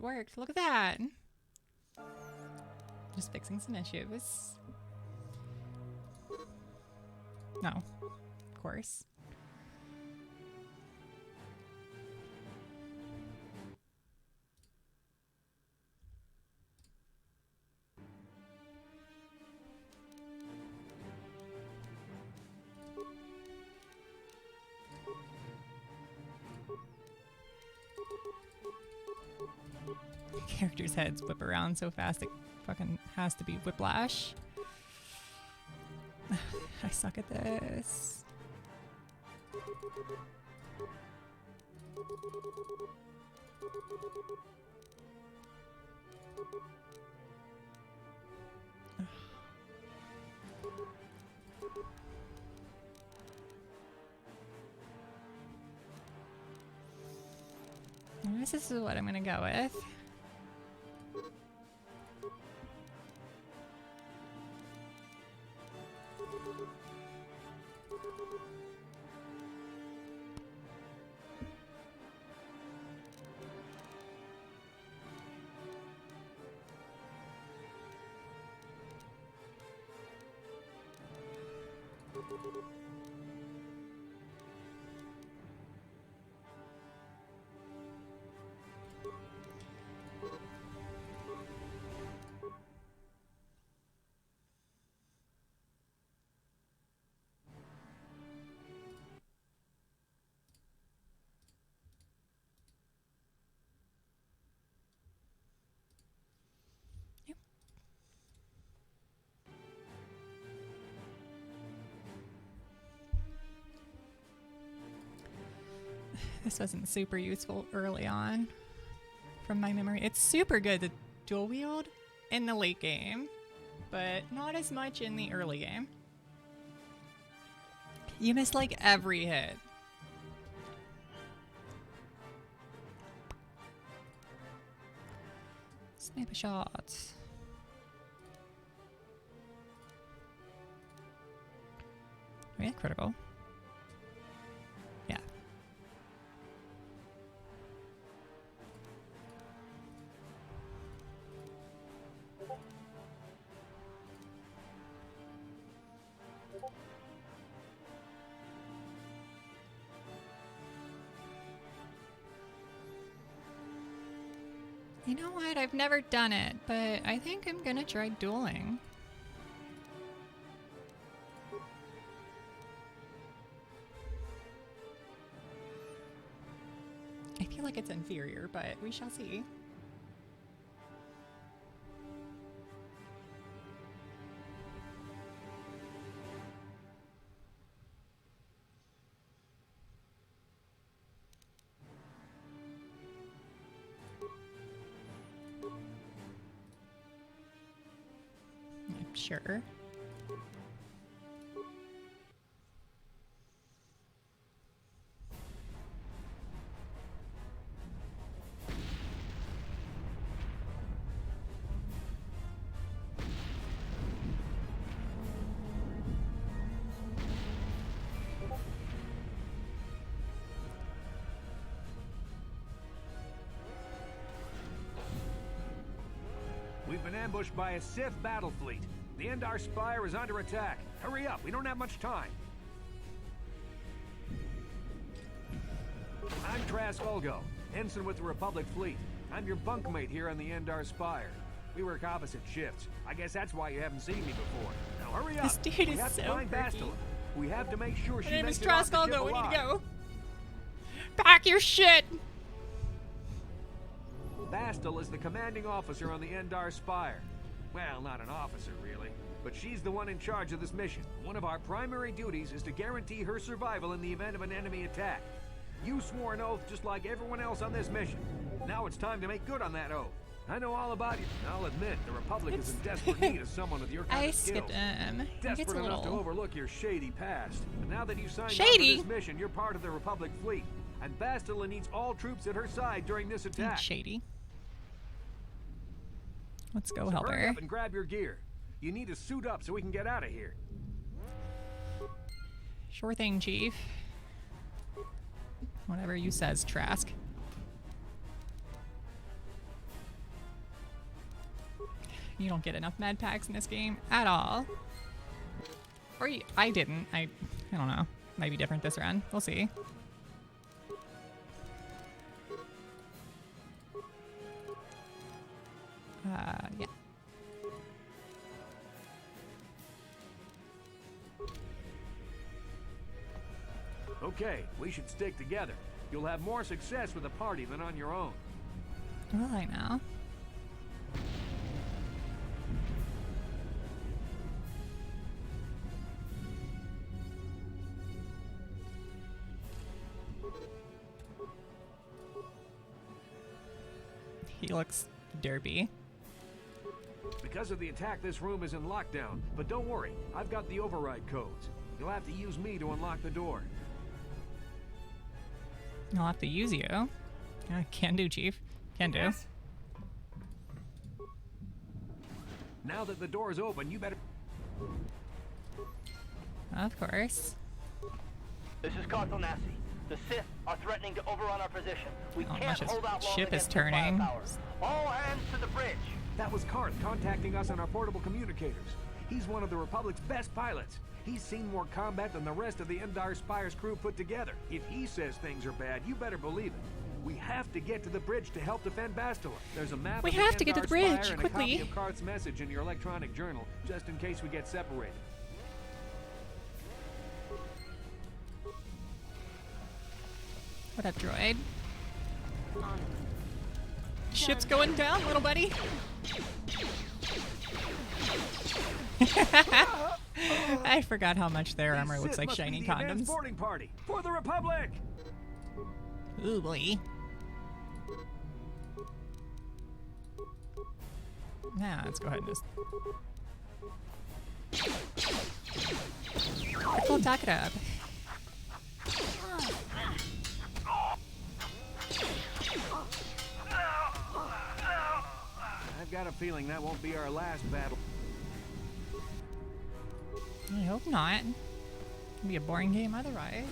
worked. Look at that. Just fixing some issues. No, of course. Characters' heads whip around so fast it fucking has to be whiplash. I suck at this. I guess this is what I'm gonna go with. This wasn't super useful early on from my memory. It's super good to dual wield in the late game, but not as much in the early game. You miss like every hit. Sniper shots. Oh yeah, critical. Yeah. You know what? I've never done it, but I think I'm gonna try dueling. I feel like it's inferior, but we shall see. Sure. We've been ambushed by a Sith battle fleet. The Endar Spire is under attack. Hurry up, we don't have much time. I'm Trask Ulgo, ensign with the Republic fleet. I'm your bunkmate here on the Endar Spire. We work opposite shifts. I guess that's why you haven't seen me before. Now hurry up. This dude We is have to so find freaky. Bastila. We have to make sure she My name is makes it off Trask the ship Ulgo. We need to alive. go. Pack your shit. Bastila is the commanding officer on the Endar Spire. Well, not an officer, really. But she's the one in charge of this mission. One of our primary duties is to guarantee her survival in the event of an enemy attack. You swore an oath just like everyone else on this mission. Now it's time to make good on that oath. I know all about you. I'll admit, the Republic is in desperate need of someone with your kind I of skills. skipped him. I think it's Desperate a enough to little overlook your shady past. But now that you signed up shady. for this mission, you're part of the Republic fleet. And Bastila needs all troops at her side during this attack. Shady. Let's go So help hurry her. up and grab your gear. You need to suit up so we can get out of here. Sure thing, Chief. Whatever you says, Trask. You don't get enough med packs in this game at all. Or I didn't. I don't know. Might be different this run. We'll see. Yeah. Okay, we should stick together. You'll have more success with a party than on your own. Well, I know. He looks derpy. Because of the attack, this room is in lockdown. But don't worry, I've got the override codes. You'll have to use me to unlock the door. I'll have to use you. Yeah, can do, Chief. Can do. Yes. Now that the door is open, you better... Of course. This is KOTOR. The Sith are threatening to overrun our position. We Oh, can't much hold out long ship is against their turning. firepower. All hands to the bridge. That was Karth contacting us on our portable communicators. He's one of the Republic's best pilots. He's seen more combat than the rest of the Endar Spire's crew put together. If he says things are bad, you better believe it. We have to get to the bridge to help defend Bastila. There's a map We of the have to get to Endar the bridge, Spire and quickly. a copy of Karth's message in your electronic journal, just in case we get separated. What up, droid? Ship's going down, little buddy. I forgot how much their armor looks like shiny condoms. Boarding party for the Republic. Ooh, boy. Now, let's go ahead and just... We'll talk it up. I've got a feeling that won't be our last battle. I hope not. It'll be a boring game otherwise.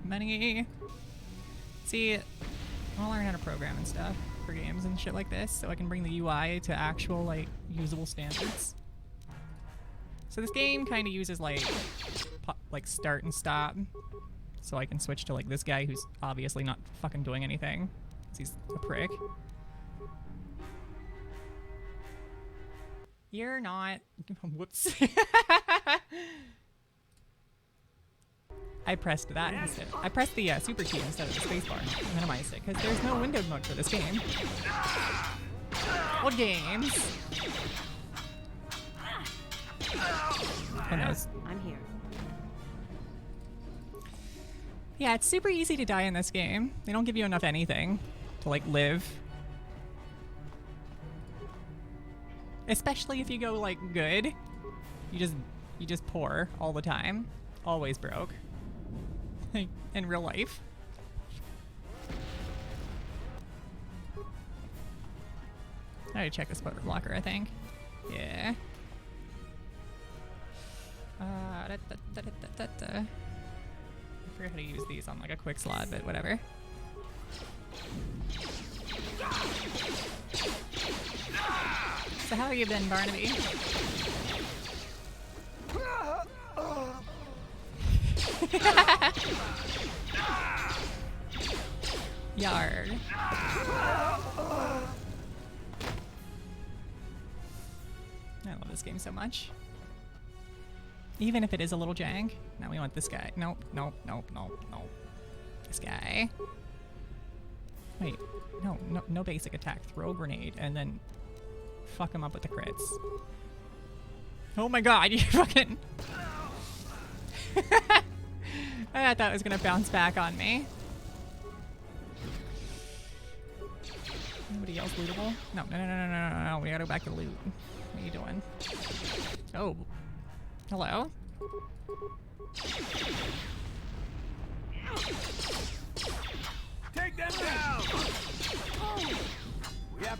Money. See, I'll learn how to program and stuff for games and shit like this, so I can bring the UI to actual, like, usable standards. So this game kind of uses, like start and stop, so I can switch to, like, this guy who's obviously not fucking doing anything, 'cause he's a prick. You're not... Whoops. I pressed that instead. I pressed the super key instead of the spacebar and minimized it, because there's no windowed mode for this game. Old games. Who knows? I'm here. Yeah, it's super easy to die in this game. They don't give you enough anything to, like, live. Especially if you go, like, good. You just pour all the time. Always broke. Like, in real life. I gotta check this photo blocker, I think. Yeah. I forget how to use these on, like, a quick slot, but whatever. So how you been, Barnaby? Yard. I love this game so much. Even if it is a little jank. Now we want this guy. Nope, nope, nope, nope, nope. This guy. Wait, no basic attack. Throw a grenade and then fuck him up with the crits. Oh my god, you fucking... I thought that was gonna bounce back on me. Anybody else lootable? No, no. We gotta go back to loot. What are you doing? Oh. Hello? Take them down! Yep.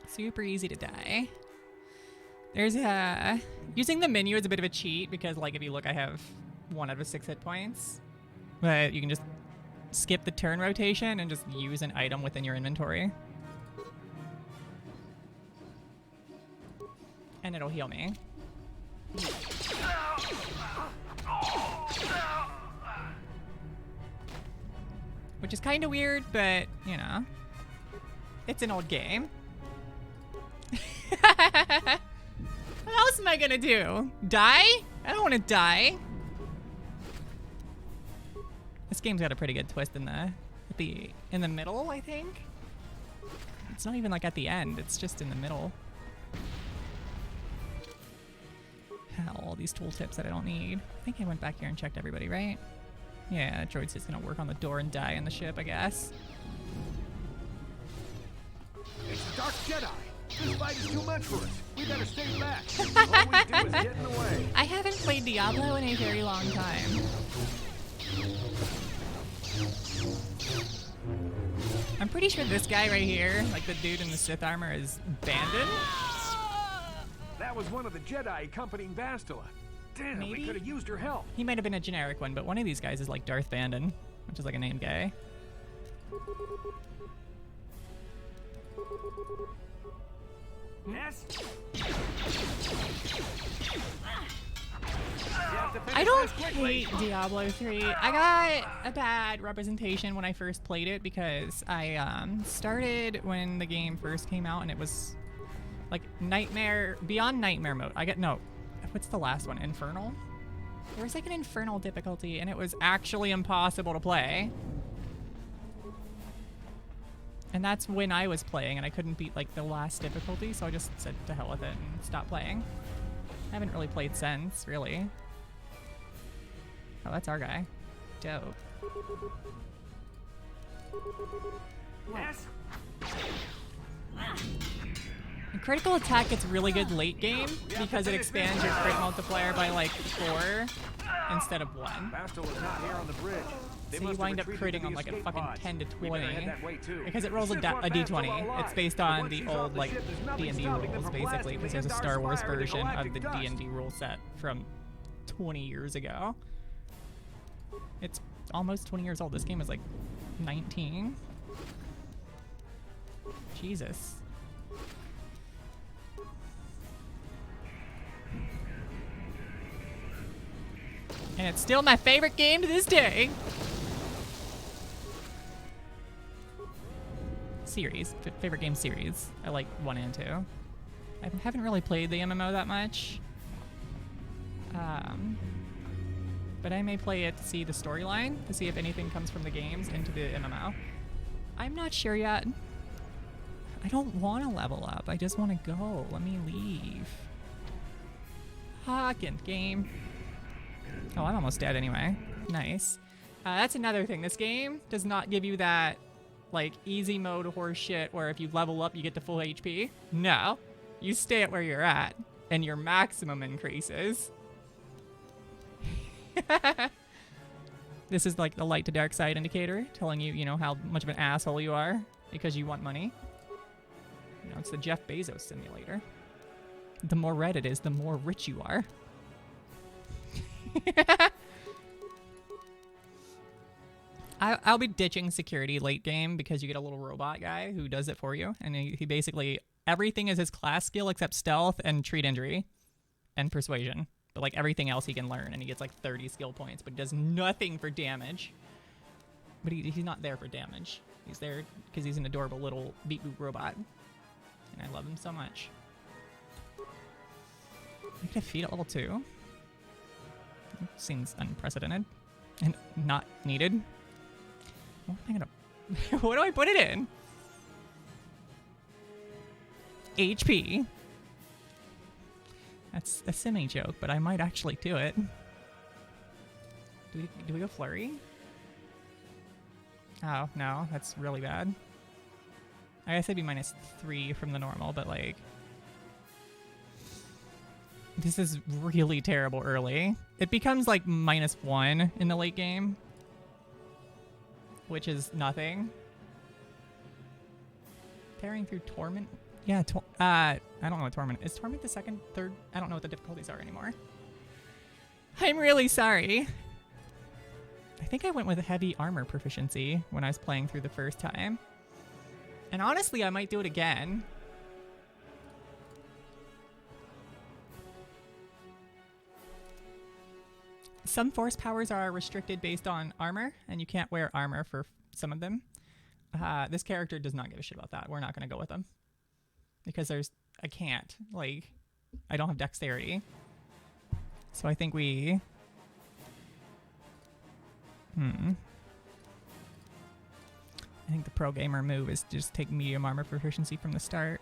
Super easy to die. There's using the menu is a bit of a cheat because, like, if you look, I have 1 out of 6 hit points. But you can just skip the turn rotation and just use an item within your inventory. and it'll heal me. Which is kind of weird, but, you know, it's an old game. What else am I gonna do? Die? I don't want to die. This game's got a pretty good twist in the middle, I think. It's not even like at the end, it's just in the middle. All these tooltips that I don't need. I think I went back here and checked everybody, right? Yeah, droid's just gonna work on the door and die in the ship, I guess. It's the Dark Jedi. This fight is too much for us. We better stay back. All we do is get in the way. I haven't played Diablo in a very long time. I'm pretty sure this guy right here, like the dude in the Sith armor, is Bandon. That was one of the Jedi accompanying Bastila. Damn, we Maybe? could have used her help. He might have been a generic one, but one of these guys is like Darth Bandon, which is like a named guy. Yes? I don't hate Diablo 3. I got a bad representation when I first played it because I started when the game first came out and it was like beyond nightmare mode. What's the last one? Infernal? There was like an infernal difficulty and it was actually impossible to play. And that's when I was playing and I couldn't beat like the last difficulty, so I just said to hell with it and stopped playing. I haven't really played since, really. Oh, that's our guy. Dope. Yes? And critical attack gets really good late game because it expands your crit multiplier by like 4 instead of 1. Bastila's not here on the bridge. They So you must have wind up retreated critting to on the like a escape fucking pods. 10 to We better 20 head that way, too. because it rolls a Sith want D20. Bastila alive. It's based But on once the she's off old the like ship, there's nothing D&D stopping them rules from basically blasting because the there's a Endar Star Wars Spire into version of the galactic dust. D&D rule set from 20 years ago. It's almost 20 years old. This game is like 19. Jesus. And it's still my favorite game to this day. Favorite game series. I like 1 and 2. I haven't really played the MMO that much. But I may play it to see the storyline, to see if anything comes from the games into the MMO. I'm not sure yet. I don't want to level up. I just want to go. Let me leave. Fucking game. Oh, I'm almost dead anyway. Nice. That's another thing. This game does not give you that, like, easy mode horse shit where if you level up, you get to full HP. No. You stay at where you're at, and your maximum increases. This is like the light to dark side indicator, telling you, you know, how much of an asshole you are because you want money. You know, it's the Jeff Bezos simulator. The more red it is, the more rich you are. I'll be ditching security late game because you get a little robot guy who does it for you, and he basically, everything is his class skill except stealth and treat injury and persuasion. But like everything else he can learn, and he gets like 30 skill points, but he does nothing for damage. But he's not there for damage. He's there because he's an adorable little beat boop robot. And I love him so much. I get a feed at level 2. Seems unprecedented. And not needed. What am I gonna... what do I put it in? HP. That's a semi-joke, but I might actually do it. Do we go flurry? Oh, no, that's really bad. I guess I'd be -3 from the normal, but like... This is really terrible early. It becomes like -1 in the late game, which is nothing. Tearing through Torment? Yeah, I don't know what Torment is. Torment the second, third? I don't know what the difficulties are anymore. I'm really sorry. I think I went with heavy armor proficiency when I was playing through the first time. And honestly, I might do it again. some force powers are restricted based on armor, and you can't wear armor for some of them. This character does not give a shit about that. We're not going to go with them. Because I can't. Like, I don't have dexterity. So I think we... I think the pro gamer move is to just take medium armor proficiency from the start.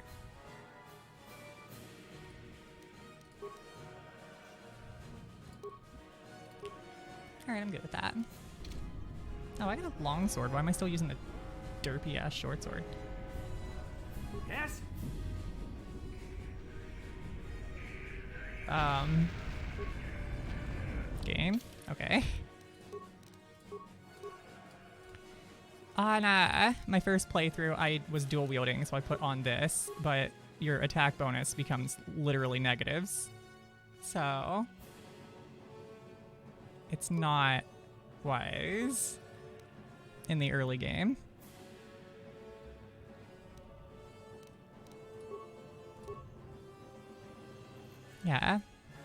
Alright, I'm good with that. Oh, I got a long sword. Why am I still using the derpy ass short sword? Yes? Game? Okay. On my first playthrough, I was dual wielding, so I put on this, but your attack bonus becomes literally negatives. So it's not wise in the early game. Yeah.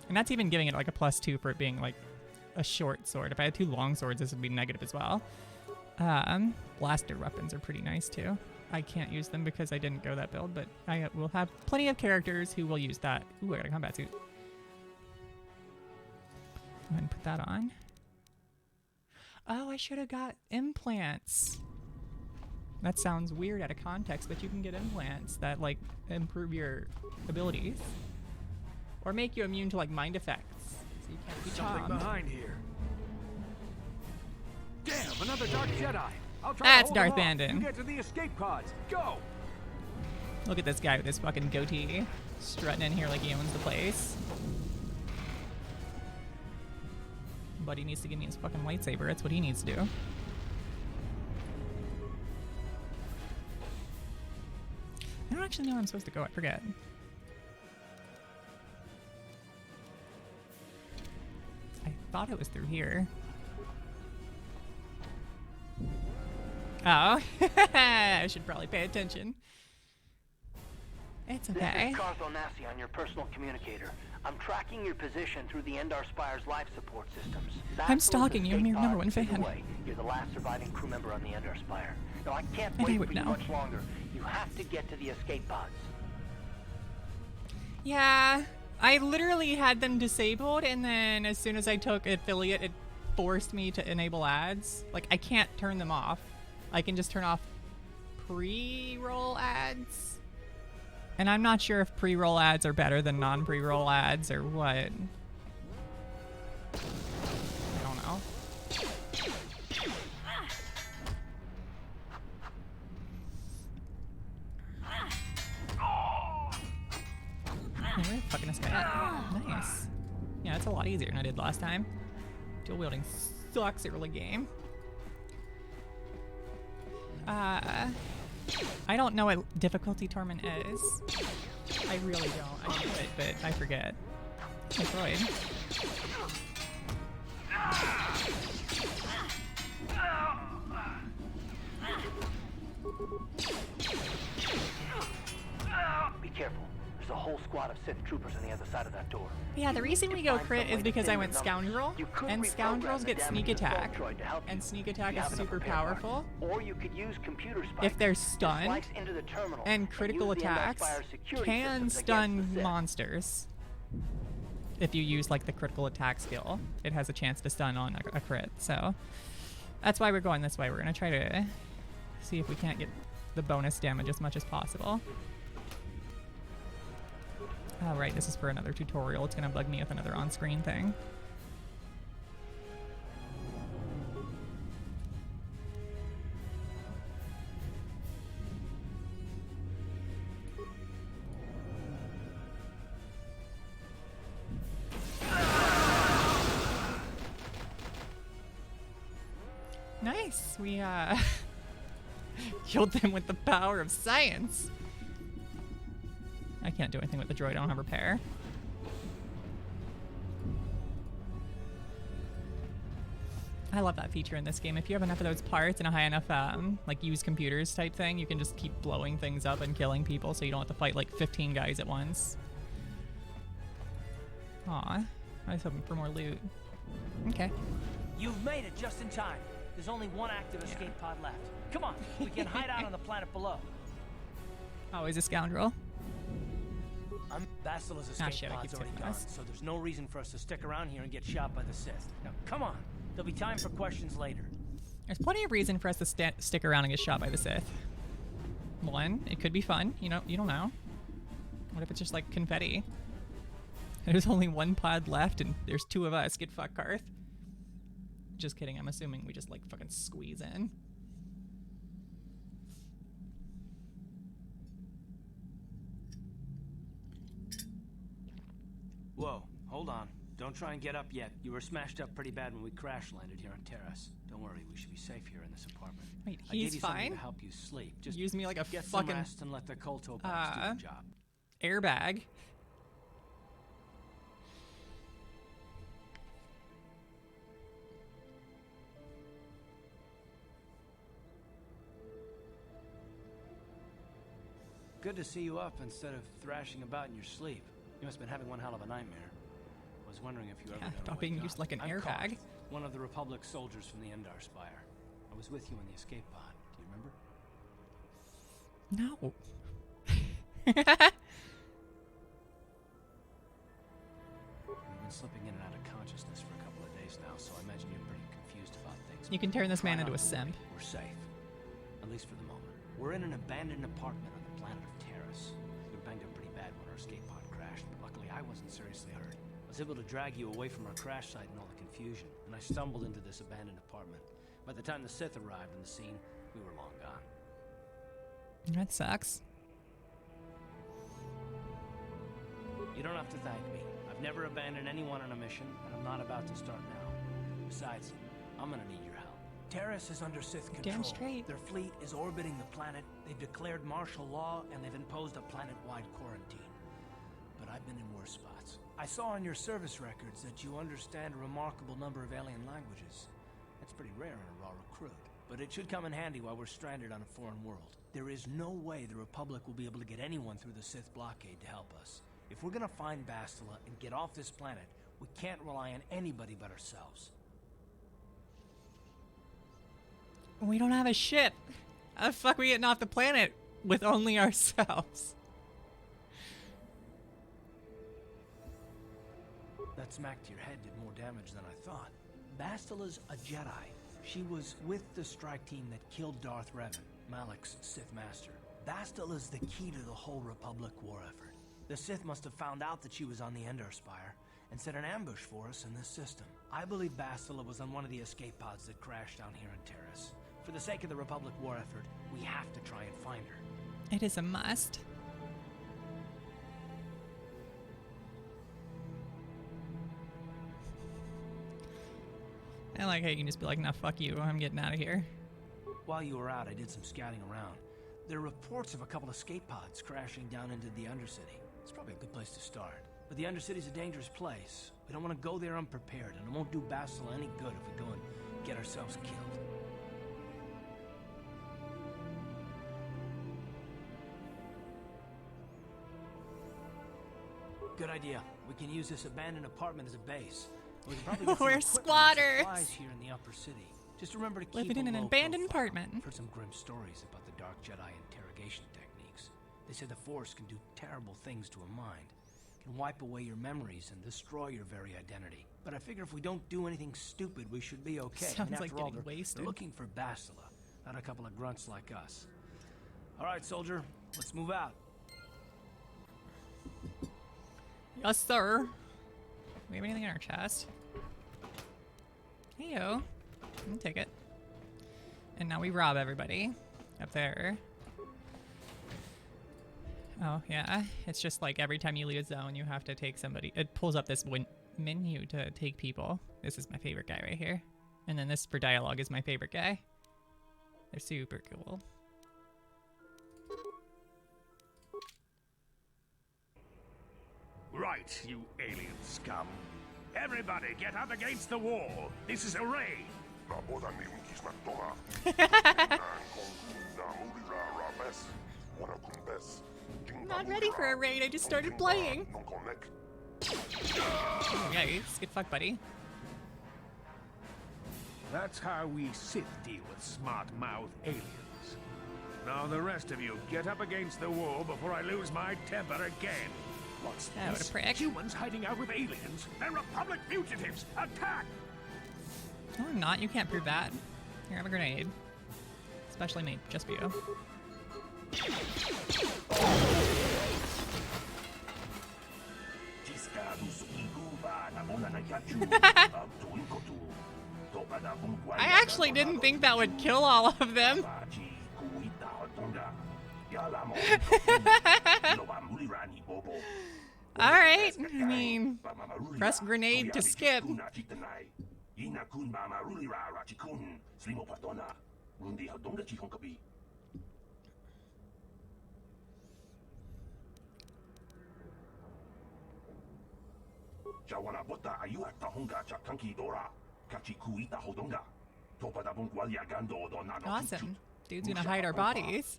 And that's even giving it like a +2 for it being like a short sword. If I had 2 long swords, this would be negative as well. Blaster weapons are pretty nice too. I can't use them because I didn't go that build, but I will have plenty of characters who will use that. Ooh, I got a combat suit. Go ahead and put that on. Oh, I should have got implants. That sounds weird out of context, but you can get implants that like improve your abilities. Or make you immune to like mind effects. So you can't be Something charmed. behind here. Damn, another Dark Jedi. I'll try That's to hold Darth them off. Bandon. You get to the escape pods. Go! Look at this guy with his fucking goatee. Strutting in here like he owns the place. But he needs to give me his fucking lightsaber. That's what he needs to do. I don't actually know where I'm supposed to go. I forget. I thought it was through here. Oh. I should probably pay attention. It's okay. This is Carthel Nassi on your personal communicator. I'm tracking your position through the Endar Spire's life support systems. I'm stalking you. I'm your number one fan. You're the last surviving crew member on the Endar Spire. No, I can't And I wait would for you know. much longer. You have to get to the escape pods. Yeah, I literally had them disabled, and then as soon as I took affiliate, it forced me to enable ads. Like, I can't turn them off. I can just turn off pre-roll ads. And I'm not sure if pre-roll ads are better than non-pre-roll ads or what. I don't know. Yeah, we're fucking this guy up. Nice. Yeah, it's a lot easier than I did last time. Dual wielding sucks early game. I don't know what difficulty Torment is. I really don't. I know it, but I forget. Hey, Freud. Be careful. There's a whole squad of Sith troopers on the other side of that door. Yeah, the reason we go crit is because I went Scoundrel, and Scoundrels get sneak attack, and sneak attack is super powerful. Or you could use computer spikes If they're to stunned, slice into the terminal and critical use the Endar attacks Spire's security can systems against stun the Sith. monsters. If you use like the critical attack skill, it has a chance to stun on a crit. So that's why we're going this way. We're gonna try to see if we can't get the bonus damage as much as possible. Oh, right, this is for another tutorial. It's gonna bug me with another on-screen thing. Nice, we killed them with the power of science. I can't do anything with the droid, I don't have repair. I love that feature in this game. If you have enough of those parts and a high enough, like, use computers type thing, you can just keep blowing things up and killing people so you don't have to fight, like, 15 guys at once. Aw, I was hoping for more loot. Okay. You've made it just in time. There's only one active escape pod left. Come on, we can hide out on the planet below. Always a scoundrel. Bastila's Ah, escape shit, I pod's keep already saying gone, this. so there's no reason for us to stick around here and get shot by the Sith. Now, come on. There'll be time for questions later. There's plenty of reason for us to stick around and get shot by the Sith. One, it could be fun. You don't know. What if it's just like confetti? There's only one pod left and there's two of us. Get fucked, Karth. Just kidding. I'm assuming we just like fucking squeeze in. Whoa, hold on. Don't try and get up yet. You were smashed up pretty bad when we crash landed here on Terrace. Don't worry, we should be safe here in this apartment. Wait, I gave he's you something fine? to help you sleep. Just Use me like a get some fucking rest and let the Kotor box do the job. airbag. Good to see you up instead of thrashing about in your sleep. You must have been having one hell of a nightmare. I was wondering if you ever Yeah, gonna about wake being up. used like an I'm airbag. Karth, one of the Republic soldiers from the Endar Spire. I was with you in the escape pod. Do you remember? No. We've been slipping in and out of consciousness for a couple of days now, so I imagine you're pretty confused about things. You can turn this man Try into a not to worry. simp. We're safe. At least for the moment. We're in an abandoned apartment on the planet of Terrace. We were banged up pretty bad when our escape pod crashed, but luckily I wasn't seriously hurt. I was able to drag you away from our crash site and all the confusion, and I stumbled into this abandoned apartment. By the time the Sith arrived on the scene, we were long gone. That sucks. You don't have to thank me. I've never abandoned anyone on a mission, and I'm not about to start now. Besides, I'm gonna need your help. Terrace is under Sith control. Damn straight. Their fleet is orbiting the planet. They've declared martial law, and they've imposed a planet-wide quarantine. But I've been in worse spots. I saw on your service records that you understand a remarkable number of alien languages. That's pretty rare in a raw recruit. But it should come in handy while we're stranded on a foreign world. There is no way the Republic will be able to get anyone through the Sith blockade to help us. If we're gonna find Bastila and get off this planet, we can't rely on anybody but ourselves. We don't have a ship. How the fuck are we getting off the planet with only ourselves? That smack to your head did more damage than I thought. Bastila's a Jedi. She was with the strike team that killed Darth Revan, Malak's Sith master. Bastila's the key to the whole Republic war effort. The Sith must have found out that she was on the Endar Spire and set an ambush for us in this system. I believe Bastila was on one of the escape pods that crashed down here on Terrace. For the sake of the Republic war effort, we have to try and find her. It is a must. I like how you can just be like, nah, fuck you, I'm getting out of here. While you were out, I did some scouting around. There are reports of a couple escape pods crashing down into the Undercity. It's probably a good place to start. But the Undercity's a dangerous place. We don't want to go there unprepared, and it won't do Bastila any good if we go and get ourselves killed. Good idea. We can use this abandoned apartment as a base. We can probably get some We're equipment and squatters. supplies here in the upper city. Just remember to keep Living in a an low abandoned profile. apartment. I've heard some grim stories about the Dark Jedi interrogation techniques. They say the Force can do terrible things to a mind. It can wipe away your memories and destroy your very identity. But I figure if we don't do anything stupid, we should be okay. Sounds after like all, getting they're wasted. looking for Bastila, not a couple of grunts like us. All right, soldier, let's move out. Yes, sir. We have anything in our chest? Heyo. I'll take it. And now we rob everybody up there. Oh, yeah. It's just like every time you leave a zone, you have to take somebody. It pulls up this menu to take people. This is my favorite guy right here. And then this for dialogue is my favorite guy. They're super cool. Right, you alien scum. Everybody, get up against the wall. This is a raid. Not ready for a raid, I just started playing. Oh, yeah, let's get fucked, buddy. That's how we Sith deal with smart-mouthed aliens. Now the rest of you, get up against the wall before I lose my temper again. What's Oh, what a this? prick. Humans hiding out with aliens? They're Republic fugitives! Attack! No, I'm not. You can't prove that. Here, have a grenade. Especially made just for you. I actually didn't think that would kill all of them. Alright, I mean, press grenade to skip. Awesome. Dude's gonna hide our bodies.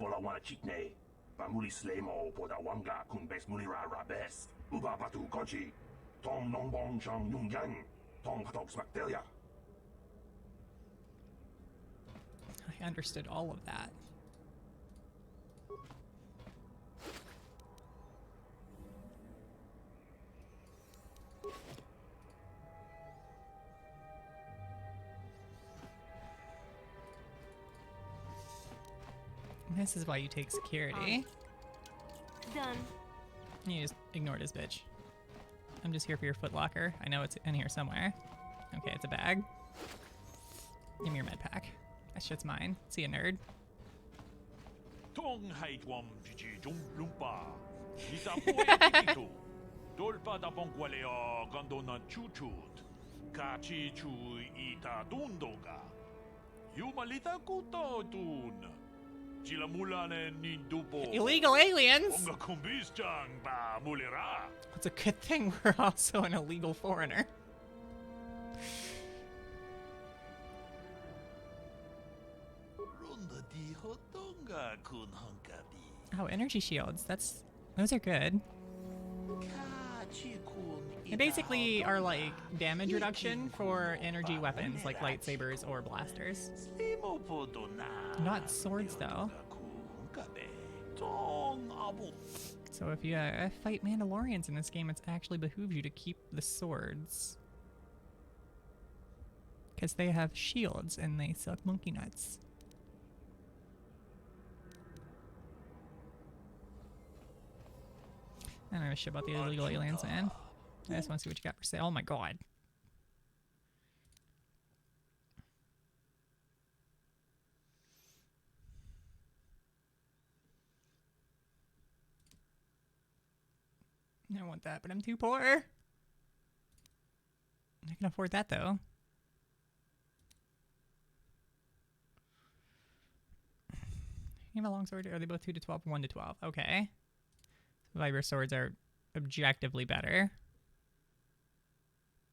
I understood all of that. This is why you take security. Done. You just ignored his bitch. I'm just here for your footlocker. I know it's in here somewhere. Okay, it's a bag. Give me your med pack. That shit's mine. See a nerd. Tong hai twam chichi jung lumpa. Nita poe Dolpa da bongualeo gandona chuchut. Kachi chu ita dundoga. Yumalita kuto dun. Chilamulane nindupo. Illegal aliens! Onga kumbis jang ba mulira. It's a good thing we're also an illegal foreigner. Runda di hotonga kun hunkabi. Oh, energy shields. Those are good. They basically are like damage reduction for energy weapons like lightsabers or blasters. Not swords though. So if you fight Mandalorians in this game, it's actually behooves you to keep the swords. Because they have shields and they suck monkey nuts. I don't know shit about the illegal aliens, man. I just want to see what you got for sale. Oh my god. I want that, but I'm too poor. I can afford that though. You have a long sword? Are they both 2 to 12? 1 to 12. Okay. Vibra swords are objectively better.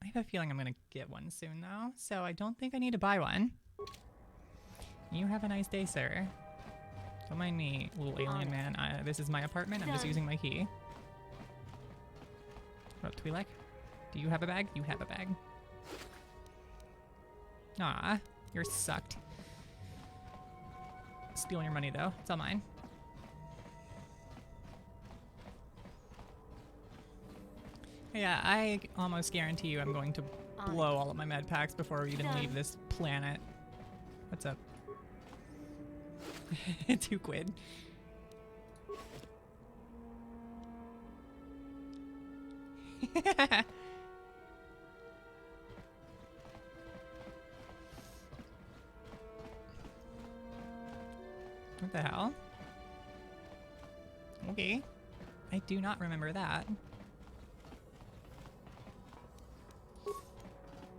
I have a feeling I'm gonna get one soon though, so I don't think I need to buy one. You have a nice day, sir. Don't mind me, little alien man. This is my apartment. I'm just using my key. What up, Twi'lek? Do you have a bag? You have a bag. Aw, you're sucked. Stealing your money though. It's all mine. Yeah, I almost guarantee you I'm going to blow all of my med packs before we even leave this planet. What's up? 2 quid. What the hell? Okay. I do not remember that.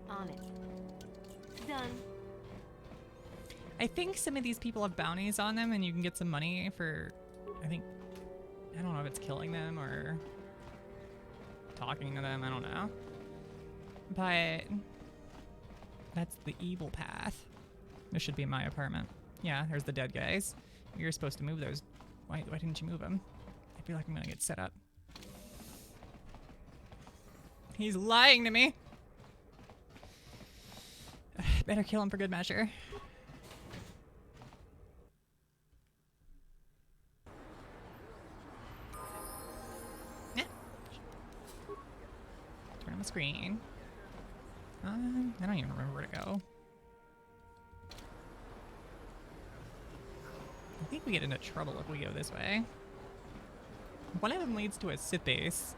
On it. Done. I think some of these people have bounties on them and you can get some money for, I don't know if it's killing them or talking to them, I don't know. But that's the evil path. This should be in my apartment. Yeah, there's the dead guys. You're supposed to move those. Why didn't you move them? I feel like I'm gonna get set up. He's lying to me. Better kill him for good measure. Yeah. Turn on the screen. I don't even remember where to go. I think we get into trouble if we go this way. One of them leads to a Sith base.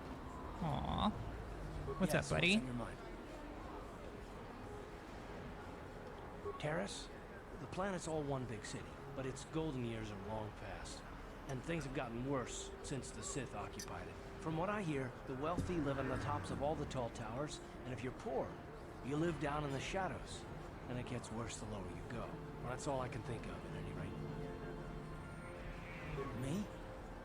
Aww. What's up, buddy? What's on your mind? Terrace? The planet's all one big city, but its golden years are long past. And things have gotten worse since the Sith occupied it. From what I hear, the wealthy live on the tops of all the tall towers, and if you're poor, you live down in the shadows. And it gets worse the lower you go. Well, that's all I can think of, at any rate. Me?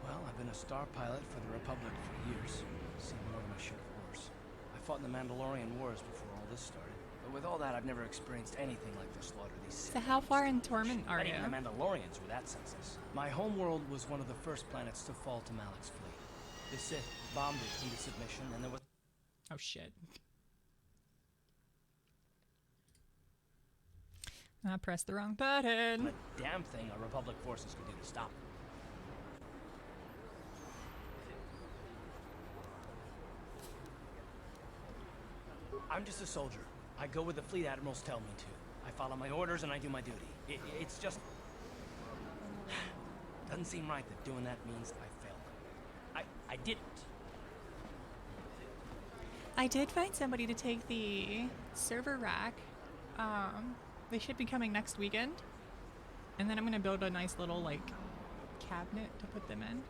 Well, I've been a star pilot for the Republic for years. Seen more than I should, of course. I fought in the Mandalorian Wars before all this started. But with all that, I've never experienced anything like the slaughter these Sith. So how far in Torment are you? Not even the Mandalorians were that senseless. My homeworld was one of the first planets to fall to Malik's fleet. The Sith bombed it into submission, and there was... Oh shit. I pressed the wrong button. a damn thing our Republic forces could do to stop it. I'm just a soldier. I go where the fleet admirals tell me to. I follow my orders and I do my duty. It's just... Doesn't seem right that doing that means I failed them. I didn't. I did find somebody to take the server rack. They should be coming next weekend. And then I'm gonna build a nice little, like, cabinet to put them in.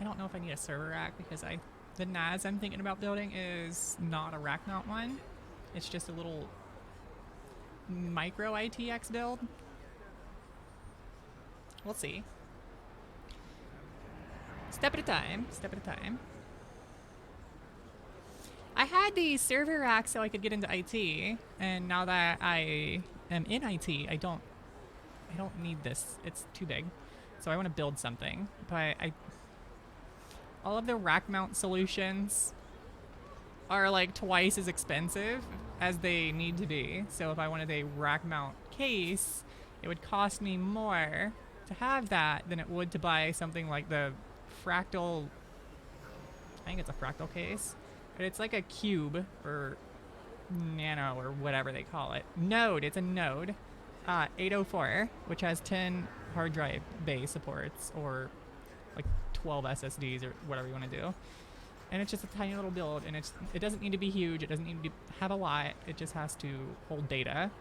I don't know if I need a server rack because the NAS I'm thinking about building is not a rack mount one. It's just a little micro ITX build. We'll see. Step at a time, step at a time. I had the server rack so I could get into IT, and now that I am in IT, I don't need this. It's too big. So I want to build something, but all of the rack mount solutions are like twice as expensive as they need to be. So if I wanted a rack mount case, it would cost me more to have that than it would to buy something like the fractal, I think it's a fractal case, but it's like a cube or nano or whatever they call it. Node, it's a Node 804, which has 10 hard drive bay supports or like 12 SSDs or whatever you want to do. And it's just a tiny little build, and it doesn't need to be huge, it doesn't need to have a lot, it just has to hold data.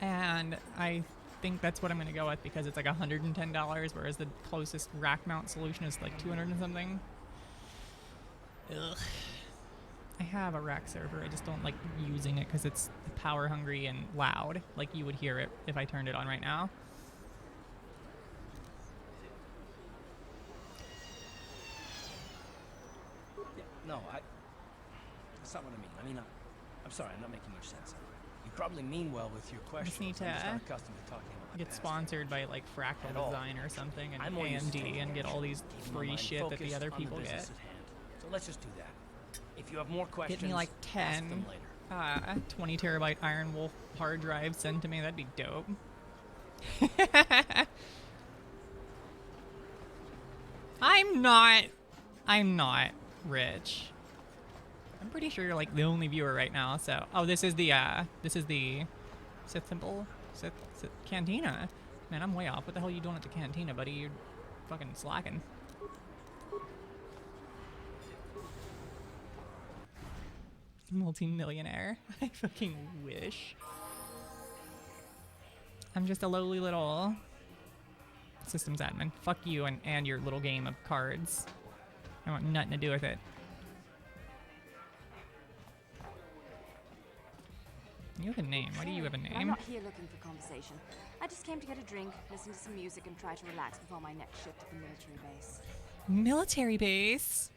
And I think that's what I'm going to go with because it's like $110, whereas the closest rack mount solution is like 200 and something. Ugh. I have a rack server, I just don't like using it because it's power hungry and loud. Like you would hear it if I turned it on right now. No, that's not what I mean. I'm sorry, I'm not making much sense. You probably mean well with your questions. Just need I'm just to not accustomed to talking about my get past. sponsored by like Fractal Design or something and I'm more used to AMD taking and get all these keeping my free mind shit that the focused other on people business get. at hand. So let's just do that. If you have more questions, Get me like ask 10 them later. 20 terabyte Iron Wolf hard drives sent to me. That'd be dope. I'm not rich. I'm pretty sure you're like the only viewer right now. So, oh, this is the Sith Temple, Sith Cantina. Man, I'm way off. What the hell are you doing at the cantina, buddy? You're fucking slacking. Multi-millionaire. I fucking wish. I'm just a lowly little systems admin. Fuck you and your little game of cards. I want nothing to do with it. You have a name. Why do you have a I'm name? not here looking for conversation. I just came to get a drink, listen to some music, and try to relax before my next shift at the military base. Military base?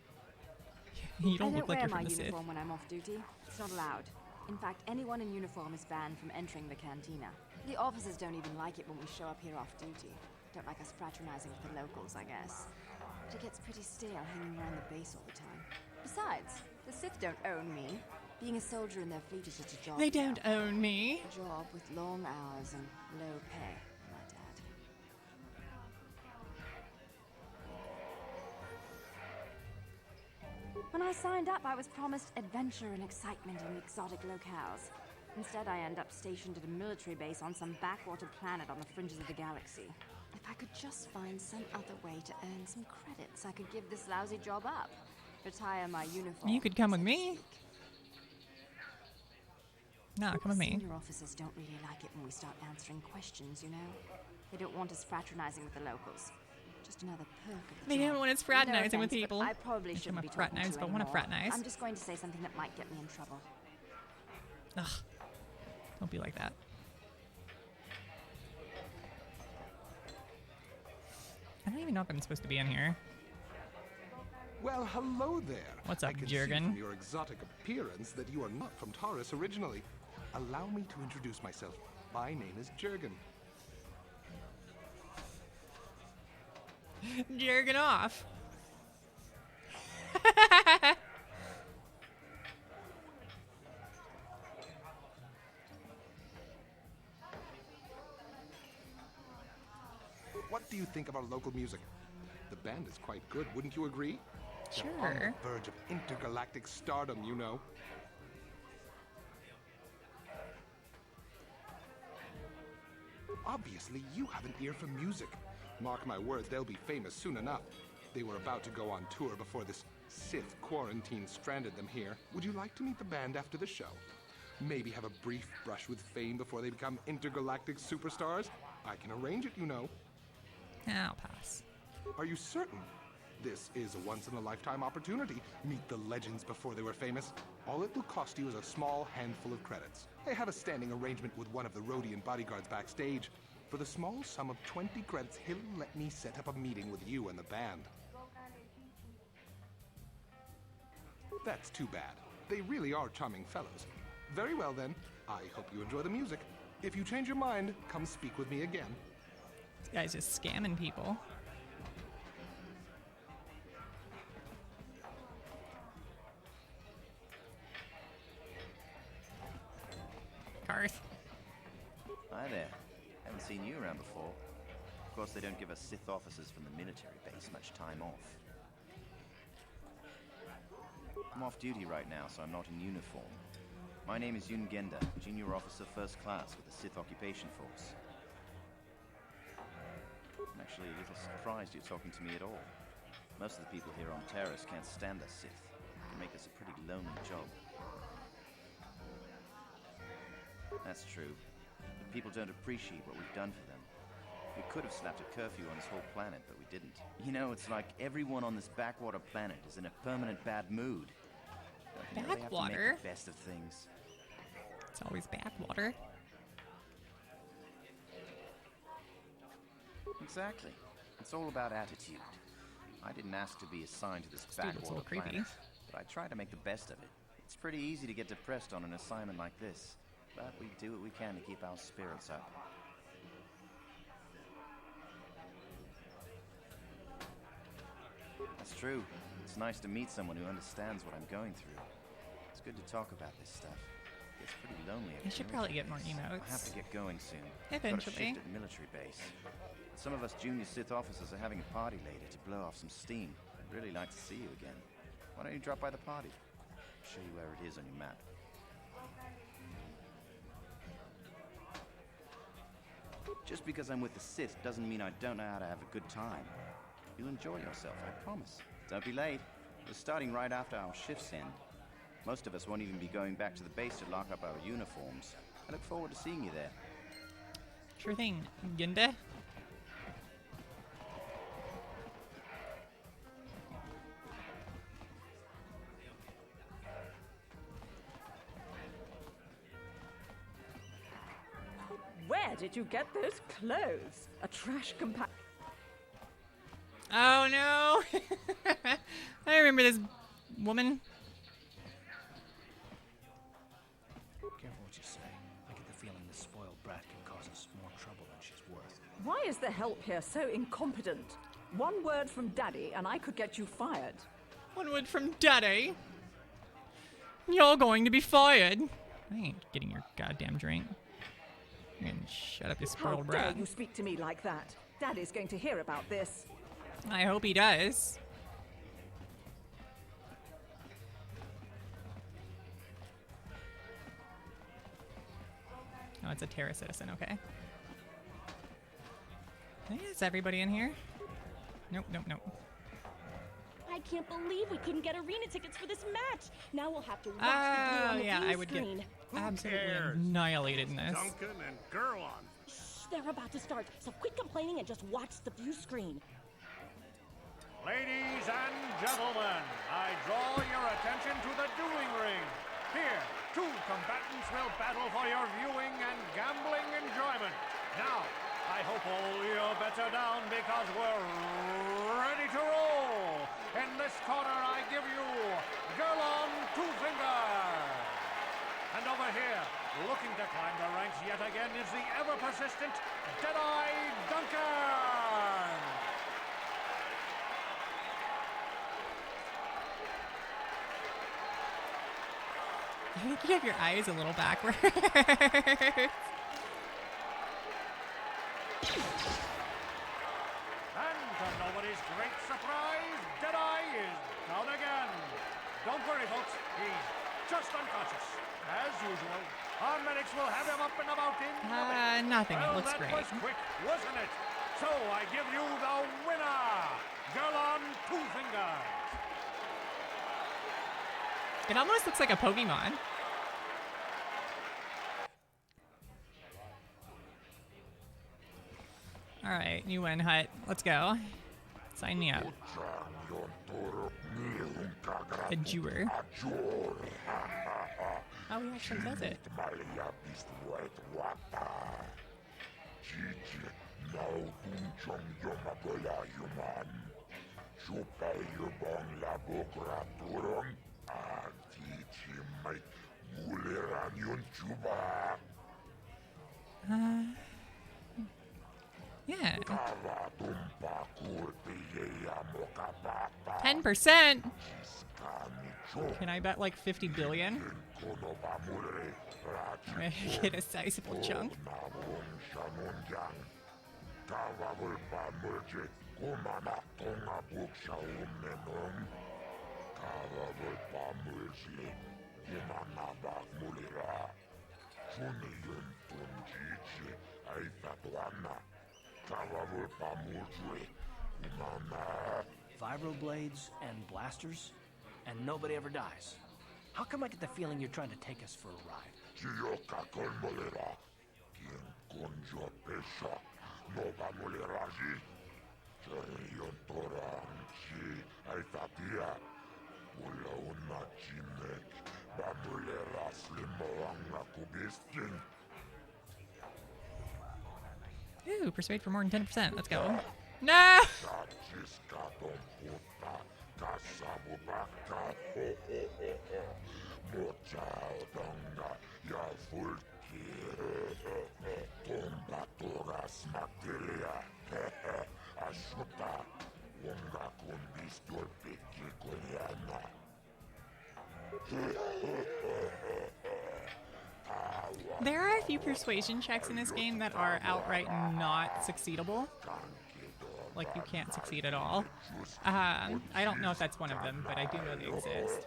You don't I look like wear you're my from the Sith. uniform when I'm off duty. It's not allowed. In fact, anyone in uniform is banned from entering the cantina. The officers don't even like it when we show up here off duty. Don't like us fraternizing with the locals, I guess. But it gets pretty stale hanging around the base all the time. Besides, the Sith don't own me. Being a soldier in their fleet is just a job. They don't own me. A job with long hours and low pay, my dad. When I signed up, I was promised adventure and excitement in exotic locales. Instead, I end up stationed at a military base on some backwater planet on the fringes of the galaxy. If I could just find some other way to earn some credits, I could give this lousy job up. Retire my uniform. You could come with so to me. speak. No, come with me. Senior officers don't really like it when we start answering questions, you know? They don't want us fraternizing with the locals. Just another perk of the They job. don't want us No fraternizing with offense, people. but I probably Actually, shouldn't I'm be a talking to fraternize, you but want to anymore. fraternize. I'm just going to say something that might get me in trouble. Ugh. Don't be like that. I don't even know if I'm supposed to be in here. Well, hello there. What's up, I can Jurgen? see from your exotic appearance that you are not from Taurus originally. Allow me to introduce myself. My name is Jurgen. Jerking off. What do you think of our local music? The band is quite good, wouldn't you agree? They're on Sure. the verge of intergalactic stardom, you know. Obviously, you have an ear for music. Mark my words, they'll be famous soon enough. They were about to go on tour before this Sith quarantine stranded them here. Would you like to meet the band after the show? Maybe have a brief brush with fame before they become intergalactic superstars? I can arrange it, you know. I'll pass. Are you certain? This is a once-in-a-lifetime opportunity. Meet the legends before they were famous. All it will cost you is a small handful of credits. I have a standing arrangement with one of the Rhodian bodyguards backstage. For the small sum of 20 credits, he'll let me set up a meeting with you and the band. That's too bad. They really are charming fellows. Very well then. I hope you enjoy the music. If you change your mind, come speak with me again. This guy's just scamming people. Garth. Hi there. Haven't seen you around before. Of course, they don't give us Sith officers from the military base much time off. I'm off duty right now, so I'm not in uniform. My name is Yun Genda, Junior Officer First Class with the Sith Occupation Force. I'm actually a little surprised you're talking to me at all. Most of the people here on Terrace can't stand us Sith. It can make us a pretty lonely job. That's true. But people don't appreciate what we've done for them. We could have slapped a curfew on this whole planet, but we didn't. You know, it's like everyone on this backwater planet is in a permanent bad mood. Don't you know they have to Backwater? make the best of things. It's always backwater. Exactly. It's all about attitude. I didn't ask to be assigned to this This dude looks a backwater little creepy. planet, but I try to make the best of it. It's pretty easy to get depressed on an assignment like this, but we do what we can to keep our spirits up. That's true. It's nice to meet someone who understands what I'm going through. It's good to talk about this stuff. It's pretty lonely. You should probably get more I have emotes. to get going soon. Eventually. Got a shift at the military base. Some of us junior Sith officers are having a party later to blow off some steam. I'd really like to see you again. Why don't you drop by the party? I'll show you where it is on your map. Just because I'm with the Sith doesn't mean I don't know how to have a good time. You'll enjoy yourself, I promise. Don't be late. We're starting right after our shifts end. Most of us won't even be going back to the base to lock up our uniforms. I look forward to seeing you there. Sure thing, Gunda. Where did you get those clothes? A trash compa- Oh no! I remember this woman. Careful what you say. I get the feeling this spoiled brat can cause us more trouble than she's worth. Why is the help here so incompetent? One word from Daddy and I could get you fired. One word from Daddy. You're going to be fired. I ain't getting your goddamn drink. And shut up, you How spoiled dare brat. you speak to me like that? Daddy's going to hear about this. I hope he does. Oh, it's a Terra citizen, okay. Is everybody in here? Nope, nope, nope. I can't believe we couldn't get arena tickets for this match. Now we'll have to watch the Oh, on the yeah, view I would get screen. absolutely cares? annihilated in this. Duncan and Gurlon. Shh, they're about to start, so quit complaining and just watch the view screen. Ladies and gentlemen, I draw your attention to the dueling ring. Here, two combatants will battle for your viewing and gambling enjoyment. Now, I hope all your bets are down because we're ready to roll. In this corner, I give you Gurlon Two Fingers. And over here, looking to climb the ranks yet again, is the ever-persistent Deadeye Duncan. I think you have your eyes a little backwards. And to nobody's great surprise, Deadeye is down again. Don't worry, folks. He's just unconscious. As usual, our medics will have him up and about in Nothing. Well, It looks that great. was quick, wasn't it? So I give you the winner, Gurlon Two Fingers. It almost looks like a Pokemon. Alright, you win, Hut. Let's go. Sign me up. A Jewer. Oh, he actually does it. Yeah. 10%? Can I bet like 50 billion? Get a sizable chunk. Vibroblades and blasters, and nobody ever dies. How come I get the feeling you're trying to take us for a ride? Ooh, persuade for more than 10%. Let's go. No! There are a few persuasion checks in this game that are outright not succeedable. Like, you can't succeed at all. I don't know if that's one of them, but I do know they exist.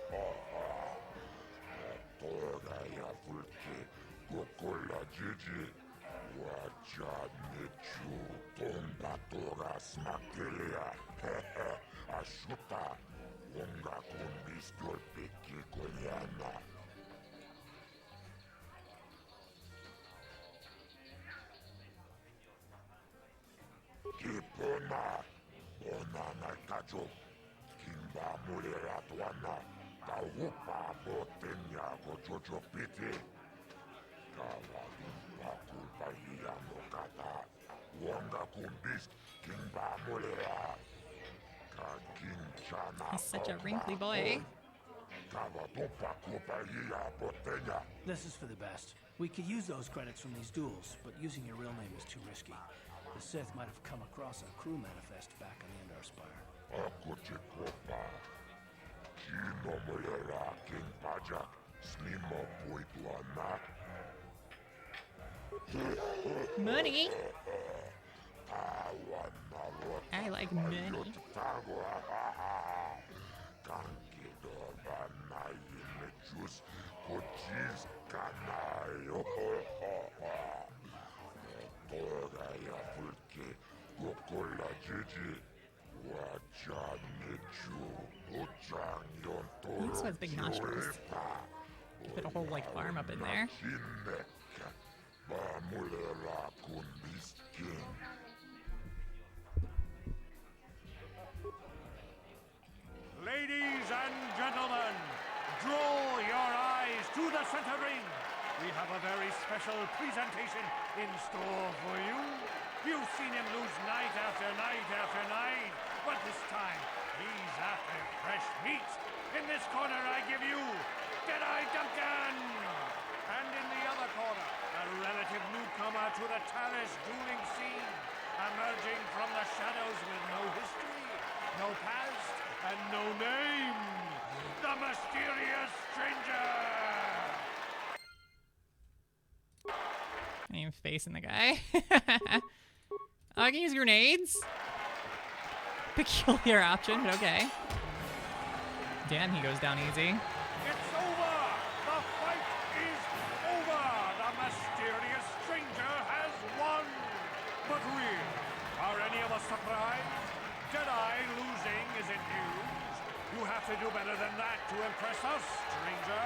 He's such a wrinkly boy. This is for the best. We could use those credits from these duels, but using your real name is too risky. The Sith might have come across a crew manifest back on the Endar Spire. Money. I like money. He also has big nostrils. Fit a whole like arm up in there. Ladies and gentlemen, draw your eyes to the center ring. We have a very special presentation in store for you. You've seen him lose night after night after night, but this time he's after fresh meat. In this corner I give you Deadeye Duncan! And in the other corner, a relative newcomer to the Taris dueling scene, emerging from the shadows with no history, no past, and no name, the mysterious stranger! I ain't facing the guy. I can use grenades. Peculiar option, but okay. Damn, he goes down easy. It's over! The fight is over! The mysterious stranger has won! But really, are any of us surprised? Deadeye losing isn't news. You have to do better than that to impress us, stranger.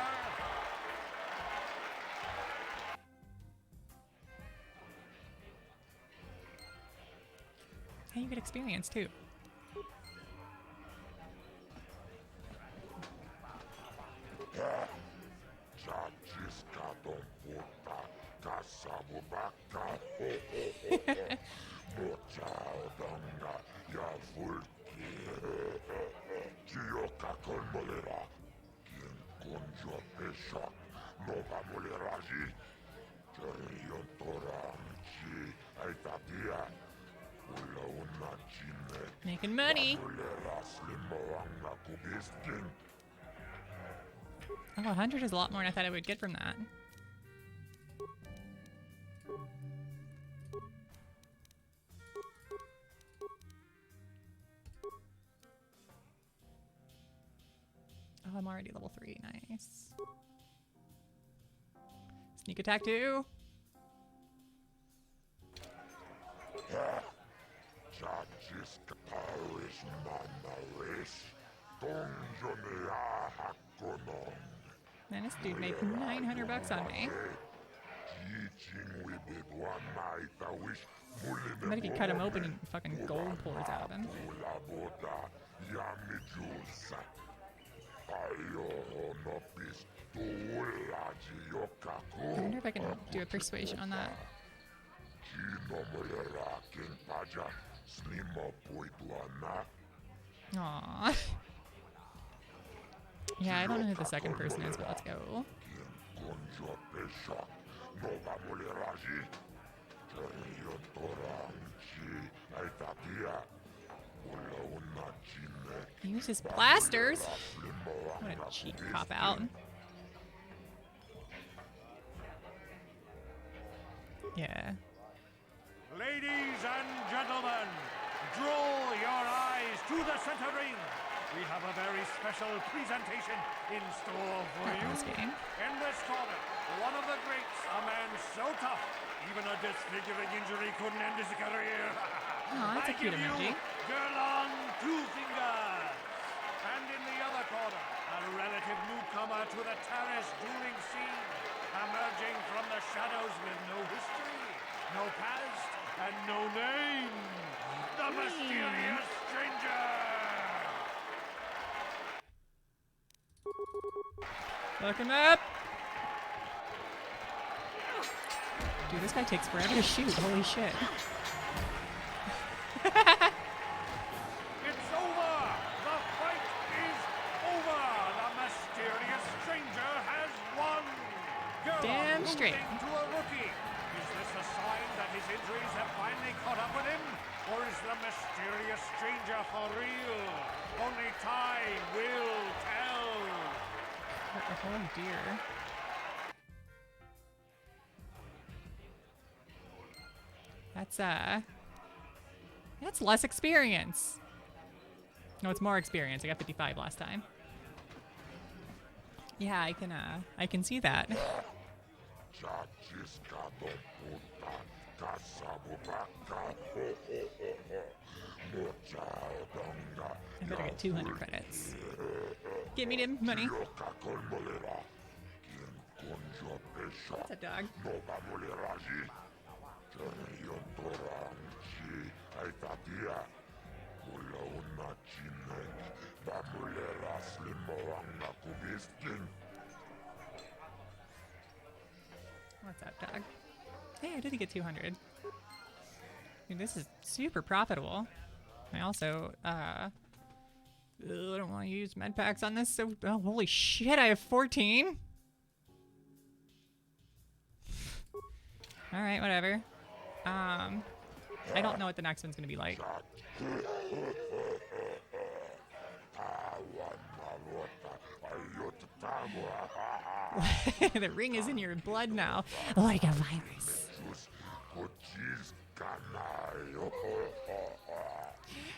Hey, you get experience too. Making money. Oh, 100 is a lot more than I thought I would get from that. Oh, I'm already level 3. Nice. Sneak attack too. Man, this dude made 900 bucks on me. I bet if you cut him open, and fucking gold pours out of him. I wonder if I can do a persuasion on that. Aww. Yeah, I don't know who the second person is, but let's go. He uses blasters? What a cheap cop-out. Yeah. Ladies and gentlemen, draw your eyes to the center ring. We have a very special presentation in store for you. In this corner, one of the greats, a man so tough, even a disfiguring injury couldn't end his career. Oh, that's a cute emoji. Gerlon Two Fingers. And in the other corner, a relative newcomer to the Taris dueling scene, emerging from the shadows with no history, no past, and no name. The mysterious stranger! Look him up! Dude, this guy takes forever to shoot. Holy shit. It's over! The fight is over! The mysterious stranger has won! Damn straight. To a rookie. Is this a sign that his injuries have finally caught up with him? Or is the mysterious stranger for real? Only time will tell. Oh dear. That's less experience. No, it's more experience. I got 55 last time. Yeah, I can see that. I better get 200 credits. Give me the money. What's up, dog? What's up, dog? Hey, I did get 200. Dude, this is super profitable. I also, I don't want to use med packs on this, so, oh, holy shit, I have 14. Alright, whatever. I don't know what the next one's gonna be like. The ring is in your blood now, like a virus.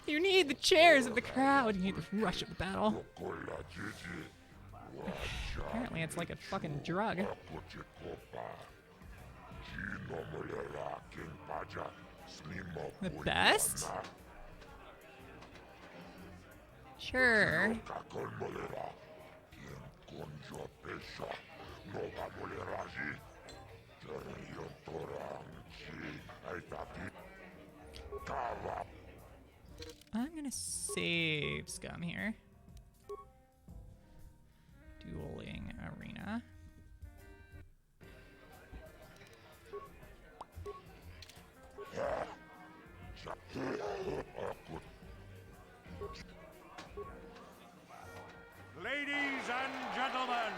You need the cheers of the crowd. You need the rush of the battle. Apparently it's like a fucking drug. The best? Sure. I'm gonna save scum here. Dueling arena. Ladies and gentlemen,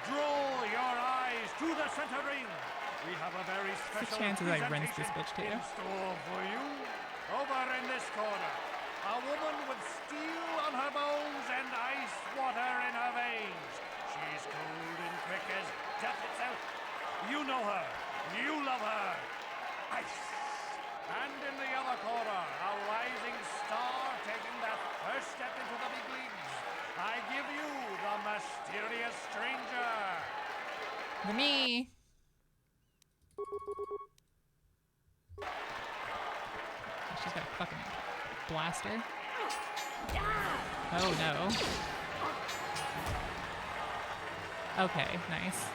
draw your eyes to the center ring. We have a very special chances I rinse this bitch too. in store for you. Over in this corner, a woman with steel on her bones and ice water in her veins. She's cold and quick as death itself. You know her. You love her. Ice. And in the other corner, a rising star taking that first step into the big leagues. I give you the mysterious stranger. The me. She's got a fucking blaster. Oh no. Okay, nice.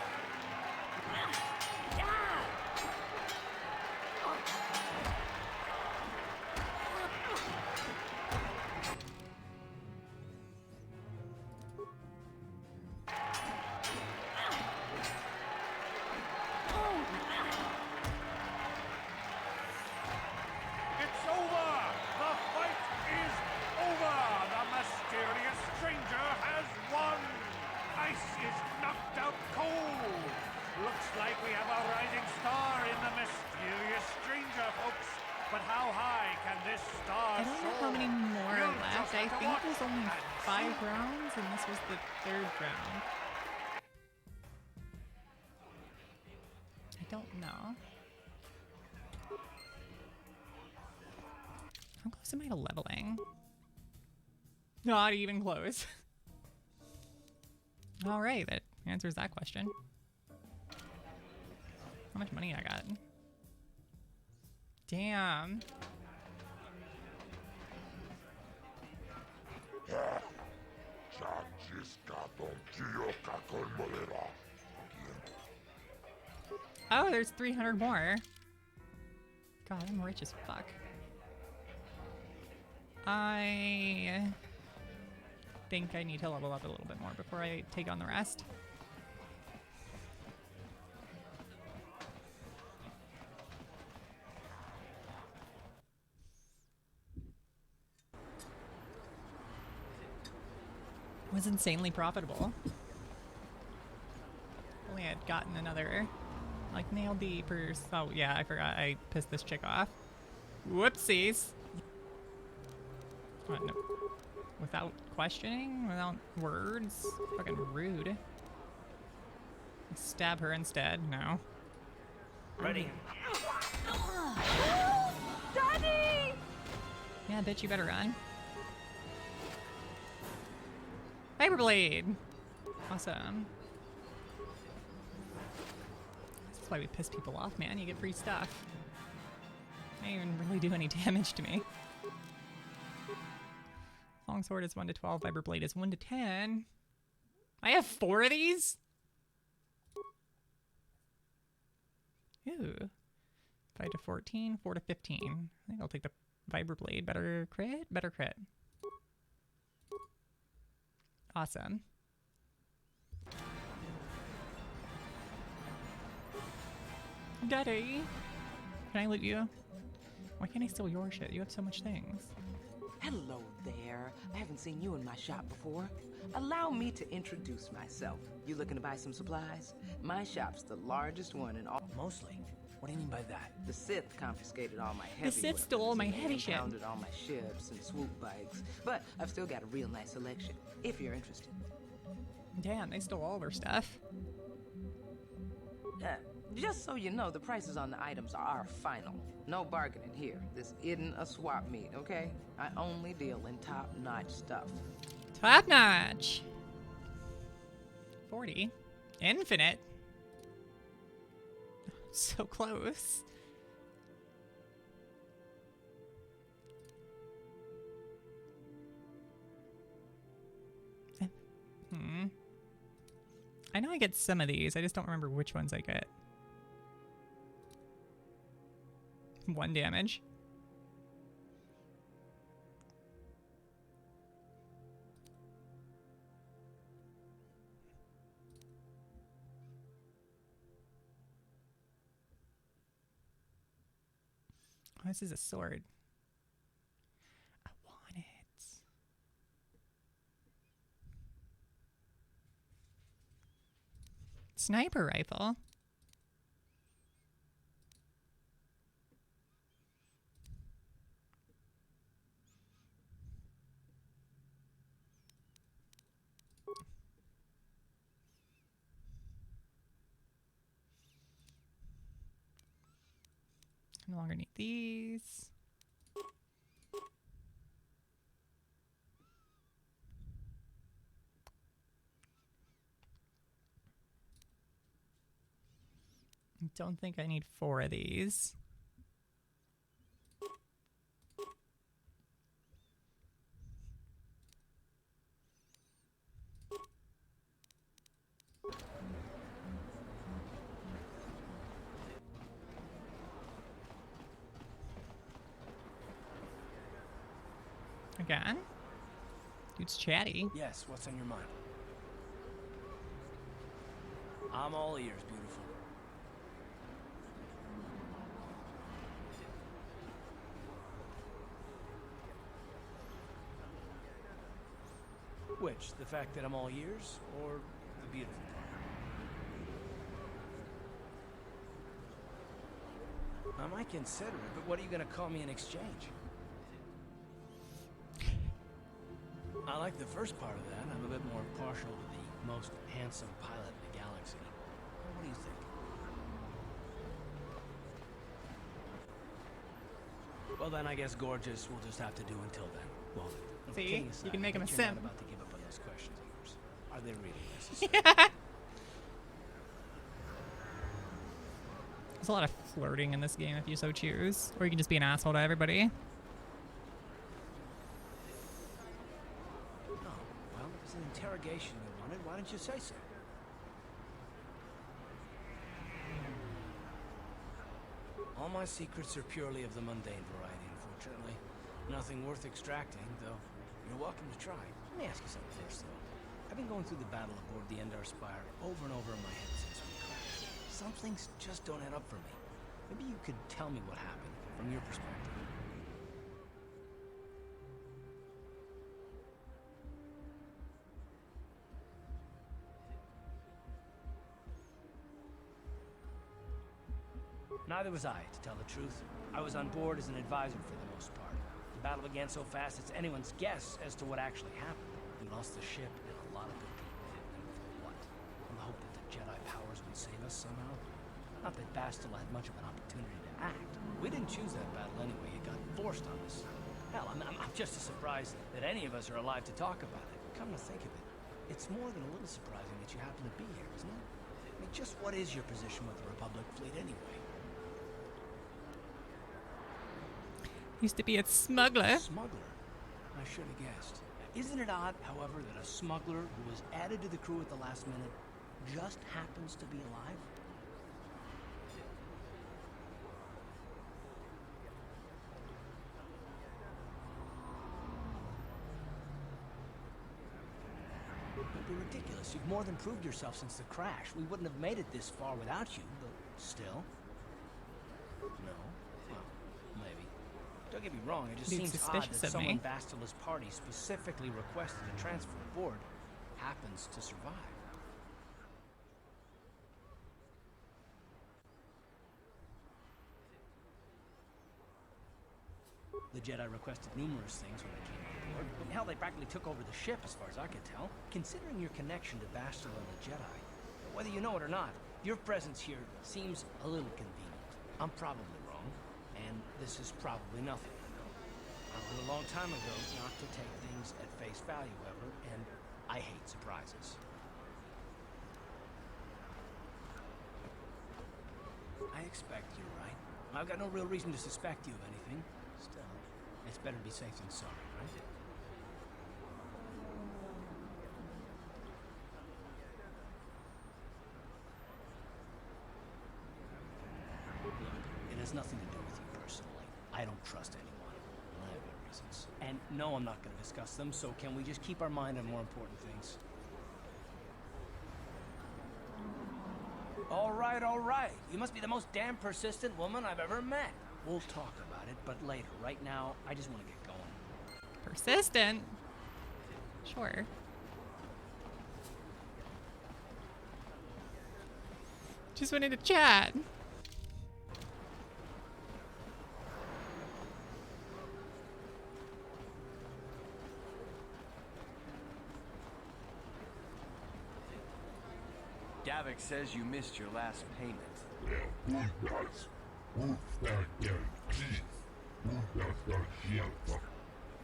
And this was the third round. I don't know. How close am I to leveling? Not even close. Alright, that answers that question. How much money I got? Damn. Oh, there's 300 more. God, I'm rich as fuck. I think I need to level up a little bit more before I take on the rest. It was insanely profitable. Only had gotten another, like, nailed the purse. Oh yeah, I forgot I pissed this chick off. Whoopsies. What, no. Without questioning? Without words? Fucking rude. Stab her instead. No. Ready. Daddy! Yeah, bitch, you better run. Viberblade! Awesome. That's why we piss people off, man. You get free stuff. They don't even really do any damage to me. Longsword is 1 to 12. Viberblade is 1 to 10. I have 4 of these? Ooh. 5 to 14. 4 to 15. I think I'll take the Viberblade. Better crit? Better crit. Awesome. Daddy! Can I loot you? Why can't I steal your shit? You have so much things. Hello there. I haven't seen you in my shop before. Allow me to introduce myself. You looking to buy some supplies? My shop's the largest one in all. Mostly. What do you mean by that? The Sith confiscated all my heavy The Sith stole all my heavy shit. Impounded all my ships and swoop bikes. But I've still got a real nice selection, if you're interested. Damn, they stole all of our stuff. Just so you know, the prices on the items are final. No bargaining here. This isn't a swap meet, okay? I only deal in top-notch stuff. Top notch. 40. Infinite. So close. I know I get some of these. I just don't remember which ones I get. 1 damage. Oh, this is a sword. I want it. Sniper rifle. No longer need these. I don't think I need 4 of these. Again? Dude's chatty. Yes, what's on your mind? I'm all ears, beautiful. Which? The fact that I'm all ears, or the beautiful part? I might consider it, but what are you going to call me in exchange? I like the first part of that. I'm a bit more partial to the most handsome pilot in the galaxy. What do you think? Well, then I guess gorgeous will just have to do until then. Well, see, you can make him a simp. simp. About to give up on those questions of yours. Are they really necessary? There's a lot of flirting in this game if you so choose, or you can just be an asshole to everybody. Interrogation you wanted, why didn't you say so? All my secrets are purely of the mundane variety, unfortunately. Nothing worth extracting, though you're welcome to try. Let me ask you something first, though. I've been going through the battle aboard the Endar Spire over and over in my head since we crashed. Some things just don't add up for me. Maybe you could tell me what happened from your perspective. Neither was I, to tell the truth. I was on board as an advisor for the most part. The battle began so fast it's anyone's guess as to what actually happened. We lost the ship and a lot of good people. And for what? On the hope that the Jedi powers would save us somehow. Not that Bastila had much of an opportunity to act. We didn't choose that battle anyway. It got forced on us. Hell, I'm just as surprised that any of us are alive to talk about it. Come to think of it, it's more than a little surprising that you happen to be here, isn't it? I mean, just what is your position with the Republic fleet anyway? Used to be a smuggler. Smuggler? I should have guessed. Isn't it odd, however, that a smuggler who was added to the crew at the last minute just happens to be alive? It'd be ridiculous. You've more than proved yourself since the crash. We wouldn't have made it this far without you, but still. No? Well, maybe. Don't get me wrong, it just Dude's seems odd suspicious that of someone me. Bastila's party specifically requested a transfer aboard happens to survive. The Jedi requested numerous things when they came on board, but hell, they practically took over the ship as far as I could tell. Considering your connection to Bastila and the Jedi, whether you know it or not, your presence here seems a little convenient. I'm probably wrong, and this is probably nothing. I learned a long time ago not to take things at face value ever, and I hate surprises. I expect you're right. I've got no real reason to suspect you of anything. Still, it's better to be safe than sorry, right? Look, it has nothing to do with you personally. I don't trust anyone. I have my reasons. And no, I'm not going to discuss them, so can we just keep our mind on more important things? All right, all right. You must be the most damn persistent woman I've ever met. We'll talk about it, but later. Right now, I just want to get going. Persistent? Sure. Just wanted to chat. Davik says you missed your last payment.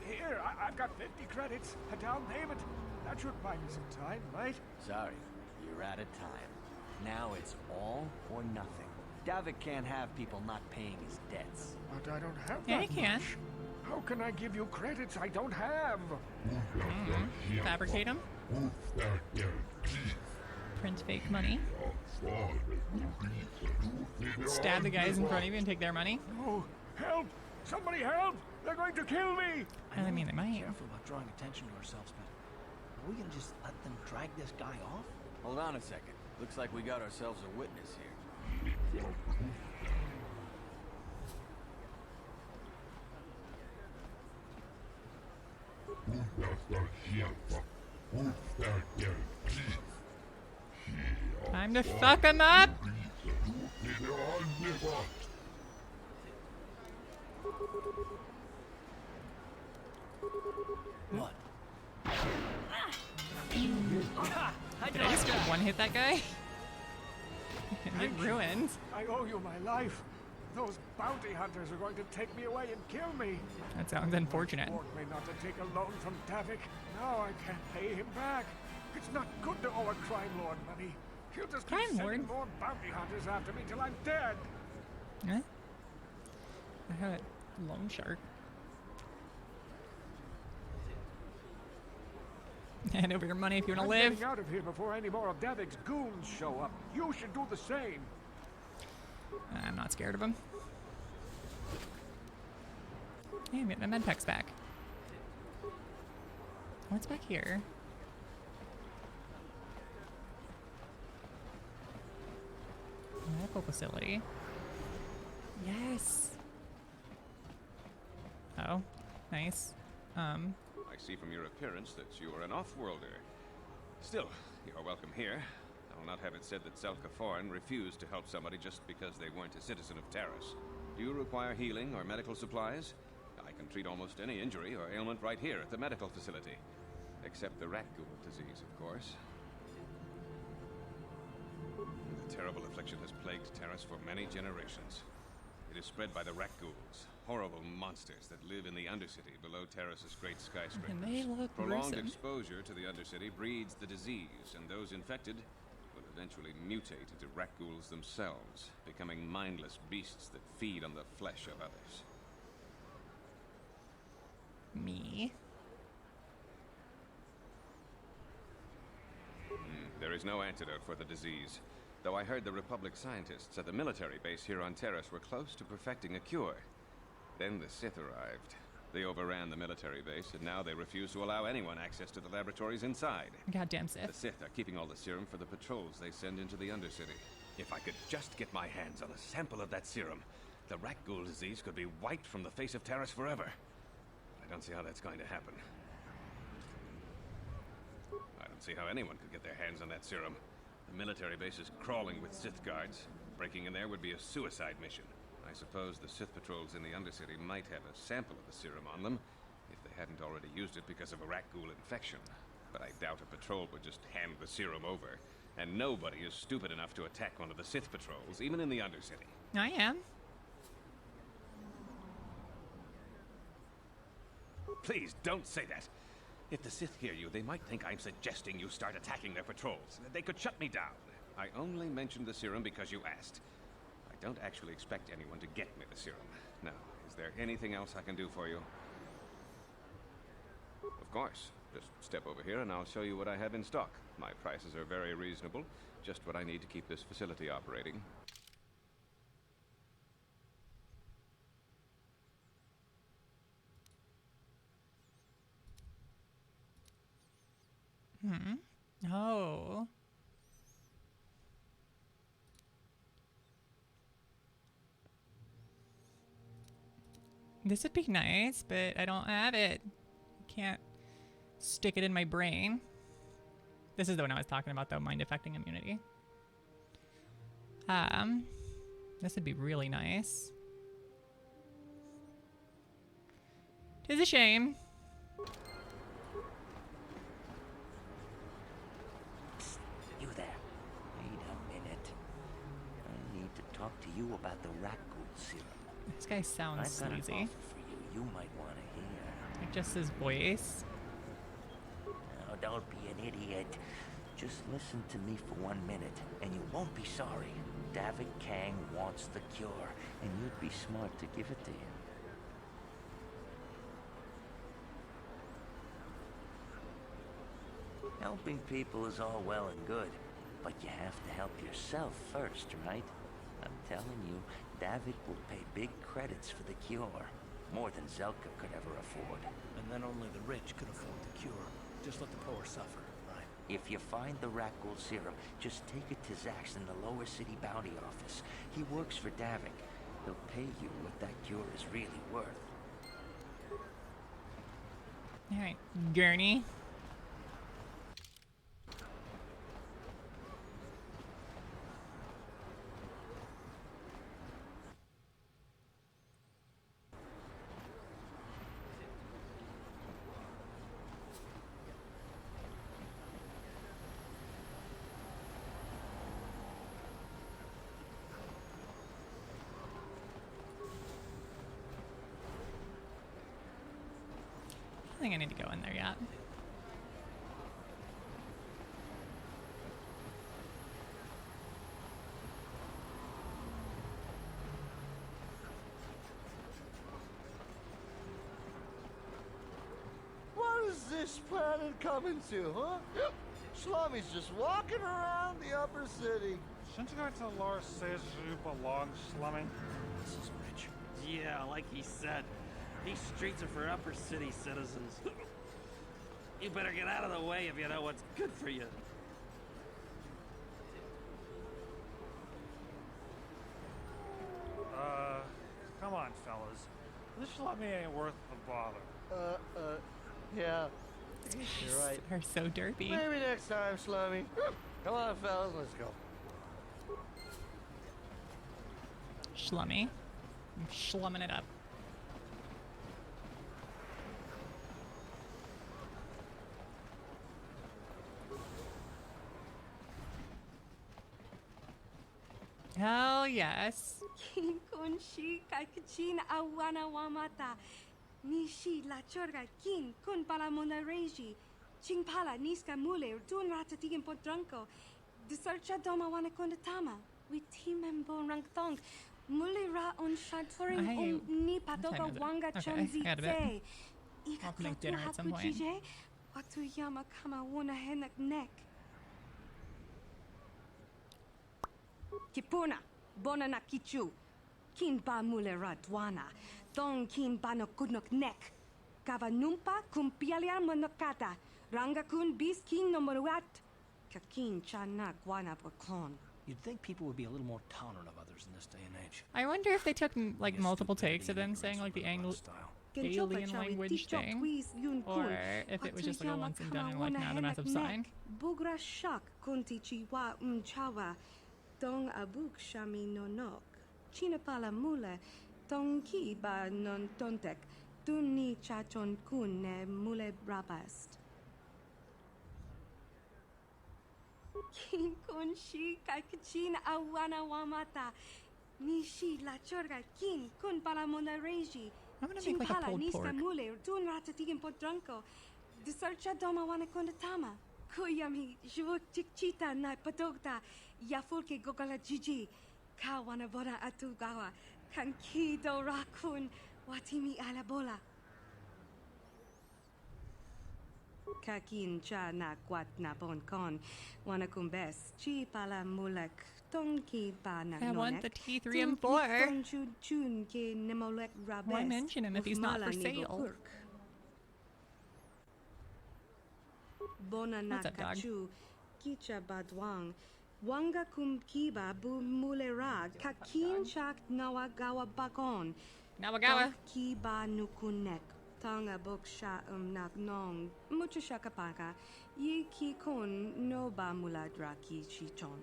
Here, I've got 50 credits, a down payment. That should buy me some time, right? Sorry, you're out of time. Now it's all or nothing. Davik can't have people not paying his debts. But I don't have Yeah, that he can. much. How can I give you credits I don't have? Fabricate them. Print fake money. Stab the guys in front of you and take their money. Oh, help! Somebody help! They're going to kill me! I mean, they might. Careful about drawing attention to ourselves, but are we gonna just let them drag this guy off? Hold on a second. Looks like we got ourselves a witness here. Time to fuck him up. What? Did I just one hit that guy? Get ruined. I owe you my life. Those bounty hunters are going to take me away and kill me. That sounds unfortunate. Warned me not to take a loan from Davik. Now I can't pay him back. It's not good to owe a crime lord money. He'll just keep Crime sending lord? more bounty hunters after me till I'm dead. Huh? I have a loan shark. Hand over your money if you want to I'm live. getting out of here before any more of Davik's goons show up. You should do the same. I'm not scared of him. Hey, I'm getting my med packs back. What's back here? Medical facility. Yes. Oh, nice. I see from your appearance that you are an off-worlder. Still, you are welcome here. I will not have it said that Selkaforan refused to help somebody just because they weren't a citizen of Taris. Do you require healing or medical supplies? I can treat almost any injury or ailment right here at the medical facility. Except the rat ghoul disease, of course. The terrible affliction has plagued Terrace for many generations. It is spread by the rat ghouls, horrible monsters that live in the Undercity below Terrace's great skyscrapers. And they look Prolonged gruesome. exposure to the Undercity breeds the disease, and those infected will eventually mutate into rat ghouls themselves, becoming mindless beasts that feed on the flesh of others. Me? There is no antidote for the disease, though I heard the Republic scientists at the military base here on Terrace were close to perfecting a cure. Then the Sith arrived. They overran the military base, and now they refuse to allow anyone access to the laboratories inside. Goddamn Sith. The Sith are keeping all the serum for the patrols they send into the Undercity. If I could just get my hands on a sample of that serum, the rat ghoul disease could be wiped from the face of Terrace forever. I don't see how that's going to happen. I don't see how anyone could get their hands on that serum. The military base is crawling with Sith guards. Breaking in there would be a suicide mission. I suppose the Sith patrols in the Undercity might have a sample of the serum on them, if they hadn't already used it because of a rat ghoul infection. But I doubt a patrol would just hand the serum over. And nobody is stupid enough to attack one of the Sith patrols, even in the Undercity. I am. Please, don't say that. If the Sith hear you, they might think I'm suggesting you start attacking their patrols. They could shut me down. I only mentioned the serum because you asked. I don't actually expect anyone to get me the serum. Now, is there anything else I can do for you? Of course. Just step over here and I'll show you what I have in stock. My prices are very reasonable. Just what I need to keep this facility operating. Oh. This would be nice, but I don't have it. Can't stick it in my brain. This is the one I was talking about, though, mind-affecting immunity. This would be really nice. Tis a shame. Psst, you there. Wait a minute. I need to talk to you about the rat ghoul serum. This guy sounds sleazy. I've got an offer for you. You might want to hear. Like just his voice. Now, don't be an idiot. Just listen to me for 1 minute, and you won't be sorry. David Kang wants the cure, and you'd be smart to give it to him. Helping people is all well and good, but you have to help yourself first, right? I'm telling you, David will pay big credits for the cure. More than Zelka could ever afford. And then only the rich could afford the cure. Just let the poor suffer, right? If you find the rat ghoul serum, just take it to Zax in the lower city bounty office. He works for Davik. He'll pay you what that cure is really worth. Alright, Gurney. I think I need to go in there yet. What is this planet coming to, huh? Slummy's just walking around the upper city. Shouldn't you go to Laura says you belong, Slummy? This is rich. Yeah, like he said. These streets are for upper city citizens. You better get out of the way if you know what's good for you. Come on, fellas. This Slummy ain't worth the bother. Yeah. You're right. They're so derpy. Maybe next time, Slummy. Come on, fellas, let's go. Schlummy. I'm schlumming it up. Hell yes. Kin kun shi kaikachin awana wamata. Nishi la chorga kin kun pala monareji. Ching pala niska mule dun ratatigen potranco. Desercha doma wana kondatama. We team bon rank thong. Mule ra on shadforing ni patoga wanga chonzi te. I'll have to make dinner at some point. Watu yama kama wana henak neck. Kipuna, bona na kichu. Kin ba mule ra dwana. Tong kin ba no kudnok neck. Kava numpa kumpialia monokata. Ranga kun bis kin no moruat. Kakin chana guana bakon. You'd think people would be a little more tolerant of others in this day and age. I wonder if they took like multiple takes of them saying like the alien language thing, or if it was just like a once and done and like not a massive sign. Bugra shak kunti chiwa chawa. Dong abuk shami no nok. China pala mule. Dong ki ba non tontek. Duni chachon kun ne mule brabast. Kin kun shi kaikachin awana wamata. Nishi la chorga kin kun pala monareji. I'm gonna make like a pulled pork. Mule dun ratatigen potranco. Desercha doma wana kondatama. Kuyami jvuk chikchita na patogta. Yafulke gogala jiji. Kawana bona atugawa. Kanki do rakun. Watimi alabola. Kakin cha na kwat na bon kon. Wana kumbes. Chi pala mulak. Tonki pa na I want the T3 and 4. Why mention him if he's not for sale? What's up, dog? Kicha badwang. Wanga kumkiba bu mulera. Kakin chak nawagawa bakon. Nawagawa. Kiba nukunek. Tanga boksha nak nong. Mucha shakapaka. Yi ki kon no ba muladra ki chichon.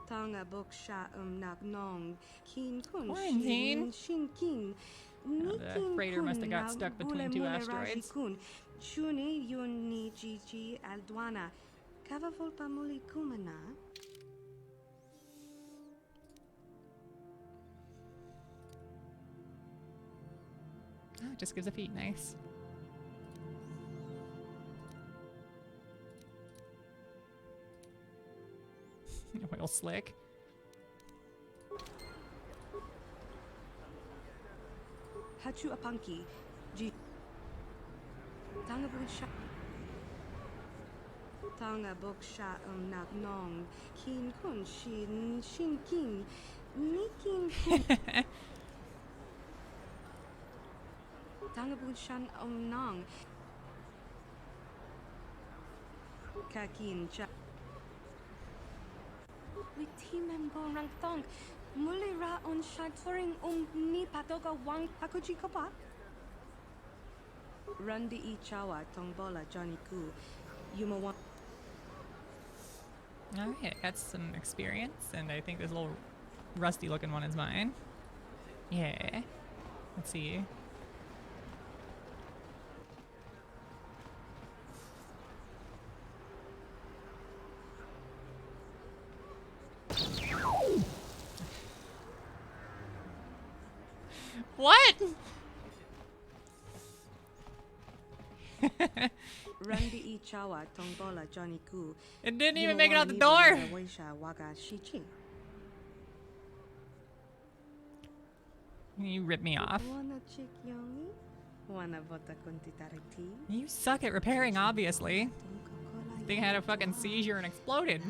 Tanga boksha nak nong. Kin kun Quarantine. shin kin. The freighter must have got stuck between two asteroids. Chuni yun ni Gigi Aldwana. Kava volpa muli kumana. Oh, it just gives a feet. Nice. Oil slick. Hachu apanki. G. Tanga buksha. Tanga boksha nak nong. Kin kun shin kin. Nikin kun. Tanga bukshan nong. Kakin cha. We team and bon rank thong. Muli ra on shadforing ni patoga wang pakuji kopa. Randi I chawa tongbola Johnny Ku. Yuma wan. Alright, I got some experience, and I think this little rusty looking one is mine. Yeah. Let's see. What? Randy Ichawa Tongbola Johnny Ku. It didn't even make it out the door. You rip me off. You suck at repairing, obviously. Thing had a fucking seizure and exploded.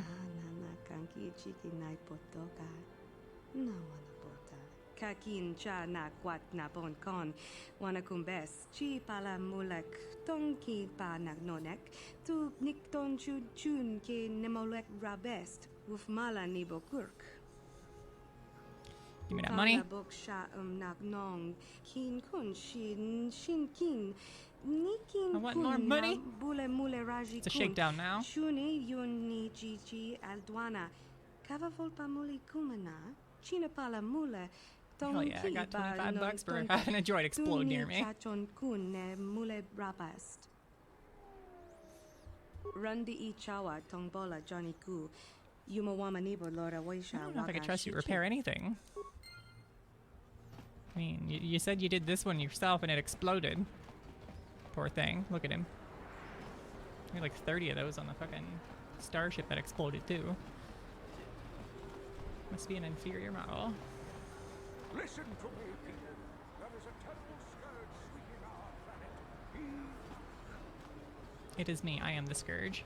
Kakin cha na kwat na bon kon. Wana kumbes. Chi pala mulak. Tonki pa nagnonek. Tu nikton chun ke nemolek rabest. Wuf mala ni bokurk. Give me that money. Kin kun shin kin. Nikin I want more money. Bule mule raji It's a shakedown now. Shuni yun ni Gigi Aldwana. Kava volpa muli kumana. China pala mule. Hell yeah, I got 25 bucks for having a droid explode near me. Rundi I chawa tongbola Johnny Gu. Yumawamanibo Lora I Waisha don't know if I could Waga trust you to Shichi. repair anything. I mean, you said you did this one yourself and it exploded. Poor thing. Look at him. We had like 30 of those on the fucking starship that exploded too. Must be an inferior model. Listen to me, people. There is a terrible scourge sweeping our planet. It is me. I am the Scourge.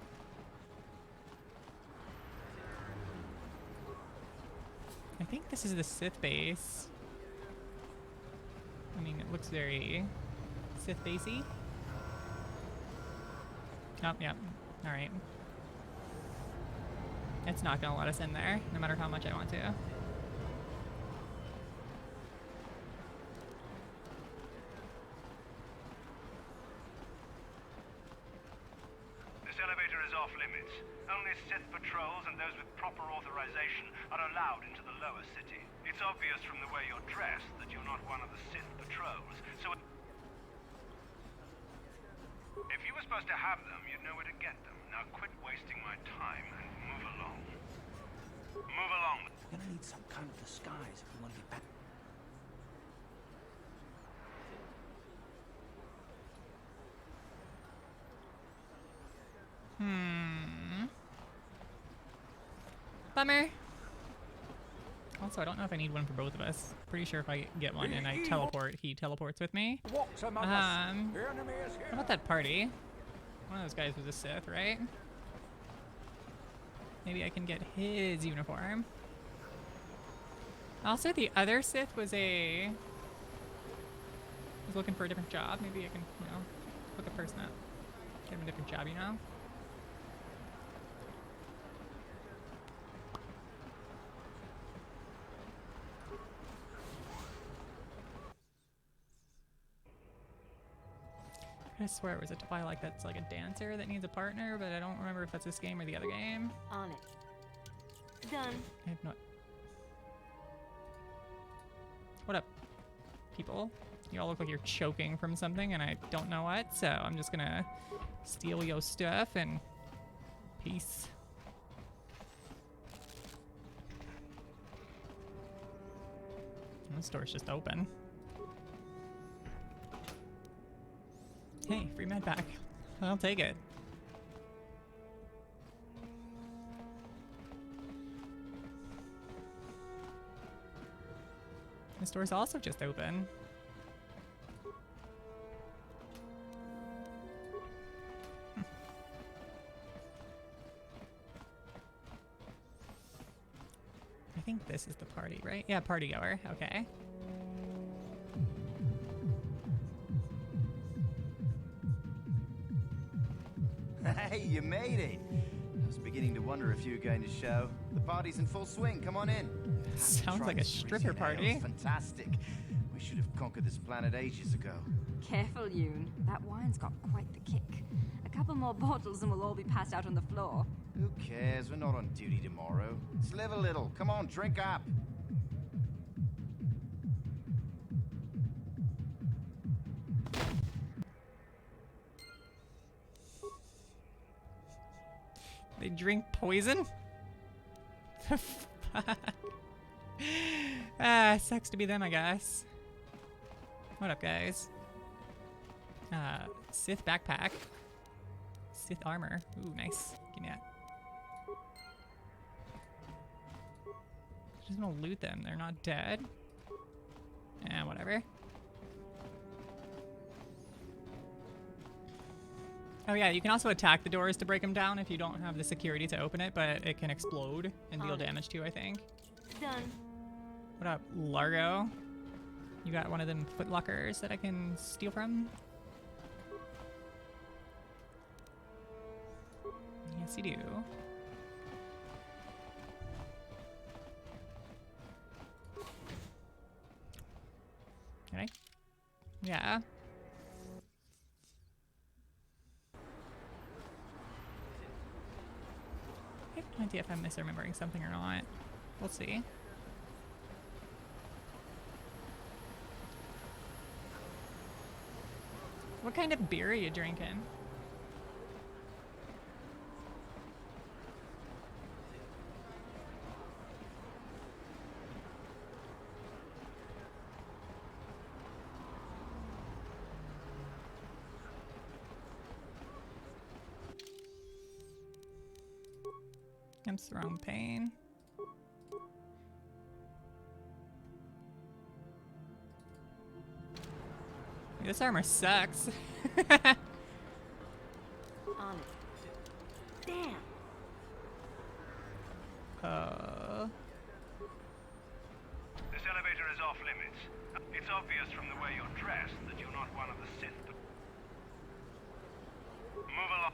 I think this is the Sith base. I mean, it looks very Sith basey. Oh, yeah. Alright. It's not gonna let us in there, no matter how much I want to. This elevator is off limits. Only Sith patrols and those with proper authorization are allowed into the lower city. It's obvious from the way you're dressed that you're not one of the Sith patrols, so if you were supposed to have them, you'd know where to get them. Now quit wasting my time and move along. Move along. We're gonna need some kind of disguise if we want to get back. Bummer. Also, I don't know if I need one for both of us. Pretty sure if I get one and I teleport, he teleports with me. How about that party? One of those guys was a Sith, right? Maybe I can get his uniform. Also, the other Sith was looking for a different job. Maybe I can, you know, hook a person up. Get him a different job, you know? I swear it was a Twilight that's like a dancer that needs a partner, but I don't remember if that's this game or the other game. On it. Done. I have no... What up, people? You all look like you're choking from something and I don't know what, so I'm just gonna steal your stuff and peace. And this door's just open. Hey, free med pack. I'll take it. This door's also just open. I think this is the party, right? Yeah, party goer. Okay. Hey, you made it! I was beginning to wonder if you were going to show. The party's in full swing, come on in. Sounds like a stripper party. Fantastic. We should have conquered this planet ages ago. Careful, Yoon. That wine's got quite the kick. A couple more bottles and we'll all be passed out on the floor. Who cares? We're not on duty tomorrow. Let's live a little. Come on, drink up. They drink poison? Sucks to be them, I guess. What up, guys? Sith backpack. Sith armor. Ooh, nice. Give me that. Just gonna loot them. They're not dead. Whatever. Oh yeah, you can also attack the doors to break them down if you don't have the security to open it, but it can explode and deal damage too, I think. Done. What up, Largo? You got one of them footlockers that I can steal from? Yes, you do. Can I? Yeah. I have no idea if I'm misremembering something or not. We'll see. What kind of beer are you drinking? I'm throwing pain. This armor sucks. On it. Damn. This elevator is off limits. It's obvious from the way you're dressed that you're not one of the Sith. Move along.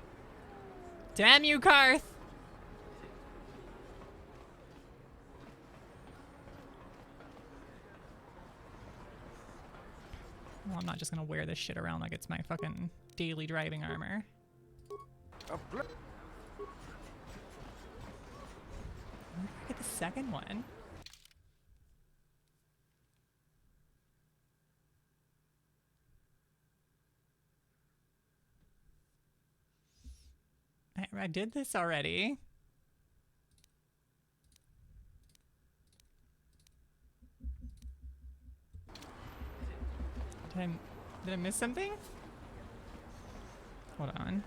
Damn you, Karth! Well, I'm not just gonna wear this shit around like it's my fucking daily driving armor. Where did I get the second one? I did this already. Did I miss something? Hold on.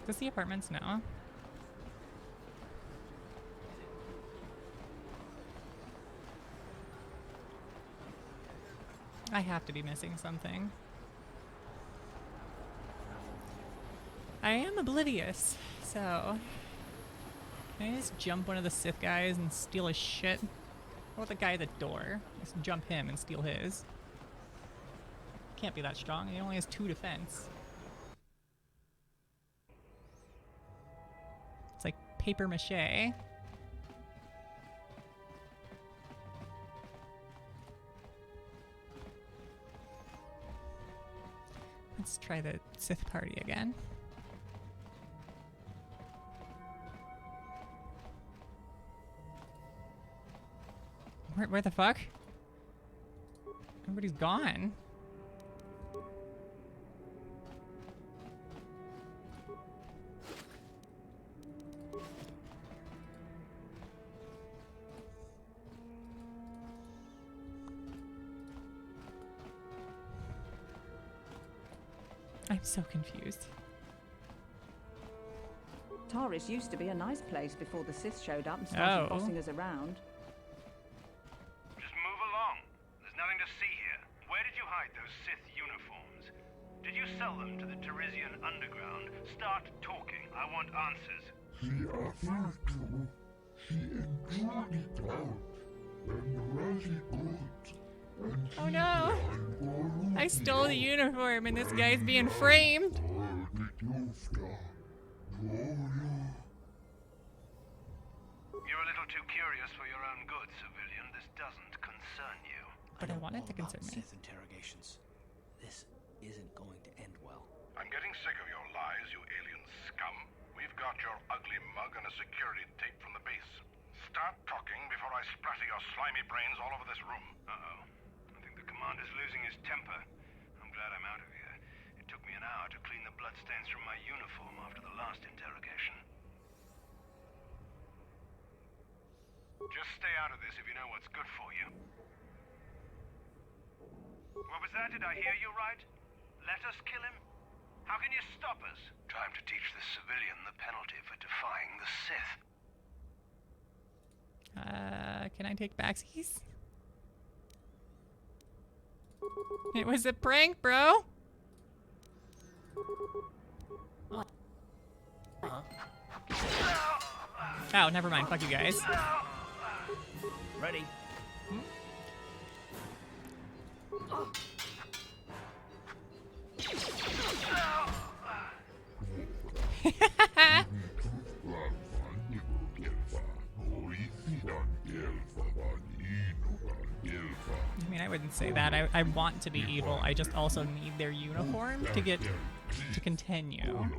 Is this the apartments now? I have to be missing something. I am oblivious, so... Can I just jump one of the Sith guys and steal his shit? What about the guy at the door? Just jump him and steal his. Can't be that strong, he only has 2 defense. It's like paper mache. Let's try the Sith party again. Where the fuck? Everybody's gone. I'm so confused. Taris used to be a nice place before the Sith showed up and started bossing us around. Just move along. There's nothing to see here. Where did you hide those Sith uniforms? Did you sell them to the Teresian underground? Start talking. I want answers. The other two, she enjoyed it out and really good. Oh no! I stole the uniform and this guy's being framed! You're a little too curious for your own good, civilian. This doesn't concern you. But I want it to concern me. Sith interrogations. This isn't going to end well. I'm getting sick of your lies, you alien scum. We've got your ugly mug and a security tape from the base. Start talking before I splatter your slimy brains all over this room. Uh-oh. The commander's losing his temper. I'm glad I'm out of here. It took me an hour to clean the bloodstains from my uniform after the last interrogation. Just stay out of this if you know what's good for you. What was that? Did I hear you right? Let us kill him? How can you stop us? Time to teach this civilian the penalty for defying the Sith. Can I take backsies? It was a prank, bro. What? Oh, never mind. Fuck you guys. Ready? wouldn't say that. I want to be evil. I just also need their uniform to get to continue.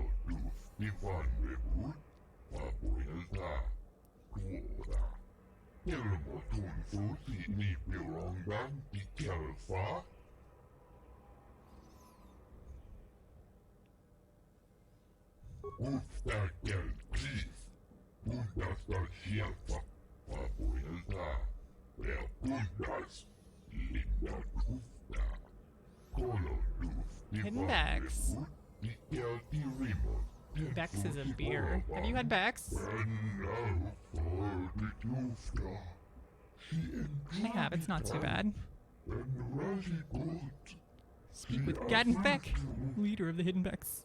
Hidden Bex. Bex is a beer. Have you had Bex? I have. It's not too bad. Speak with Gadden Beck, leader of the Hidden Bex.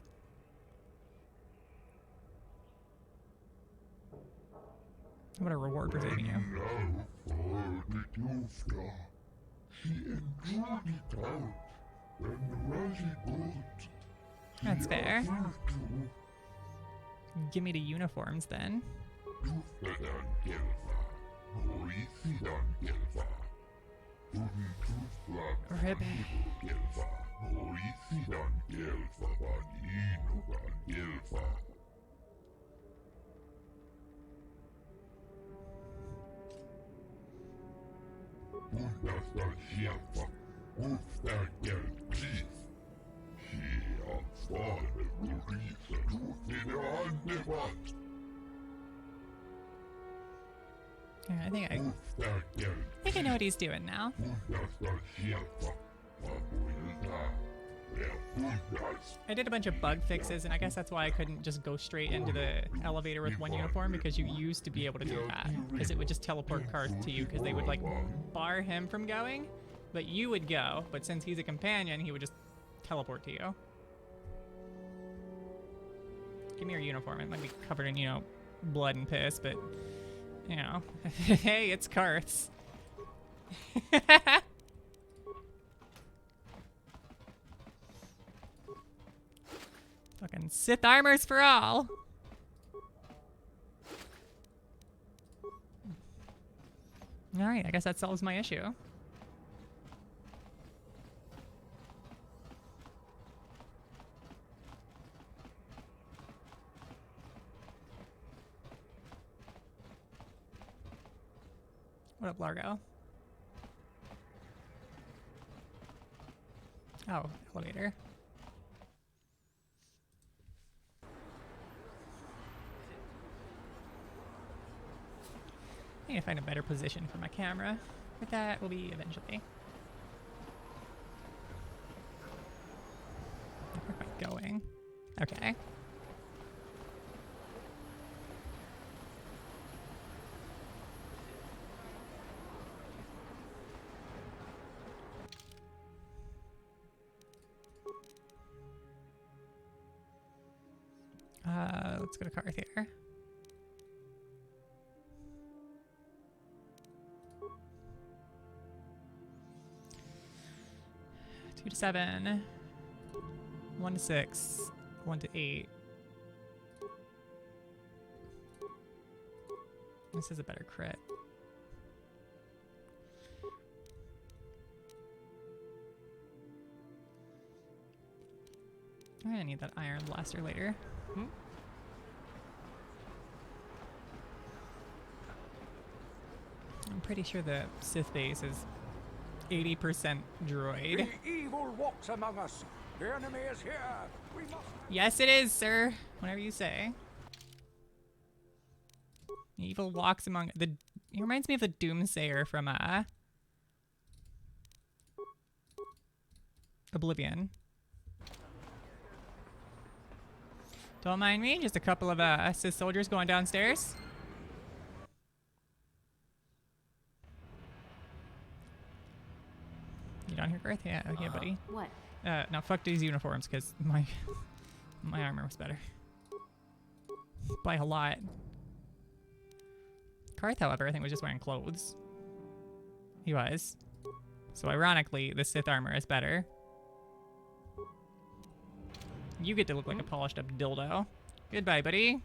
What a reward for saving you. That's fair. Give me the uniforms then. Rib. Yeah, I think I know what he's doing now. I did a bunch of bug fixes, and I guess that's why I couldn't just go straight into the elevator with one uniform, because you used to be able to do that. Because it would just teleport Karth to you, because they would, like, bar him from going, but you would go. But since he's a companion, he would just teleport to you. Give me your uniform. It might be covered in, you know, blood and piss, but, you know. Hey, it's Karth's. Fucking Sith armors for all. Alright, I guess that solves my issue. What up, Largo? Oh, elevator. I need to find a better position for my camera, but that will be eventually. Where am I going? Okay. Let's go to Karth here. Two to 7, 1 to 6, 1 to 8. This is a better crit. I'm gonna need that iron blaster later. I'm pretty sure the Sith base is 80% droid. The evil walks among us. The enemy is here. We must... Yes, it is, sir. Whatever you say. Evil walks among the. He reminds me of the Doomsayer from Oblivion. Don't mind me. Just a couple of Sith soldiers going downstairs. You down here, Garth? Yeah, yeah, buddy. What? Now fuck these uniforms, because my armor was better. By a lot. Karth, however, I think was just wearing clothes. He was. So ironically, the Sith armor is better. You get to look like a polished up dildo. Goodbye, buddy.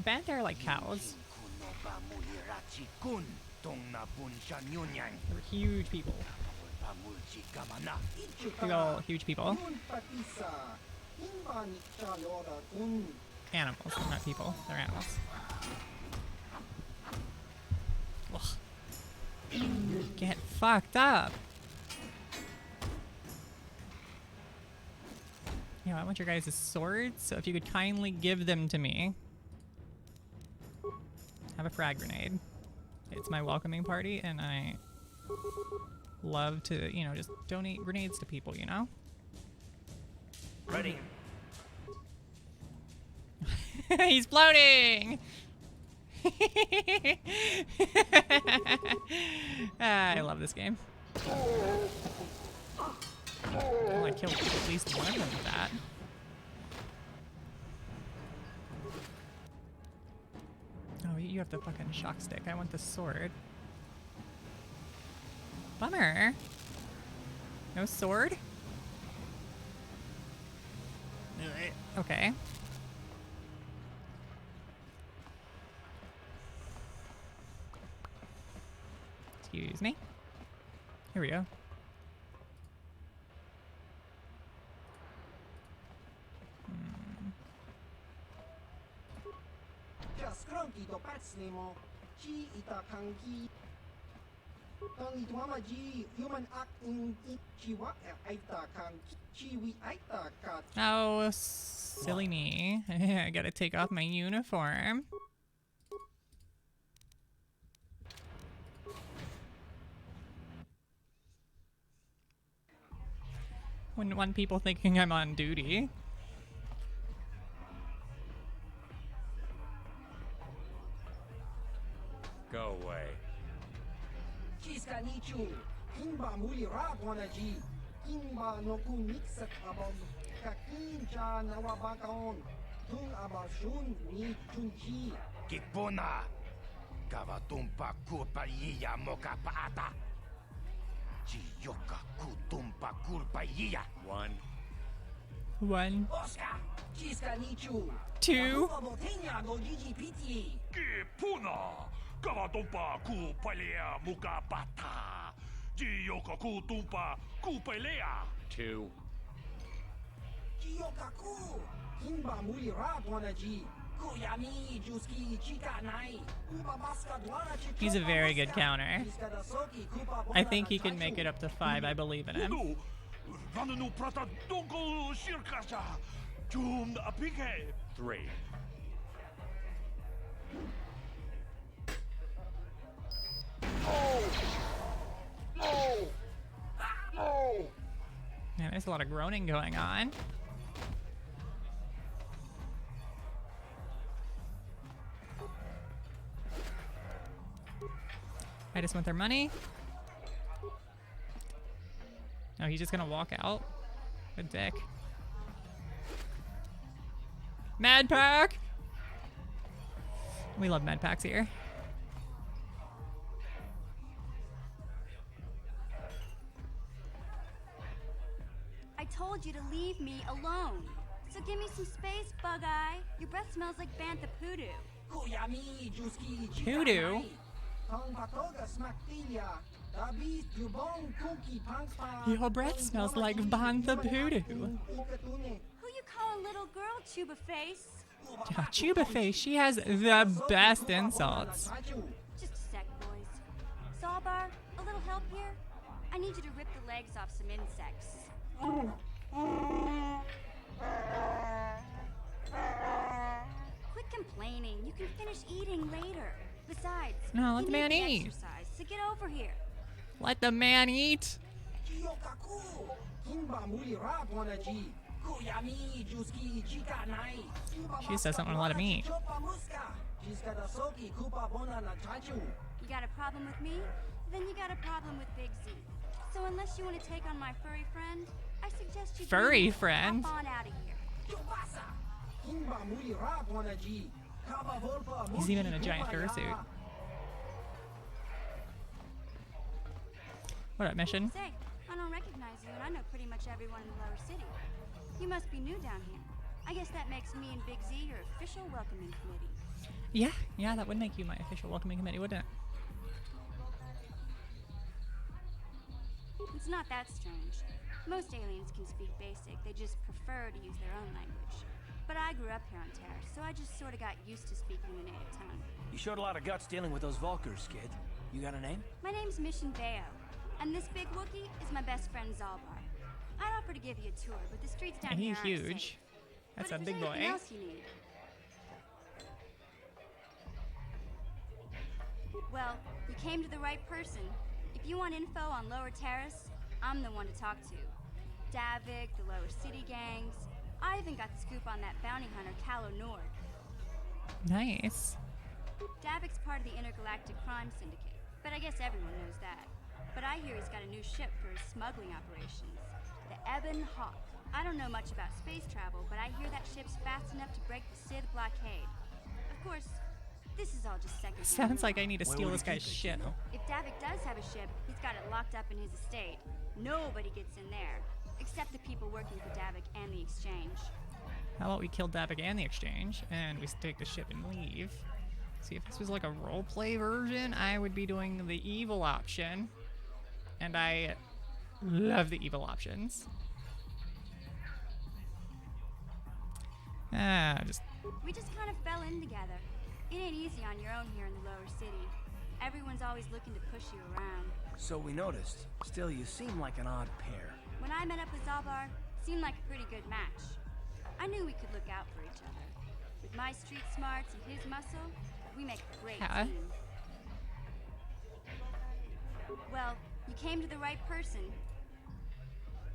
Band are like cows. They're huge people. Big ol' huge people. Animals, not people. They're animals. Ugh. Get fucked up. You know, I want your guys' swords, so if you could kindly give them to me. Have a frag grenade. It's my welcoming party, and I love to, you know, just donate grenades to people, you know? Ready. He's floating! I love this game. Well, I killed at least one of them with that. Oh, you have the fucking shock stick. I want the sword. Bummer. No sword? Okay. Excuse me. Here we go. Oh, silly me. I gotta take off my uniform. Wouldn't want people thinking I'm on duty. Go away. Kipuna, Kavatumpa Kurpaiya Mokapaata. Chiyoka Kutumpa Kurpaiya. One. Two. Kipuna, Kavatumpa Kurpaiya Mukapata. Chiyoka Kutumpa Kupelea. Two. He's a very good counter. I think he can make it up to 5. I believe in him. Three. Man, there's a lot of groaning going on. I just want their money. No, he's just gonna walk out. Good dick. Mad Pack! We love Mad Packs here. I told you to leave me alone. So give me some space, Bug-Eye. Your breath smells like Bantha Poodoo. Poodoo? Your breath smells like Bantha Poodoo. Who you call a little girl, Chuba Face? Yeah, Chuba Face, she has the best insults. Just a sec, boys. Sawbar, a little help here? I need you to rip the legs off some insects. Quit complaining. You can finish eating later. Besides, No, let the man you need eat. exercise, so get over here. Let the man eat. She just doesn't want a lot of meat. You got a problem with me? Then you got a problem with Big Z. So unless you want to take on my furry friend, I suggest you Furry friend? hop on out of here. He's even in a giant fursuit. What up, mission? Say, I don't recognize you, and I know pretty much everyone in the lower city. You must be new down here. I guess that makes me and Big Z your official welcoming committee. Yeah, that would make you my official welcoming committee, wouldn't it? It's not that strange. Most aliens can speak basic, they just prefer to use their own language. But I grew up here on Terra, so I just sort of got used to speaking the native tongue. You showed a lot of guts dealing with those Vulkars, kid. You got a name? My name's Mission Bayo, and this big Wookiee is my best friend Zalbar. I'd offer to give you a tour, but the streets down And here he's aren't huge. safe. That's But a if big there's boy. anything else you need. Well, you came to the right person. If you want info on Lower Terrace, I'm the one to talk to. Davik, the Lower City gangs. I even got the scoop on that bounty hunter, Calo Nord. Nice. Davik's part of the Intergalactic Crime Syndicate, but I guess everyone knows that. But I hear he's got a new ship for his smuggling operations, the Ebon Hawk. I don't know much about space travel, but I hear that ship's fast enough to break the Sith blockade. Of course, this is all just second. Sounds like I need to steal this guy's ship. If Davik does have a ship, he's got it locked up in his estate. Nobody gets in there, except the people working for Davik and the Exchange. How about we kill Davik and the Exchange, and we take the ship and leave? See, if this was like a roleplay version, I would be doing the evil option. And I love the evil options. We just kind of fell in together. It ain't easy on your own here in the lower city. Everyone's always looking to push you around. So we noticed. Still, you seem like an odd pair. When I met up with Zalbar, seemed like a pretty good match. I knew we could look out for each other. With my street smarts and his muscle, we make a great team. Well, you came to the right person.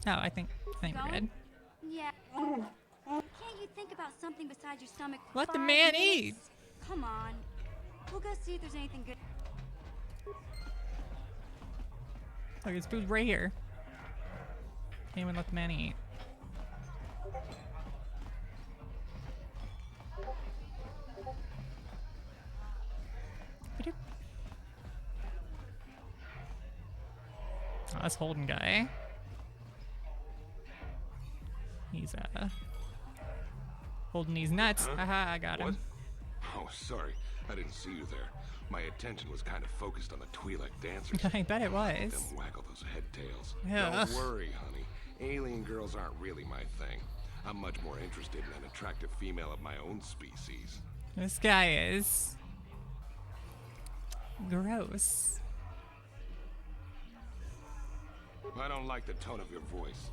Oh, I think we're good. Yeah. Can't you think about something besides your stomach? For Let the 5 man minutes? eat. Come on. We'll go see if there's anything good. Look, his food's right here. Can't even let the man eat. Oh, that's Holden guy. He's holding these nuts. Huh? Haha, I got him. Oh, sorry. I didn't see you there. My attention was kind of focused on the Twi'lek dancers. I bet it was. Let them waggle those head tails. Yeah. Don't worry, honey. Alien girls aren't really my thing. I'm much more interested in an attractive female of my own species. This guy is gross. I don't like the tone of your voice.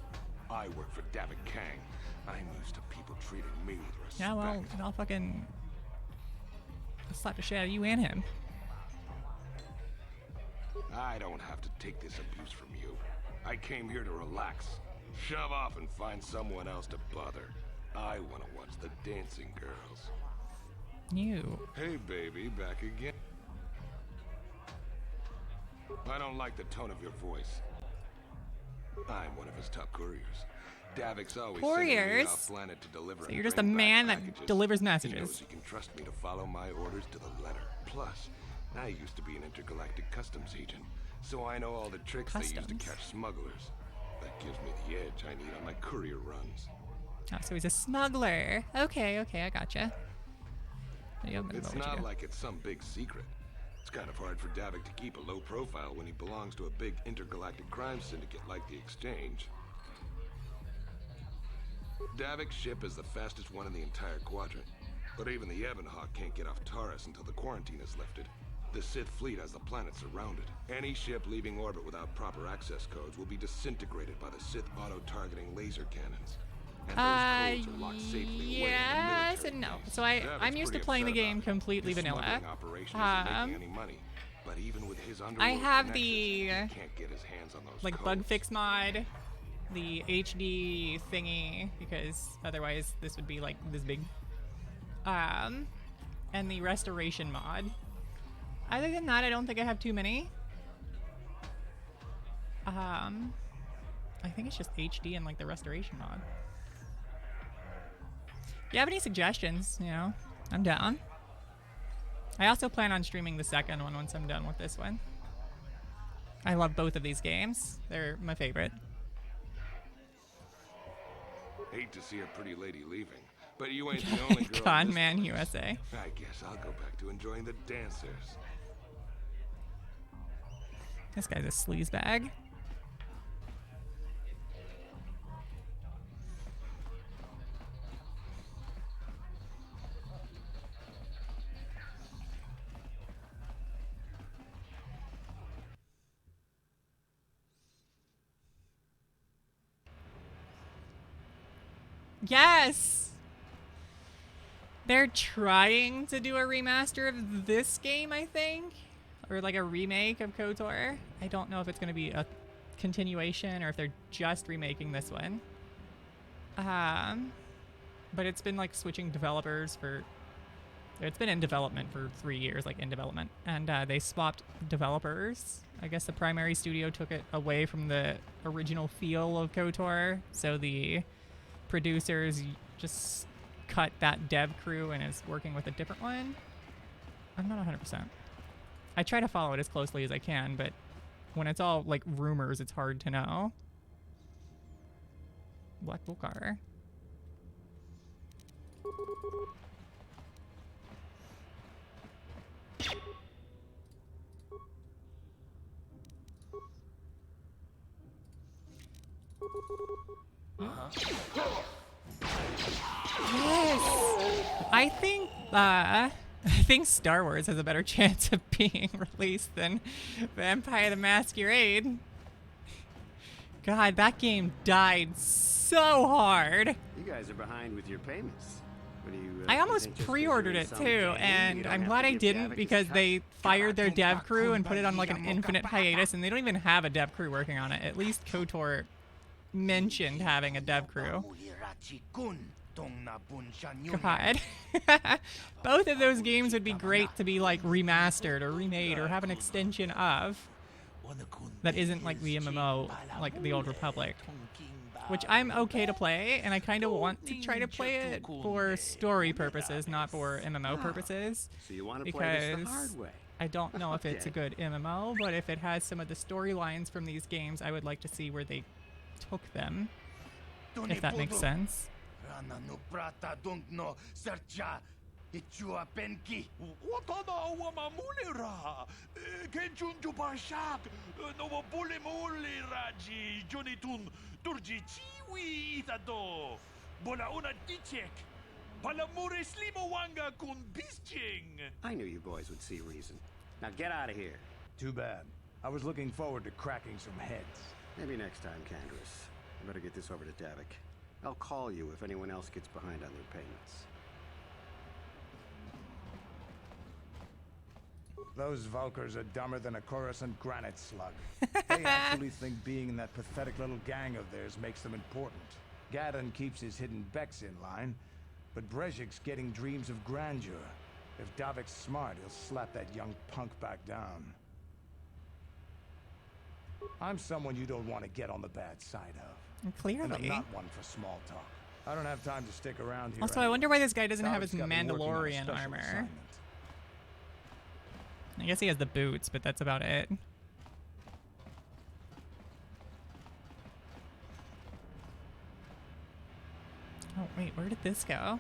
I work for Davik Kang. I'm used to people treating me with respect. Yeah, well, I'll fucking slap the shit out of you and him. I don't have to take this abuse from you. I came here to relax. Shove off and find someone else to bother. I want to watch the dancing girls. You. Hey, baby, back again. I don't like the tone of your voice. I'm one of his top couriers. Davik's always sending me Couriers? off planet to deliver. So and you're just a bring back man that packages. delivers He messages. knows he can trust me to follow my orders to the letter. Plus, I used to be an intergalactic customs agent, so I know all the tricks they use to Customs? catch smugglers. That gives me the edge I need on my courier runs. Oh, so he's a smuggler. Okay, I gotcha. It's not like it's some big secret. It's kind of hard for Davik to keep a low profile when he belongs to a big intergalactic crime syndicate like the Exchange. Davik's ship is the fastest one in the entire quadrant, but even the Ebon Hawk can't get off Taurus until the quarantine is lifted. The Sith fleet has the planet surrounded. Any ship leaving orbit without proper access codes will be disintegrated by the Sith auto-targeting laser cannons. And those codes are locked safely away in the Yes military and no. base. So Davik's I'm used to pretty playing the upset game about it. completely His vanilla. smuggling operation isn't making any money. But even with his I underworld have connections, the he can't get his hands on those like codes. bug fix mod, the HD thingy, because otherwise this would be like this big. And the restoration mod. Other than that, I don't think I have too many. I think it's just HD and like the restoration mod. If you have any suggestions, you know, I'm down. I also plan on streaming the second one once I'm done with this one. I love both of these games. They're my favorite. Hate to see a pretty lady leaving, but you ain't the only girl. Con Man USA. I guess I'll go back to enjoying the dancers. This guy's a sleazebag. Yes! They're trying to do a remaster of this game, I think. Or like a remake of KOTOR. I don't know if it's going to be a continuation or if they're just remaking this one. But it's been like switching developers for... It's been in development for 3 years, like in development. And they swapped developers. I guess the primary studio took it away from the original feel of KOTOR. So the producers just cut that dev crew and is working with a different one. I'm not 100%. I try to follow it as closely as I can, but when it's all like rumors, it's hard to know. Black Bull car. Yes! I think Star Wars has a better chance of being released than Vampire the Masquerade. God, that game died so hard. You guys are behind with your payments. What do you, I almost pre-ordered it too, and I'm glad I didn't because they fired their dev crew and put it on like an infinite hiatus, and they don't even have a dev crew working on it. At least KOTOR mentioned having a dev crew. God. Both of those games would be great to be like remastered or remade or have an extension of that isn't like the MMO, like the Old Republic. Which I'm okay to play, and I kind of want to try to play it for story purposes, not for MMO purposes. So you want to play this the hard way? I don't know if it's a good MMO, but if it has some of the storylines from these games, I would like to see where they took them, if that makes sense. I knew you boys would see reason. Now get out of here. Too bad. I was looking forward to cracking some heads. Maybe next time, Candrus. I better get this over to Davik. I'll call you if anyone else gets behind on their payments. Those Vulkars are dumber than a Coruscant granite slug. They actually think being in that pathetic little gang of theirs makes them important. Gadon keeps his hidden Becks in line, but Brezhik's getting dreams of grandeur. If Davik's smart, he'll slap that young punk back down. I'm someone you don't want to get on the bad side of. Clearly. And I'm not one for small talk. I don't have time to stick around here. Also, I wonder why this guy doesn't have his Mandalorian armor. Assignment. I guess he has the boots, but that's about it. Oh, wait, where did this go?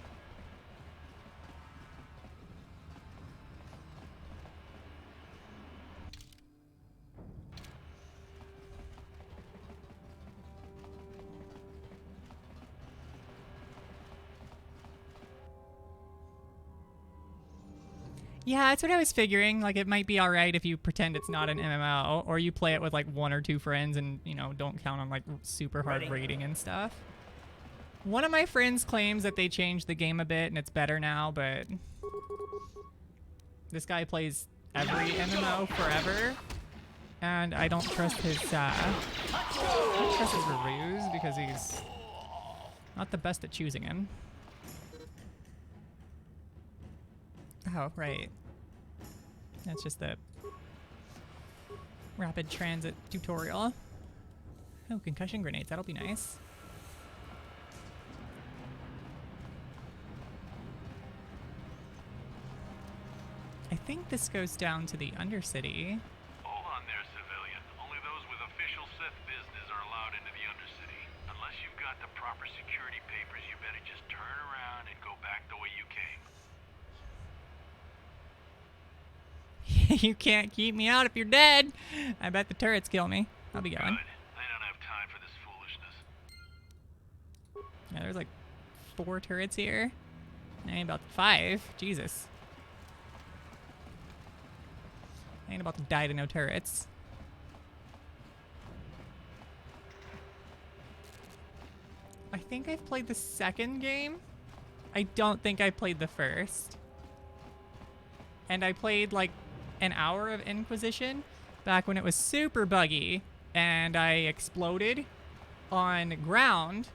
Yeah, that's what I was figuring. Like, it might be alright if you pretend it's not an MMO, or you play it with, like, 1 or 2 friends and, you know, don't count on, like, super hard rating and stuff. One of my friends claims that they changed the game a bit and it's better now, but this guy plays every MMO forever, and I don't trust his, reviews because he's not the best at choosing him. Oh, right. That's just the rapid transit tutorial. Oh, concussion grenades. That'll be nice. I think this goes down to the Undercity. Hold on there, civilian. Only You can't keep me out if you're dead. I bet the turrets kill me. I'll be going. I don't have time for this foolishness. Yeah, there's like 4 turrets here. I ain't about 5. Jesus. I ain't about to die to no turrets. I think I've played the second game. I don't think I played the first. And I played like an hour of Inquisition back when it was super buggy and I exploded on ground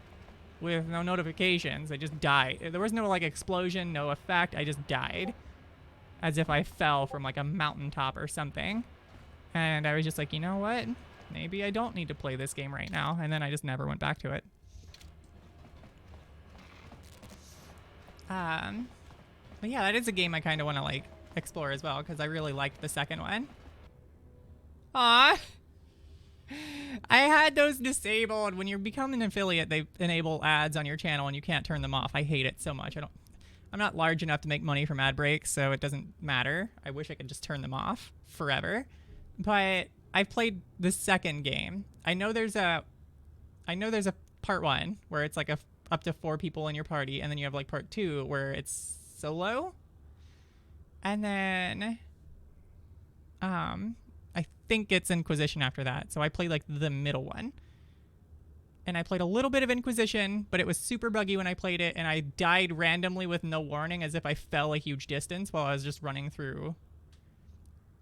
with no notifications. I just died. There was no like explosion, no effect. I just died as if I fell from like a mountaintop or something. And I was just like, you know what? Maybe I don't need to play this game right now. And then I just never went back to it. But yeah, that is a game I kind of want to like explore as well because I really liked the second one. Aw. I had those disabled. When you become an affiliate, they enable ads on your channel and you can't turn them off. I hate it so much. I'm not large enough to make money from ad breaks, so it doesn't matter. I wish I could just turn them off forever. But I've played the second game. I know there's a part 1 where it's like up to 4 people in your party, and then you have like part 2 where it's solo. And then I think it's Inquisition after that. So I played like the middle one. And I played a little bit of Inquisition, but it was super buggy when I played it, and I died randomly with no warning as if I fell a huge distance while I was just running through.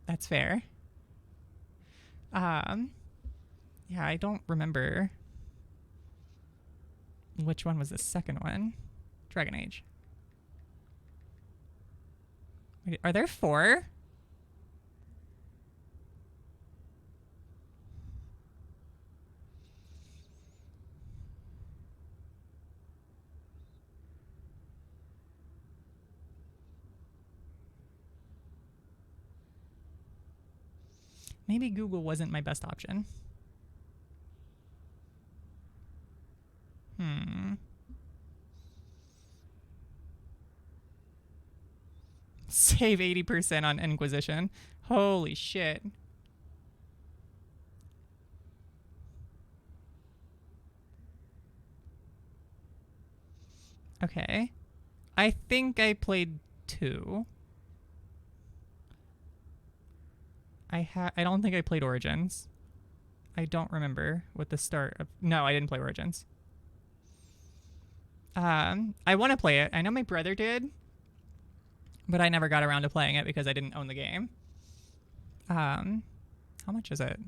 That's fair. Yeah, I don't remember which one was the second one. Dragon Age. Wait, are there 4? Maybe Google wasn't my best option. Save 80% on Inquisition. Holy shit. Okay. I think I played 2. I don't think I played Origins. I don't remember what the start of... No, I didn't play Origins. I want to play it. I know my brother did, but I never got around to playing it because I didn't own the game. How much is it?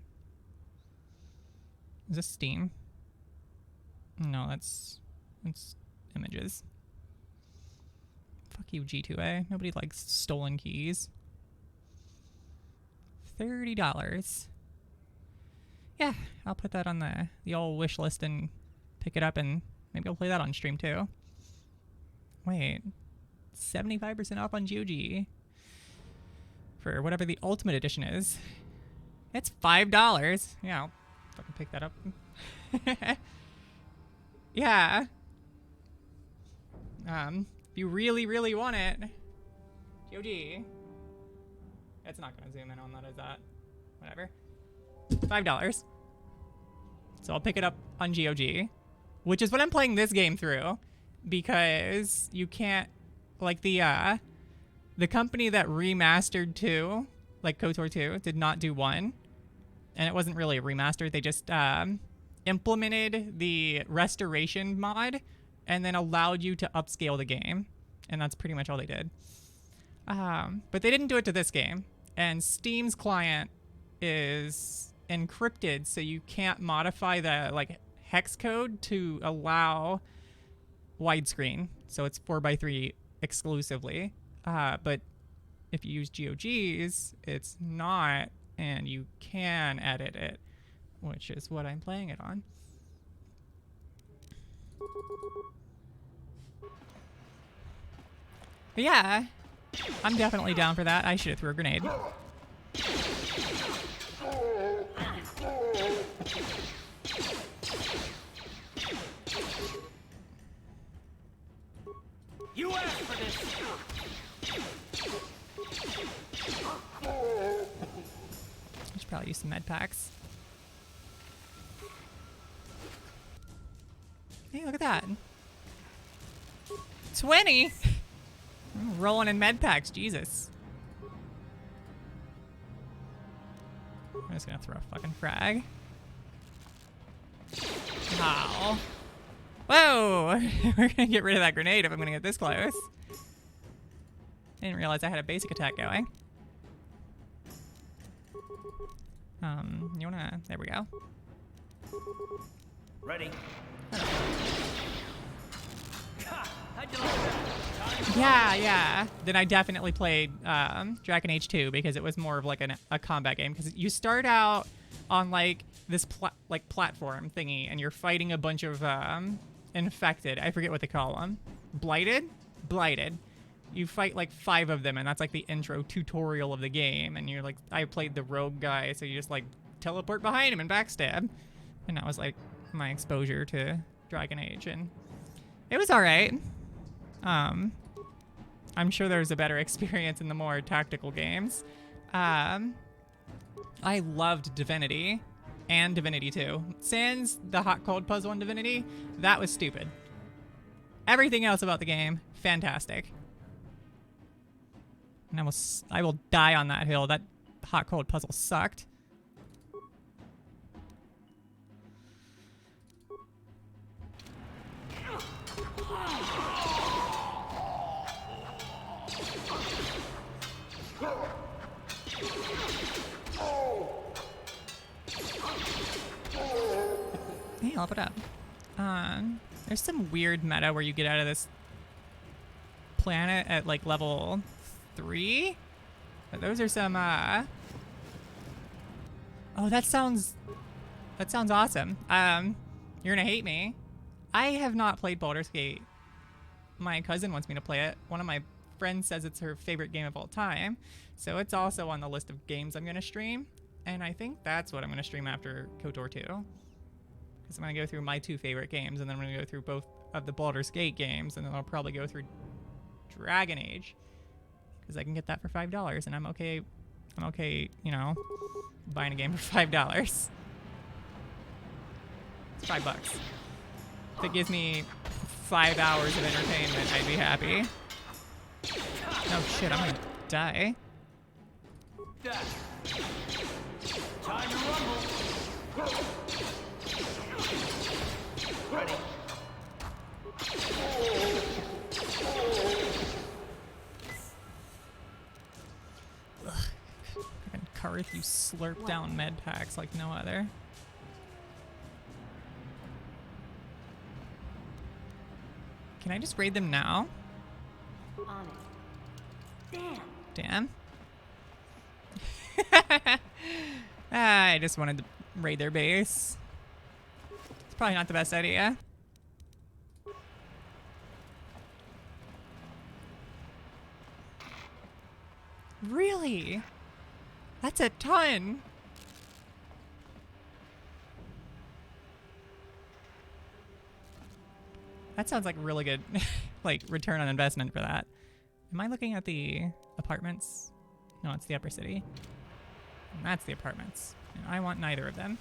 Is this Steam? No, that's images. Fuck you, G2A. Nobody likes stolen keys. $30. Yeah, I'll put that on the old wish list and pick it up, and maybe I'll play that on stream too. Wait, 75% off on GOG for whatever the Ultimate Edition is. It's $5. Yeah, I'll fucking pick that up. Yeah. If you really, really want it, GOG. It's not going to zoom in on that, is that? Whatever. $5. So I'll pick it up on GOG, which is what I'm playing this game through, because you can't, like the company that remastered 2, like KOTOR 2, did not do 1, and it wasn't really remastered. They just implemented the restoration mod and then allowed you to upscale the game, and that's pretty much all they did. But they didn't do it to this game. And Steam's client is encrypted, so you can't modify the like hex code to allow widescreen. So it's 4:3 exclusively. But if you use GOG's, it's not, and you can edit it, which is what I'm playing it on. But yeah, I'm definitely down for that. I should have threw a grenade. You asked for this. I should probably use some med packs. Hey, look at that. 20? I'm rolling in med packs, Jesus. I'm just gonna throw a fucking frag. Wow. Whoa! We're gonna get rid of that grenade if I'm gonna get this close. I didn't realize I had a basic attack going. You wanna... There we go. Ready? Yeah. Then I definitely played Dragon Age 2 because it was more of like a combat game. Because you start out on like this platform thingy, and you're fighting a bunch of infected. I forget what they call them. Blighted. You fight like 5 of them, and that's like the intro tutorial of the game. And you're like, I played the rogue guy, so you just like teleport behind him and backstab. And that was like my exposure to Dragon Age, and it was all right. I'm sure there's a better experience in the more tactical games. I loved Divinity and Divinity 2. Sans the hot cold puzzle in Divinity, that was stupid. Everything else about the game, fantastic. And I will die on that hill. That hot cold puzzle sucked. Hey, I'll put up. There's some weird meta where you get out of this planet at like level 3. But those are some oh, that sounds awesome. You're gonna hate me. I have not played Baldur's Gate. My cousin wants me to play it. One of my friends says it's her favorite game of all time. So it's also on the list of games I'm gonna stream. And I think that's what I'm gonna stream after KOTOR 2. Because I'm gonna go through my 2 favorite games, and then I'm gonna go through both of the Baldur's Gate games, and then I'll probably go through Dragon Age. Because I can get that for $5, and I'm okay, you know, buying a game for $5. It's $5. If it gives me 5 hours of entertainment, I'd be happy. Oh shit, I'm gonna die. Time to rumble. Ready? And Karth, you slurp down med packs like no other. Can I just raid them now? On it. Damn. I just wanted to raid their base. It's probably not the best idea. Really? That's a ton. That sounds like really good, like, return on investment for that. Am I looking at the apartments? No, it's the upper city. And that's the apartments. And I want neither of them.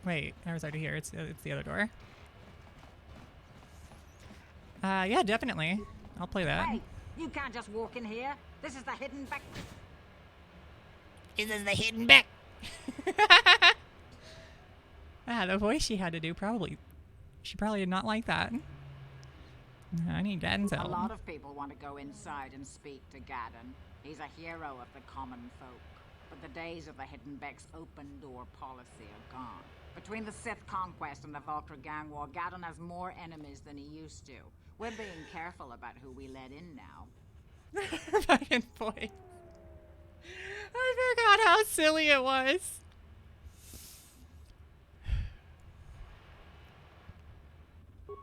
Wait, I was already here. It's the other door. Yeah, definitely. I'll play that. Hey, you can't just walk in here. This is the hidden back. This is the hidden back. The voice she had to do she probably did not like that. I need Gadden's help. A lot of people want to go inside and speak to Gadden. He's a hero of the common folk. But the days of the Hidden Beck's open door policy are gone. Between the Sith conquest and the Valkyr gang war, Gadden has more enemies than he used to. We're being careful about who we let in now. Fucking boy. I forgot how silly it was.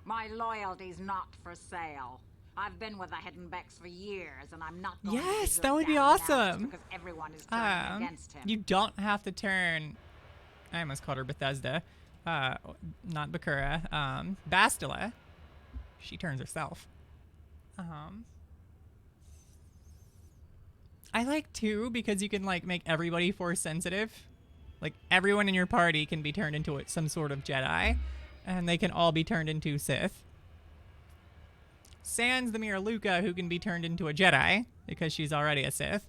My loyalty's not for sale. I've been with the Hidden Becks for years, and I'm not going to Yes, desert that would be Gaddon now just awesome. because everyone is turning against him. You don't have to turn. I almost called her Bethesda. Not Bakura. Bastila. She turns herself. I like too because you can like make everybody force sensitive. Like everyone in your party can be turned into some sort of Jedi, and they can all be turned into Sith. Sans the mere Luca, who can be turned into a Jedi because she's already a Sith.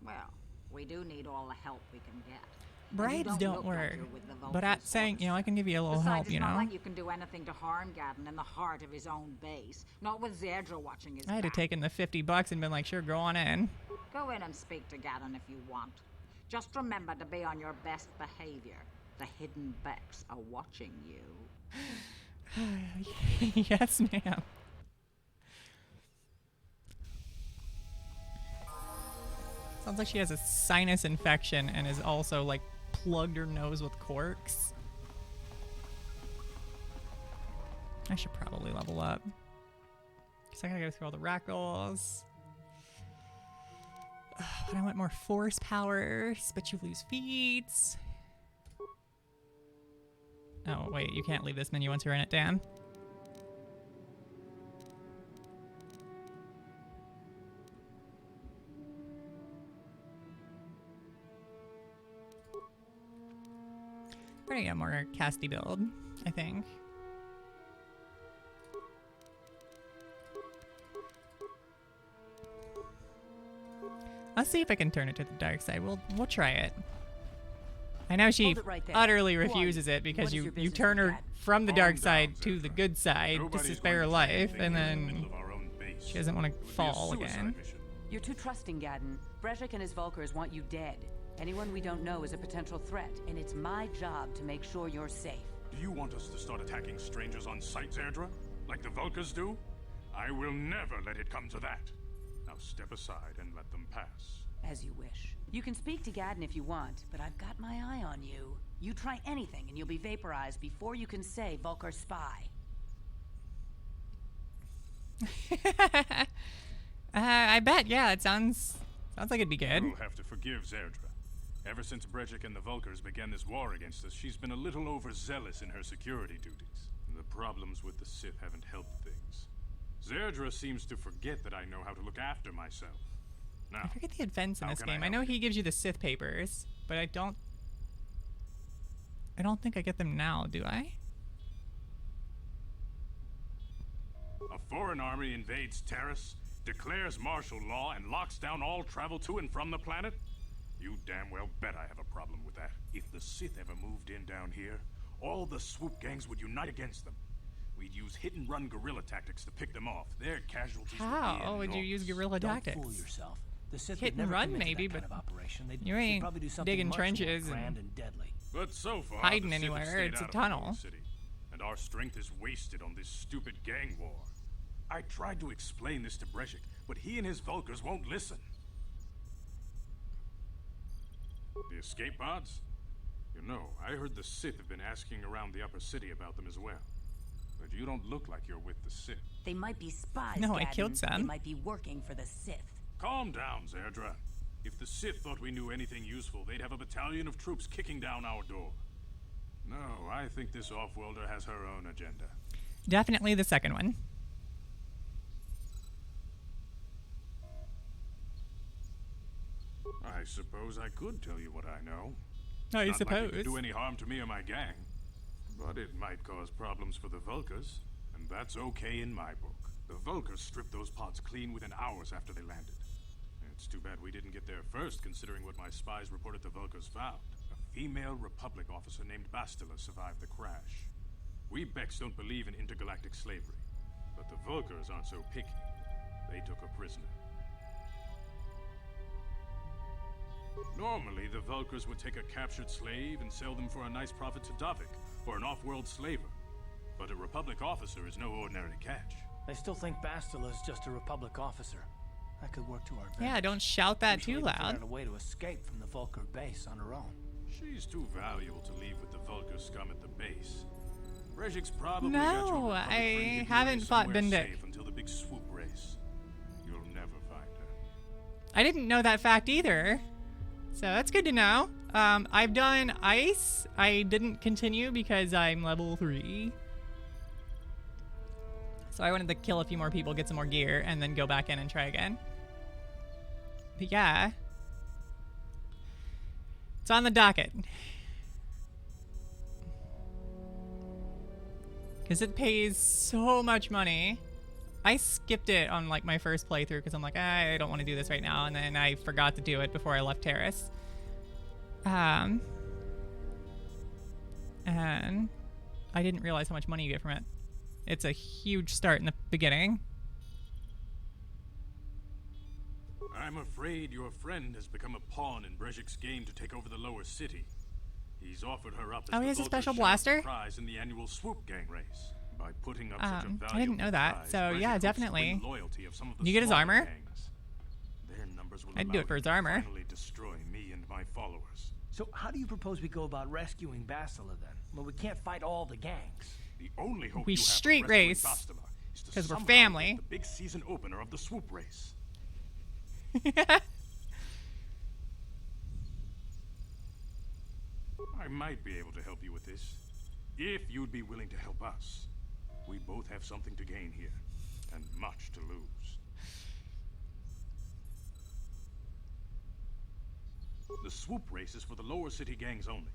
Well, we do need all the help we can get. Bribes don't work, but at saying, I can give you a little Besides, help, it's not like you can do anything to harm Gaddon in the heart of his own base. Not with Zerdra watching his I had to back. take in the $50 and been like, sure, go on in. Go in and speak to Gaddon if you want. Just remember to be on your best behavior. The Hidden Becks are watching you. Yes, ma'am. Sounds like she has a sinus infection and is also like plugged her nose with corks. I should probably level up. Because I gotta go through all the rackles. But I want more force powers, but you lose feats. Oh, wait, you can't leave this menu once you're in it, Dan. We're gonna get a more casty build, I think. Let's see if I can turn it to the dark side. We'll try it. I know she utterly refuses it because you turn her from the dark side to the good side to spare her life, and then she doesn't want to fall again. You're too trusting, Gaddon. Brejik and his Vulkars want you dead. Anyone we don't know is a potential threat, and it's my job to make sure you're safe. Do you want us to start attacking strangers on sight, Zerdra? Like the Vulkars do? I will never let it come to that. Now step aside and let them pass. As you wish. You can speak to Gaddon if you want, but I've got my eye on you. You try anything and you'll be vaporized before you can say Vulkar spy. I bet, yeah, it sounds like it'd be good. You'll have to forgive Zerdra. Ever since Brejik and the Vulkars began this war against us, she's been a little overzealous in her security duties. The problems with the Sith haven't helped things. Zerdra seems to forget that I know how to look after myself. Now, I forget the events in this game. I know he gives you the Sith papers, but I don't think I get them now, do I? A foreign army invades Taris, declares martial law, and locks down all travel to and from the planet? You damn well bet I have a problem with that. If the Sith ever moved in down here, all the swoop gangs would unite against them. We'd use hit-and-run guerrilla tactics to pick them off. Their casualties How would you use guerrilla tactics? Don't fool yourself. The Sith hit would and never run, commit to maybe, that kind but of operation. you ain't probably do something digging much trenches more grand and and deadly. But so far, hiding the Sith have anywhere. stayed It's a out of the whole tunnel. city, and our strength is wasted on this stupid gang war. I tried to explain this to Brejik, but he and his Vulkars won't listen. The escape pods? You know, I heard the Sith have been asking around the upper city about them as well. But you don't look like you're with the Sith. They might be spies, No, I Gaddon. killed some. They might be working for the Sith. Calm down, Zerdra. If the Sith thought we knew anything useful, they'd have a battalion of troops kicking down our door. No, I think this off-worlder has her own agenda. Definitely the second one. I suppose I could tell you what I know. I Not suppose. like it could do any harm to me or my gang. But it might cause problems for the Vulkars, and that's okay in my book. The Vulkars stripped those pods clean within hours after they landed. It's too bad we didn't get there first, considering what my spies reported the Vulkars found. A female Republic officer named Bastila survived the crash. We Becks don't believe in intergalactic slavery, but the Vulkars aren't so picky. They took her prisoner. Normally, the Vulkars would take a captured slave and sell them for a nice profit to Davik, or an off-world slaver. But a Republic officer is no ordinary catch. I still think Bastila is just a Republic officer. That could work to our advantage. Yeah, don't shout that Usually too we figured loud. out a way to escape from the Vulkar base on her own. She's too valuable to leave with the Vulkar scum at the base. Brejik's probably got your No, recovered friend I hidden haven't away fought somewhere Bendik. safe until the big swoop race. You'll never find her. I didn't know that fact either. So that's good to know. I've done ice. I didn't continue because I'm level 3. So I wanted to kill a few more people, get some more gear, and then go back in and try again. But yeah. It's on the docket. Because it pays so much money. I skipped it on like my first playthrough because I'm like, I don't want to do this right now. And then I forgot to do it before I left Terrace. And I didn't realize how much money you get from it. It's a huge start in the beginning. I'm afraid your friend has become a pawn in Brejik's game to take over the lower city. He's offered her up as Oh, the he has a Vulcan special share of blaster? the prize in the annual swoop gang race. By putting up such a I didn't valuable know that. prize, So Brejik yeah, hopes to definitely. win loyalty of some of the You get his smaller armor? gangs. Their numbers will I'd do allow it for him his to armor. finally destroy me and my followers. So how do you propose we go about rescuing Bastila then? Well, we can't fight all the gangs. The only hope We you have of street rescuing race, Bastila is to 'cause we're somehow family. win the big season opener of the swoop race. I might be able to help you with this, if you'd be willing to help us. We both have something to gain here, and much to lose. The swoop race is for the lower city gangs only.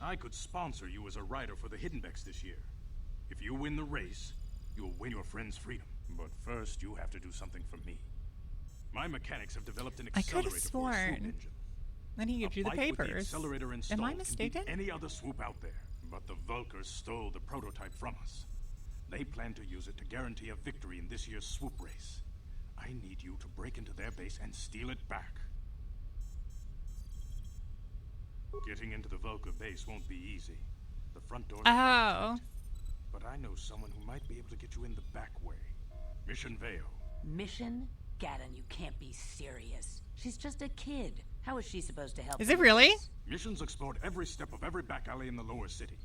I could sponsor you as a rider for the Hiddenbecks this year. If you win the race, you'll win your friend's freedom. But first, you have to do something for me. My mechanics have developed an I could accelerator have for a swoop sworn. engine. Then he gives you the A bike with the papers. accelerator Am installed I can beat mistaken? any other swoop out there. But the Vulkars stole the prototype from us. They plan to use it to guarantee a victory in this year's swoop race. I need you to break into their base and steal it back. Getting into the Vulkar base won't be easy. The front door. Oh. But I know someone who might be able to get you in the back way. Mission Vale. Mission? Gaddon, you can't be serious. She's just a kid. How is she supposed to help? Is it really? Mission's explored every step of every back alley in the lower city.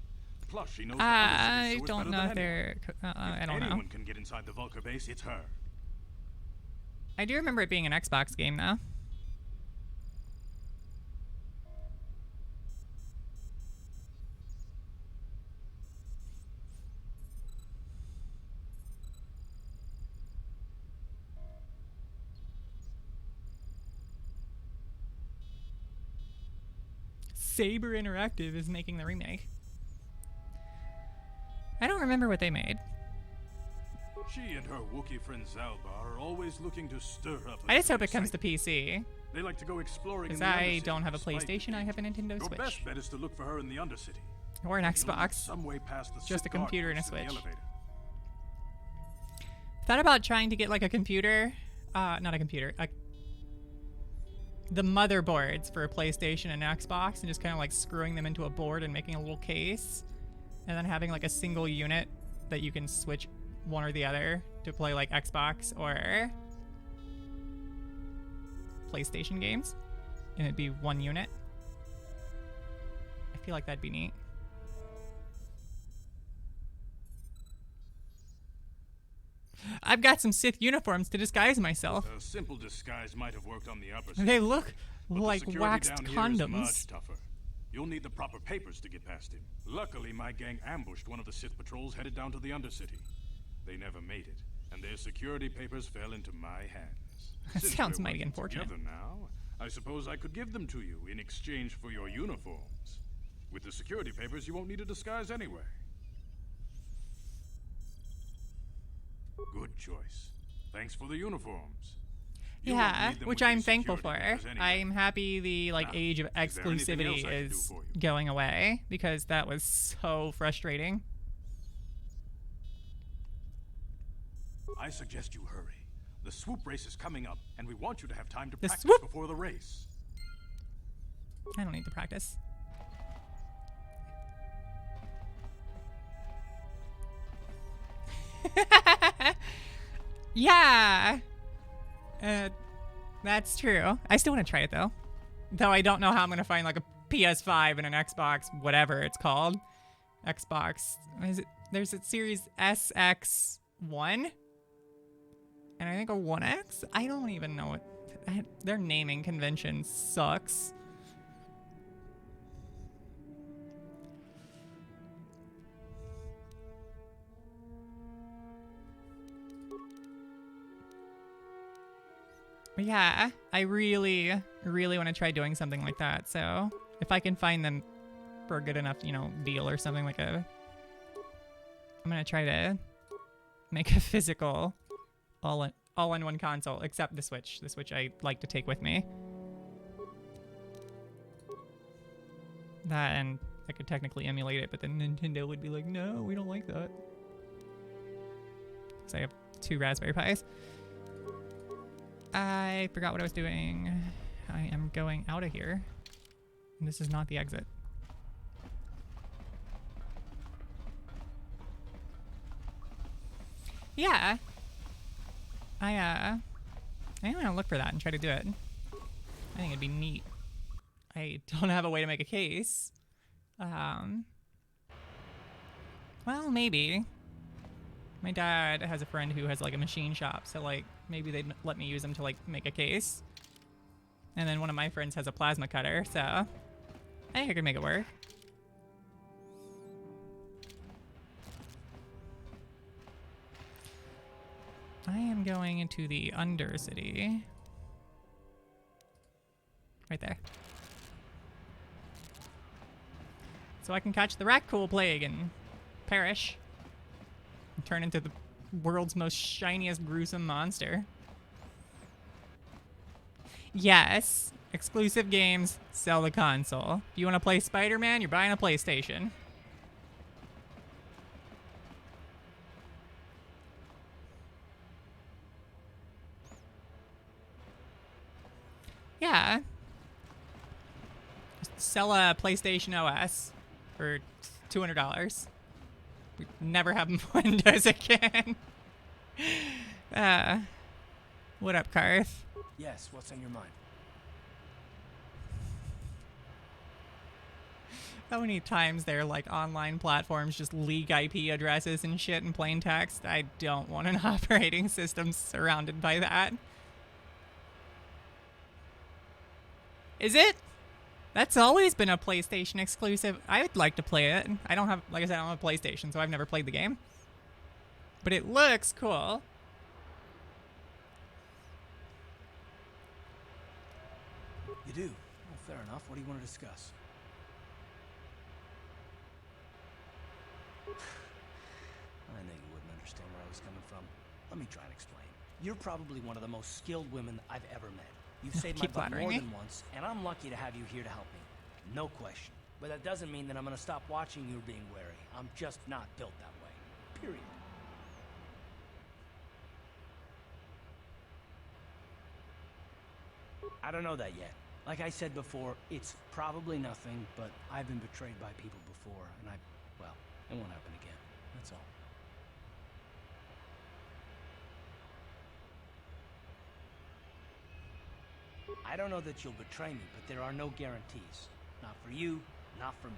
Plus, she knows the I other cities don't know if they're. I don't know. anyone can get inside the Vulkar base, it's her. I do remember it being an Xbox game, though. Saber Interactive is making the remake. I don't remember what they made. She and her Wookiee friend Zalbar are always looking to stir up. I just hope it comes to PC. They like to go exploring. Because in the I Undercity don't have a despite the PlayStation, I have a Nintendo Your Switch. best bet is to look for her in the Undercity. Or an You'll need Xbox. some way past the Just a Sith guard computer and a post in the Switch. elevator. Thought about trying to get like a computer. Not a computer. The motherboards for a PlayStation and Xbox and just kind of like screwing them into a board and making a little case. And then having like a single unit that you can switch one or the other to play like Xbox or PlayStation games. And it'd be one unit. I feel like that'd be neat. I've got some Sith uniforms to disguise myself. A simple disguise might have worked on the upper They side, look but like the security waxed down here is condoms. much tougher. You'll need the proper papers to get past him. Luckily, my gang ambushed one of the Sith patrols headed down to the Undercity. They never made it, and their security papers fell into my hands. That Since sounds we're mighty working unfortunate. Together now, I suppose I could give them to you in exchange for your uniforms. With the security papers, you won't need a disguise anyway. Good choice. Thanks for the uniforms. You won't Yeah, need them which with I'm these thankful security for. papers anyway. I'm happy the like Now, age of is there anything else exclusivity I can do is for you? going away because that was so frustrating. I suggest you hurry. The swoop race is coming up, and we want you to have time to The practice swoop? before the race. I don't need to practice. Yeah. That's true. I still want to try it though. Though I don't know how I'm going to find like a PS5 and an Xbox, whatever it's called. Xbox. Is it There's a series SX1. And I think a 1X? I don't even know what... Their naming convention sucks. But yeah, I really, really want to try doing something like that. So if I can find them for a good enough, you know, deal or something like a... I'm going to try to make a physical all-in-one console, except the Switch. The Switch I like to take with me. That, and I could technically emulate it, but then Nintendo would be like, no, we don't like that. Because I have 2 Raspberry Pis. I forgot what I was doing. I am going out of here. And this is not the exit. Yeah. I'm gonna look for that and try to do it. I think it'd be neat. I don't have a way to make a case. Well, maybe. My dad has a friend who has like a machine shop, so like maybe they'd let me use them to like make a case. And then one of my friends has a plasma cutter, so I think I could make it work. I am going into the Undercity. Right there. So I can catch the Rakghoul plague and perish. And turn into the world's most shiniest gruesome monster. Yes. Exclusive games, sell the console. If you want to play Spider-Man, you're buying a PlayStation. Yeah. Just sell a PlayStation OS for $200. We never have Windows again. What up, Karth? Yes, what's on your mind? How many times their like online platforms just leak IP addresses and shit in plain text? I don't want an operating system surrounded by that. Is it? That's always been a PlayStation exclusive. I would like to play it. I don't have, like I said, I don't have a PlayStation, so I've never played the game. But it looks cool. You do? Well, fair enough. What do you want to discuss? I knew you wouldn't understand where I was coming from. Let me try and explain. You're probably one of the most skilled women I've ever met. You've saved my butt more than once, and I'm lucky to have you here to help me. No question. But that doesn't mean that I'm gonna stop watching you being wary. I'm just not built that way. Period. I don't know that yet. Like I said before, it's probably nothing, but I've been betrayed by people before, and well, it won't happen again. That's all. I don't know that you'll betray me, but there are no guarantees. Not for you, not for me.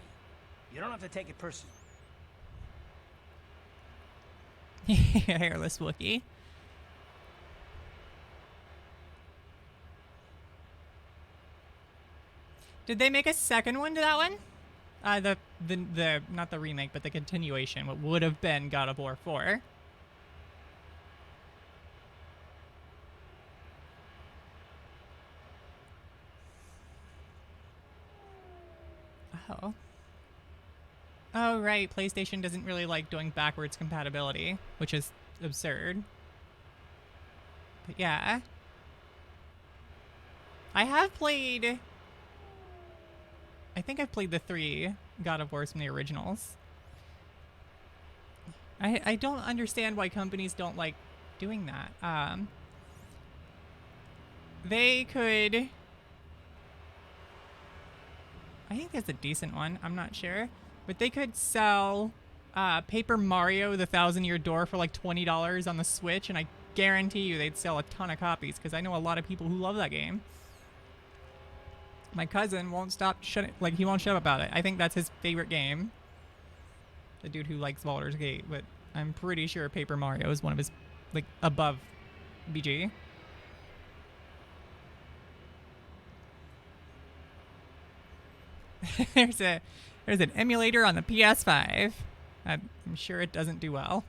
You don't have to take it personally. Hairless Wookiee. Did they make a second one to that one? The not the remake, but the continuation. What would have been God of War 4. Oh. Oh, right. PlayStation doesn't really like doing backwards compatibility, which is absurd. But yeah. I have played... I think I've played the 3 God of Wars from the originals. I don't understand why companies don't like doing that. They could... I think that's a decent one. I'm not sure. But they could sell Paper Mario The Thousand Year Door for like $20 on the Switch, and I guarantee you they'd sell a ton of copies because I know a lot of people who love that game. My cousin won't stop he won't shut up about it. I think that's his favorite game. the dude who likes Baldur's Gate, but I'm pretty sure Paper Mario is one of his, like, above BG. there's an emulator on the PS5. I'm sure it doesn't do well.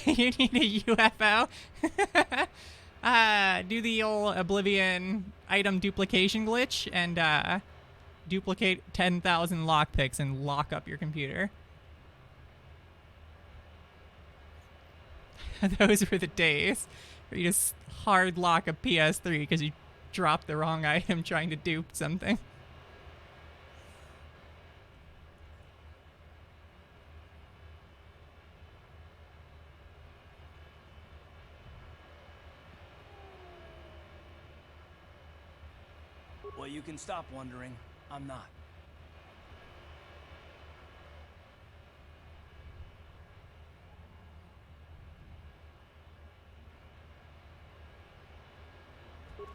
You need a UFO. Do the old Oblivion item duplication glitch and duplicate 10,000 lockpicks and lock up your computer. Those were the days where you just hard lock a PS3 because you dropped the wrong item trying to dupe something. Well, you can stop wondering. I'm not.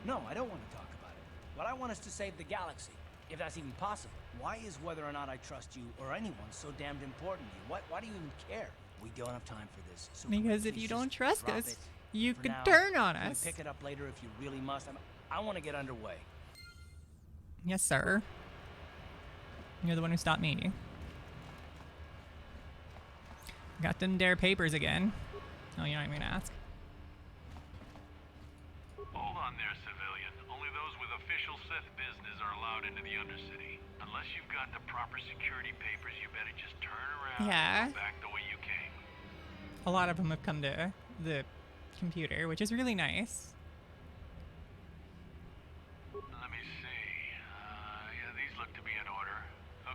No, I don't want to talk about it. What I want is to save the galaxy, if that's even possible. Why is whether or not I trust you or anyone so damned important to you? Why do you even care? We don't have time for this. So because if you don't trust drop us, it you for could now. turn on We us. pick it up later if you really must. I want to get underway. Yes, sir. You're the one who stopped me. Got them dare papers again. Oh, you're not even gonna ask. Hold on there, civilian. Only those with official Sith business are allowed into the Undercity. Unless you've got the proper security papers, you better just turn around Yeah. and go back the way you came. A lot of them have come to the computer, which is really nice. Let me see. Yeah, these look to be in order.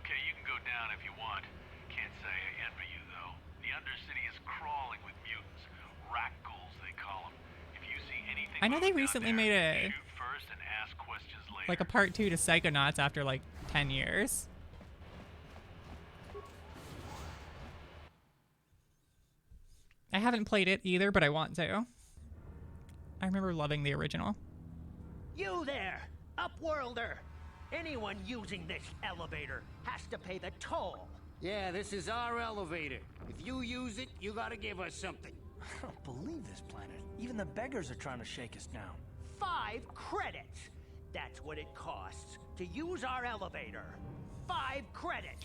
Okay, you can go down if you want. Can't say I envy you, though. The Undercity is crawling with mutants. Rat ghouls, they call them. If you see anything I know they moving down recently made there, a shoot first and ask questions later. like a part 2 to Psychonauts after like 10 years. I haven't played it either, but I want to. I remember loving the original. You there, Upworlder! Anyone using this elevator has to pay the toll. Yeah, this is our elevator. If you use it, you gotta give us something. I don't believe this planet. Even the beggars are trying to shake us down. 5 credits! That's what it costs to use our elevator. 5 credits!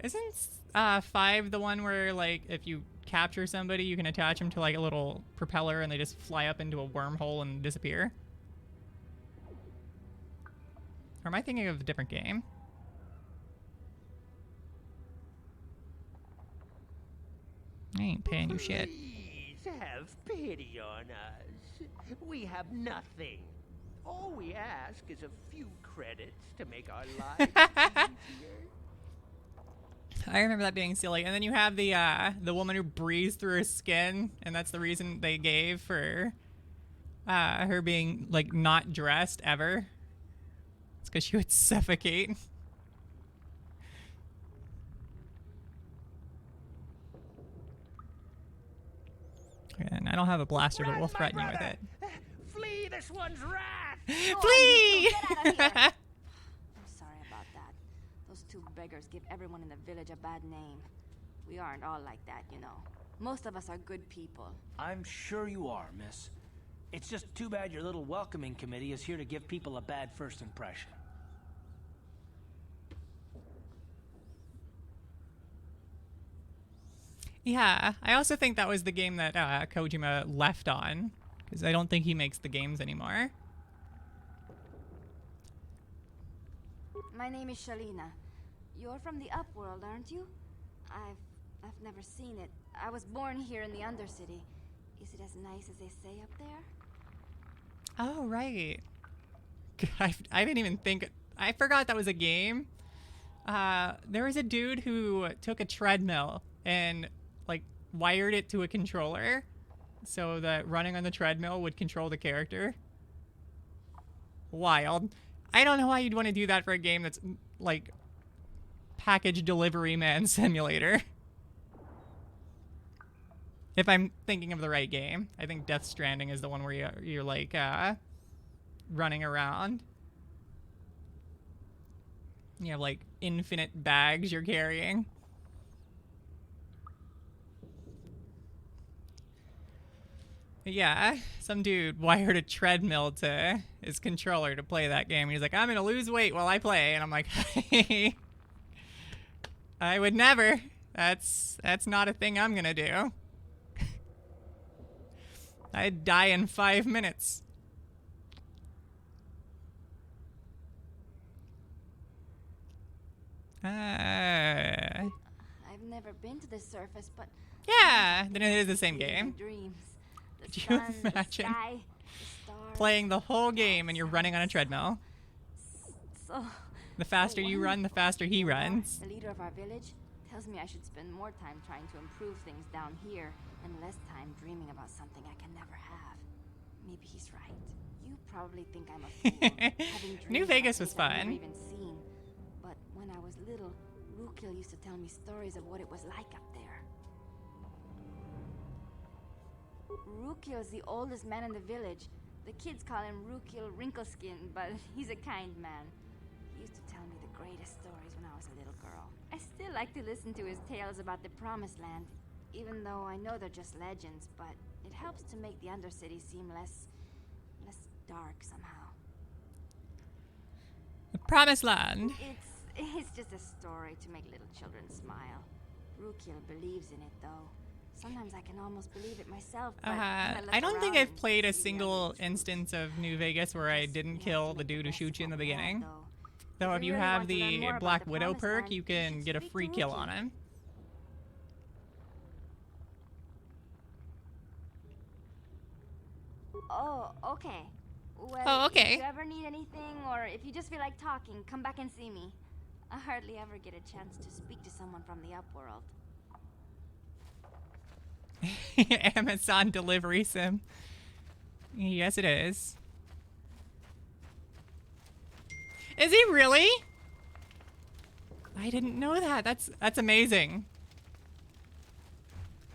Isn't 5 the one where like if you capture somebody, you can attach them to like a little propeller and they just fly up into a wormhole and disappear? Or am I thinking of a different game? I ain't paying you shit. Please have pity on us. We have nothing. All we ask is a few credits to make our lives easier. I remember that being silly. And then you have the woman who breathes through her skin, and that's the reason they gave for her being like not dressed ever. It's because she would suffocate. And I don't have a blaster, but we'll threaten you with it. Flee this one's wrath! Flee! I'm sorry about that. Those 2 beggars give everyone in the village a bad name. We aren't all like that, you know. Most of us are good people. I'm sure you are, miss. It's just too bad your little welcoming committee is here to give people a bad first impression. Yeah, I also think that was the game that Kojima left on, because I don't think he makes the games anymore. My name is Shalina. You're from the Upworld, aren't you? I've never seen it. I was born here in the Undercity. Is it as nice as they say up there? Oh, right. I didn't even think... I forgot that was a game. There was a dude who took a treadmill and like wired it to a controller so that running on the treadmill would control the character. Wild. I don't know why you'd want to do that for a game that's like package delivery man simulator. If I'm thinking of the right game. I think Death Stranding is the one where you're like running around. You have like infinite bags you're carrying. But yeah, some dude wired a treadmill to his controller to play that game. He's like, I'm gonna lose weight while I play, and I'm like, I would never. That's not a thing I'm gonna do. I'd die in 5 minutes. I've never been to the surface, but yeah, then it is the same game. Dreams. Could you imagine playing the whole game and you're running on a treadmill? So, The faster you run, the faster he runs. the leader of our village tells me I should spend more time trying to improve things down here and less time dreaming about something I can never have. Maybe he's right. You probably think I'm a fool. having dreams New about Vegas was things I've never fun. even seen. But when I was little, Rukil used to tell me stories of what it was like up there. Rukil is the oldest man in the village. The kids call him Rukil Wrinkleskin, but he's a kind man. He used to tell me the greatest stories when I was a little girl. I still like to listen to his tales about the Promised Land, even though I know they're just legends, but it helps to make the Undercity seem less dark somehow. The Promised Land. It's just a story to make little children smile. Rukil believes in it, though. Sometimes I can almost believe it myself, but when I look don't think around I've played a single instance of New Vegas where I didn't kill the dude who shoots you in the beginning. Though if you have the Black Widow perk, you can get a free kill on him. Oh, okay. Well, Oh, okay. If you ever need anything, or if you just feel like talking, come back and see me. I hardly ever get a chance to speak to someone from the Upworld. Amazon delivery sim. Yes, it is. Is he really? I didn't know that. That's amazing.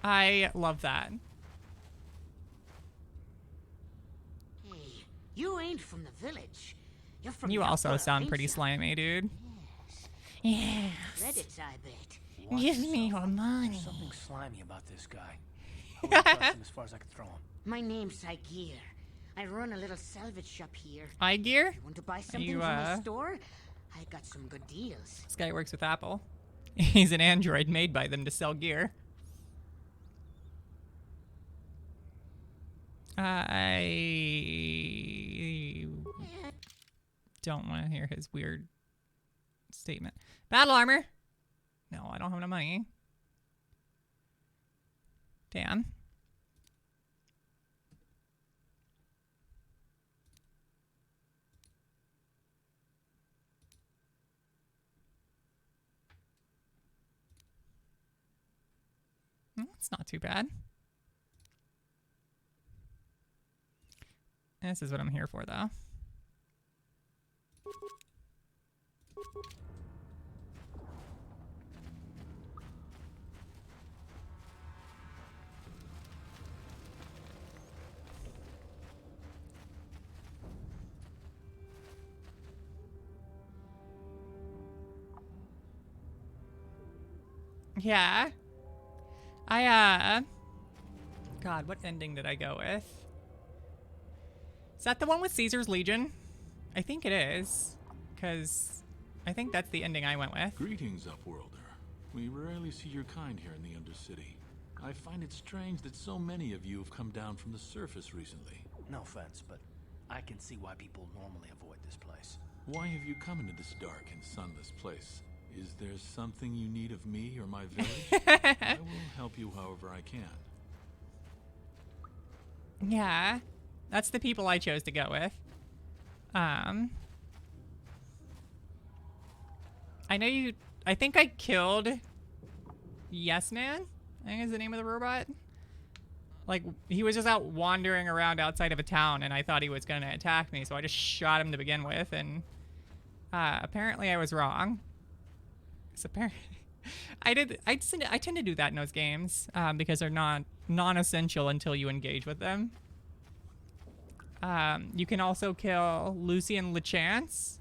I love that. Hey, you ain't from the village. You're from You the also Upworld, sound ain't pretty ya? slimy, dude. Yes. Credits, I bet. Give me your money. There's something slimy about this guy. I wouldn't trust him as far as I could throw him. My name's Igir. I run a little salvage shop here. Igir? You want to buy something You, from the store? I got some good deals. This guy works with Apple. He's an android made by them to sell gear. I don't want to hear his weird statement. Battle armor. No, I don't have enough money. Damn. That's not too bad. This is what I'm here for, though. Yeah. God, what ending did I go with? Is that the one with Caesar's Legion? I think it is. Because I think that's the ending I went with. Greetings, Upworlder. We rarely see your kind here in the Undercity. I find it strange that so many of you have come down from the surface recently. No offense, but I can see why people normally avoid this place. Why have you come into this dark and sunless place? Is there something you need of me or my village? I will help you however I can. Yeah. That's the people I chose to go with. I know you... I think I killed... Yes Man? I think is the name of the robot. Like, he was just out wandering around outside of a town, and I thought he was going to attack me, so I just shot him to begin with, and... apparently I was wrong. So apparently... I tend to do that in those games, because they're non-essential until you engage with them. You can also kill Lucy and LeChance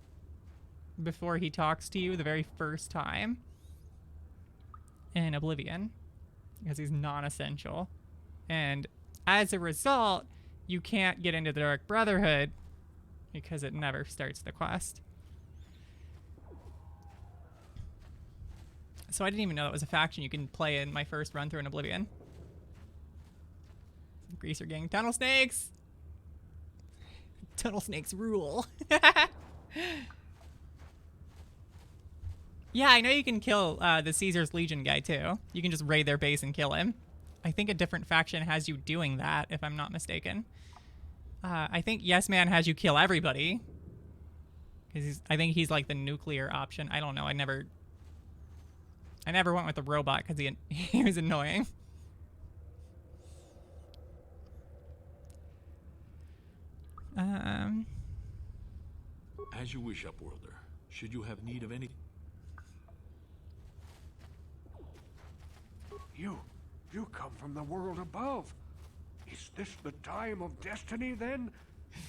before he talks to you the very first time in Oblivion, because he's non-essential. And as a result, you can't get into the Dark Brotherhood because it never starts the quest. So I didn't even know that was a faction you can play in my first run through in Oblivion. Greaser Gang. Tunnel Snakes! Tunnel Snakes rule. Yeah, I know you can kill the Caesar's Legion guy too. You can just raid their base and kill him. I think a different faction has you doing that, if I'm not mistaken. I think Yes Man has you kill everybody. I think he's like the nuclear option. I don't know. I never went with the robot because he was annoying. As you wish, Upworlder. Should you have need of any... You come from the world above. Is this the time of destiny, then?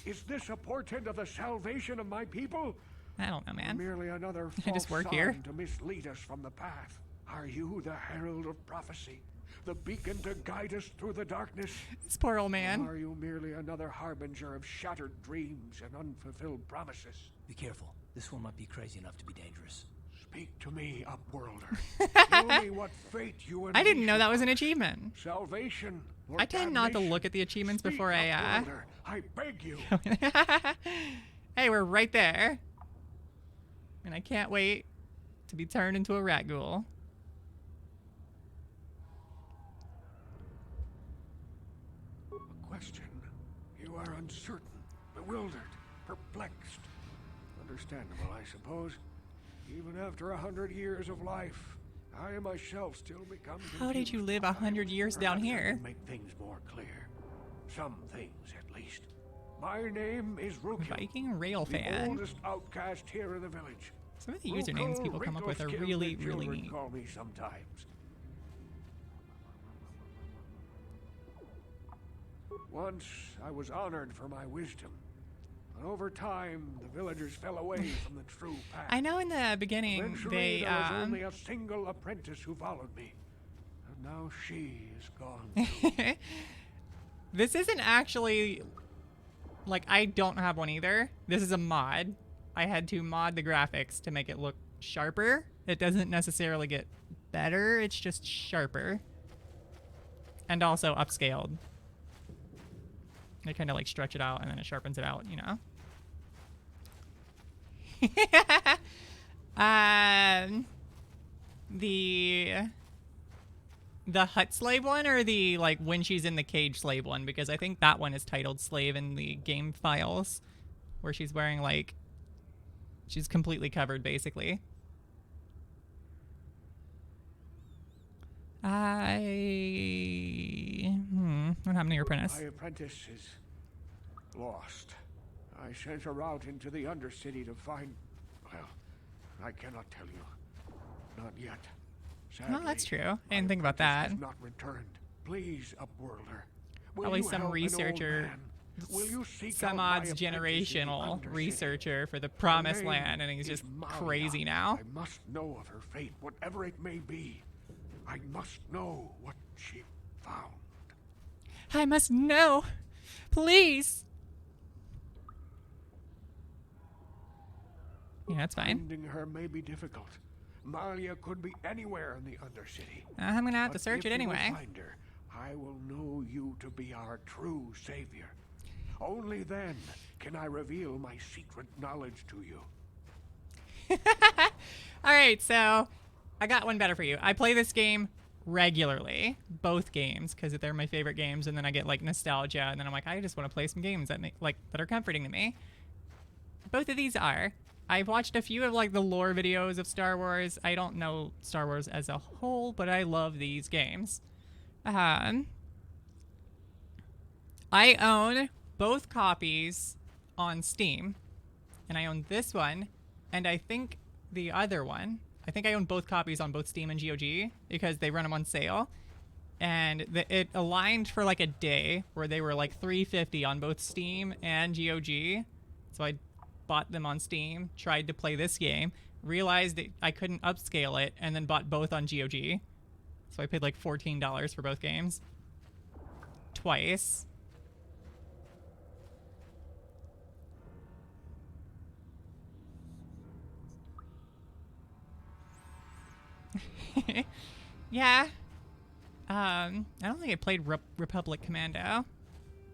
Is this a portent of the salvation of my people? I don't know, man. Merely another I just false work here. sign to mislead us from the path. Are you the herald of prophecy? The beacon to guide us through the darkness? This poor old man. Or are you merely another harbinger of shattered dreams and unfulfilled promises? Be careful. This one might be crazy enough to be dangerous. Speak to me, Upworlder. Tell me what fate you and I didn't know that was an achievement. Salvation. Or I tend not to damnation. look at the achievements Speak, before I Upworlder. I beg you. Hey, we're right there. And I can't wait to be turned into a rat ghoul. A question. You are uncertain, bewildered, perplexed. Understandable, I suppose. Even after 100 years of life, I myself still become confused. How did you live 100 years down Perhaps I here? can make things more clear. Some things, at least. My name is Rukil, Viking rail the fan. oldest outcast here in the village. Some of the usernames people come up with are really, really neat. Call me sometimes. Once I was honored for my wisdom. But over time, the villagers fell away from the true path. I know in the beginning Eventually, there was only a single apprentice who followed me. And now she is gone. This isn't actually... Like, I don't have one either. This is a mod. I had to mod the graphics to make it look sharper. It doesn't necessarily get better, it's just sharper. And also upscaled. They kind of like stretch it out and then it sharpens it out, you know? The hut slave one or the like when she's in the cage slave one? Because I think that one is titled slave in the game files, where she's wearing like, she's completely covered basically. What happened to your apprentice? My apprentice is lost. I sent her out into the Undercity to find... Well, I cannot tell you. Not yet. Sadly, Oh, that's true. I didn't think about that. has not returned. Please, Upworlder. Will Probably you some help an old researcher, man? Will you seek some out my odds apprentice in the generational Undercity? researcher for the Her promised name land, and he's is just Malia. crazy now. I must know of her fate, whatever it may be. I must know what she found. I must know. Please. Yeah, that's fine. Finding her may be difficult. Malia could be anywhere in the Undercity. I'm gonna have to But search if it you will anyway. find her, I will know you to be our true savior. Only then can I reveal my secret knowledge to you. Alright, so I got one better for you. I play this game regularly, both games, because they're my favorite games, and then I get like nostalgia, and then I'm like, I just want to play some games that that are comforting to me. Both of these are. I've watched a few of like the lore videos of Star Wars. I don't know Star Wars as a whole, but I love these games. I own both copies on Steam, and I own this one, and I think the other one. I think I own both copies on both Steam and GOG because they run them on sale, and it aligned for like a day where they were like $3.50 on both Steam and GOG. So I bought them on Steam, tried to play this game, realized that I couldn't upscale it, and then bought both on GOG. So I paid like $14 for both games. Twice. Yeah. I don't think I played Republic Commando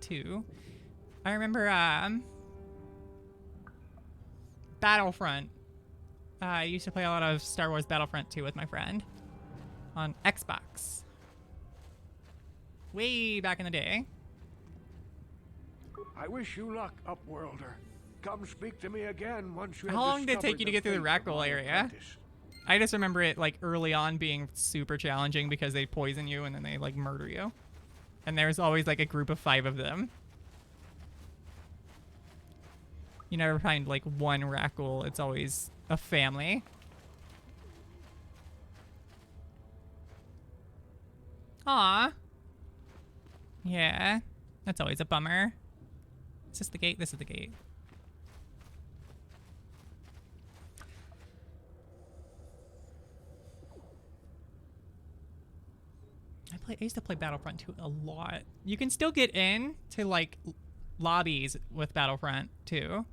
2. I remember Battlefront. I used to play a lot of Star Wars Battlefront 2 with my friend on Xbox. Way back in the day. I wish you luck, Upworlder. Come speak to me again once you How long did it take you to get through the Rackle area? I just remember it like early on being super challenging because they poison you and then they like murder you. And there's always like a group of 5 of them. You never find like one Rackle, it's always a family. Aw. Yeah, that's always a bummer. Is this the gate? This is the gate. I used to play Battlefront 2 a lot. You can still get in to like lobbies with Battlefront 2.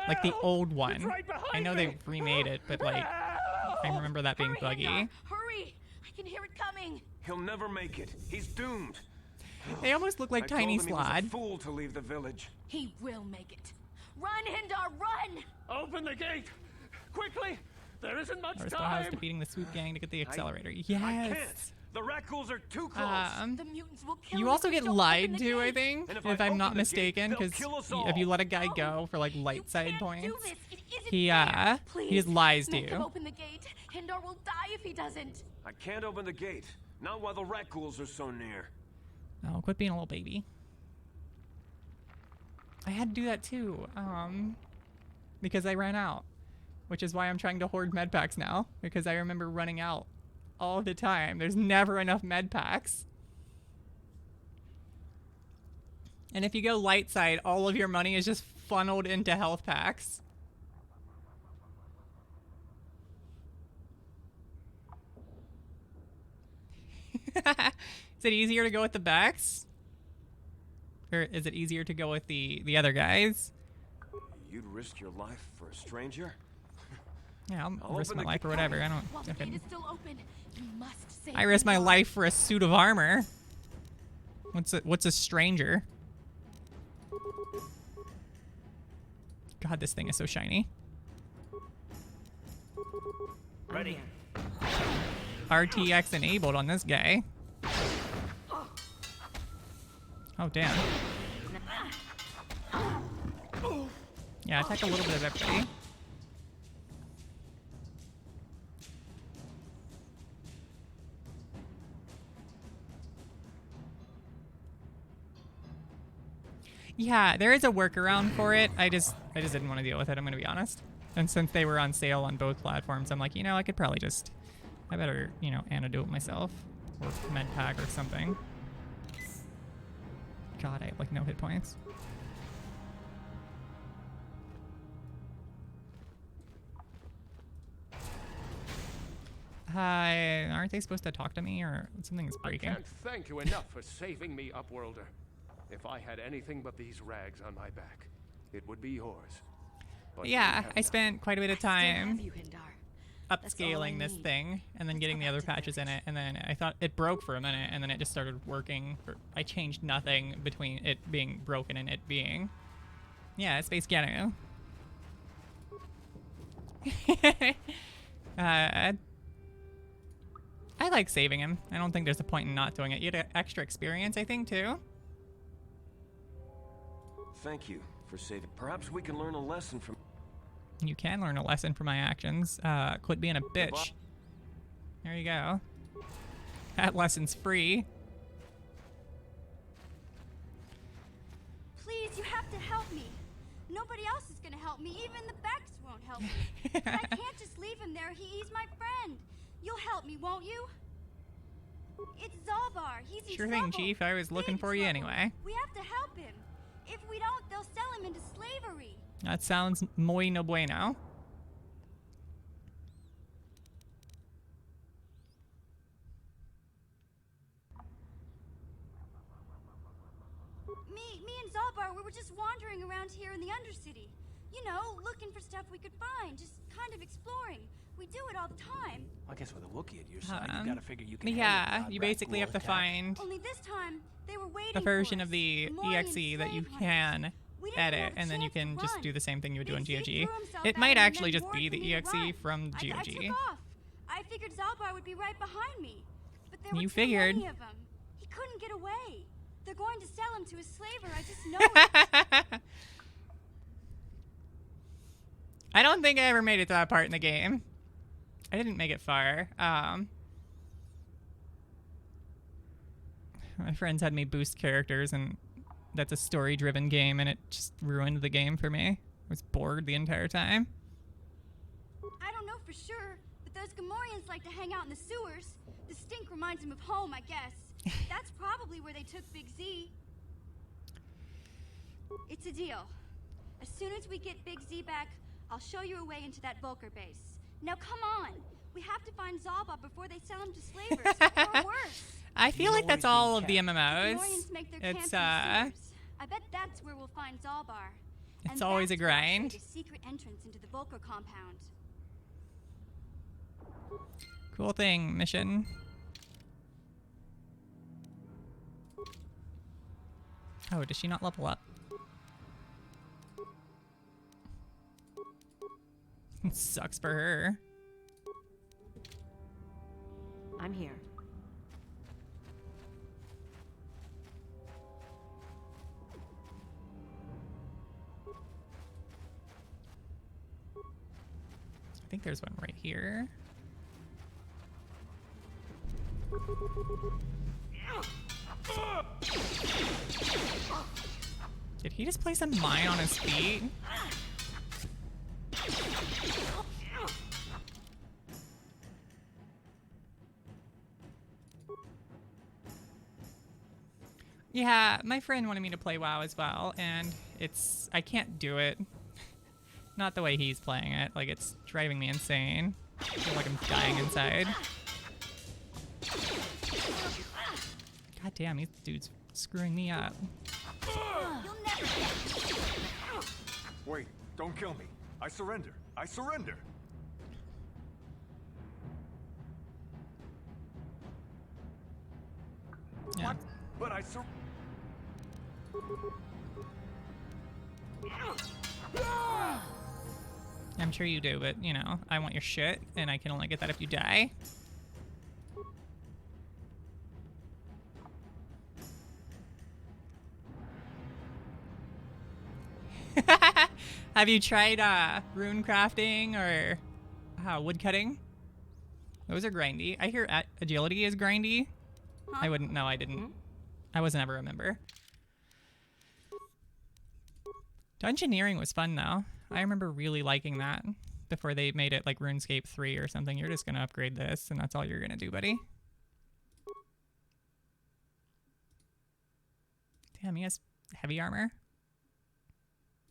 Like the old one. I know they remade it, but like I remember that being buggy. Hurry! I can hear it coming. He'll never make it. He's doomed. They almost look like Tiny Slod. He was a fool to leave the village. He will make it. Run, Hindar, run! Open the gate! Quickly! There isn't much Or still has time! defeating the swoop gang to get the accelerator. I Yes! can't. The Rackles are too close. The mutants will kill You us also if we get don't lied open the to, I gate. think, And if I I'm not open the gate, mistaken, they'll because kill us if you all. let a guy go for like light side points, Do this. It isn't he fair. just lies to Make him you. open the gate. Hindar will die if he doesn't. I can't open the gate. Not while the Rackles are so near. Oh, quit being a little baby. I had to do that too, because I ran out, which is why I'm trying to hoard med packs now, because I remember running out all the time. There's never enough med packs. And if you go light side, all of your money is just funneled into health packs. Is it easier to go with the backs? Or is it easier to go with the other guys? You'd risk your life for a stranger? Yeah, I'll I'll risk open my the life or gate. whatever. I don't. While the gate is still open, you must save I risk my Hindar. life for a suit of armor. What's a stranger? God, this thing is so shiny. Ready. RTX enabled on this guy. Oh, damn. Yeah, attack a little bit of everybody. Yeah, there is a workaround for it. I just didn't want to deal with it, I'm gonna be honest. And since they were on sale on both platforms, I'm like, you know, I could probably just, I better, you know, antidote myself. Or med pack or something. God, I have like no hit points. Hi, aren't they supposed to talk to me or something is breaking? I can't thank you enough for saving me, Upworlder. If I had anything but these rags on my back, it would be yours. But you Yeah, have I spent quite a bit of time You, Hindar. upscaling this thing and then getting the other patches in it, and then I thought it broke for a minute and then it just started working. I changed nothing between it being broken and it being. Yeah, Space Ganu. I like saving him. I don't think there's a point in not doing it. You get extra experience, I think, too. Thank you for saving. Perhaps we can learn a lesson from... You can learn a lesson from my actions. Quit being a bitch. There you go. That lesson's free. Please, you have to help me. Nobody else is gonna help me. Even the Becks won't help me. But I can't just leave him there. He's my friend. You'll help me, won't you? It's Zalbar. He's in Sure trouble. thing, Chief. I was looking Big for you trouble. anyway. We have to help him. If we don't, they'll sell him into slavery. That sounds muy no bueno. Me and Zalbar, we were just wandering around here in the Undercity. You know, looking for stuff we could find, just kind of exploring. We do it all the time. I guess with a Wookiee at your side, you gotta figure you can. Yeah, you basically have to find Only this time, they were waiting a version for of us. the Gamorrean EXE that you slave can hunters. We didn't edit, have a and then you chance to can just run. do the same thing you would do in Big Z GOG. threw himself It at might me and actually then just roared be for the me to EXE run. from GOG. I took off. I figured Zalbar would be right behind me. But there were You too figured. many of them. He couldn't get away. They're going to sell him to a slaver. I just know it. I don't think I ever made it to that part in the game. I didn't make it far. My friends had me boost characters, and that's a story-driven game, and it just ruined the game for me. I was bored the entire time. I don't know for sure, but those Gamorreans like to hang out in the sewers. The stink reminds them of home, I guess. That's probably where they took Big Z. It's a deal. As soon as we get Big Z back, I'll show you a way into that Vulcar base. Now come on! We have to find Zalba before they sell him to slavers, or worse. I feel like that's all of the The MMOs. Gamorreans make their camps It's in the sewers. I bet that's where we'll find Zalbar. It's And always a that's where I'll show you grind. the secret entrance into the Vulcar compound. Cool thing, mission. Oh, does she not level up? It sucks for her. I'm here. I think there's one right here. Did he just place a mine on his feet? Yeah, my friend wanted me to play WoW as well, and I can't do it. Not the way he's playing it. Like, it's driving me insane. I feel like I'm dying inside. God damn, these dudes screwing me up. Wait, don't kill me. I surrender. I surrender. Yeah. What? But I I'm sure you do, but, you know, I want your shit, and I can only get that if you die. Have you tried rune crafting or wood cutting? Those are grindy. I hear agility is grindy. Huh? I wouldn't know. I didn't. I was never a member. Dungeoneering was fun though. I remember really liking that before they made it like RuneScape 3 or something. You're just gonna upgrade this, and that's all you're gonna do, buddy. Damn, he has heavy armor.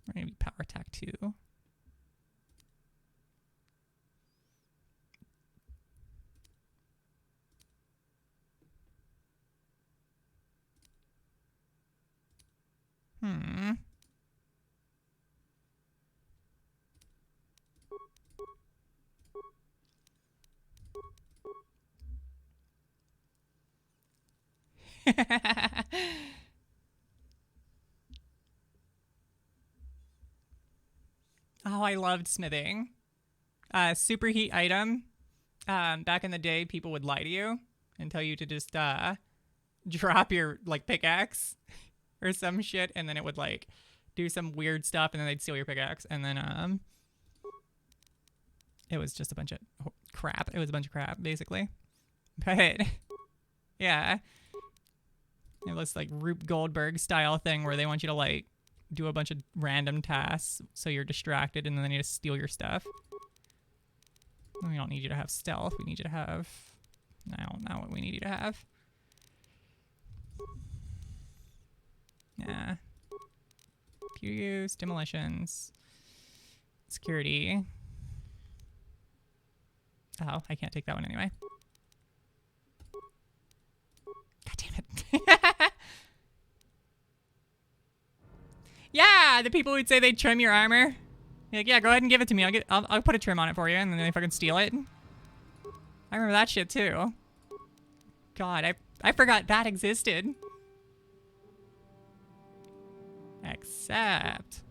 Or maybe power attack too. Hmm. Oh, I loved smithing. Superheat item. Back in the day, people would lie to you and tell you to just drop your like pickaxe or some shit, and then it would like do some weird stuff, and then they'd steal your pickaxe, and then it was just a bunch of crap. It was a bunch of crap, basically. But yeah, it was like Rube Goldberg style thing where they want you to like do a bunch of random tasks so you're distracted, and then they just steal your stuff. We don't need you to have stealth. We need you to have... I don't know what we need you to have. Yeah. Pew use, demolitions. Security. Oh, I can't take that one anyway. God damn it. Yeah, the people who'd say they'd trim your armor. You're like, yeah, go ahead and give it to me. I'll put a trim on it for you, and then they fucking steal it. I remember that shit too. God, I forgot that existed. Accept.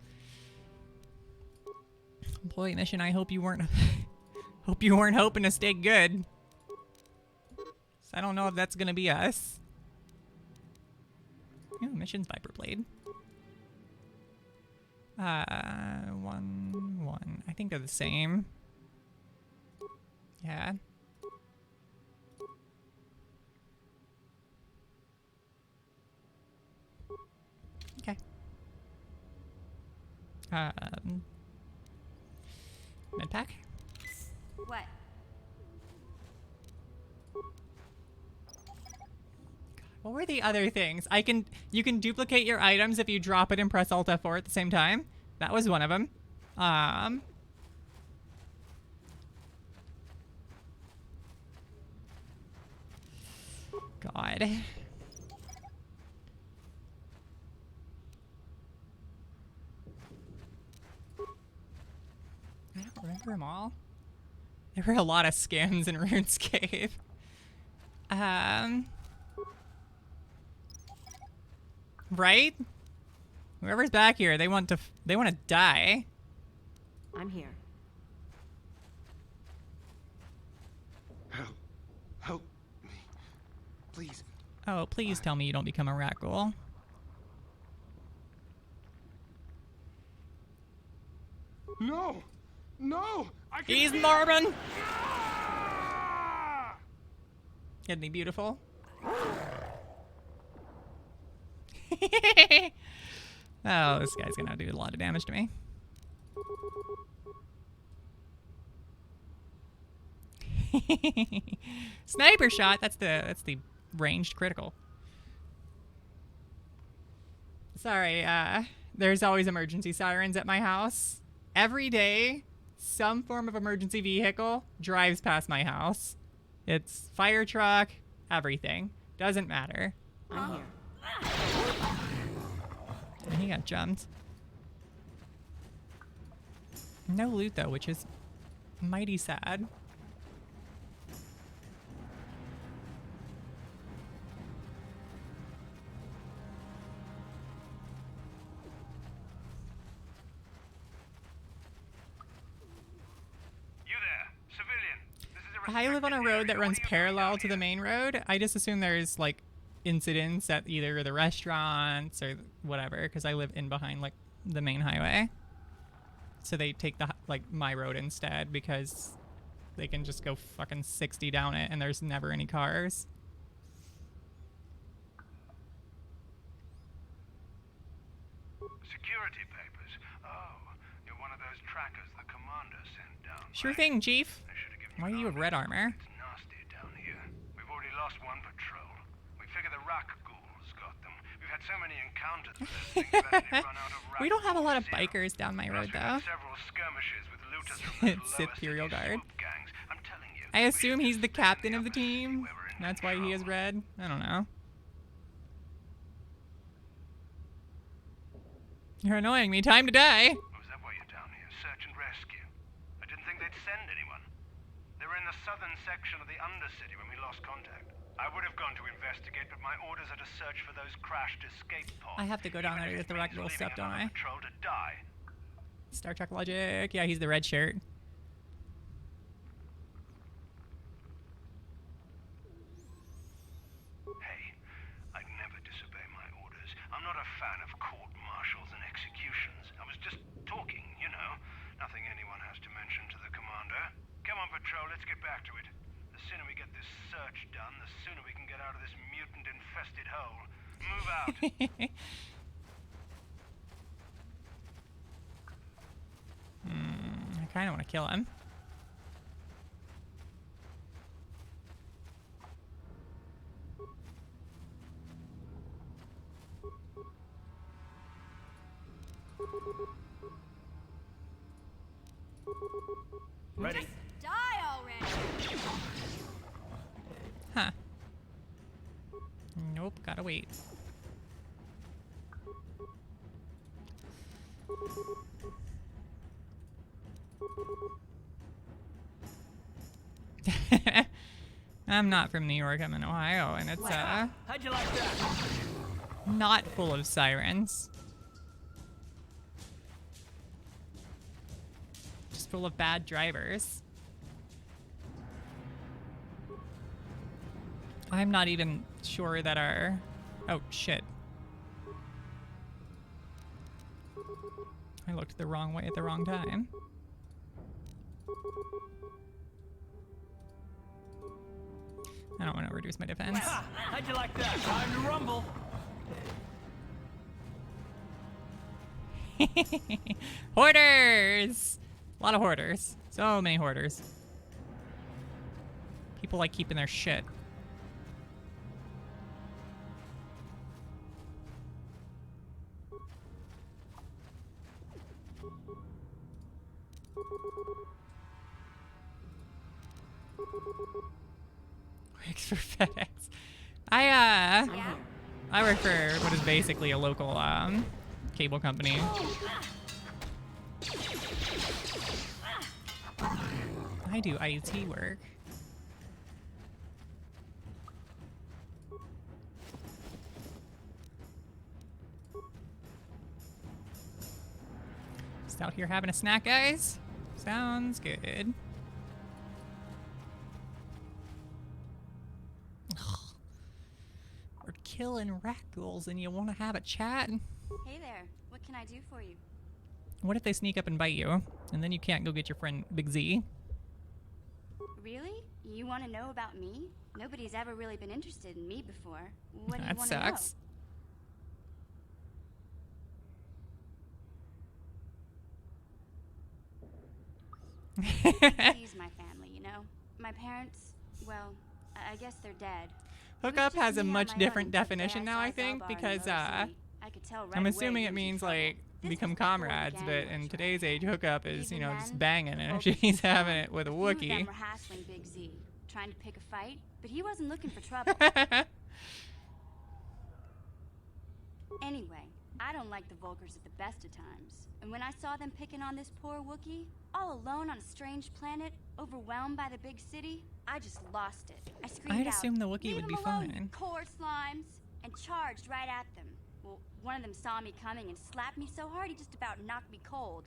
Employee mission. I hope you weren't hoping to stay good. So I don't know if that's gonna be us. Oh, missions Viper Blade. 1. I think they're the same. Yeah. Okay. Medpack? What? What were the other things? You can duplicate your items if you drop it and press Alt F4 at the same time. That was one of them. God. I don't remember them all. There were a lot of scams in RuneScape. Right? Whoever's back here, they want to die. I'm here. Help me, please. Oh, please tell me you don't become a rat ghoul. No, I can't. He's Marvin. Isn't he beautiful? Oh, this guy's gonna do a lot of damage to me. Sniper shot. That's the ranged critical. Sorry. There's always emergency sirens at my house. Every day, some form of emergency vehicle drives past my house. It's fire truck, everything. Doesn't matter. I'm here. And he got jumped. No loot though, which is mighty sad. I live on a road that runs parallel to the main road. I just assume there's like incidents at either the restaurants or whatever, because I live in behind like the main highway. So they take the my road instead because they can just go fucking 60 down it and there's never any cars. Security papers. Oh, you're one of those trackers the commander sent down. Sure thing, Chief. Why do you have red armor? It's nasty down here. We've already lost one patrol. We figure the rock ghouls got them. We've had so many encounters with those things we've actually run out of rock. We don't have a lot of bikers down my road though. Several skirmishes with looters from It's Imperial Guard. gangs. I'm telling you. I assume he's the captain of the team. That's why he is red. I don't know. You're annoying me. Time to die. Oh, is that why you're down here? Search and rescue. I didn't think they'd send anyone. They were in the southern section of the Undercity when we lost contact. I would have gone to investigate, but my orders are to search for those crashed escape pods. I have to go down there to get the rock ghoul stuff, don't I? Patrol to die. Star Trek logic. Yeah, he's the red shirt. Hey, I'd never disobey my orders. I'm not a fan of court-martials and executions. I was just talking, you know. Nothing anyone has to mention to the commander. Come on, patrol, let's get back to it. The sooner we get this search done, the sooner we can get out of this mutant-infested hole. Move out. I kind of want to kill him. Ready? Die already! Huh. Nope, gotta wait. I'm not from New York, I'm in Ohio, and it's How'd you like that? not full of sirens. Just full of bad drivers. I'm not even sure that our... Oh, shit. I looked the wrong way at the wrong time. I don't want to reduce my defense. How'd you like that? Time to rumble. Hoarders! A lot of hoarders. So many hoarders. People like keeping their shit. Works for FedEx. I work for what is basically a local cable company. I do IT work. Just out here having a snack, guys. Sounds good. We're killing rat ghouls and you want to have a chat? Hey there, what can I do for you? What if they sneak up and bite you, and then you can't go get your friend Big Z? Really? You want to know about me? Nobody's ever really been interested in me before. What do you That want to know? sucks. He's my family, you know? My parents, well, I guess they're dead. Hookup has a much different definition now, I think, because I'm assuming it means like become comrades, but in today's age, hookup is, you know, just banging, and if she's having it with a Two of them Wookiee. were hassling Big Z, trying to pick a fight, but he wasn't looking for trouble. Anyway, I don't like the Vulkars at the best of times, and when I saw them picking on this poor Wookiee, all alone on a strange planet, overwhelmed by the big city, I just lost it. I screamed I'd out, assume the Wookiee "Leave would be them alone, fine." Core slimes, and charged right at them. Well, one of them saw me coming and slapped me so hard he just about knocked me cold.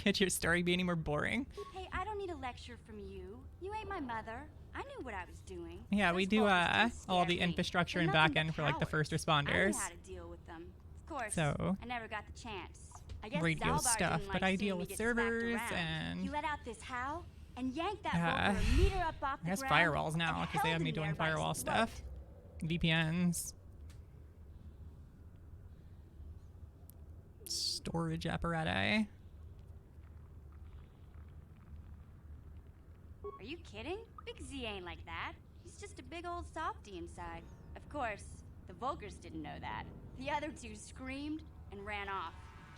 Could your story be any more boring? Hey, I don't need a lecture from you. You ain't my mother. I knew what I was doing. Yeah, we Those do Vulkars all scared the me. infrastructure They're and nothing back end but for like the first cowards. I responders. knew how to deal with them. Of course, So, I never got the chance. I guess radio Zalbar stuff, didn't but like I seeing deal me with get slapped servers around. and He let out this howl and yanked that Vulkar a meter up off I the guess ground. firewalls now and because they held have me him doing there by his firewall throat. stuff, VPNs, storage apparatus. Are you kidding? Big Z ain't like that. He's just a big old softy inside. Of course, the Vulkars didn't know that. The other two screamed and ran off.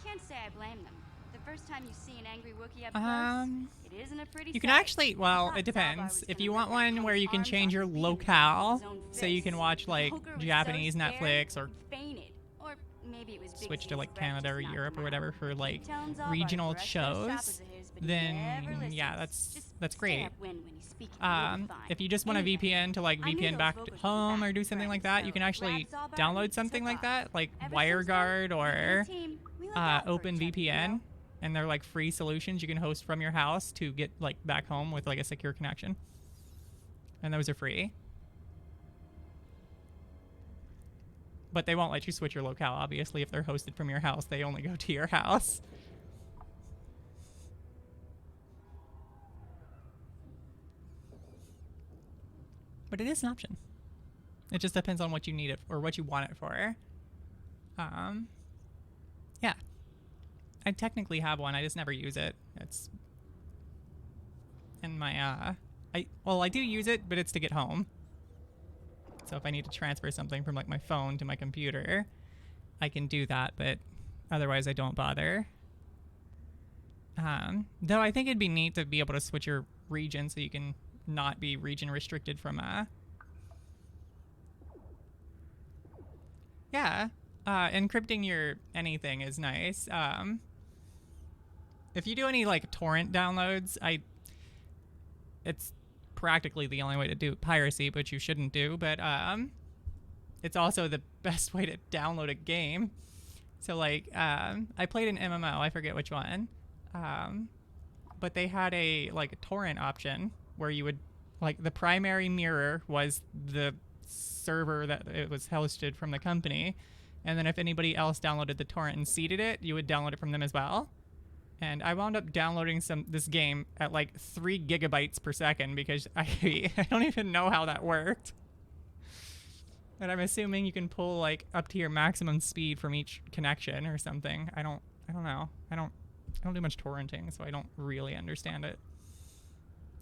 Can't say I blame them. The first time you see an angry Wookiee up close, it isn't a pretty You can sight. actually, well, it depends. If you want one where you can change your locale, so you can watch like Vulkar was Japanese so scared, Netflix or he fainted. Or maybe it was Big switch to Z's like breath Canada just or knocked Europe him or out. whatever for like Telling Zalbar regional to rush those choppers shows, of his, but he then never yeah, listens. that's Stay great. upwind when he's speaking, you'll be fine. If you just want a Anyway, VPN to like I knew VPN those back Vulkars would home be or do back something like friends, that, you so can actually grabbed Zalbar download and something took like that, like Ever since WireGuard then, or team, we look out for Open each other, you VPN, know? and they're like free solutions you can host from your house to get like back home with like a secure connection, and those are free. But they won't let you switch your locale, obviously. If they're hosted from your house, they only go to your house. But it is an option. It just depends on what you need it or what you want it for. Yeah. I technically have one. I just never use it. It's in my I do use it, but it's to get home. So if I need to transfer something from like my phone to my computer, I can do that, but otherwise I don't bother. Though I think it'd be neat to be able to switch your region so you can not be region restricted from encrypting your anything is nice. If you do any like torrent downloads, it's practically the only way to do piracy, but you shouldn't do, but it's also the best way to download a game. So like I played an MMO, I forget which one, but they had a like torrent option where you would like the primary mirror was the server that it was hosted from the company, and then if anybody else downloaded the torrent and seeded it, you would download it from them as well. And I wound up downloading this game at like 3 gigabytes per second because I don't even know how that worked. And I'm assuming you can pull like up to your maximum speed from each connection or something. I don't know. I don't do much torrenting, so I don't really understand it.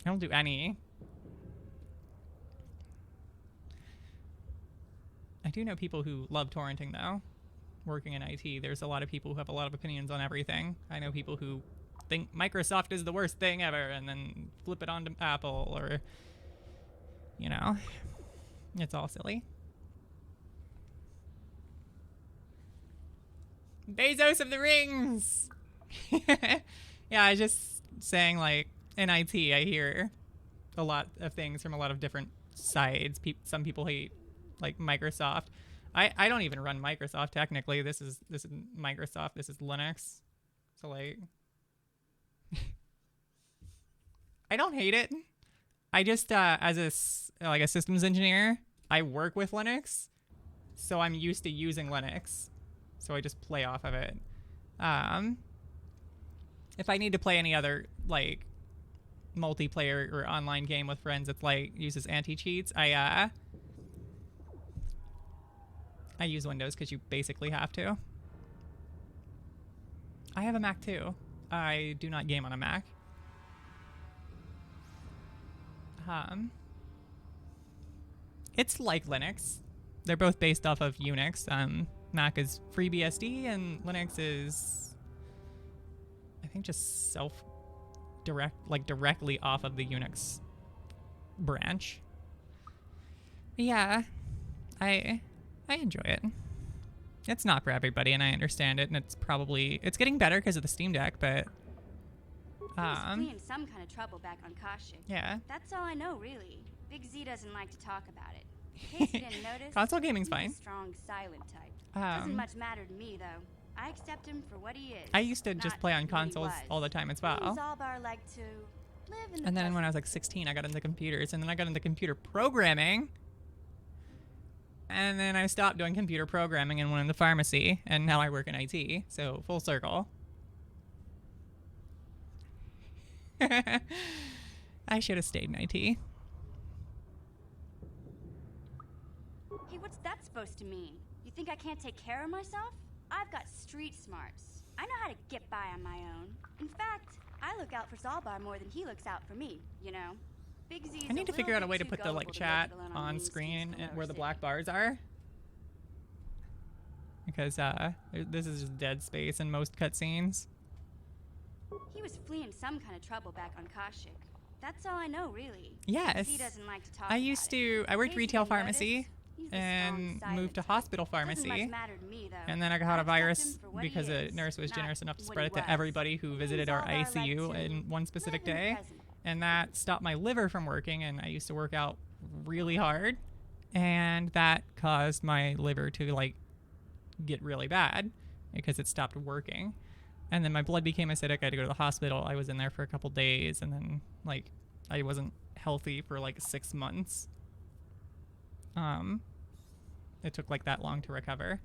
I don't do any. I do know people who love torrenting though. Working in IT, there's a lot of people who have a lot of opinions on everything. I know people who think Microsoft is the worst thing ever and then flip it onto Apple, or, you know, it's all silly. Bezos of the Rings! Yeah, I was just saying, like, in IT, I hear a lot of things from a lot of different sides. Some people hate, like, Microsoft. I don't even run Microsoft, technically. This is Microsoft. This is Linux. So, like, I don't hate it. I just, as a systems engineer, I work with Linux. So I'm used to using Linux. So I just play off of it. If I need to play any other, like, multiplayer or online game with friends that, like, uses anti-cheats, I use Windows because you basically have to. I have a Mac too. I do not game on a Mac. It's like Linux. They're both based off of Unix. Mac is FreeBSD and Linux is, I think, just directly off of the Unix branch. Yeah, I enjoy it. It's not for everybody, and I understand it, and it's getting better because of the Steam Deck, but He was fleeing some kind of trouble back on Kashyyyk. Yeah. That's all I know, really. Big Z doesn't like to talk about it. In case you didn't notice, console gaming's he's fine. a strong, silent type. Doesn't much matter to me, though. I accept him for what he is. I used to just play on not who he consoles was. all the time as Me and well. Zalbar like to live in the And then when I was like 16, I got into computers, and then I got into computer programming. And then I stopped doing computer programming and went into pharmacy, and now I work in IT, so full circle. I should have stayed in IT. Hey, what's that supposed to mean? You think I can't take care of myself? I've got street smarts. I know how to get by on my own. In fact, I look out for Zalbar more than he looks out for me, you know? Big Z's I need to figure out a way to put the like chat on screen where the black bars are. Because this is just dead space in most cutscenes. He was fleeing some kind of trouble back on Kashyyyk. That's all I know, really. Yes. He doesn't like to talk I used to. I worked retail pharmacy and moved to hospital pharmacy. And then I got a virus because a nurse was generous enough to spread it to everybody who visited our ICU in one specific day. And that stopped my liver from working, and I used to work out really hard, and that caused my liver to like get really bad because it stopped working. And then my blood became acidic. I had to go to the hospital. I was in there for a couple days, and then like I wasn't healthy for like 6 months. It took like that long to recover.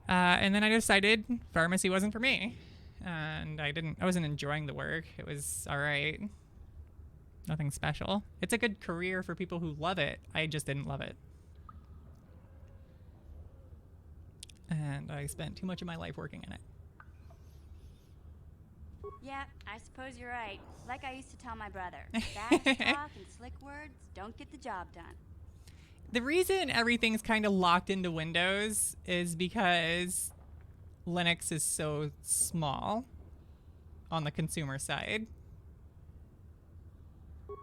And then I decided pharmacy wasn't for me, and I wasn't enjoying the work. It was all right. Nothing special. It's a good career for people who love it. I just didn't love it. And I spent too much of my life working in it. Yeah, I suppose you're right. Like I used to tell my brother, fast talk and slick words don't get the job done. The reason everything's kind of locked into Windows is because Linux is so small on the consumer side.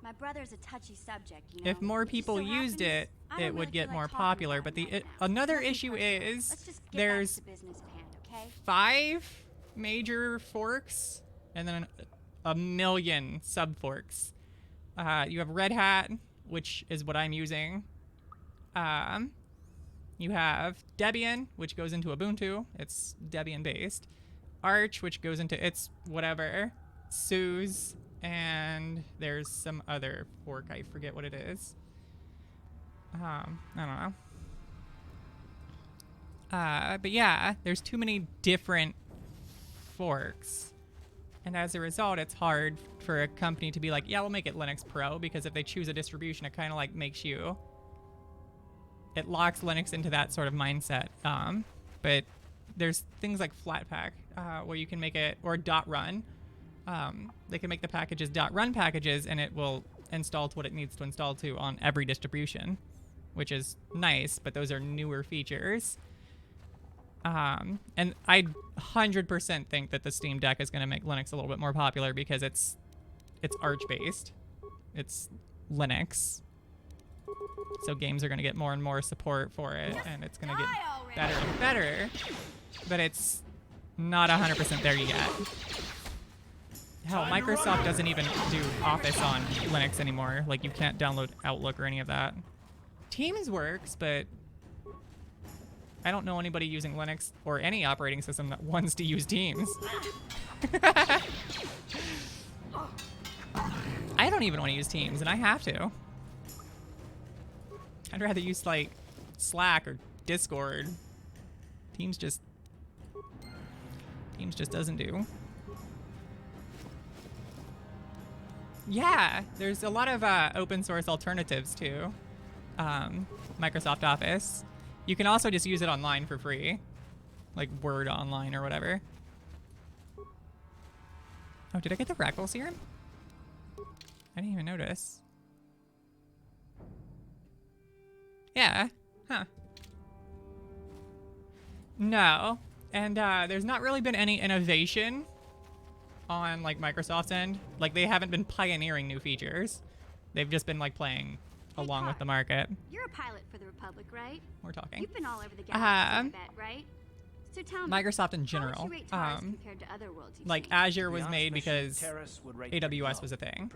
My brother's a touchy subject, you know. If more It just people so used happens it, I don't it really would get feel more like talking popular. about But it right now. another Nothing issue personal. is Let's just get there's back to business at hand, okay? 5 major forks and then a million sub forks. You have Red Hat, which is what I'm using. You have Debian, which goes into Ubuntu. It's Debian based. Arch, which goes into its whatever. SUSE, and there's some other fork. I forget what it is. I don't know. But yeah, there's too many different forks. And as a result, it's hard for a company to be like, yeah, we'll make it Linux Pro, because if they choose a distribution, it kind of like makes you... It locks Linux into that sort of mindset. But there's things like Flatpak, where you can make it, or .run. They can make the packages .run packages, and it will install to what it needs to install to on every distribution, which is nice, but those are newer features. And I 100% think that the Steam Deck is going to make Linux a little bit more popular because it's Arch based. It's Linux. So games are going to get more and more support for it, and it's going to get better and better, but it's not 100% there yet. Hell, Microsoft doesn't even do Office on Linux anymore. Like, you can't download Outlook or any of that. Teams works, but I don't know anybody using Linux or any operating system that wants to use Teams. I don't even want to use Teams, and I have to. I'd rather use, like, Slack or Discord. Teams just doesn't do. Yeah, there's a lot of open source alternatives to Microsoft Office. You can also just use it online for free, like Word Online or whatever. Oh, did I get the Rackwell serum? I didn't even notice. Yeah, huh. No, and there's not really been any innovation on like Microsoft's end. Like, they haven't been pioneering new features. They've just been like playing along with the market. You're a pilot for the Republic, right? We're talking. You've been all over the galaxy, I bet, right? So tell me, Microsoft in how general, would you rate Taurus compared to other worlds you've like seen? Azure was made because AWS was a thing.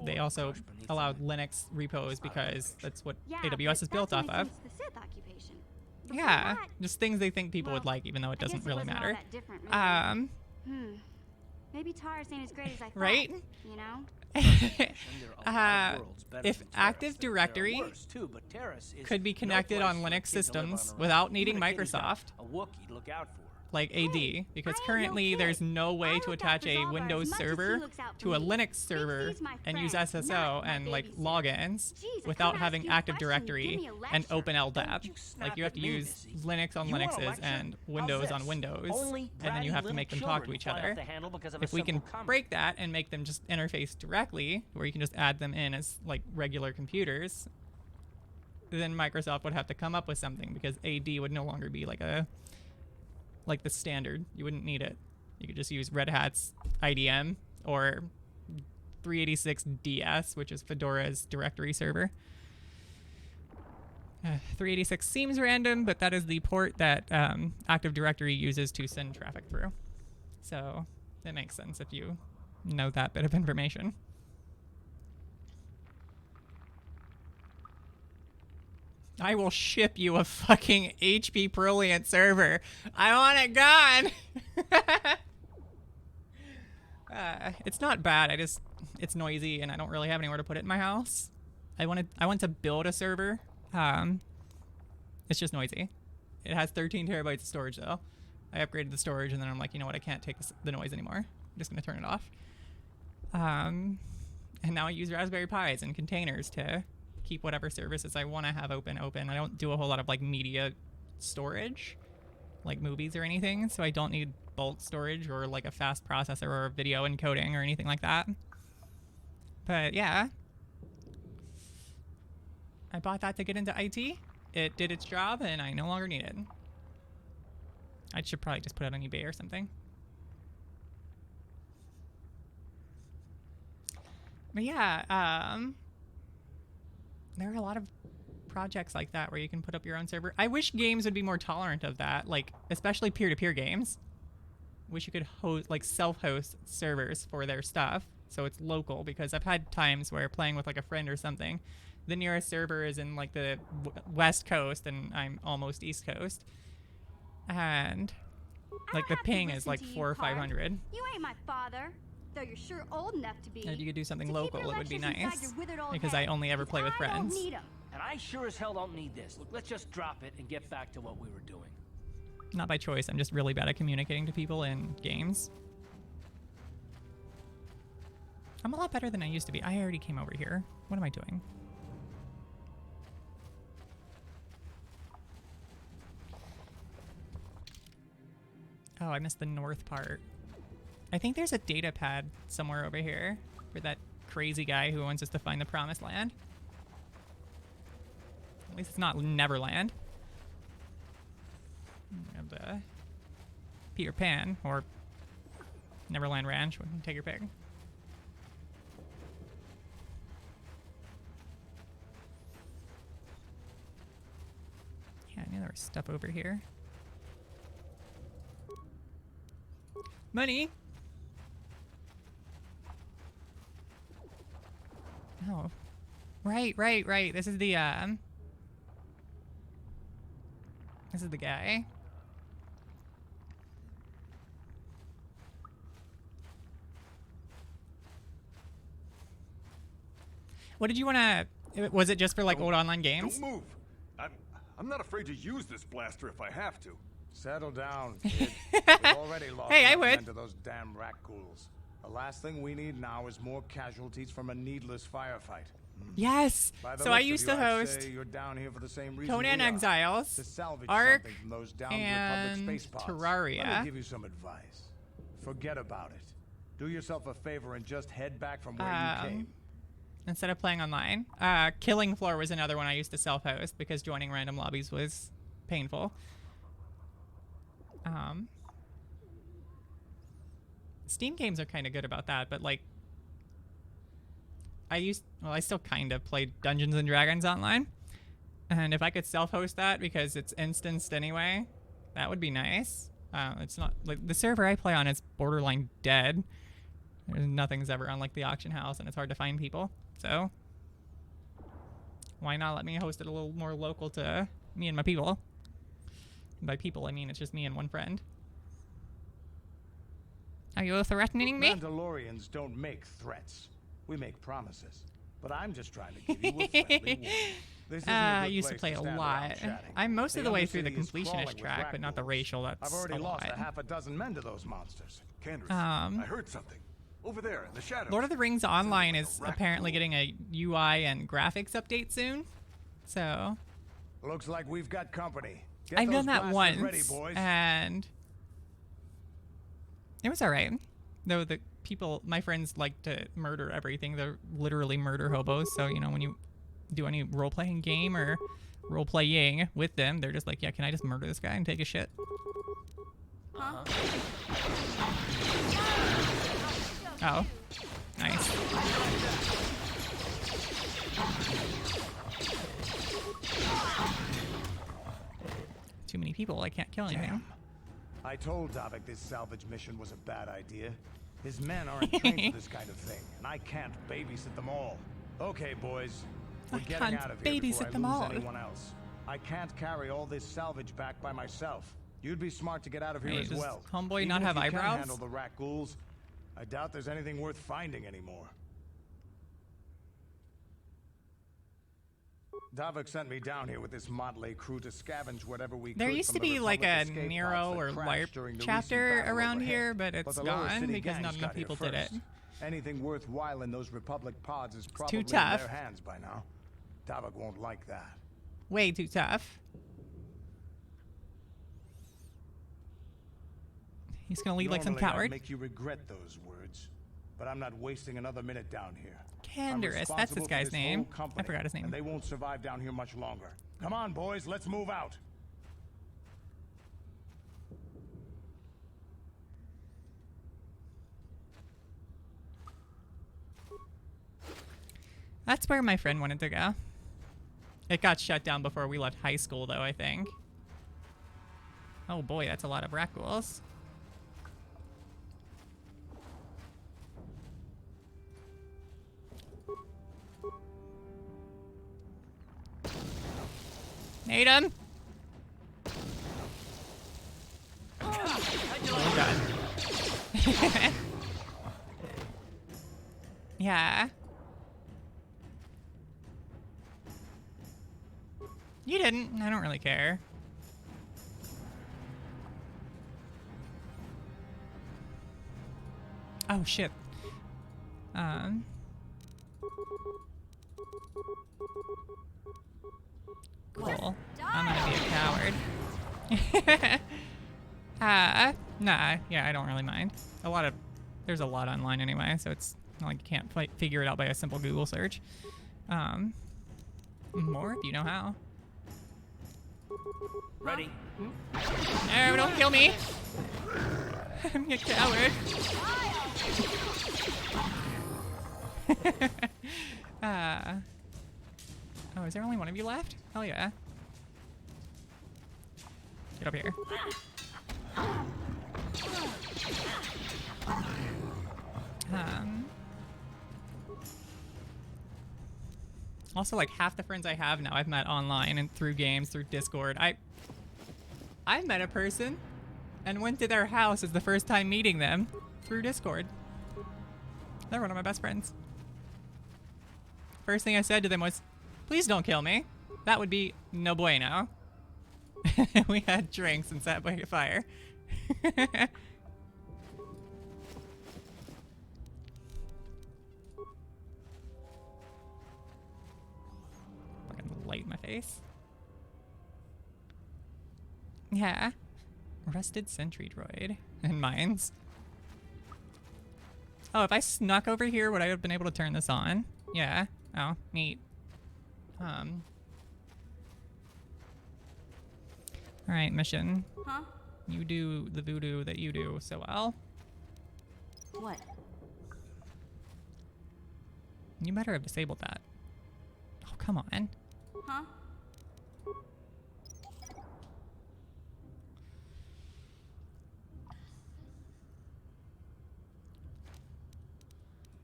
They also allowed Linux repos because that's what AWS is built off of. The Sith occupation. Yeah, just things they think people would like, even though it doesn't really matter. Maybe Taurus ain't as great as I thought. Right? You know? If Active Directory could be connected on Linux systems without needing Microsoft, like AD, because currently there's no way to attach a Windows server to a Linux server and use SSO and like logins without having Active Directory and Open LDAP. Like, you have to use Linux on Linuxes and Windows on Windows, and then you have to make them talk to each other. If we can break that and make them just interface directly, where you can just add them in as like regular computers, then Microsoft would have to come up with something, because AD would no longer be like the standard. You wouldn't need it. You could just use Red Hat's IDM or 386DS, which is Fedora's directory server. 386 seems random, but that is the port that Active Directory uses to send traffic through. So it makes sense if you know that bit of information. I will ship you a fucking HP Proliant server. I want it gone. It's not bad. It's noisy, and I don't really have anywhere to put it in my house. I want to build a server. It's just noisy. It has 13 terabytes of storage though. I upgraded the storage, and then I'm like, you know what? I can't take the noise anymore. I'm just gonna turn it off. And now I use Raspberry Pis and containers to keep whatever services I want to have open. I don't do a whole lot of like media storage, like movies or anything, so I don't need bulk storage or like a fast processor or video encoding or anything like that. But yeah, I bought that to get into IT. It did its job, and I no longer need it. I should probably just put it on eBay or something. But yeah, there are a lot of projects like that where you can put up your own server. I wish games would be more tolerant of that, like especially peer-to-peer games. Wish you could host, like, self-host servers for their stuff, so it's local. Because I've had times where playing with like a friend or something, the nearest server is in like the West Coast, and I'm almost East Coast, and like the ping is like 400 or 500. You ain't my father, though you're sure old enough to be. And if you could do something To keep local, your it would be lectures inside nice. your withered old Because head, I only ever play with I don't friends. need 'em. And I sure as hell don't need this. Look, let's just drop it and get back to what we were doing. Not by choice. I'm just really bad at communicating to people in games. I'm a lot better than I used to be. I already came over here. What am I doing? Oh, I missed the north part. I think there's a data pad somewhere over here for that crazy guy who wants us to find the promised land. At least it's not Neverland. And Peter Pan or Neverland Ranch. Take your pick. Yeah, I knew there was stuff over here. Money. Oh, right. This is the guy. What did you want to... Was it just for, like, old online games? Don't move. I'm not afraid to use this blaster if I have to. Settle down, kid. We've already lost Hey, I enough would. men to those damn rat ghouls. The last thing we need now is more casualties from a needless firefight. Yes. By the So I looks of used you, to I'd host say you're down here for the same reason Conan we are, Exiles, to salvage Ark, something from those downed and Republic space pods. Terraria. Let me give you some advice. Forget about it. Do yourself a favor and just head back from where you came. Instead of playing online. Killing Floor was another one I used to self-host because joining random lobbies was painful. Steam games are kind of good about that, but like I still kind of play Dungeons and Dragons online, and if I could self-host that because it's instanced anyway, that would be nice. It's not like the server I play on is borderline dead. Nothing's ever on like the auction house, and it's hard to find people. So why not let me host it a little more local to me and my people? And by people, I mean it's just me and one friend. Are you threatening me? Mandalorians don't make threats. We make promises. But I'm just trying to give you a friendly warning. This isn't a I good used to place play a stand lot. around chatting. I'm most of the way through the Undercity is completionist crawling with track, but not the rat racial. ghouls. That's I've already a lost lot. a half a dozen men to those monsters. Candace, Um, I heard something. Over there in the shadows. Lord of the Rings Online is apparently getting a UI and graphics update soon. So Looks like we've got company. Get I've those done that blasters once, ready, boys. and it was alright. Though the people, my friends, like to murder everything. They're literally murder hobos. So you know, when you do any role-playing game or role-playing with them, they're just like, yeah, can I just murder this guy and take a shit? Huh? Oh, nice. Too many people. I can't kill anything. Damn. I told Davik this salvage mission was a bad idea. His men aren't trained for this kind of thing, and I can't babysit them all. Okay, boys. We're getting can't out of here before babysit I them lose all. anyone else. I can't carry all this salvage back by myself. You'd be smart to get out of here Hey, as does well. Homeboy Even not if have you can eyebrows? handle the rat ghouls, I doubt there's anything worth finding anymore. Davik sent me down here with this motley crew to scavenge whatever we could. There used to from the be like Republic a escape Nero pods that or crashed LARP during the chapter recent battle around overhead. here, but it's the lower gone city because gangs not enough got here people did it. first. Anything worthwhile in those Republic pods is probably in tough. their hands by now. Davik won't like that. Way too tough. He's gonna lead like some Normally, I'd coward. make you regret those words. but I'm not wasting another minute down here. Canderous, that's this guy's name. I forgot his name. And they won't survive down here much longer. Come on, boys, let's move out. That's where my friend wanted to go. It got shut down before we left high school, though, I think. Oh boy, that's a lot of rat ghouls. Ate him! Oh god. Yeah. You didn't. I don't really care. Oh shit. Cool. I'm gonna be a coward. Nah, yeah, I don't really mind. There's a lot online anyway, so it's not like you can't figure it out by a simple Google search. More if you know how. Ready? No, don't kill me! I'm a coward. Oh, is there only one of you left? Hell yeah. Get up here. Also, like, half the friends I have now I've met online and through games, through Discord. I met a person and went to their house as the first time meeting them through Discord. They're one of my best friends. First thing I said to them was, please don't kill me. That would be no bueno. We had drinks and sat by a fire. Fucking light in my face. Yeah. Rusted sentry droid. And mines. Oh, if I snuck over here, would I have been able to turn this on? Yeah. Oh, neat. Alright, mission. Huh? You do the voodoo that you do so well. What? You better have disabled that. Oh, come on. Huh?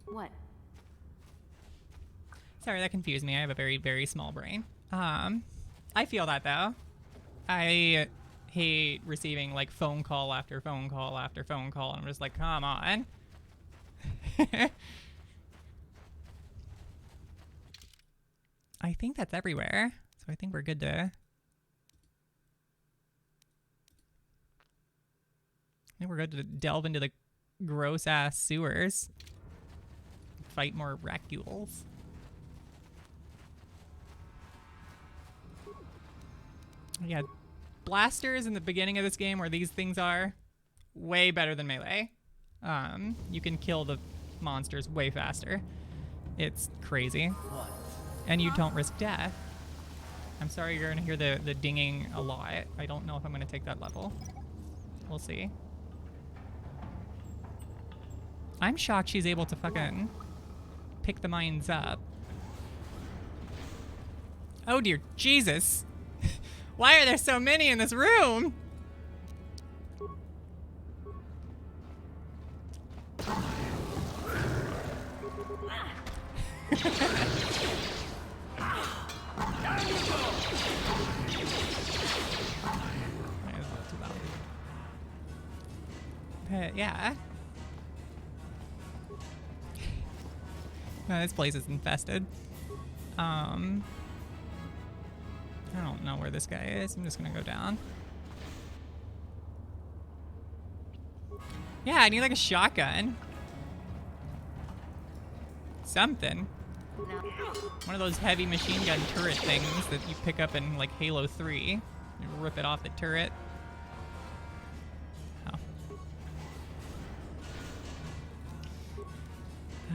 What? Sorry, that confused me. I have a very, very small brain. I feel that, though. I hate receiving, like, phone call after phone call after phone call, and I'm just like, come on. I think that's everywhere, so I think we're good to... I think we're good to delve into the gross-ass sewers. Fight more rat-ghouls. Yeah, blasters in the beginning of this game, where these things are, way better than melee. You can kill the monsters way faster. It's crazy. What? And you don't risk death. I'm sorry you're gonna hear the dinging a lot. I don't know if I'm gonna take that level. We'll see. I'm shocked she's able to fucking pick the mines up. Oh dear Jesus. Why are there so many in this room? Yeah. This place is infested. I don't know where this guy is. I'm just gonna go down. Yeah, I need like a shotgun. Something. One of those heavy machine gun turret things that you pick up in like Halo 3. You rip it off the turret. Oh.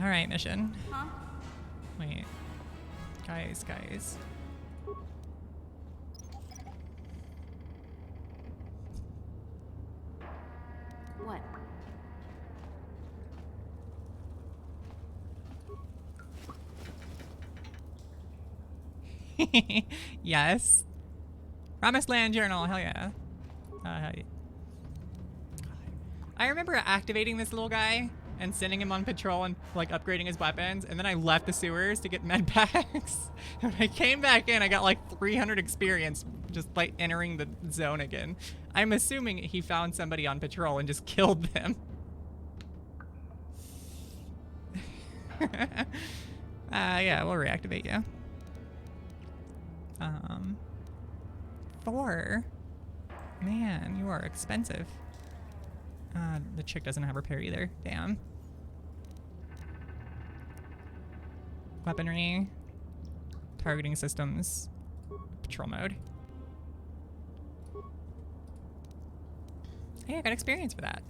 Alright, mission. Huh? Wait. Guys. What? Yes. Promised Land Journal, hell yeah. Hell yeah. I remember activating this little guy and sending him on patrol and like upgrading his weapons, and then I left the sewers to get med packs. And when I came back in, I got like 300 experience just by entering the zone again. I'm assuming he found somebody on patrol and just killed them. Yeah, we'll reactivate you. 4. Man, you are expensive. The chick doesn't have repair either. Damn. Weaponry. Targeting systems. Patrol mode. Hey, I got experience for that.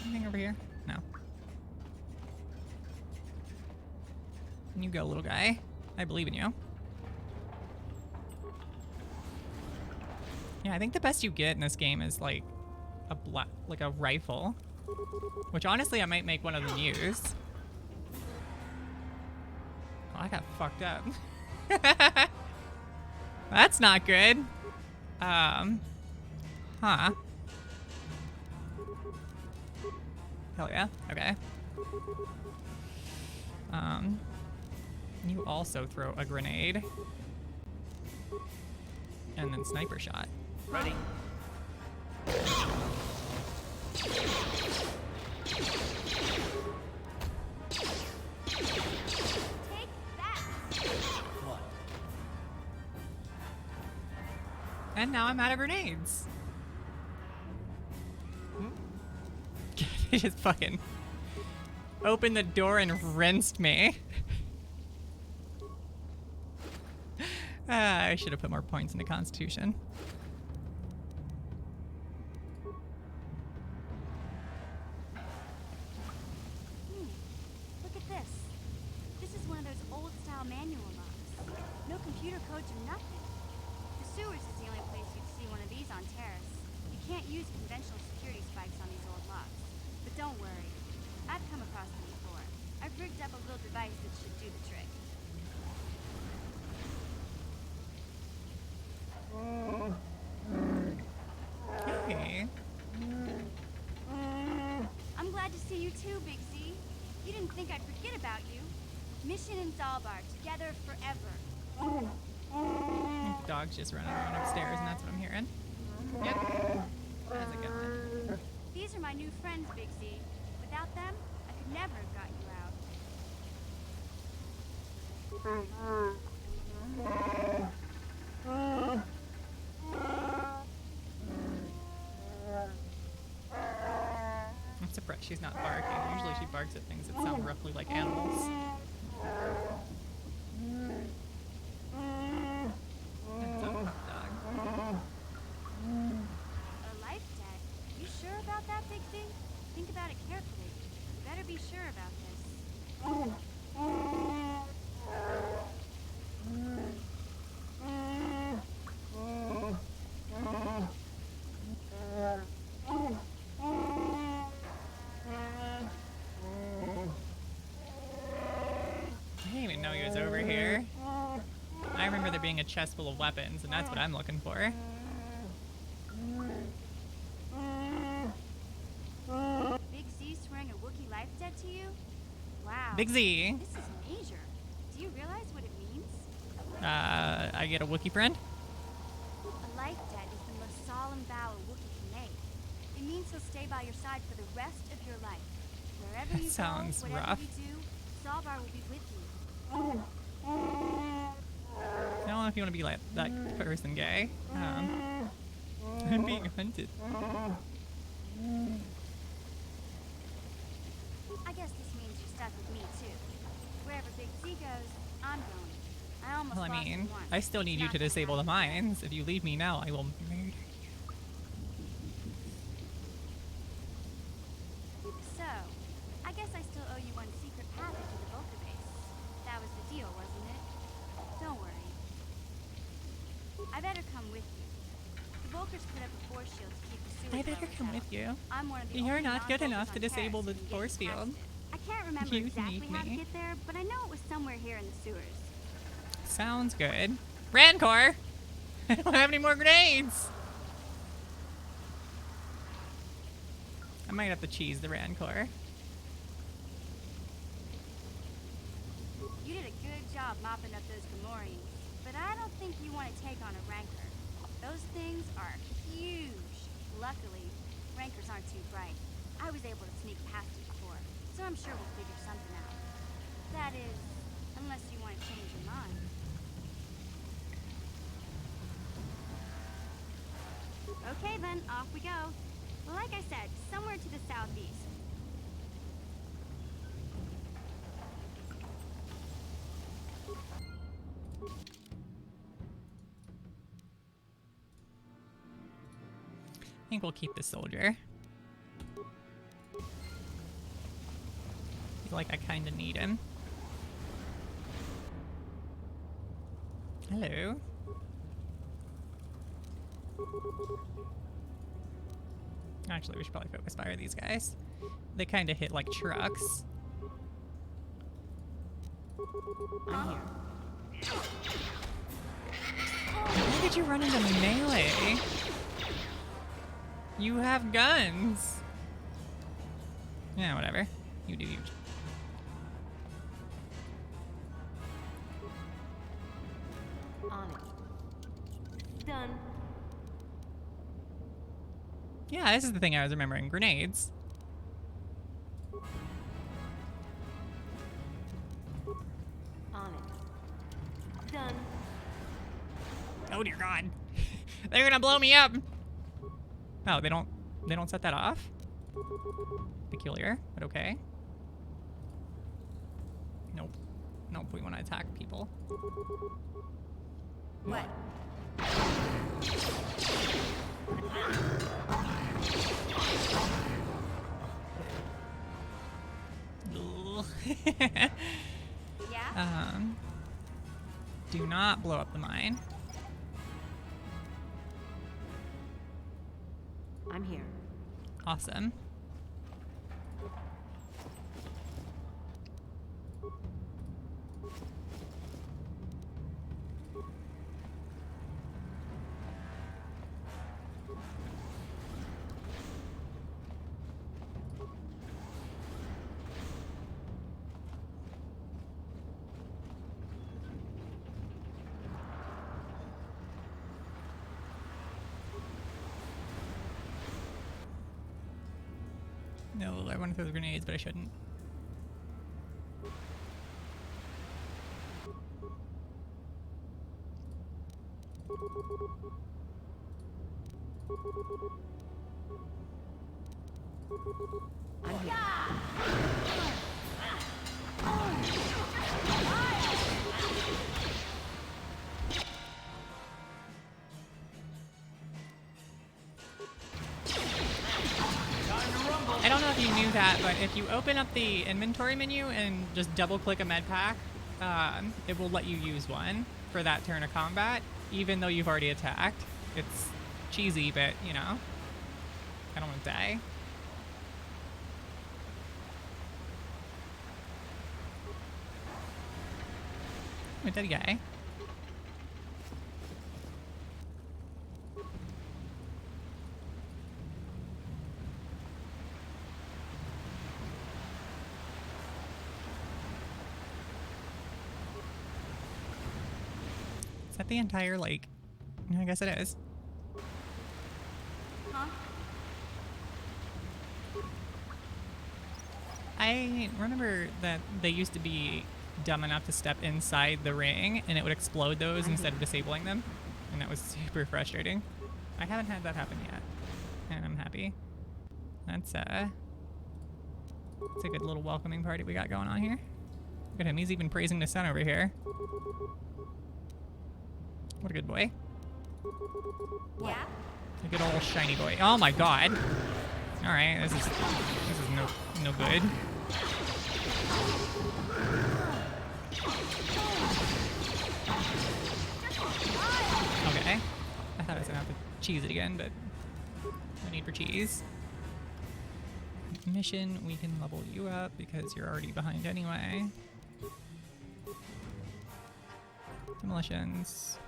Anything over here? No. You go, little guy. I believe in you. Yeah, I think the best you get in this game is like a rifle, which honestly I might make one of them use. Oh, I got fucked up. That's not good. Huh. Hell yeah. Okay. You also throw a grenade. And then sniper shot. Ready. Take that. What? And now I'm out of grenades. They just fucking opened the door and rinsed me. I should have put more points into Constitution. Look at this. This is one of those old-style manual locks. No computer codes or nothing. The sewers is the only place you'd see one of these on Terrace. You can't use conventional security spikes on these old locks. But don't worry. I've come across them before. I've rigged up a little device that should do the trick. Okay. I'm glad to see you too, Big Z. You didn't think I'd forget about you. Mission in Zalbar, together forever. The dog's just running around upstairs, and that's what I'm hearing. Yep. How's it going? These are my new friends, Big Z. Without them, I could never have got you out. I'm surprised she's not barking. Usually she barks at things that sound roughly like animals. What's up, dog? A life debt? You sure about that, Big Z? Think about it carefully. You better be sure about this. I didn't even know he was over here. I remember there being a chest full of weapons, and that's what I'm looking for. Big Z swearing a Wookiee life debt to you? Wow. Big Z. This is major. Do you realize what it means? I get a Wookiee friend? A life debt is the most solemn vow a Wookiee can make. It means he'll stay by your side for the rest of your life. Wherever That you sounds go, whatever rough. you do, Zalbar will be with you. I don't know if you want to be like that person gay. I'm being hunted. I guess this means you're stuck with me too. Wherever Big Z goes, I'm going. I almost Well, I lost mean, him once. I still need you to disable the mines. If you leave me now, I will murder you. So, I guess I better come with you. The Volkers put up a force shield to keep the sewage I better levels come out. with you. I'm one of the You're only not good enough to non-Volkers on disable the Terrace who can get force field. past it. I can't remember You exactly need how to me. get there, but I know it was somewhere here in the sewers. Sounds good. Rancor! I don't have any more grenades! I might have to cheese the Rancor. You did a good job mopping up those Gamorreans, but I don't think you want to take on a Rancor. Those things are huge. Luckily, Rancors aren't too bright. I was able to sneak past it before, so I'm sure we'll figure something out. That is, unless you want to change your mind. Okay then, off we go. Like I said, somewhere to the southeast. I think we'll keep the soldier. Feel like I kinda need him. Hello. Actually, we should probably focus fire these guys. They kind of hit like trucks. I'm here. Why did you run into melee? You have guns. Yeah, whatever. You do you. On it. Done. Yeah, this is the thing I was remembering. Grenades. On it. Done. Oh dear God. They're gonna blow me up. Oh, they don't set that off? Peculiar, but okay. Nope. Nope, we want to attack people. What? Yeah? Do not blow up the mine. I'm here. Awesome. No, I want to throw the grenades, but I shouldn't. I'm here. I don't know if you knew that, but if you open up the inventory menu and just double click a med pack, it will let you use one for that turn of combat, even though you've already attacked. It's cheesy, but you know, I don't want to die. A dead guy. Is that the entire lake? I guess it is. Huh? I remember that they used to be dumb enough to step inside the ring and it would explode those instead of disabling them. And that was super frustrating. I haven't had that happen yet. And I'm happy. That's a good little welcoming party we got going on here. Look at him, he's even praising the sun over here. What a good boy. Yeah? A good old shiny boy. Oh my God. Alright, this is no good. Okay. I thought I was gonna have to cheese it again, but no need for cheese. Mission, we can level you up because you're already behind anyway. Demolitions.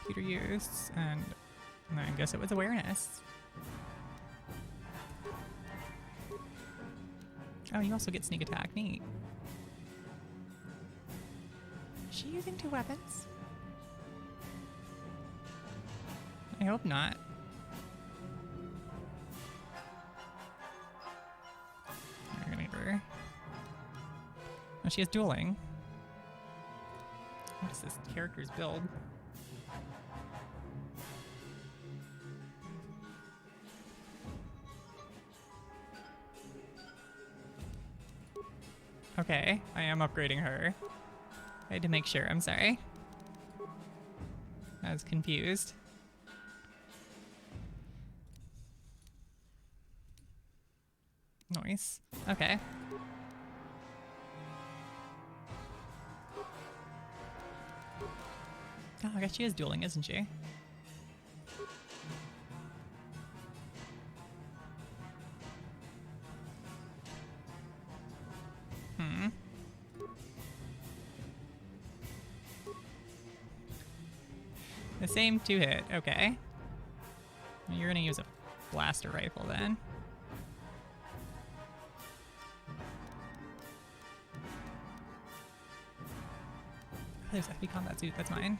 Computer use, and I guess it was awareness. Oh, you also get sneak attack. Neat. Is she using 2 weapons? I hope not. We're gonna give her. Oh, she has dueling. What is this character's build? Okay, I am upgrading her. I had to make sure, I'm sorry. I was confused. Nice. Okay. Oh, I guess she is dueling, isn't she? The same 2-hit, okay. You're gonna use a blaster rifle then. Oh, there's a heavy combat suit, that's mine.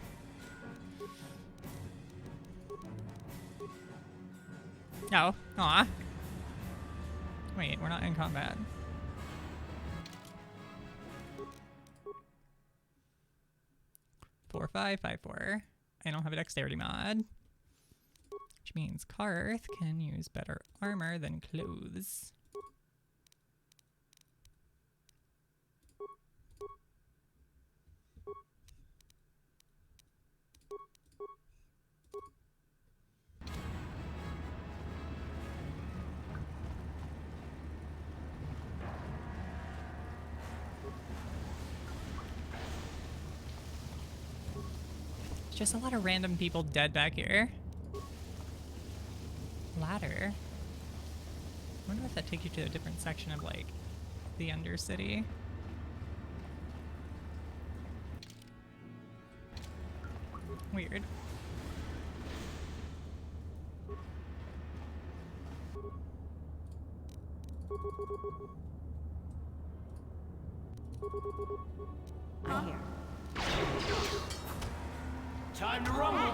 Oh, aw. Wait, we're not in combat. Four, 5, 5, 4. I don't have a dexterity mod, which means Karth can use better armor than clothes. Just a lot of random people dead back here. Ladder. I wonder if that takes you to a different section of, like, the Undercity. Weird. I'm here. Time to rumble!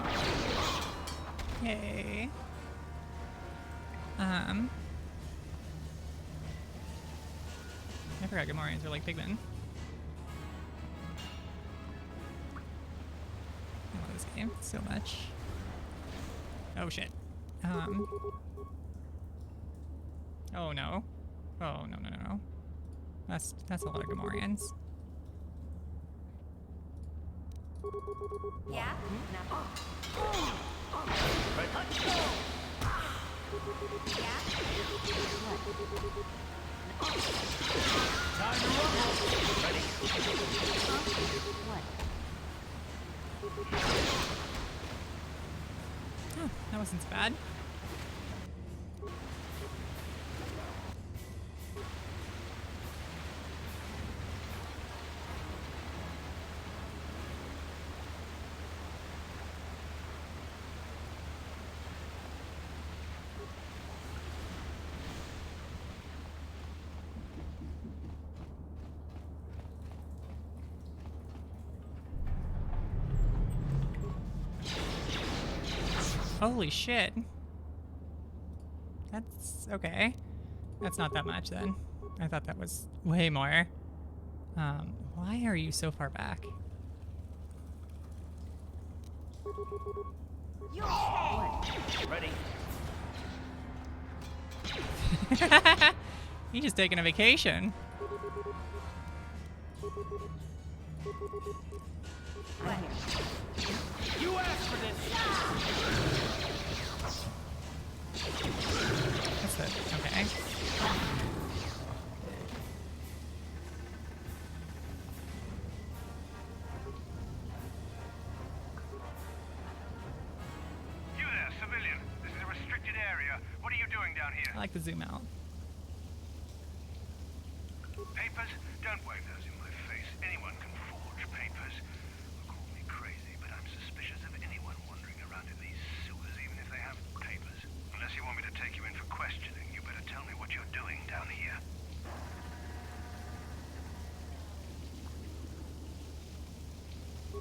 Yay. I forgot Gamorreans are like pigmen. I love this game so much. Oh shit. Oh no. Oh no. That's a lot of Gamorreans. Yeah? Time to rumble! Ready? What? Oh, that wasn't so bad. Holy shit. That's okay. That's not that much then. I thought that was way more. Why are you so far back? Ready? He's just taking a vacation. You asked for this! What's that? Okay. What are you doing down here? I like the zoom out. Papers? Don't wave those in my face. Anyone can forge papers. Call me crazy, but I'm suspicious of anyone wandering around in these sewers, even if they have papers. Unless you want me to take you in for questioning, you better tell me what you're doing down here.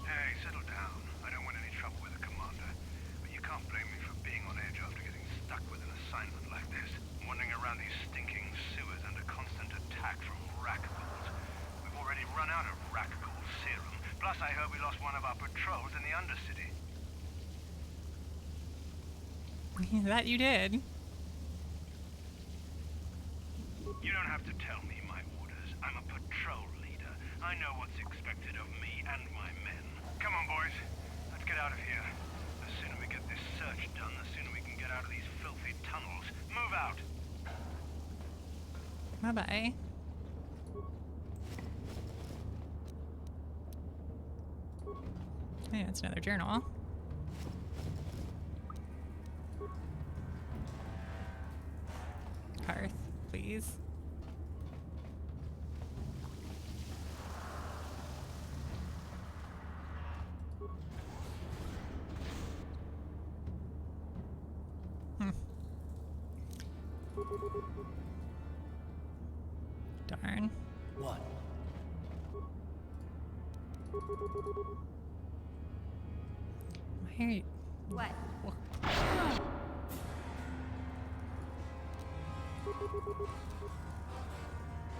Hey, settle down. I don't want any trouble with the commander. But you can't blame me for being on edge after getting stuck with an assignment like this. Wandering around these stinking sewers under constant attack from Rakghouls. We've already run out of Rakghoul serum. Plus, I heard we lost one of our patrols in the Undercity. That you did. You don't have to tell me my orders. I'm a patrol leader. I know what's expected of me and my men. Come on, boys. Let's get out of here. The sooner we get this search done, the sooner we can get out of these filthy tunnels. Move out! Bye-bye. Hey, that's another journal. Karth, please. Darn. What? Why are you... What?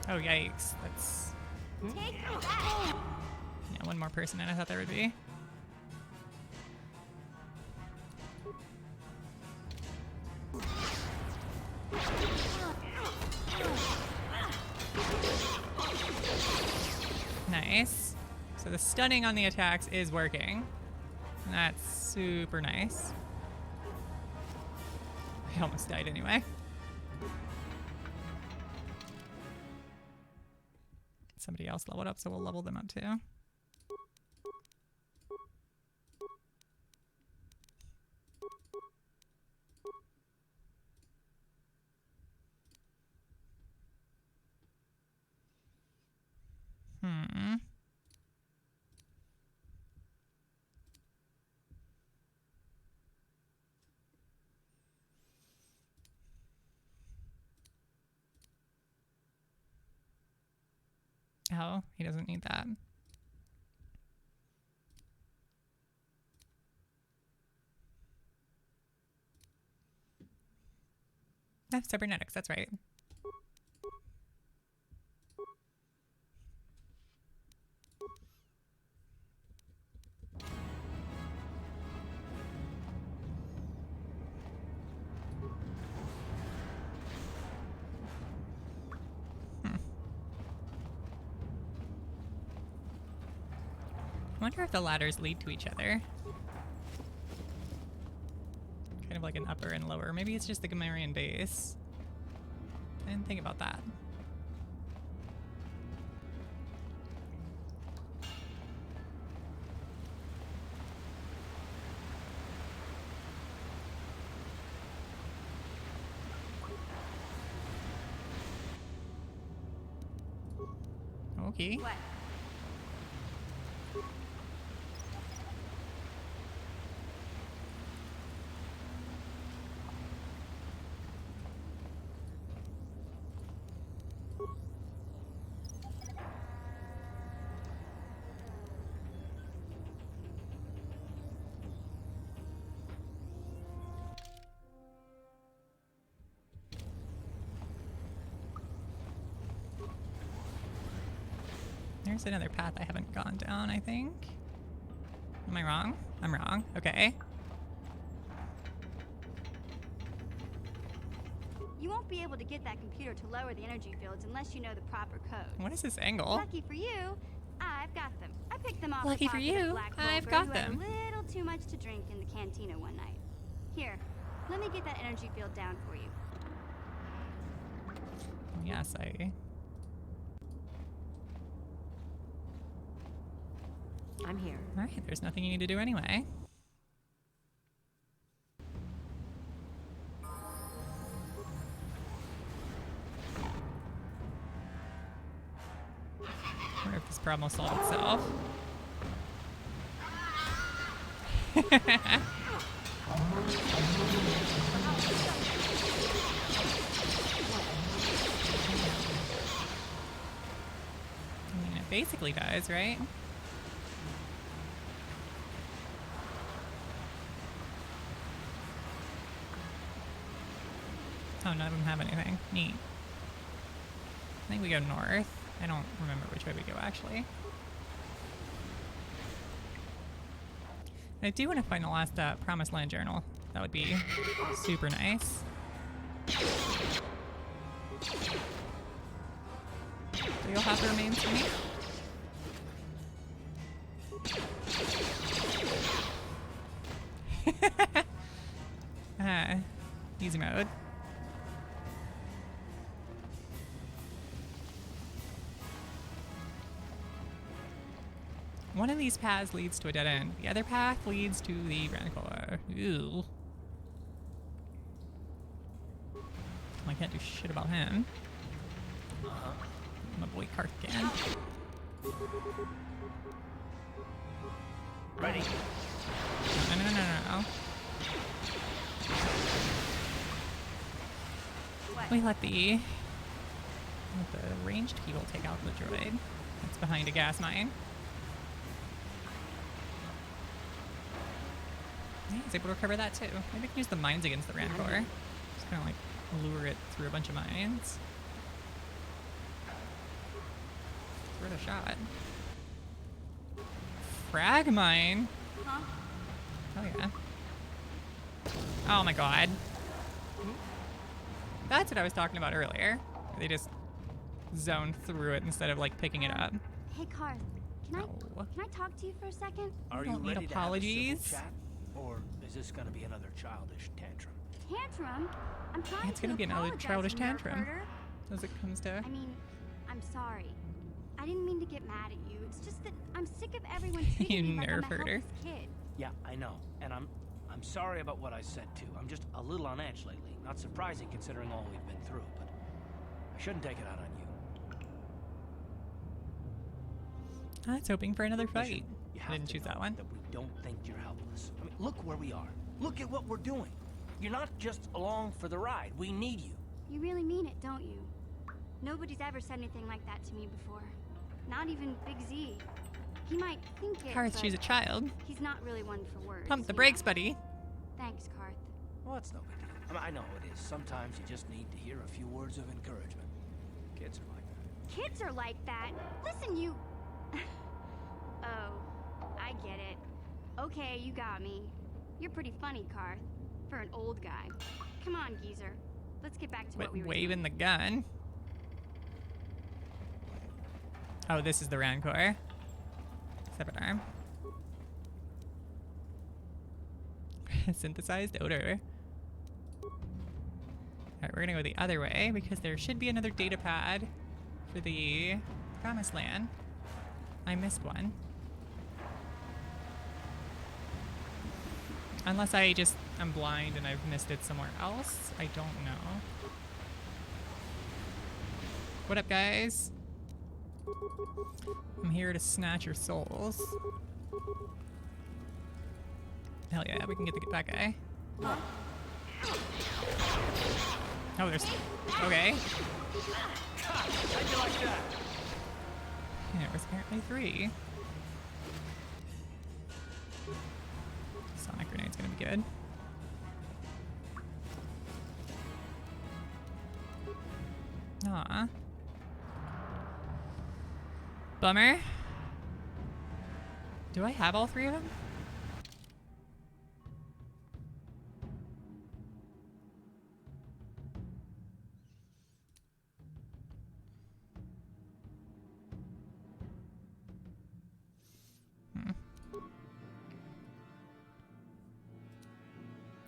Oh, yikes. That's... Take that! Yeah, one more person than I thought there would be. Nice. So the stunning on the attacks is working. And that's super nice. I almost died anyway. Somebody else leveled up, so we'll level them up too. Oh, he doesn't need that. No, cybernetics, that's right. I wonder if the ladders lead to each other. Kind of like an upper and lower. Maybe it's just the Gamorrean base. I didn't think about that. Okay. What? There's another path I haven't gone down, I think. Am I wrong? I'm wrong. Okay. You won't be able to get that computer to lower the energy fields unless you know the proper code. What is this angle? Lucky for you, I've got them. I picked them off Lucky the for pocket of you, Black I've Vulgar got who them. had a little too much to drink in the cantina one night. Here, let me get that energy field down for you. Yes, I'm here. Alright, there's nothing you need to do anyway. wonder if this problem will solve itself. I mean, it basically does, right? Oh, none of them have anything. Neat. I think we go north. I don't remember which way we go, actually. I do want to find the last Promised Land journal. That would be super nice. So you'll have the remains for me? Easy mode. One of these paths leads to a dead end. The other path leads to the Rancor. Ew. I can't do shit about him. My boy Karth again. Ready. No. We let the ranged people take out the droid. It's behind a gas mine. Yeah, he's able to recover that too. Maybe we can use the mines against the Rancor. Just kind of like lure it through a bunch of mines. It's worth a shot. Frag mine? Huh? Oh yeah. Oh my god. That's what I was talking about earlier. They just zone through it instead of like picking it up. Hey, Karth, can I talk to you for a second? Are you you ready to have a apologies? civil chat? Or is this gonna be another childish tantrum? Tantrum? I'm trying It's gonna to be another apologize, childish you nerf tantrum. herder. As it comes to. I mean, I'm sorry. I didn't mean to get mad at you. It's just that I'm sick of everyone treating You me like I'm a nerf herder. helpless kid. Yeah, I know. And I'm sorry about what I said too. I'm just a little on edge lately. Not surprising considering all we've been through, but I shouldn't take it out on you. I was hoping for another fight. Listen, you I have didn't to choose know that one. That we don't think you're helpless. I mean, look where we are. Look at what we're doing. You're not just along for the ride. We need you. You really mean it, don't you? Nobody's ever said anything like that to me before. Not even Big Z. He might think it, Karth, but she's a child. he's not really one for words. Pump the you brakes, know? buddy. Thanks, Karth. Well, it's no big deal. I mean, I know it is. Sometimes you just need to hear a few words of encouragement. Kids are like that. Kids are like that. Listen, you... Oh, I get it. Okay, you got me. You're pretty funny, Karth. For an old guy. Come on, geezer. Let's get back to what we were Waving doing. the gun. Oh, this is the Rancor. Separate arm. Synthesized odor. Alright, we're gonna go the other way because there should be another data pad for the Promised Land. I missed one. Unless I'm blind and I've missed it somewhere else. I don't know. What up, guys? I'm here to snatch your souls. Hell yeah, we can get the that guy. Oh, there's... Okay. How'd you like that? Yeah, there was apparently 3. Sonic grenade's gonna be good. Aw. Bummer. Do I have all 3 of them?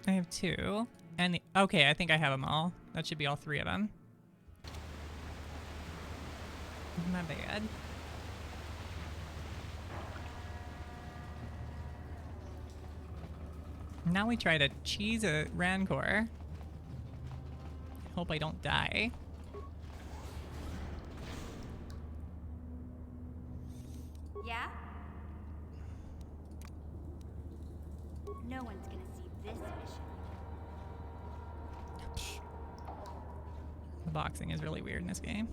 I have 2. And okay, I think I have them all. That should be all 3 of them. Not bad. Now we try to cheese a Rancor. Hope I don't die. Yeah? No one's gonna see this mission. The boxing is really weird in this game.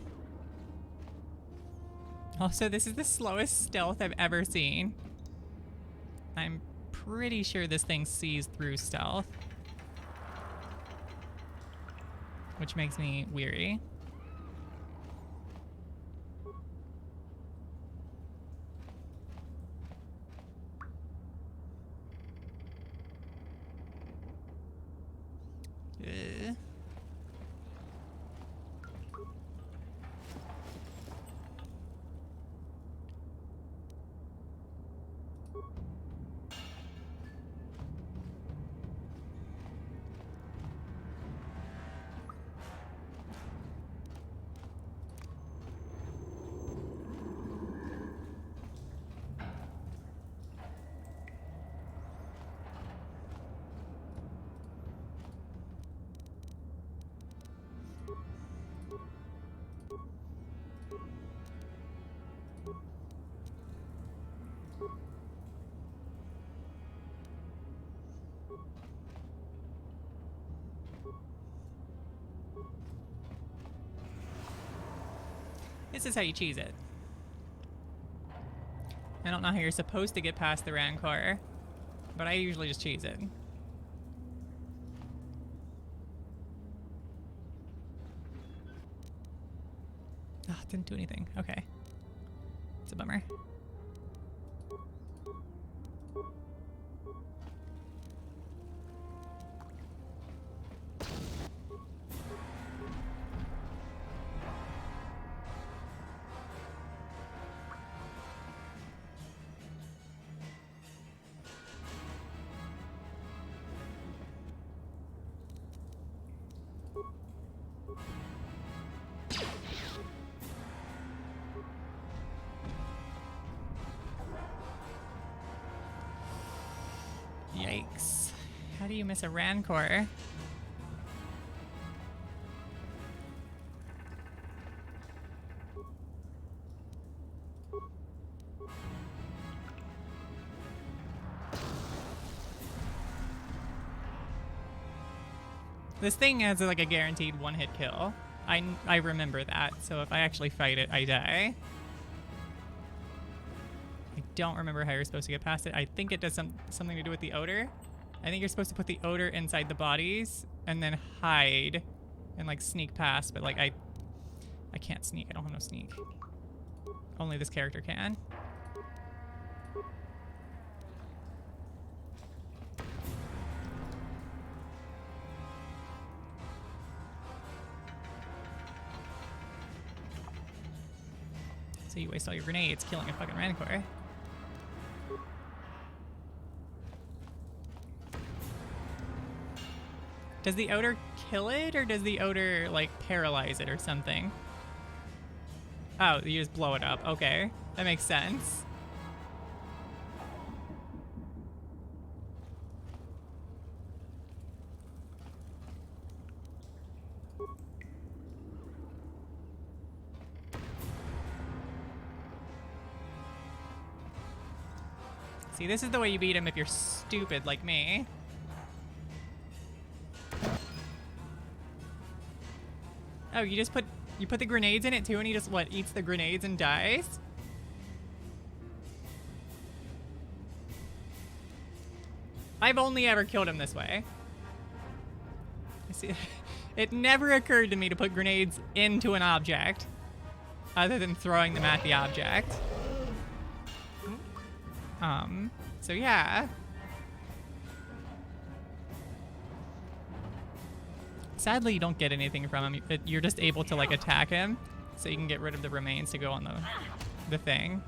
Also, this is the slowest stealth I've ever seen. I'm pretty sure this thing sees through stealth, which makes me weary. This is how you cheese it. I don't know how you're supposed to get past the Rancor, but I usually just cheese it. Oh, it didn't do anything. Okay. It's a bummer. Yikes. How do you miss a Rancor? This thing has like a guaranteed one-hit kill. I remember that, so if I actually fight it, I die. I don't remember how you're supposed to get past it. I think it does something to do with the odor. I think you're supposed to put the odor inside the bodies and then hide and like sneak past, but like I can't sneak. I don't have no sneak. Only this character can. So you waste all your grenades killing a fucking Rancor. Does the odor kill it, or does the odor, like, paralyze it or something? Oh, you just blow it up. Okay, that makes sense. See, this is the way you beat him if you're stupid like me. Oh, you put the grenades in it too, and he just, what, eats the grenades and dies? I've only ever killed him this way. I see. It never occurred to me to put grenades into an object other than throwing them at the object. So yeah. Sadly, you don't get anything from him. You're just able to, like, attack him, so you can get rid of the remains to go on the thing.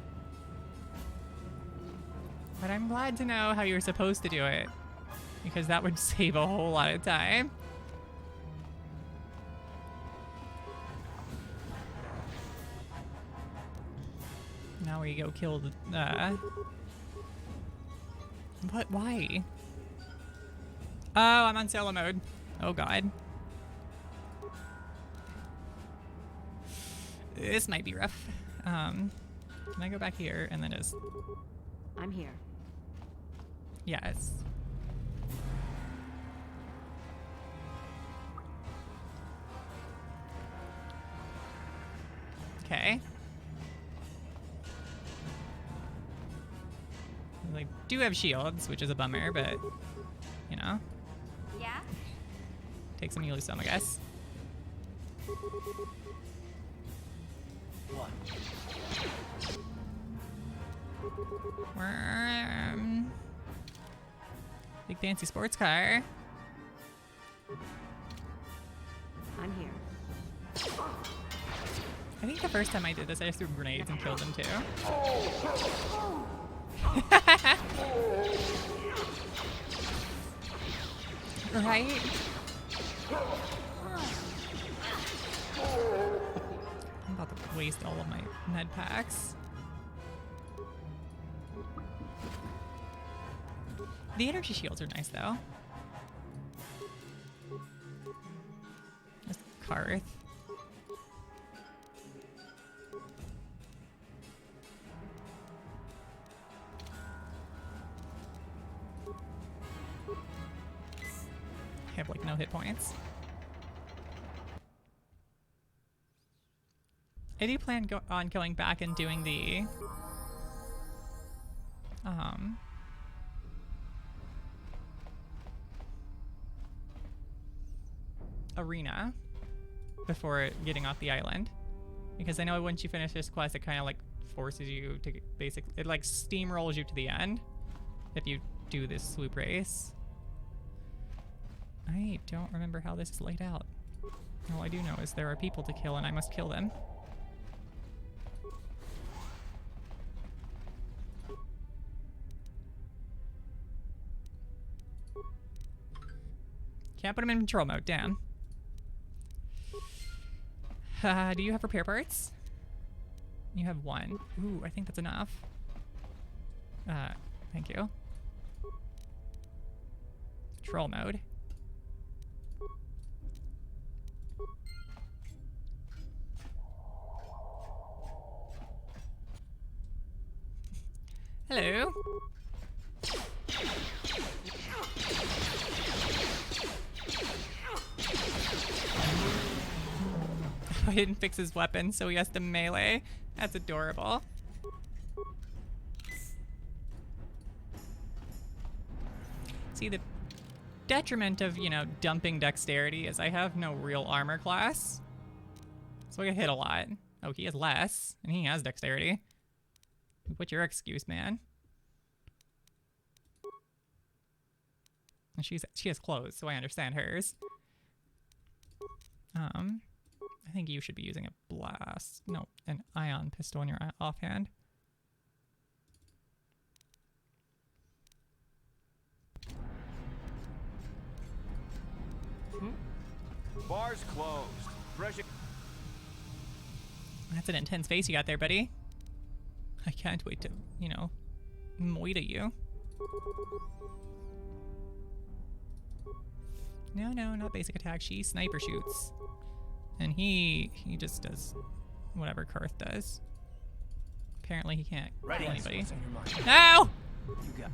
But I'm glad to know how you're supposed to do it, because that would save a whole lot of time. Now we go kill the, What? Why? Oh, I'm on solo mode. Oh, God. This might be rough. Can I go back here and then just... I'm here. Yes. Okay. They do have shields, which is a bummer, but, you know. Yeah? Take some, you lose some, I guess. What? Big fancy sports car. I'm here. I think the first time I did this, I just threw grenades and killed them too. Right? I'm about to waste all of my med packs. The energy shields are nice though. Just Karth. I have like no hit points. I do plan on going back and doing the arena before getting off the island, because I know once you finish this quest, it kind of like forces you to it like steamrolls you to the end if you do this swoop race. I don't remember how this is laid out. All I do know is there are people to kill and I must kill them. Can't put them in control mode, damn. Do you have repair parts? You have one. Ooh, I think that's enough. Thank you. Control mode. Hello. I didn't fix his weapon, so he has to melee. That's adorable. See, the detriment of, you know, dumping dexterity is I have no real armor class. So I get hit a lot. Oh, he has less, and he has dexterity. What's your excuse, man? And she has clothes, so I understand hers. I think you should be using a blast. No, an ion pistol in your offhand. Bar's closed. Pressure. That's an intense face you got there, buddy. I can't wait to, you know, moita you. No, not basic attack. She sniper shoots. And he just does whatever Karth does. Apparently he can't kill anybody. No! You got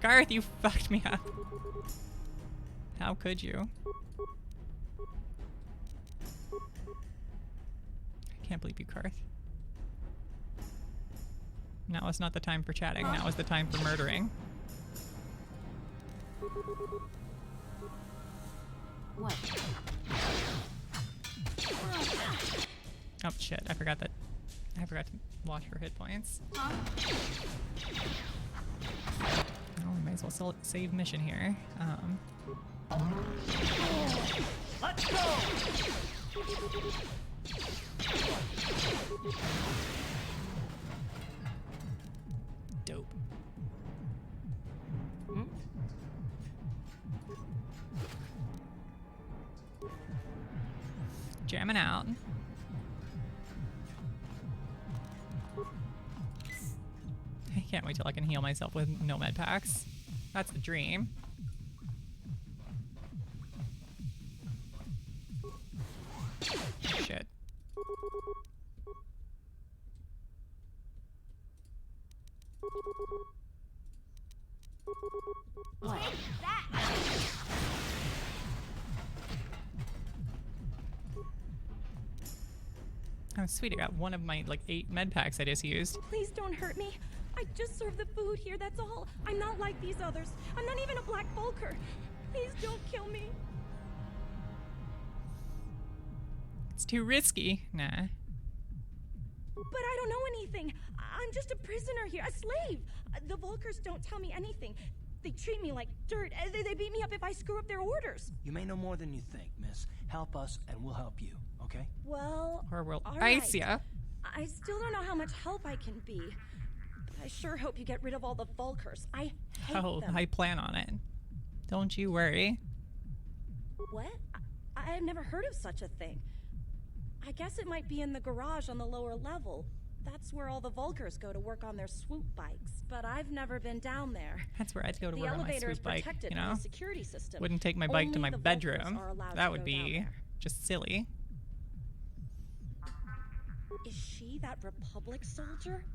Karth, you fucked me up. How could you? I can't believe you, Karth. Now is not the time for chatting. Now is the time for murdering. What? Oh shit, I forgot to watch her hit points. Oh, we might as well save mission here. Let's go! Dope. Jamming out. I can't wait till I can heal myself with no med packs. That's the dream. Shit. Oh, sweet. I got one of my, like, 8 med packs I just used. Please don't hurt me. I just serve the food here, that's all. I'm not like these others. I'm not even a Black Vulker. Please don't kill me. It's too risky. Nah. But I don't know anything. I'm just a prisoner here, a slave. The Vulkers don't tell me anything. They treat me like dirt. They beat me up if I screw up their orders. You may know more than you think, miss. Help us and we'll help you, okay? Well, Or we'll all ice right. ya. I still don't know how much help I can be. But I sure hope you get rid of all the Vulkers. I hate them. I plan on it. Don't you worry. What? I've never heard of such a thing. I guess it might be in the garage on the lower level. That's where all the Vulkers go to work on their swoop bikes. But I've never been down there. That's where I'd go to The work on my elevator is swoop bike, protected you by know? a security system. Wouldn't take my bike to Only my the Vulkers bedroom. are allowed That to would go down be there. just silly. Is she that Republic soldier?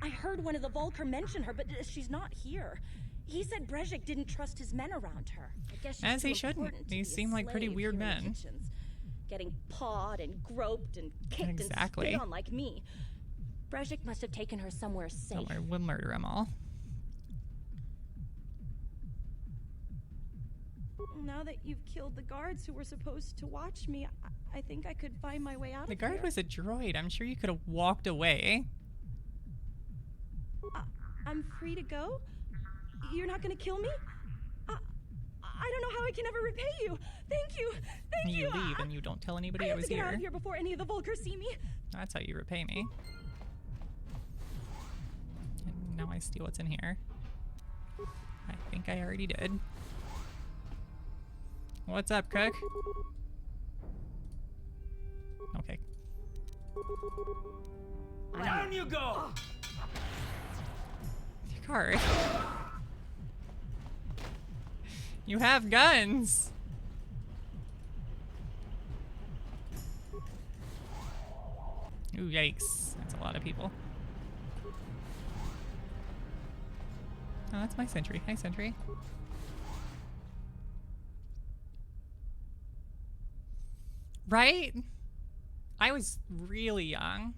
I heard one of the Vulkar mention her, but she's not here. He said Brezhik didn't trust his men around her. I guess she's As too he shouldn't. important to These be a seem like pretty slave weird here in the men. kitchens. Getting pawed and groped and kicked Exactly. and spit on like me. Brezhik must have taken her somewhere safe. Don't worry, we'll murder them all. Now that you've killed the guards who were supposed to watch me, I think I could find my way out The of guard here. was a droid. I'm sure you could have walked away. I'm free to go? You're not gonna kill me? I don't know how I can ever repay you. Thank you. Thank you. You leave and you don't tell anybody I I have was to get out here. of here before any of the Vulkars see me. That's how you repay me. And now I steal what's in here. I think I already did. What's up, cook? Okay. Down you go! Card. You have guns. Ooh, yikes. That's a lot of people. Oh, that's my sentry. Hi, sentry. Right? I was really young.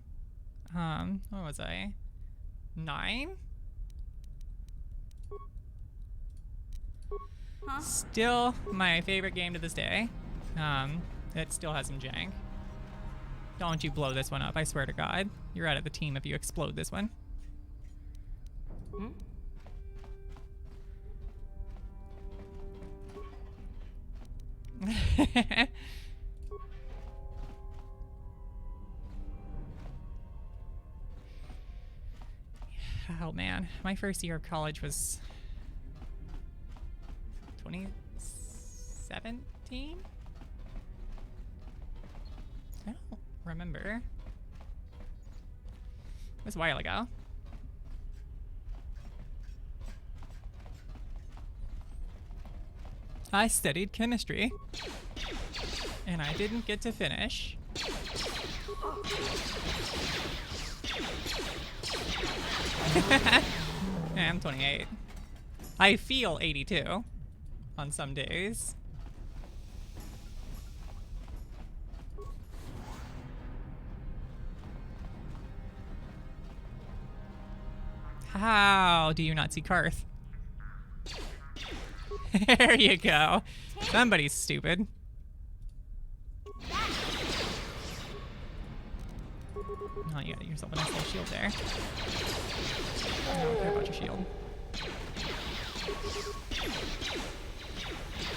What was I? 9? Huh? Still my favorite game to this day. It still has some jank. Don't you blow this one up, I swear to God. You're out of the team if you explode this one. Oh man, my first year of college was 2017? I don't remember. It was a while ago. I studied chemistry, and I didn't get to finish. Yeah, I'm 28. I feel 82 on some days. How do you not see Karth? There you go. Somebody's stupid. Oh, you got yourself a nice little shield there. I don't care about your shield.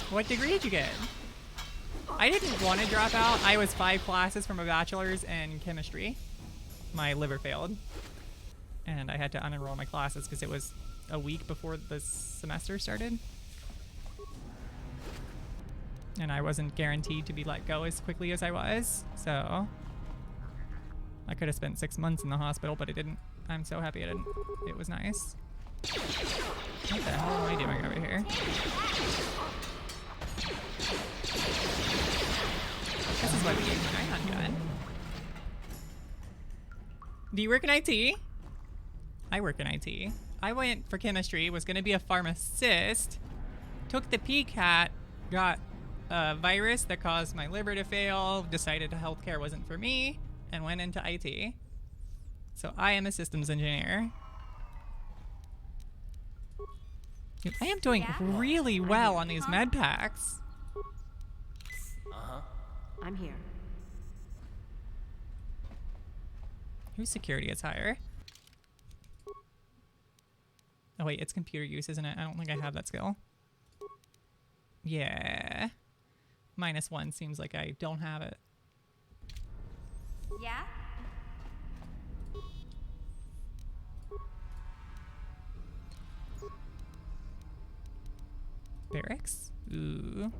What degree did you get? I didn't want to drop out. I was 5 classes from a bachelor's in chemistry. My liver failed. And I had to unenroll my classes because it was a week before the semester started. And I wasn't guaranteed to be let go as quickly as I was, so I could have spent 6 months in the hospital, but I didn't. I'm so happy I didn't. It was nice. What the hell am I doing over here? This is why we gave the ion gun. Do you work in IT? I work in IT. I went for chemistry, was going to be a pharmacist, took the PCAT, got a virus that caused my liver to fail, decided healthcare wasn't for me, and went into IT. So I am a systems engineer. Dude, I am doing really well on these med packs. Uh-huh. I'm here. Whose security is higher? Oh wait, it's computer use, isn't it? I don't think I have that skill. Yeah. -1 seems like I don't have it. Yeah? Barracks? Ooh.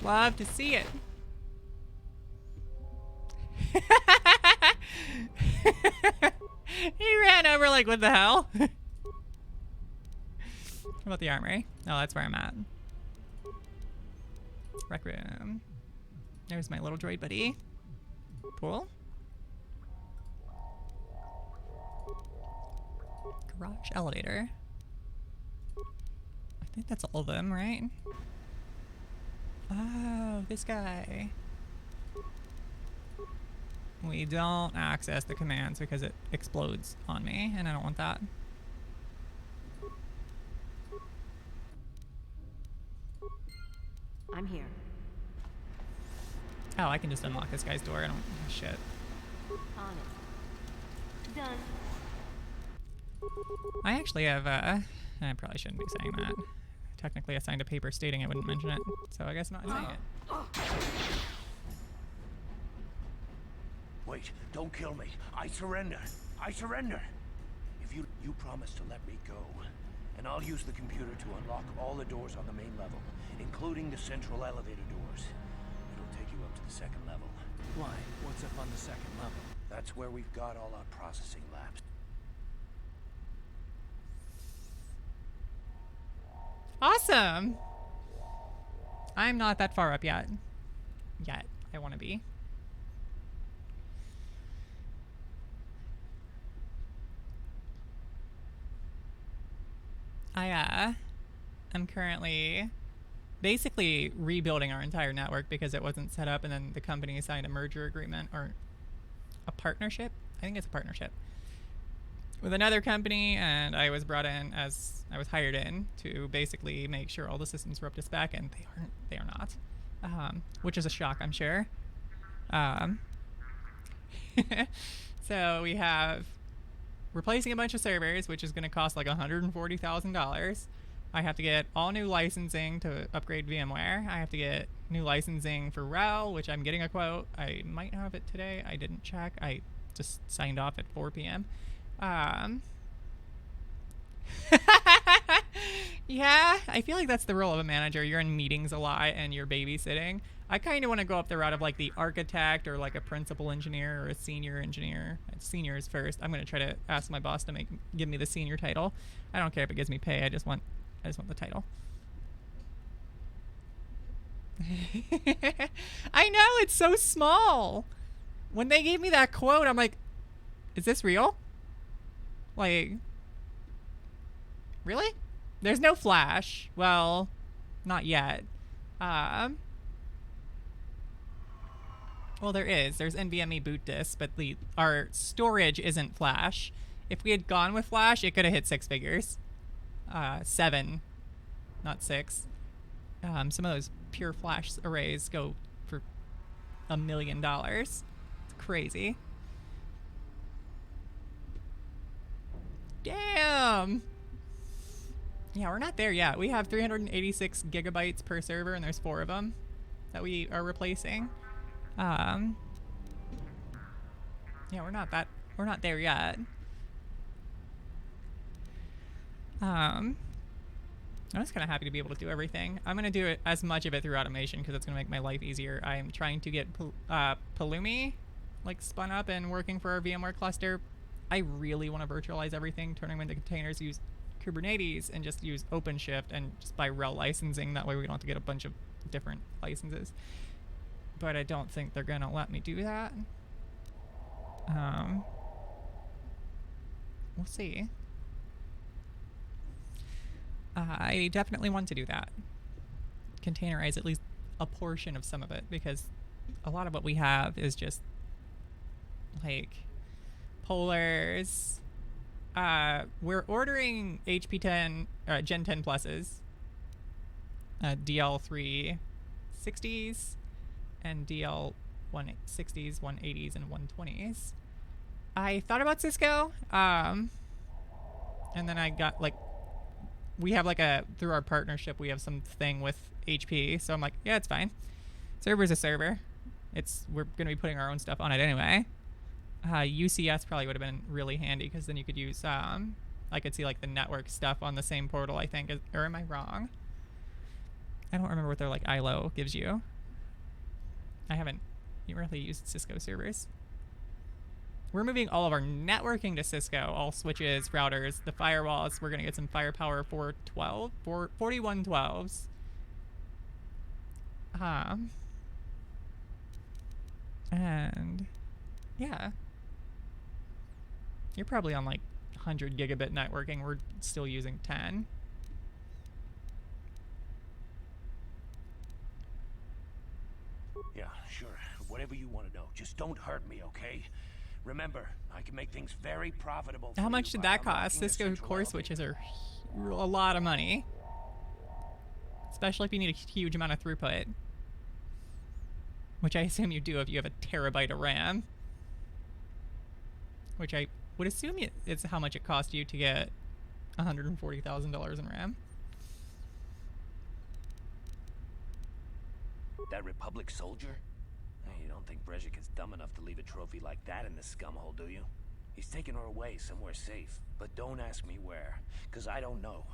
Love to see it. He ran over like, what the hell? What about the armory? Oh, that's where I'm at. Rec room. There's my little droid buddy. Pool. Garage elevator. I think that's all of them, right? Oh, this guy. We don't access the commands because it explodes on me, and I don't want that. I'm here. Oh, I can just unlock this guy's door. I don't give a shit. On it. Done. I actually have, I probably shouldn't be saying that. Technically, I signed a paper stating I wouldn't mention it, so I guess I'm not saying it. Wait, don't kill me. I surrender. I surrender. If you promise to let me go, and I'll use the computer to unlock all the doors on the main level, including the central elevator doors. It'll take you up to the second level. Why? What's up on the second level? That's where we've got all our processing labs. Awesome! I'm not that far up yet. I want to be. I'm currently basically rebuilding our entire network because it wasn't set up, and then the company signed a merger agreement or a partnership. I think it's a partnership with another company, and I was brought in as I was hired in to basically make sure all the systems were up to spec, and they are not, which is a shock, I'm sure. So we have replacing a bunch of servers, which is going to cost like $140,000. I have to get all new licensing to upgrade VMware. I have to get new licensing for RHEL, which I'm getting a quote. I might have it today. I didn't check. I just signed off at 4 p.m. Yeah, I feel like that's the role of a manager. You're in meetings a lot and you're babysitting. I kind of want to go up the route of like the architect or like a principal engineer or a senior engineer. Seniors first. I'm going to try to ask my boss to give me the senior title. I don't care if it gives me pay. I just want the title. I know, it's so small. When they gave me that quote, I'm like, is this real? Like, really? There's no flash. Well, not yet. Well, there is. There's NVMe boot disk, but our storage isn't flash. If we had gone with flash, it could have hit 6 figures. 7, not 6. Some of those pure flash arrays go for $1 million. It's crazy. Damn. Yeah, we're not there yet. We have 386 gigabytes per server, and there's 4 of them that we are replacing. Yeah, we're not there yet. I'm just kind of happy to be able to do everything. I'm going to do it as much of it through automation because it's going to make my life easier. I'm trying to get Pulumi like spun up and working for our VMware cluster. I really want to virtualize everything, turn them into containers, use Kubernetes, and just use OpenShift and just buy RHEL licensing. That way we don't have to get a bunch of different licenses. But I don't think they're going to let me do that. We'll see. I definitely want to do that. Containerize at least a portion of some of it, because a lot of what we have is just like polars. We're ordering HP 10 Gen 10 pluses, DL 360s and DL 160s, 180s, and 120s. I thought about Cisco, and then I got like, we have like through our partnership, we have some thing with HP, so I'm like, yeah, it's fine. Server's a server. We're gonna be putting our own stuff on it anyway. UCS probably would have been really handy, because then you could use, I could see like the network stuff on the same portal, I think. Or am I wrong? I don't remember what their like ILO gives you. I haven't really used Cisco servers. We're moving all of our networking to Cisco, all switches, routers, the firewalls. We're gonna get some firepower 4112s. And yeah. You're probably on like 100 gigabit networking. We're still using 10. Yeah, sure. Whatever you want to know. Just don't hurt me, okay? Remember, I can make things very profitable. How much did that cost? Cisco core switches are a lot of money. Especially if you need a huge amount of throughput. Which I assume you do if you have a terabyte of RAM. Which I would assume it's how much it cost you to get $140,000 in RAM. That Republic soldier? You don't think Brezhik is dumb enough to leave a trophy like that in the scumhole, do you? He's taking her away somewhere safe. But don't ask me where, because I don't know.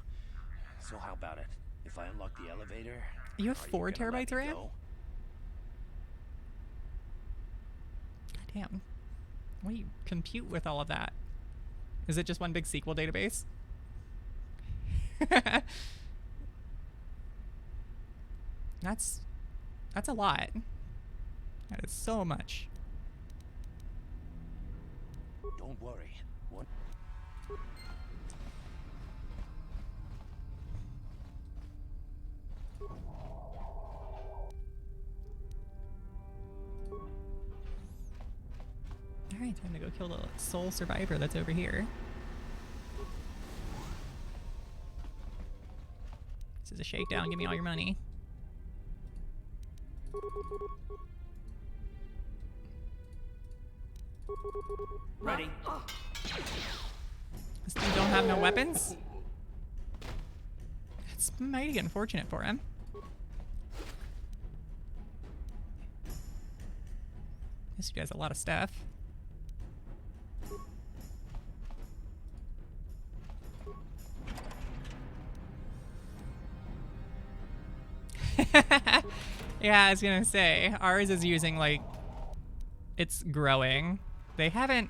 So how about it? If I unlock the elevator... You have 4 terabytes of RAM? God damn. What do you compute with all of that? Is it just one big SQL database? That's a lot. That is so much. Don't worry. What? Alright, time to go kill the sole survivor that's over here. This is a shakedown. Give me all your money. Ready? This dude don't have no weapons? It's mighty unfortunate for him. This dude has a lot of stuff. Yeah, I was gonna say, ours is using like, it's growing. They haven't,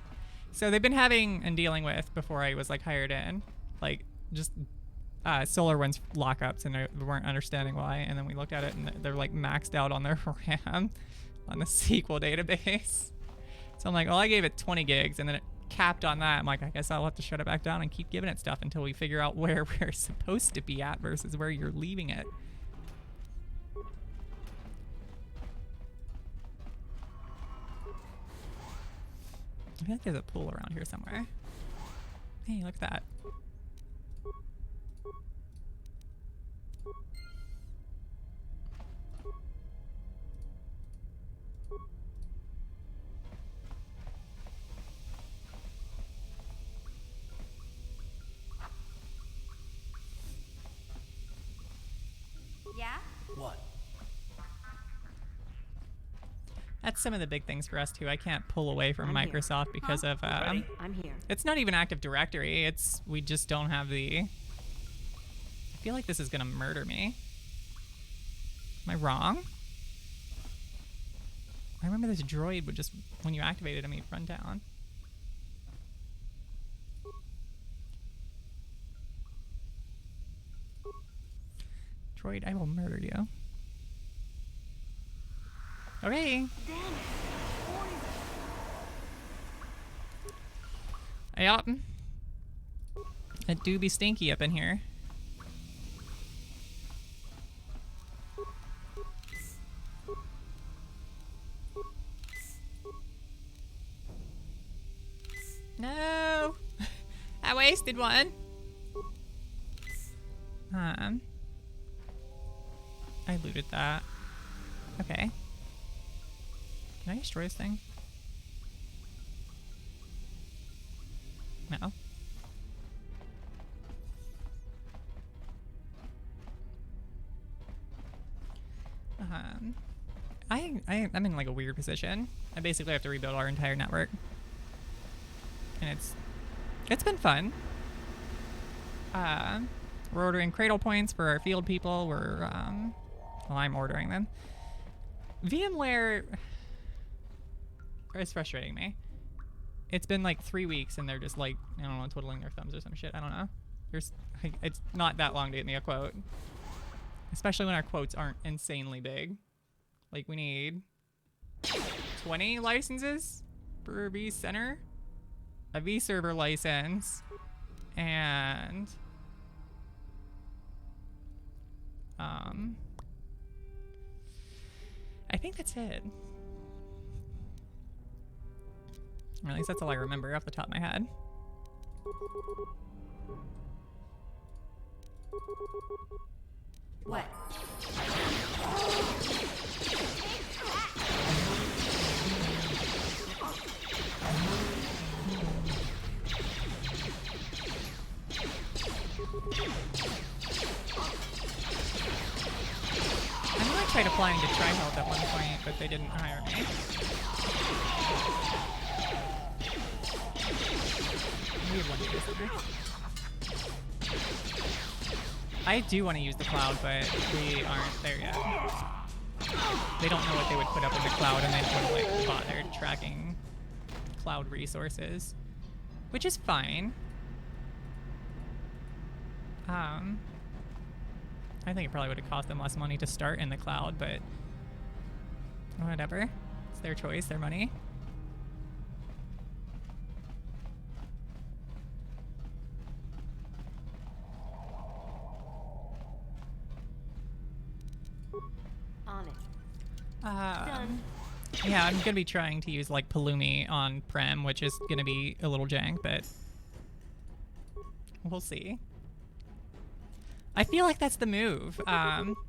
so they've been having and dealing with, before I was like hired in, like just SolarWinds lockups, and they weren't understanding why. And then we looked at it and they're like maxed out on their RAM on the SQL database. So I'm like, well, I gave it 20 gigs and then it capped on that. I'm like, I guess I'll have to shut it back down and keep giving it stuff until we figure out where we're supposed to be at versus where you're leaving it. I feel like there's a pool around here somewhere. Hey, look at that. Yeah? What? That's some of the big things for us too. I can't pull away from Microsoft because of I'm here. It's not even Active Directory. We just don't have the. I feel like this is gonna murder me. Am I wrong? I remember this droid would just, when you activated him, he'd run down. Droid, I will murder you. Okay. Yup. It do be stinky up in here. collected one. I looted that. Okay. Can I destroy this thing? No. I'm in like a weird position. I basically have to rebuild our entire network. And it's been fun. We're ordering cradle points for our field people. Well, I'm ordering them. VMware is frustrating me. It's been like 3 weeks and they're just like, I don't know, twiddling their thumbs or some shit. I don't know. It's not that long to get me a quote. Especially when our quotes aren't insanely big. Like we need 20 licenses for vCenter, a vServer license, and I think that's it. Or at least that's all I remember off the top of my head. What? I know I tried applying to TriHealth at one point, but they didn't hire me. We have one data center. I do want to use the cloud, but we aren't there yet. They don't know what they would put up in the cloud, and they don't want to like bother tracking cloud resources, which is fine. I think it probably would have cost them less money to start in the cloud, but whatever. It's their choice, their money. On it. Done. Yeah, I'm gonna be trying to use like Pulumi on Prem, which is gonna be a little jank, but we'll see. I feel like that's the move.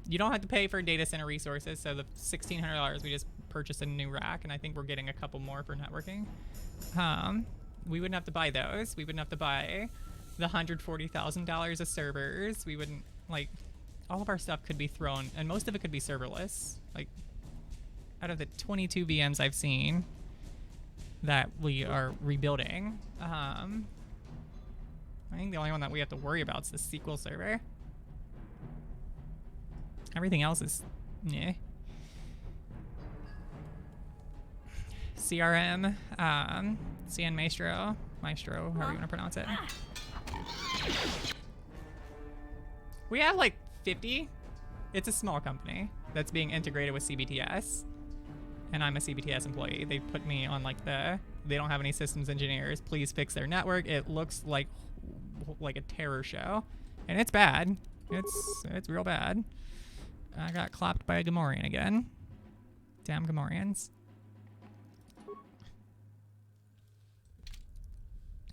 You don't have to pay for data center resources, so the $1,600 we just purchased a new rack, and I think we're getting a couple more for networking. We wouldn't have to buy those. We wouldn't have to buy the $140,000 of servers. We wouldn't, like, all of our stuff could be thrown, and most of it could be serverless. Like, out of the 22 VMs I've seen that we are rebuilding, I think the only one that we have to worry about is the SQL server. Everything else is, yeah. CRM, CN Maestro, however you want to pronounce it. We have like 50. It's a small company that's being integrated with CBTS, and I'm a CBTS employee. They put me on like they don't have any systems engineers. Please fix their network. It looks like a terror show, and it's bad. It's real bad. I got clapped by a Gamorrean again. Damn Gamorreans. I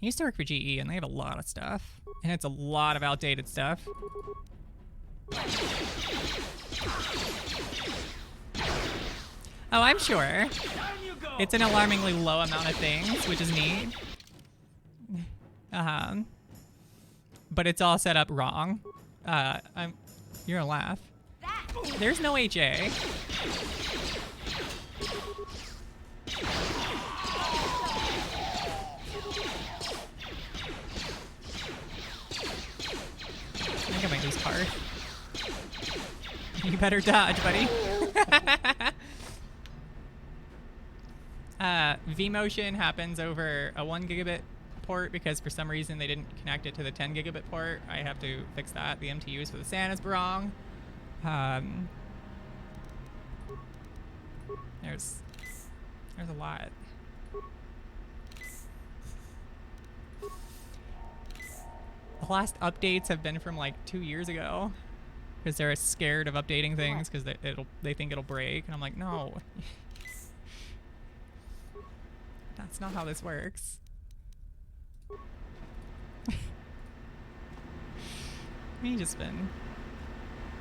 used to work for GE, and they have a lot of stuff, and it's a lot of outdated stuff. Oh, I'm sure. It's an alarmingly low amount of things, which is neat. But it's all set up wrong. You're gonna laugh. There's no HA. I think I might lose card. You better dodge, buddy. vMotion happens over a 1 gigabit port because for some reason they didn't connect it to the 10 gigabit port. I have to fix that. The MTUs for the SAN is wrong. There's a lot. The last updates have been from like 2 years ago because they're scared of updating things because they think it'll break, and I'm like, no. That's not how this works. He just been.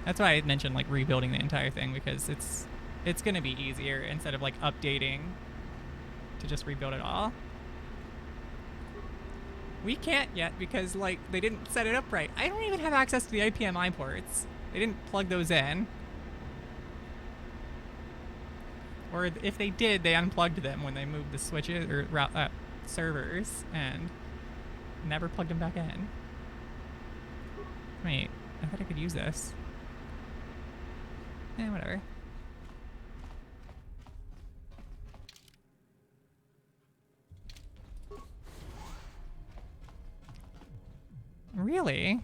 That's why I mentioned like rebuilding the entire thing, because it's gonna be easier instead of like updating to just rebuild it all. We can't yet because like they didn't set it up right. I don't even have access to the IPMI ports. They didn't plug those in. Or if they did, they unplugged them when they moved the switches or servers and never plugged them back in. Wait, I thought I could use this. Eh, whatever. Really?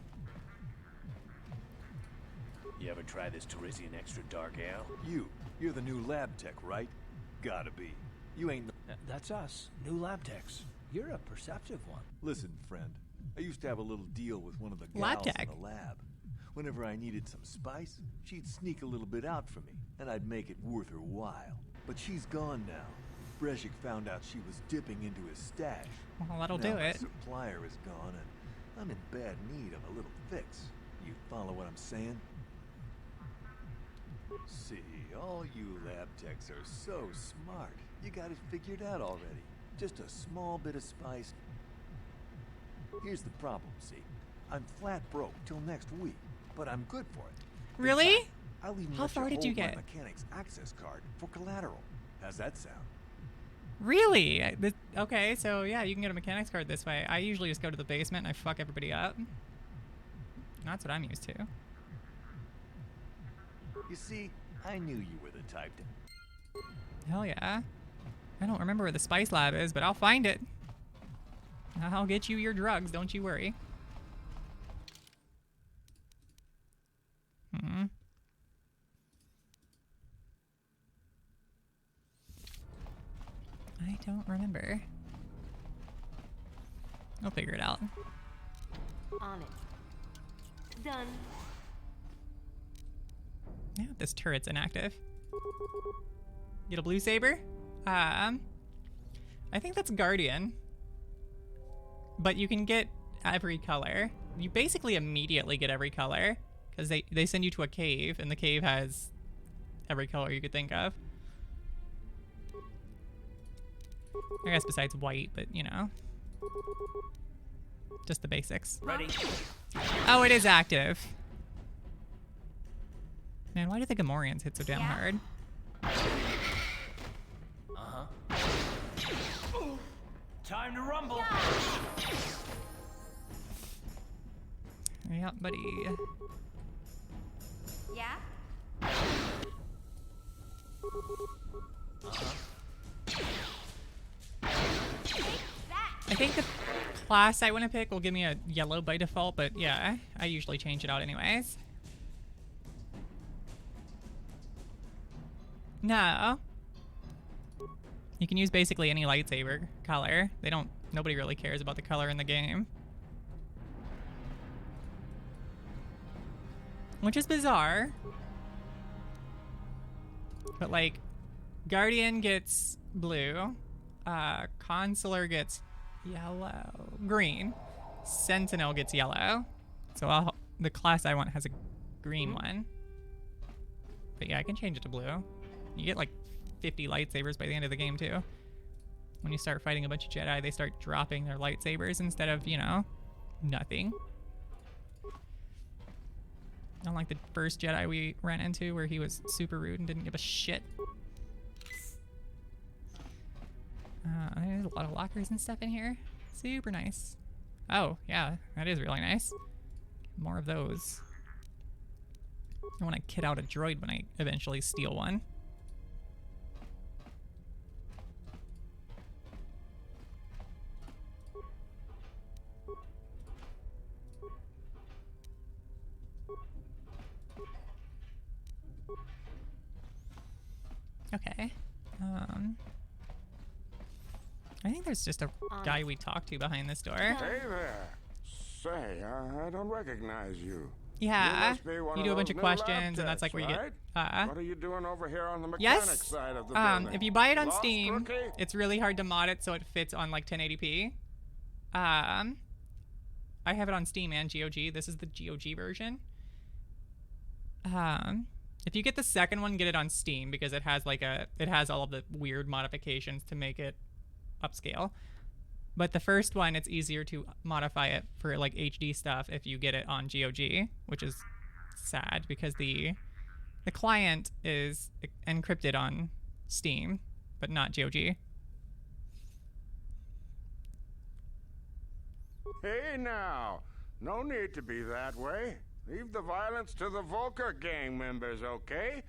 You ever try this Teresian Extra Dark Ale? You're the new lab tech, right? Gotta be. You ain't no... That's us, new lab techs. You're a perceptive one. Listen, friend. I used to have a little deal with one of the Lab gals tech. in the lab. Whenever I needed some spice, she'd sneak a little bit out for me, and I'd make it worth her while. But she's gone now. Breshik found out she was dipping into his stash. Well, that'll now do it. My supplier is gone, and I'm in bad need of a little fix. You follow what I'm saying? See, all you lab techs are so smart. You got it figured out already. Just a small bit of spice. Here's the problem, see? I'm flat broke till next week, but I'm good for it. In Really? fact, I'll even How let far did you hold my get? mechanic's access card for collateral. How's that sound? Really? Okay, so yeah, you can get a mechanics card this way. I usually just go to the basement and I fuck everybody up. That's what I'm used to. You see, I knew you were the type to... Hell yeah. I don't remember where the spice lab is, but I'll find it. I'll get you your drugs, don't you worry. I don't remember. I'll figure it out. On it. Done. Yeah, this turret's inactive. Get a blue saber? I think that's Guardian. But you can get every color. You basically immediately get every color, because they send you to a cave, and the cave has every color you could think of. I guess besides white, but you know. Just the basics. Ready? Oh, it is active. Man, why do the Gamorreans hit so damn hard? Uh-huh. Time to rumble. Yeah, buddy. Yeah? I think the class I want to pick will give me a yellow by default, but yeah, I usually change it out anyways. No. You can use basically any lightsaber color. Nobody really cares about the color in the game. Which is bizarre. But like, Guardian gets blue. Consular gets green. Sentinel gets yellow. So the class I want has a green one. But yeah, I can change it to blue. You get like 50 lightsabers by the end of the game too. When you start fighting a bunch of Jedi, they start dropping their lightsabers instead of, you know, nothing. Unlike the first Jedi we ran into where he was super rude and didn't give a shit. There's a lot of lockers and stuff in here. Super nice. Oh, yeah, that is really nice. More of those. I want to kit out a droid when I eventually steal one. Okay. I think there's just a guy we talked to behind this door. Hey there. Say, I don't recognize you. Yeah. You must be one You of do a those bunch of new questions, lab and that's like where you techs, get. right? What are you doing over here on the mechanics Yes. side of the building? If you buy it on Lost, Steam, rookie? it's really hard to mod it so it fits on like 1080p. I have it on Steam and GOG. This is the GOG version. If you get the second one, get it on Steam because it has all of the weird modifications to make it upscale. But the first one, it's easier to modify it for like HD stuff if you get it on GOG, which is sad because the client is encrypted on Steam, but not GOG. Hey now, no need to be that way. Leave the violence to the Volker gang members, okay?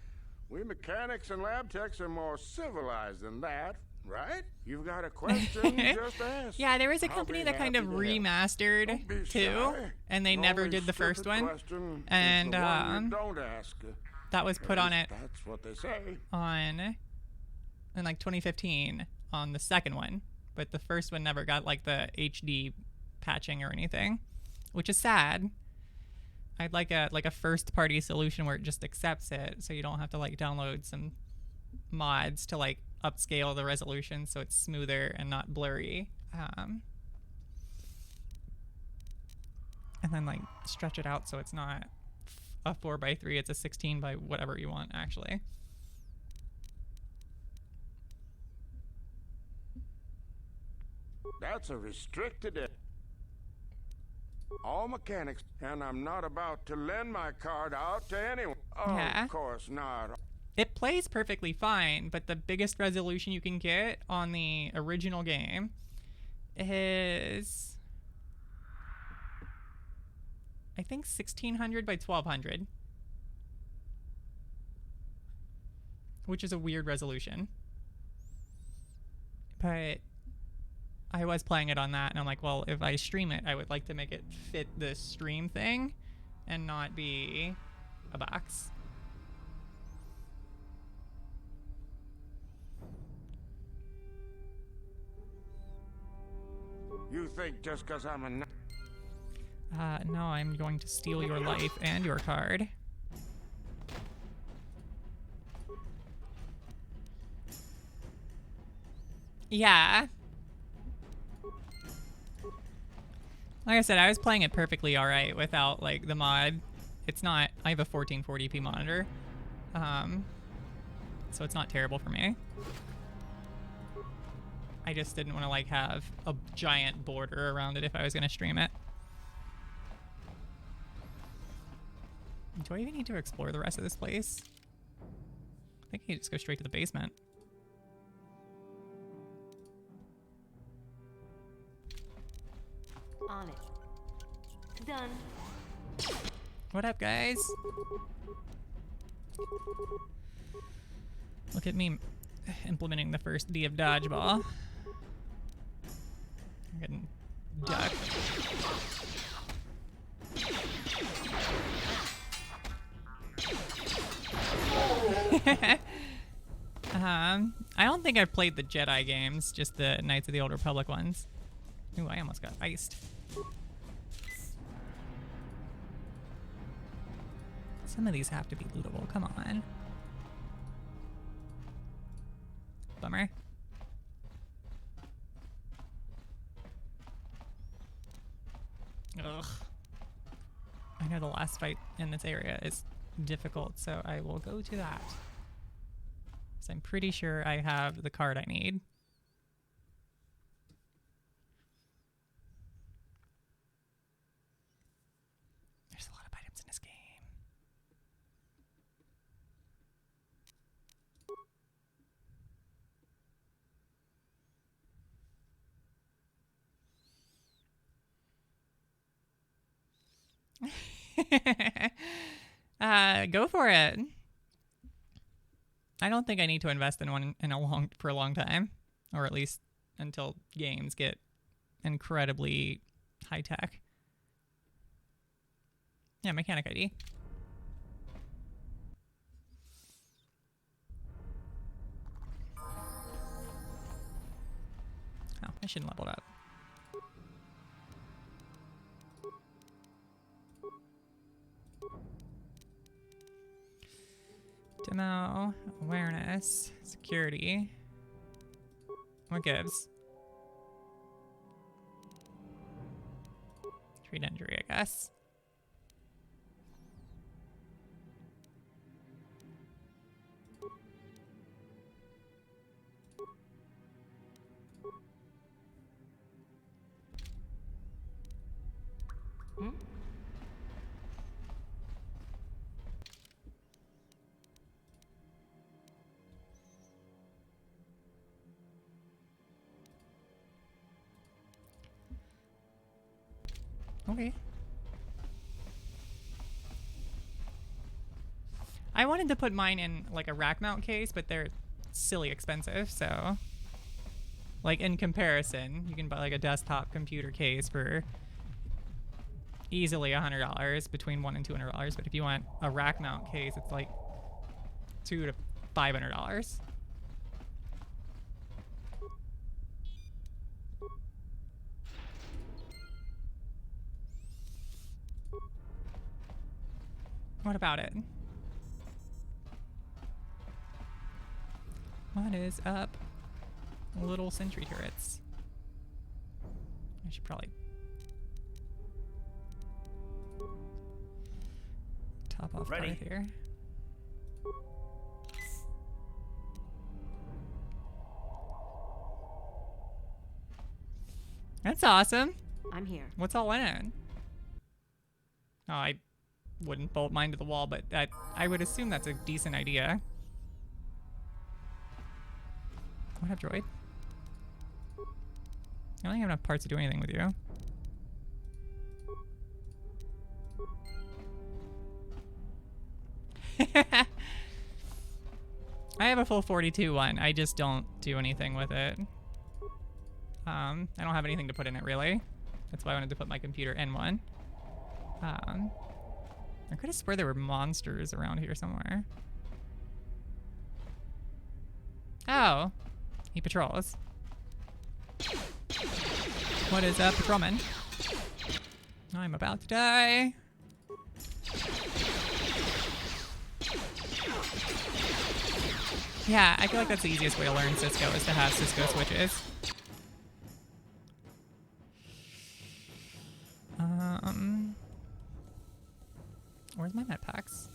We mechanics and lab techs are more civilized than that, right? You've got a question, just ask. Yeah, there was a company that kind of remastered too, and they never did the first one. And don't ask. That was put on it. That's what they say. In like 2015 on the second one, but the first one never got like the HD patching or anything, which is sad. I'd like a first party solution where it just accepts it, so you don't have to like download some mods to like upscale the resolution so it's smoother and not blurry, and then like stretch it out so it's not a 4:3, it's a 16 by whatever you want actually. That's a restricted all mechanics, and I'm not about to lend my card out to anyone. Oh, yeah. Of course not. It plays perfectly fine, but the biggest resolution you can get on the original game is, I think, 1600 by 1200, which is a weird resolution. But I was playing it on that, and I'm like, well, if I stream it, I would like to make it fit the stream thing and not be a box. You think just because I'm a... No, I'm going to steal your life and your card. Yeah. Like I said, I was playing it perfectly alright without, like, the mod. It's not... I have a 1440p monitor. So it's not terrible for me. I just didn't want to, like, have a giant border around it if I was going to stream it. Do I even need to explore the rest of this place? I think I can just go straight to the basement. On it. Done. What up, guys? Look at me implementing the first D of dodgeball. I'm getting ducked. I don't think I've played the Jedi games, just the Knights of the Old Republic ones. Ooh, I almost got iced. Some of these have to be lootable, come on. Bummer. Ugh. I know the last fight in this area is difficult, so I will go to that. So I'm pretty sure I have the card I need. There's a lot of items in this game. Go for it. I don't think I need to invest in one for a long time, or at least until games get incredibly high tech. Yeah, mechanic ID. Oh, I shouldn't level it up. Demo, awareness, security. What gives? Treat injury, I guess. Okay. I wanted to put mine in like a rack mount case, but they're silly expensive, so like in comparison, you can buy like a desktop computer case for easily $100, between $100 and $200, but if you want a rack mount case, it's like $200 to $500. What about it? What is up? Little sentry turrets. I should probably top off Ready. Garth here. That's awesome. I'm here. What's all in it? Oh, I wouldn't bolt mine to the wall, but I would assume that's a decent idea. What up, droid? I don't have enough parts to do anything with you. I have a full 42 one. I just don't do anything with it. I don't have anything to put in it, really. That's why I wanted to put my computer in one. I could have swear there were monsters around here somewhere. Oh. He patrols. What is up, patrolman? I'm about to die. Yeah, I feel like that's the easiest way to learn Cisco, is to have Cisco switches. Where's my med packs?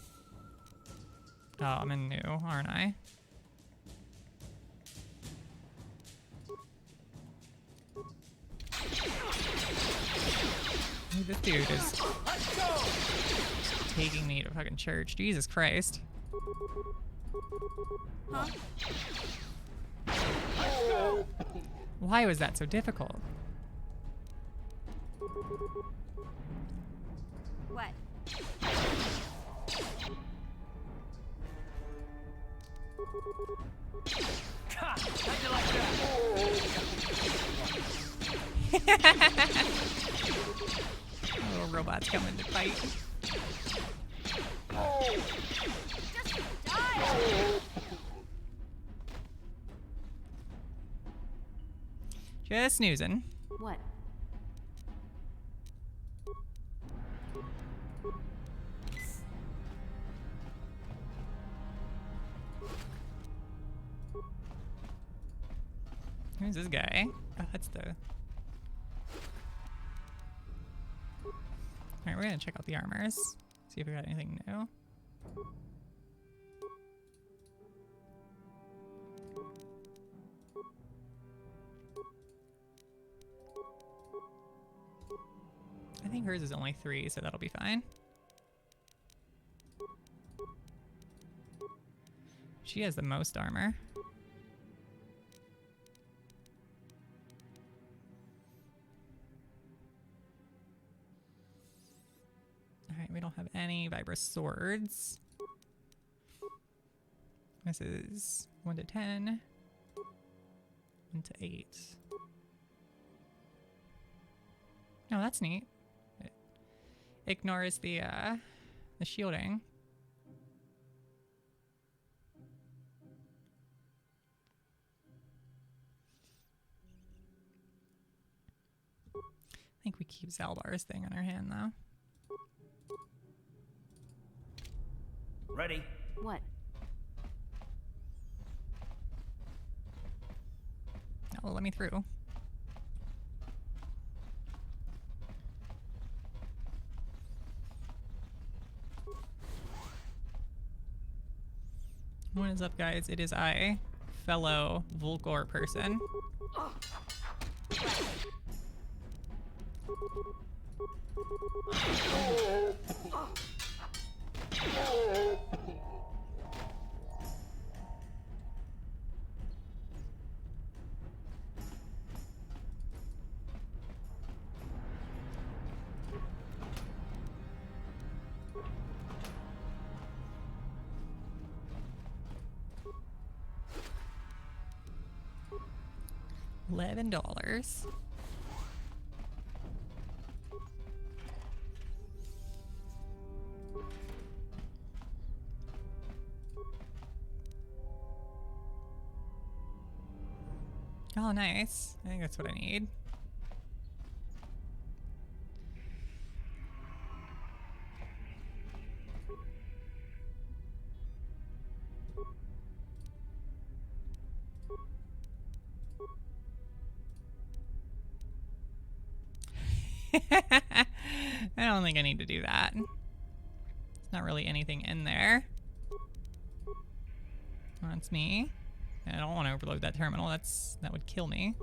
Oh, I'm in new, aren't I? Hey, this dude is taking me to fucking church. Jesus Christ. Huh? Why was that so difficult? What? How'd you like that? Little robots coming to fight. Just die! Just snoozing. What? Who's this guy? Oh, that's the... Alright, we're gonna check out the armors. See if we got anything new. I think hers is only 3, so that'll be fine. She has the most armor. Alright, we don't have any vibra swords. This is 1 to 10. 1 to 8. Oh, that's neat. It ignores the shielding. I think we keep Zalbar's thing in our hand, though. Ready. What? Oh, let me through. What is up, guys? It is I, fellow Volkor person. $11. Oh, nice. I think that's what I need. I don't think I need to do that. There's not really anything in there. That's me. I don't want to overload that terminal. That would kill me.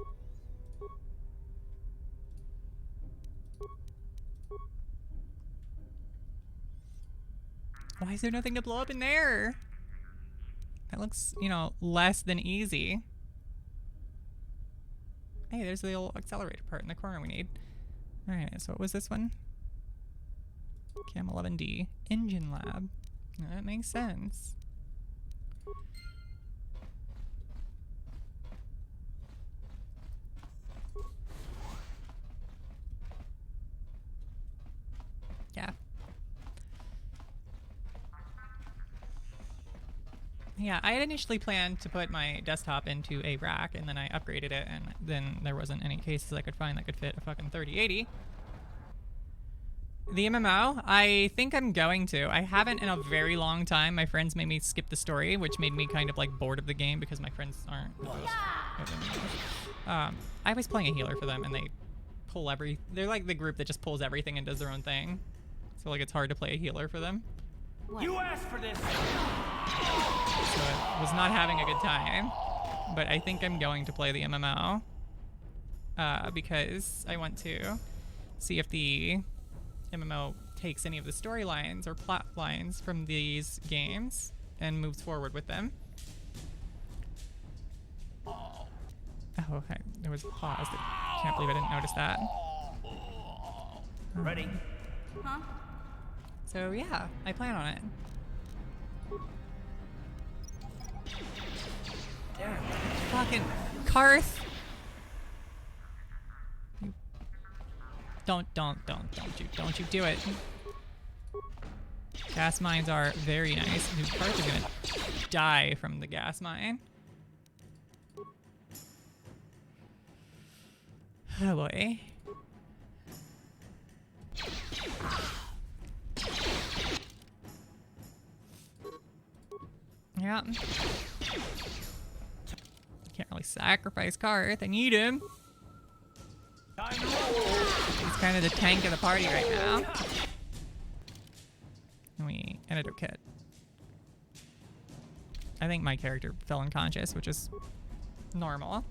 Why is there nothing to blow up in there? That looks, you know, less than easy. Hey, there's the old accelerator part in the corner we need. Alright, so what was this one? Cam 11D. Engine lab. That makes sense. Yeah. Yeah, I had initially planned to put my desktop into a rack, and then I upgraded it, and then there wasn't any cases I could find that could fit a fucking 3080. The MMO, I think I'm going to. I haven't in a very long time. My friends made me skip the story, which made me kind of like bored of the game because my friends aren't. I was playing a healer for them, and they pull they're like the group that just pulls everything and does their own thing. So like it's hard to play a healer for them. You asked for this! So I was not having a good time, but I think I'm going to play the MMO because I want to see if the MMO takes any of the storylines or plot lines from these games and moves forward with them. Oh, okay. There was a pause. I can't believe I didn't notice that. Ready? Huh? So yeah, I plan on it. Damn, fucking Karth. Don't you do it. Gas mines are very nice. Dude, Karth is gonna die from the gas mine. Oh boy. Yeah. Can't really sacrifice Karth. I need him. He's kind of the tank of the party right now. And we antidote kit. I think my character fell unconscious, which is normal.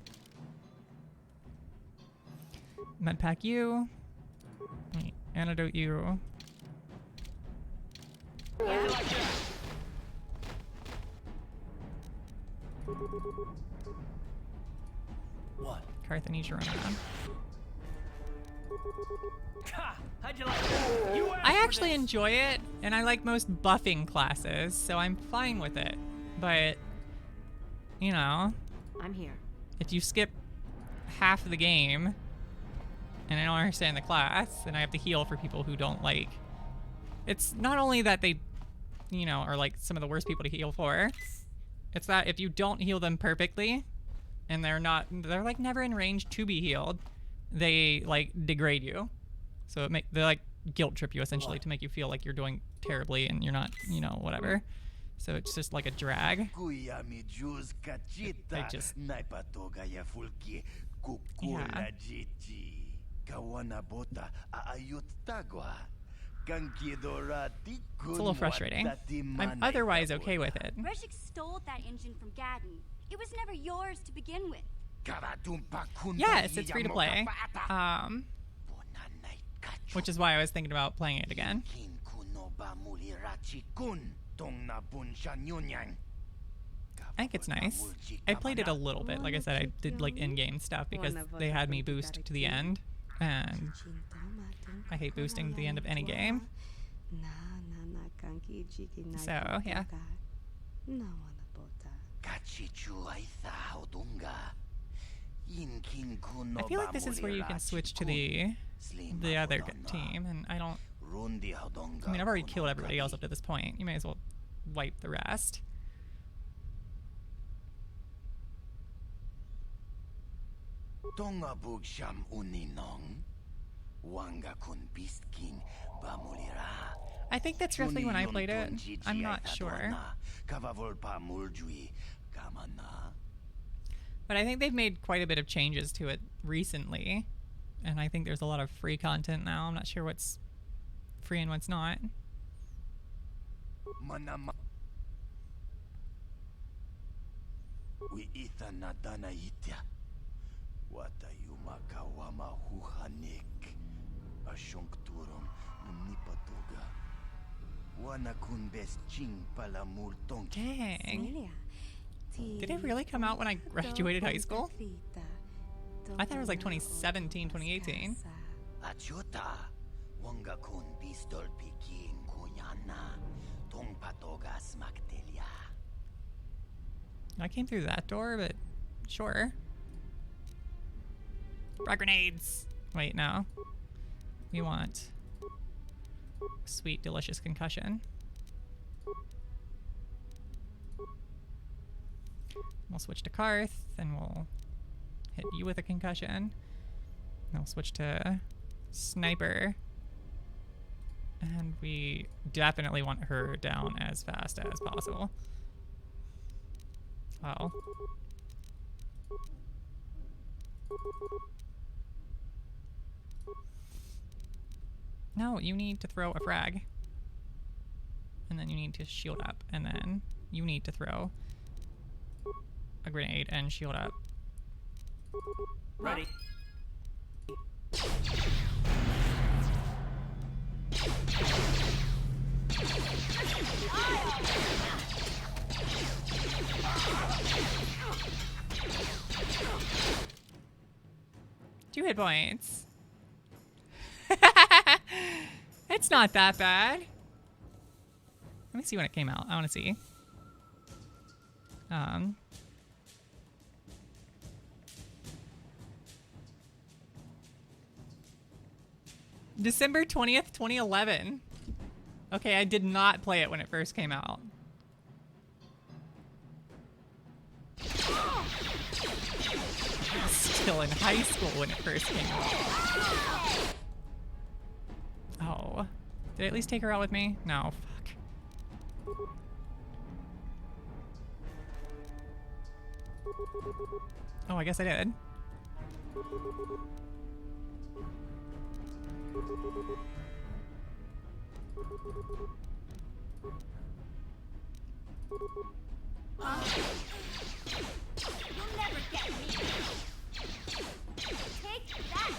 Medpack you. We antidote you. What? Karth, I need you to run around. How'd you like that? You asked I for actually this. enjoy it, and I like most buffing classes, so I'm fine with it. But, you know, I'm here. if you skip half of the game, and I don't understand the class, and I have to heal for people who don't like... It's not only that they, you know, are like some of the worst people to heal for, it's that if you don't heal them perfectly, and they're like never in range to be healed, they like degrade you. So they like guilt trip you essentially to make you feel like you're doing terribly and you're not, you know, whatever. So it's just like a drag. I just... Yeah. It's a little frustrating. I'm otherwise okay with it. Reshik stole that engine from Gaddon. It was never yours to begin with. Yes, it's free to play. Which is why I was thinking about playing it again. I think it's nice. I played it a little bit. Like I said, I did like in-game stuff because they had me boost to the end. And I hate boosting to the end of any game. So, yeah. I feel like this is where you can switch to the other team, and I don't... I mean, I've already killed everybody else up to this point. You may as well wipe the rest. I think that's roughly when I played it. I'm not sure. But I think they've made quite a bit of changes to it recently. And I think there's a lot of free content now. I'm not sure what's free and what's not. Dang. Did it really come out when I graduated high school? I thought it was like 2017, 2018. I came through that door, but sure. Frag grenades! Wait, no. We want sweet, delicious concussion. We'll switch to Karth, and we'll hit you with a concussion. And we'll switch to Sniper. And we definitely want her down as fast as possible. Well. No, you need to throw a frag. And then you need to shield up. And then you need to throw a grenade and shield up. Ready. Two hit points. It's not that bad. Let me see when it came out. I want to see. December 20th, 2011. Okay, I did not play it when it first came out. I was still in high school when it first came out. Oh. Did I at least take her out with me? No, fuck. Oh, I guess I did. You'll never get me. Take that.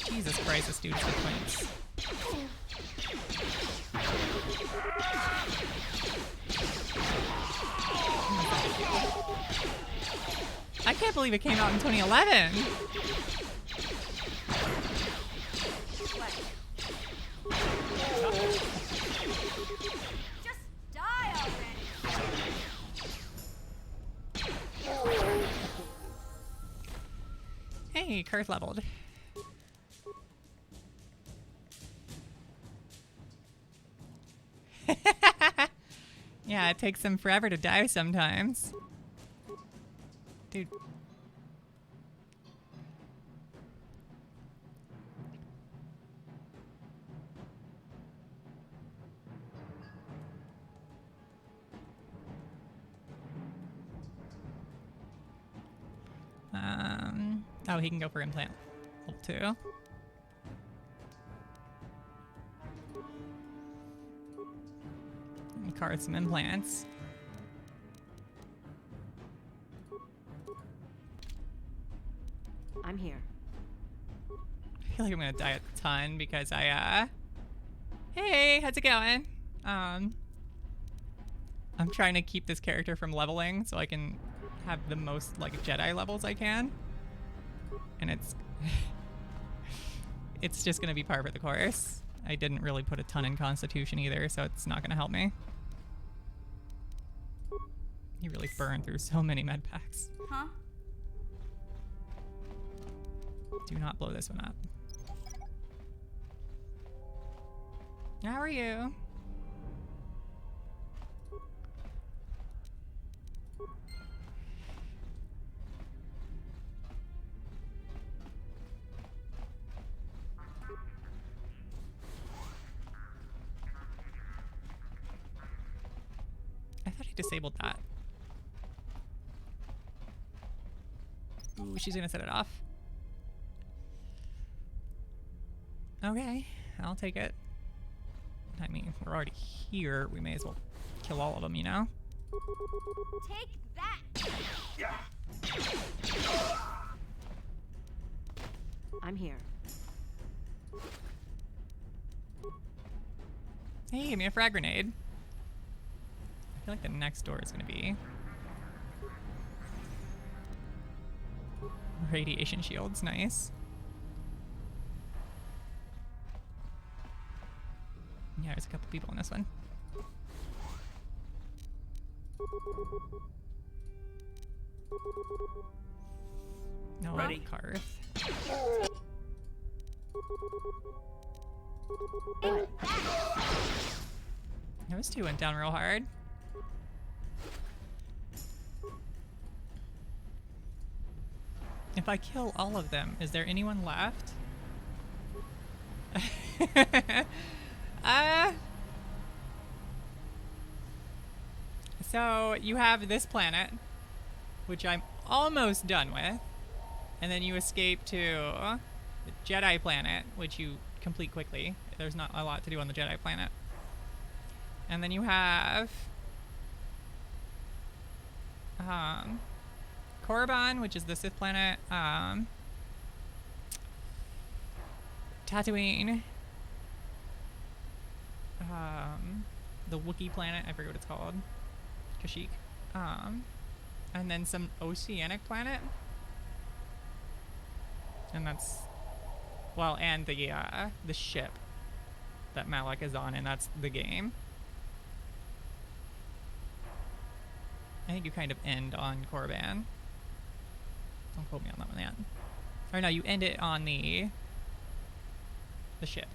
Jesus Christ, this dude's good points. I can't believe it came out in 2011. Just die already. Hey, Karth leveled. Yeah, it takes them forever to die sometimes. Dude. Oh, he can go for implant level 2. And carve some implants. I'm here. I feel like I'm gonna die a ton because hey, how's it going? I'm trying to keep this character from leveling so I can have the most like Jedi levels I can. And it's it's just gonna be par for the course. I didn't really put a ton in Constitution either, so it's not gonna help me. You really burned through so many med packs. Huh? Do not blow this one up. How are you? I thought I disabled that. Ooh, she's gonna set it off. Okay, I'll take it. I mean, we're already here. We may as well kill all of them, you know? Take that! I'm here. Hey, give me a frag grenade. I feel like the next door is gonna be radiation shields. Nice. Yeah, there's a couple people in this one. No, Ready? Karth. Those two went down real hard. If I kill all of them, is there anyone left? So you have this planet, which I'm almost done with, and then you escape to the Jedi planet, which you complete quickly. There's not a lot to do on the Jedi planet. And then you have Korriban, which is the Sith planet, Tatooine, the Wookiee planet, I forget what it's called, Kashyyyk, and then some oceanic planet, and that's, well, and the ship that Malak is on, and that's the game. I think you kind of end on Korriban. Don't quote me on that one yet. Or no, you end it on the ship.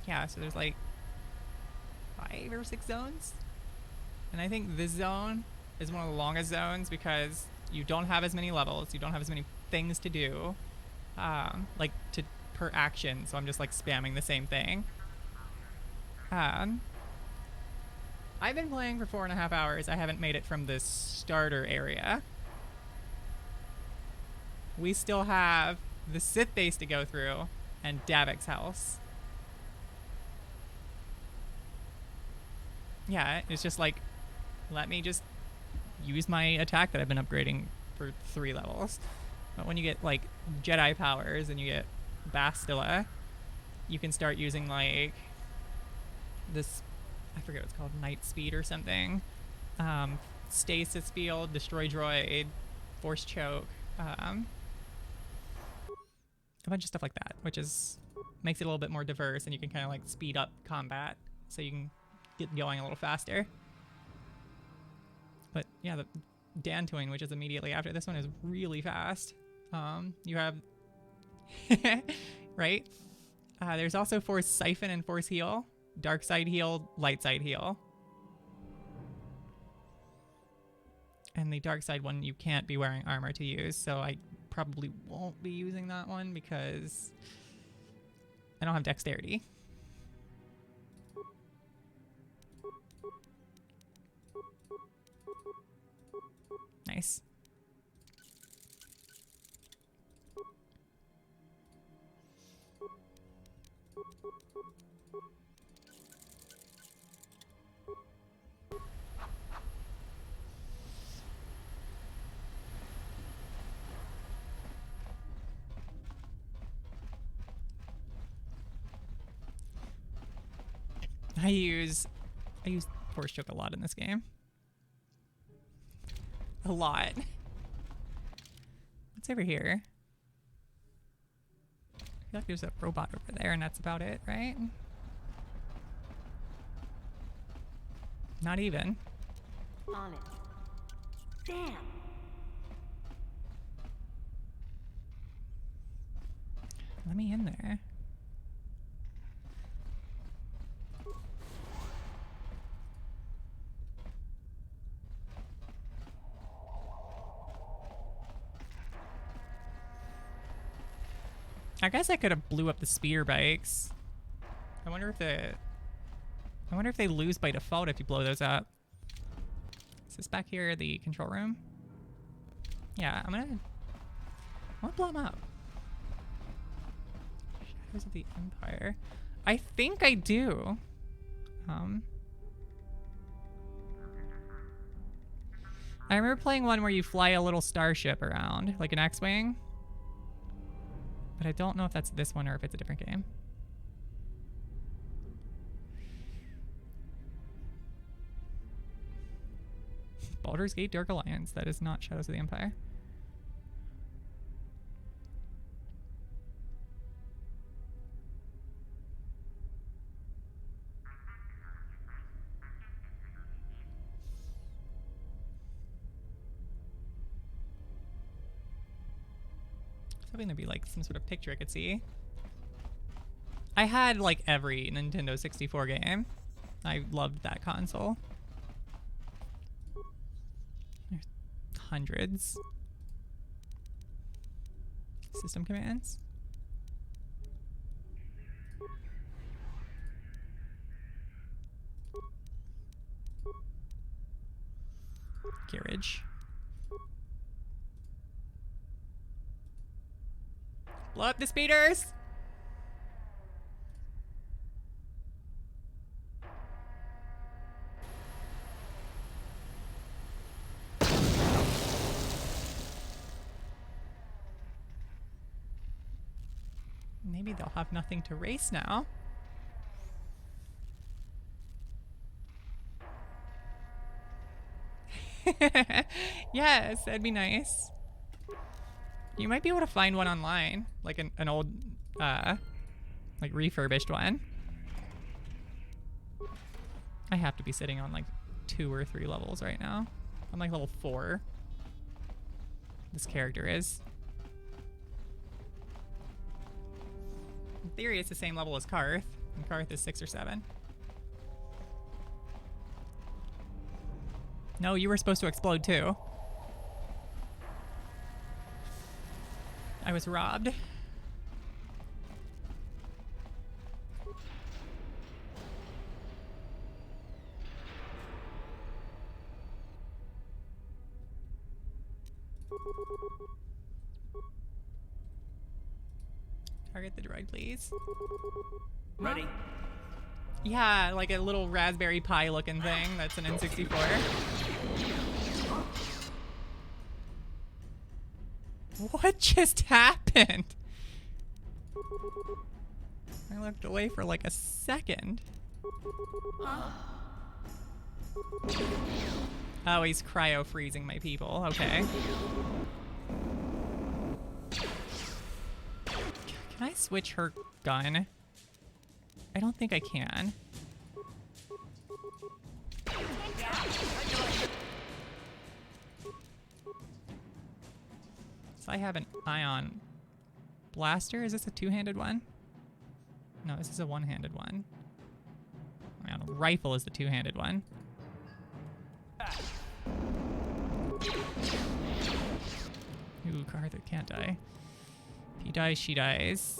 Yeah, so there's like 5 or 6 zones. And I think this zone is one of the longest zones because you don't have as many levels, you don't have as many things to do, like per action, so I'm just like spamming the same thing. I've been playing for 4.5 hours. I haven't made it from the starter area. We still have the Sith base to go through and Davik's house. Yeah, it's just like, let me just use my attack that I've been upgrading for 3 levels. But when you get like Jedi powers and you get Bastila, you can start using like this, I forget what it's called, Night Speed or something, Stasis Field, Destroy Droid, Force Choke, a bunch of stuff like that, which makes it a little bit more diverse, and you can kind of like speed up combat so you can get going a little faster. But yeah, the Dantooine, which is immediately after this one, is really fast. You have right? There's also Force Siphon and Force Heal. Dark Side Heal, Light Side Heal. And the Dark Side one you can't be wearing armor to use, so I probably won't be using that one because I don't have dexterity. Nice. I use force choke a lot in this game. A lot. What's over here? I feel like there's a robot over there and that's about it, right? Not even. On it. Damn. Let me in there. I guess I could have blew up the speeder bikes. I wonder if they lose by default if you blow those up. Is this back here the control room? Yeah, I want to blow them up. Shadows of the Empire. I think I do. I remember playing one where you fly a little starship around, like an X-Wing. But I don't know if that's this one or if it's a different game. Baldur's Gate Dark Alliance. That is not Shadows of the Empire. Hoping there'd be like some sort of picture I could see. I had like every Nintendo 64 game. I loved that console. There's hundreds. System commands. Garage. Blow up the speeders! Maybe they'll have nothing to race now. Yes, that'd be nice. You might be able to find one online, like an old, like refurbished one. I have to be sitting on like 2 or 3 levels right now. I'm like level 4. This character is. In theory, it's the same level as Karth, and Karth is 6 or 7. No, you were supposed to explode too. I was robbed. Target the droid, please. Ready. Yeah, like a little Raspberry Pi looking thing that's an N64. What just happened? I looked away for like a second. Oh, he's cryo freezing my people. Okay. Can I switch her gun? I don't think I can. So I have an ion blaster. Is this a 2-handed one? No, this is a 1-handed one. Ion rifle is the 2-handed one. Ooh, Karth can't die. If he dies, she dies.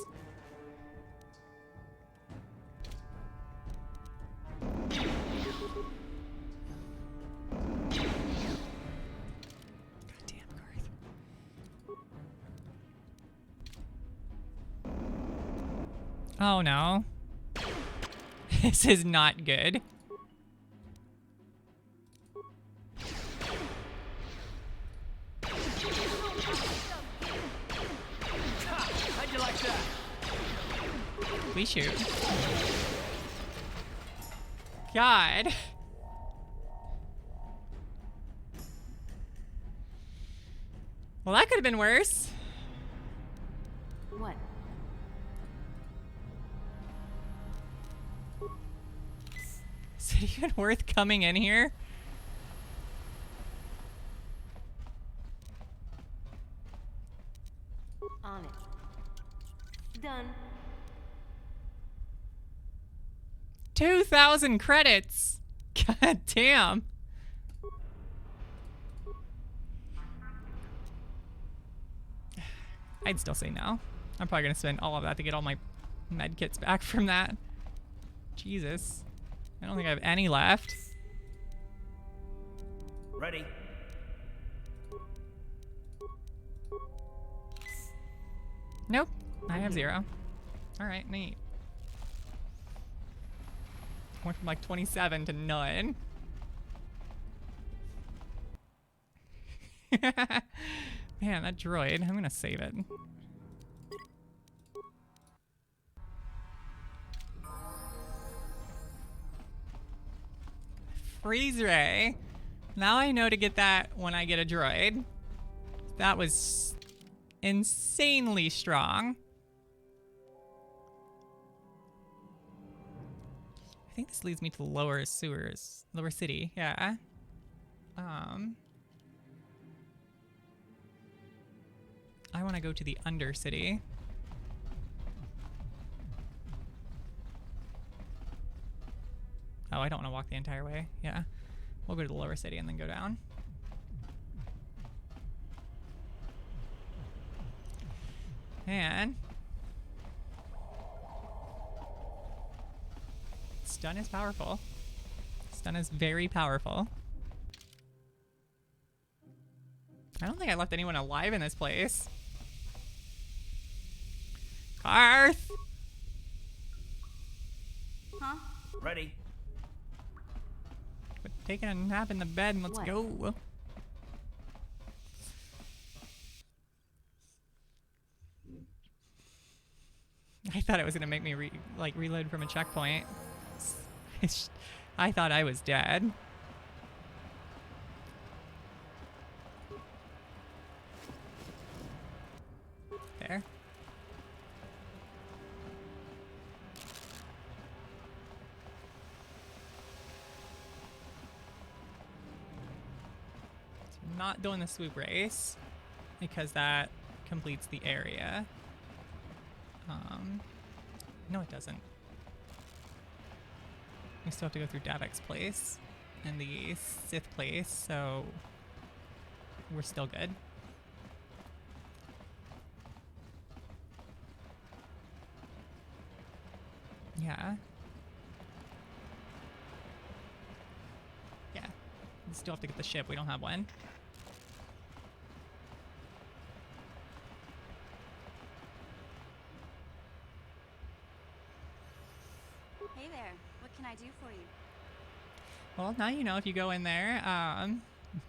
Oh no. This is not good. How'd you like that? We shoot. God. Well, that could have been worse. What? Is it even worth coming in here? On it. Done. 2,000 credits. God damn. I'd still say no. I'm probably gonna spend all of that to get all my med kits back from that. Jesus. I don't think I have any left. Ready. Nope. I have 0. Alright, neat. Went from like 27 to none. Man, that droid. I'm gonna save it. Freeze ray. Now I know to get that when I get a droid. That was insanely strong. I think this leads me to the lower sewers. Lower city, yeah. I want to go to the Undercity. Oh, I don't want to walk the entire way. Yeah. We'll go to the lower city and then go down. And stun is powerful. Stun is very powerful. I don't think I left anyone alive in this place. Karth! Huh? Ready. Quit taking a nap in the bed and let's go. I thought it was gonna make me reload from a checkpoint. I thought I was dead. There. So I'm not doing the swoop race because that completes the area. No, it doesn't. We still have to go through Davek's place and the Sith place, so we're still good. Yeah. Yeah. We still have to get the ship. We don't have one. Hey there. What can I do for you? Well, now you know if you go in there,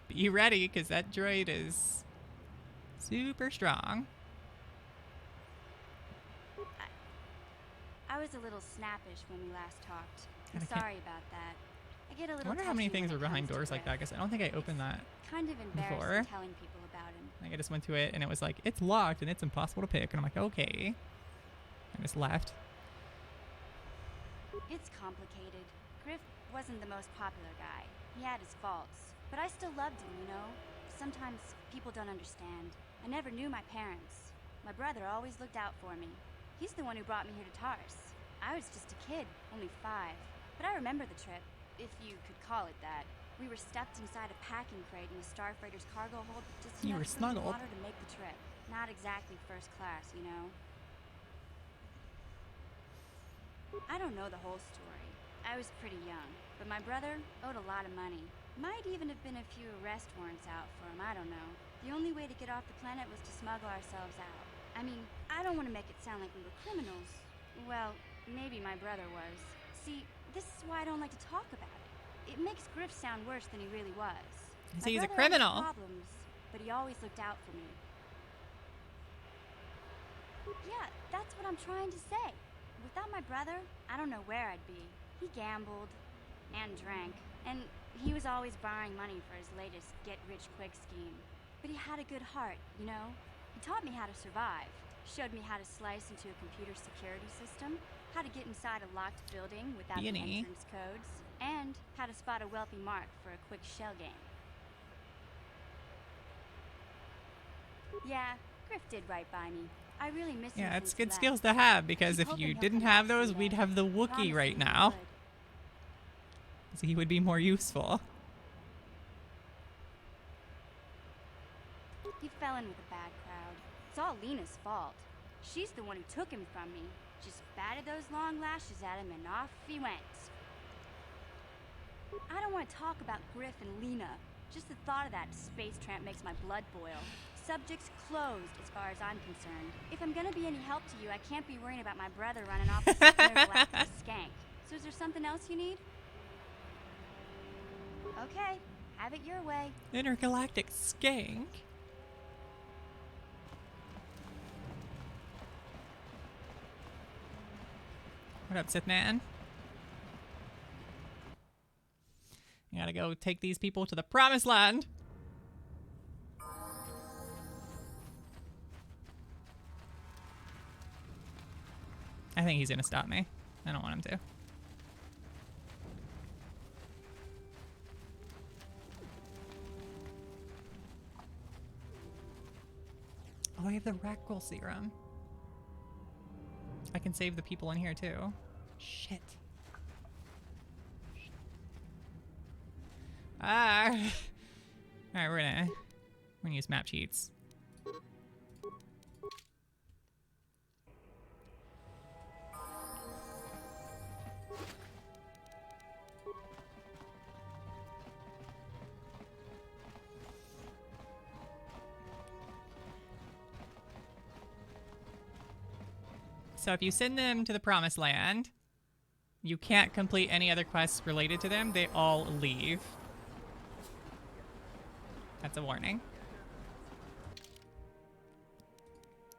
be ready, because that droid is super strong. I was a little snappish when we last talked. I'm God, I can't- sorry about that. I get a I little wonder how many touchy things when are it behind comes to doors like that, Griff. because I don't think I opened that Kind of embarrassing before. telling people about him. Like, I just went to it, and it was like, it's locked, and it's impossible to pick. And I'm like, okay. I just left. It's complicated. Griff wasn't the most popular guy. He had his faults. But I still loved him, you know? Sometimes people don't understand. I never knew my parents. My brother always looked out for me. He's the one who brought me here to Tars. I was just a kid, only 5. But I remember the trip, if you could call it that. We were stuffed inside a packing crate in a starfreighter's cargo hold, just You enough were food and snuggled. water to make the trip. Not exactly first class, you know? I don't know the whole story. I was pretty young, but my brother owed a lot of money. Might even have been a few arrest warrants out for him, I don't know. The only way to get off the planet was to smuggle ourselves out. I mean, I don't want to make it sound like we were criminals. Well, maybe my brother was. See, this is why I don't like to talk about it. It makes Griff sound worse than he really was. See, he's a My brother had his criminal. problems, but he always looked out for me. Yeah, that's what I'm trying to say. Without my brother, I don't know where I'd be. He gambled, and drank. And he was always borrowing money for his latest get-rich-quick scheme. But he had a good heart, you know? He taught me how to survive, showed me how to slice into a computer security system, how to get inside a locked building without the entrance codes, and how to spot a wealthy mark for a quick shell game. Yeah, Griff did right by me. I really miss him. Yeah, it's since good he skills left. to have, because Keep if you hoping he'll didn't come have back those, someday. we'd have the Wookiee Promise right me he now. would. So he would be more useful. He fell in with a bad crowd. It's all Lena's fault. She's the one who took him from me. Just batted those long lashes at him and off he went. I don't want to talk about Griff and Lena. Just the thought of that space tramp makes my blood boil. Subject's closed as far as I'm concerned. If I'm gonna be any help to you, I can't be worrying about my brother running off with some intergalactic skank. So is there something else you need? Okay, have it your way. Intergalactic skank? What up, Sith Man? You gotta go take these people to the promised land. I think he's gonna stop me. I don't want him to. Oh, I have the Rackle serum. I can save the people in here too. Shit. Ah. All right, we're gonna use map cheats. So if you send them to the promised land, you can't complete any other quests related to them. They all leave. That's a warning.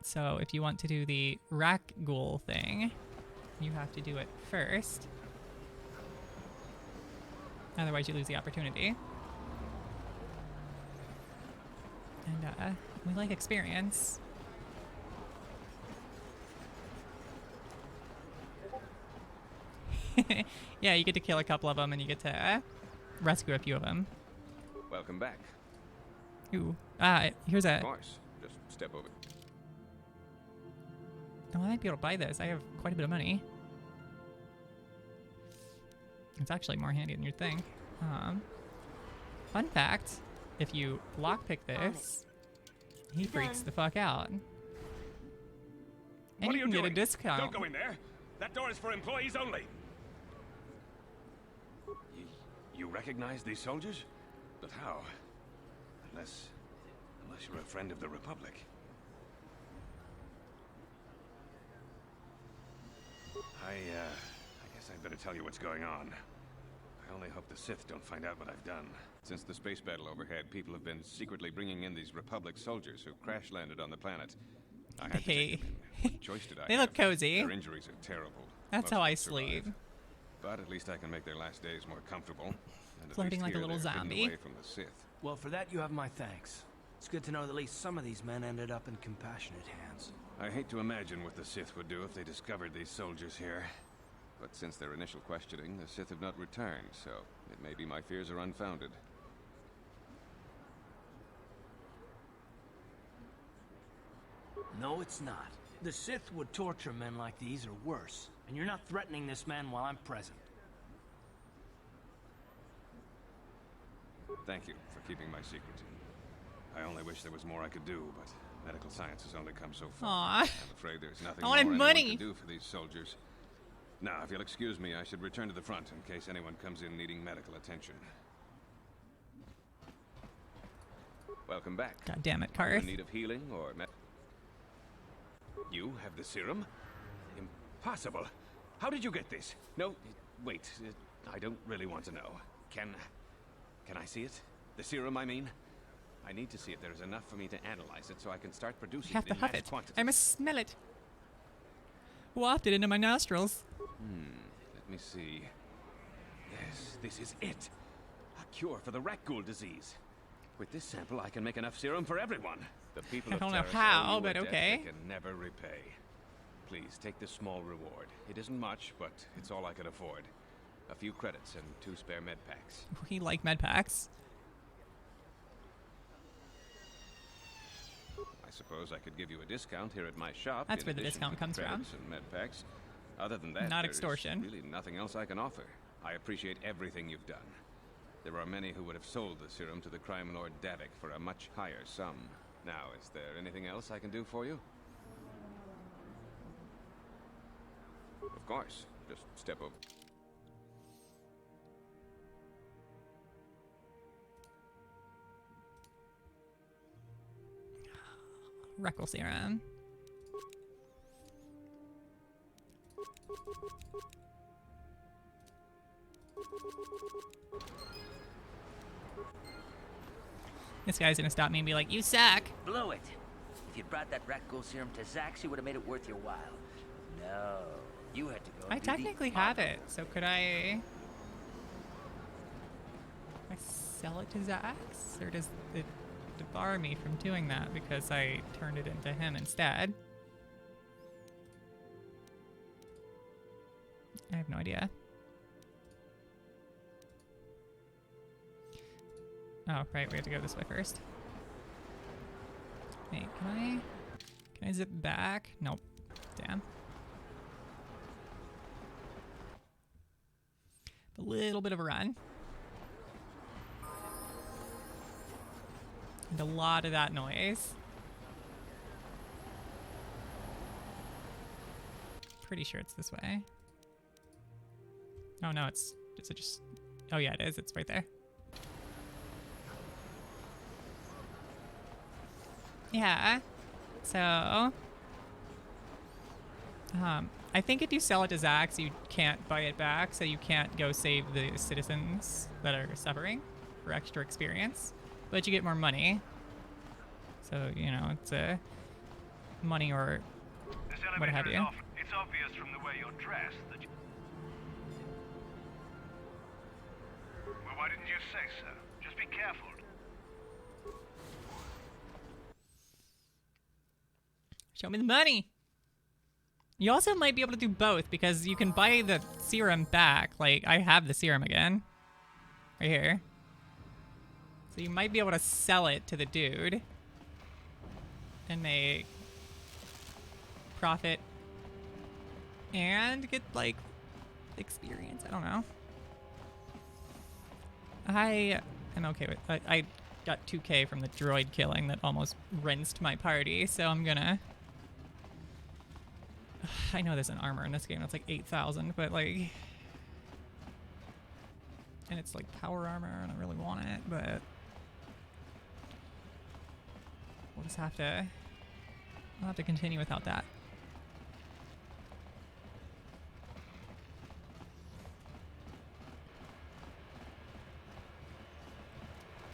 So if you want to do the Rackghoul thing, you have to do it first. Otherwise you lose the opportunity. And we like experience. Yeah, you get to kill a couple of them and you get to rescue a few of them. Welcome back. Ooh. Here's a... Of course. Just step over. Oh, I might be able to buy this. I have quite a bit of money. It's actually more handy than you'd think. Fun fact, if you lockpick this, he freaks the fuck out. And What you are can you get a doing? discount. Don't go in there. That door is for employees only. You recognize these soldiers? But how? Unless you're a friend of the Republic. I guess I'd better tell you what's going on. I only hope the Sith don't find out what I've done. Since the space battle overhead, people have been secretly bringing in these Republic soldiers who crash-landed on the planet. I had to take them in. What choice did I They have? look cozy. Their injuries are terrible. That's Most how I won't survive. sleep. But at least I can make their last days more comfortable. And at Floating least like a here little they're hidden zombie. away from the Sith. Well, for that you have my thanks. It's good to know that at least some of these men ended up in compassionate hands. I hate to imagine what the Sith would do if they discovered these soldiers here. But since their initial questioning, the Sith have not returned, so it may be my fears are unfounded. No, it's not. The Sith would torture men like these or worse, and you're not threatening this man while I'm present. Thank you for keeping my secret. I only wish there was more I could do, but medical science has only come so far. Aw. I'm afraid there's nothing I more wanted anyone money. can do for these soldiers. Now, if you'll excuse me, I should return to the front in case anyone comes in needing medical attention. Welcome back. God damn it, Are you Karth. in need of healing or You have the serum? Impossible. How did you get this? No, wait. I don't really want to know. Can I see it? The serum, I mean? I need to see if there is enough for me to analyze it so I can start producing You have it to in huff mass it. quantities. I must smell it. Waft it into my nostrils. Let me see. Yes, this is it. A cure for the rat ghoul disease. With this sample, I can make enough serum for everyone. The people I of don't know Terrace how, owe you a but debt okay. they can never repay. Please take this small reward. It isn't much, but it's all I can afford. A few credits and 2 spare med packs. We like med packs. I suppose I could give you a discount here at my shop. That's in where the addition discount to comes from. credits and med packs. Other than that, Not there's extortion. really nothing else I can offer. I appreciate everything you've done. There are many who would have sold the serum to the crime lord Davik for a much higher sum. Now, is there anything else I can do for you? Of course. Just step over. Reckle serum. This guy's gonna stop me and be like, "You suck." Blew it. If you'd brought that rat ghoul serum to Zax, you would have made it worth your while. No, you had to go. I do the technically have it, so could I sell it to Zax? Or does it debar me from doing that because I turned it into him instead? I have no idea. Oh, right, we have to go this way first. Wait, can I zip back? Nope. Damn. A little bit of a run. And a lot of that noise. Pretty sure it's this way. Oh no, is it just... Oh yeah, it is. It's right there. Yeah. So... I think if you sell it to Zax, you can't buy it back, so you can't go save the citizens that are suffering for extra experience. But you get more money. So, you know, it's a money or what have you. It's obvious from the way you're dressed that you... Well, why didn't you say so? Just be careful. Show me the money. You also might be able to do both because you can buy the serum back. Like, I have the serum again. Right here. So you might be able to sell it to the dude. And make profit. And get, like, experience. I don't know. I am okay with... I got 2k from the droid killing that almost rinsed my party, so I'm gonna... I know there's an armor in this game that's like 8,000, but like... And it's like power armor, and I really want it, but... We'll just have to... I'll have to continue without that.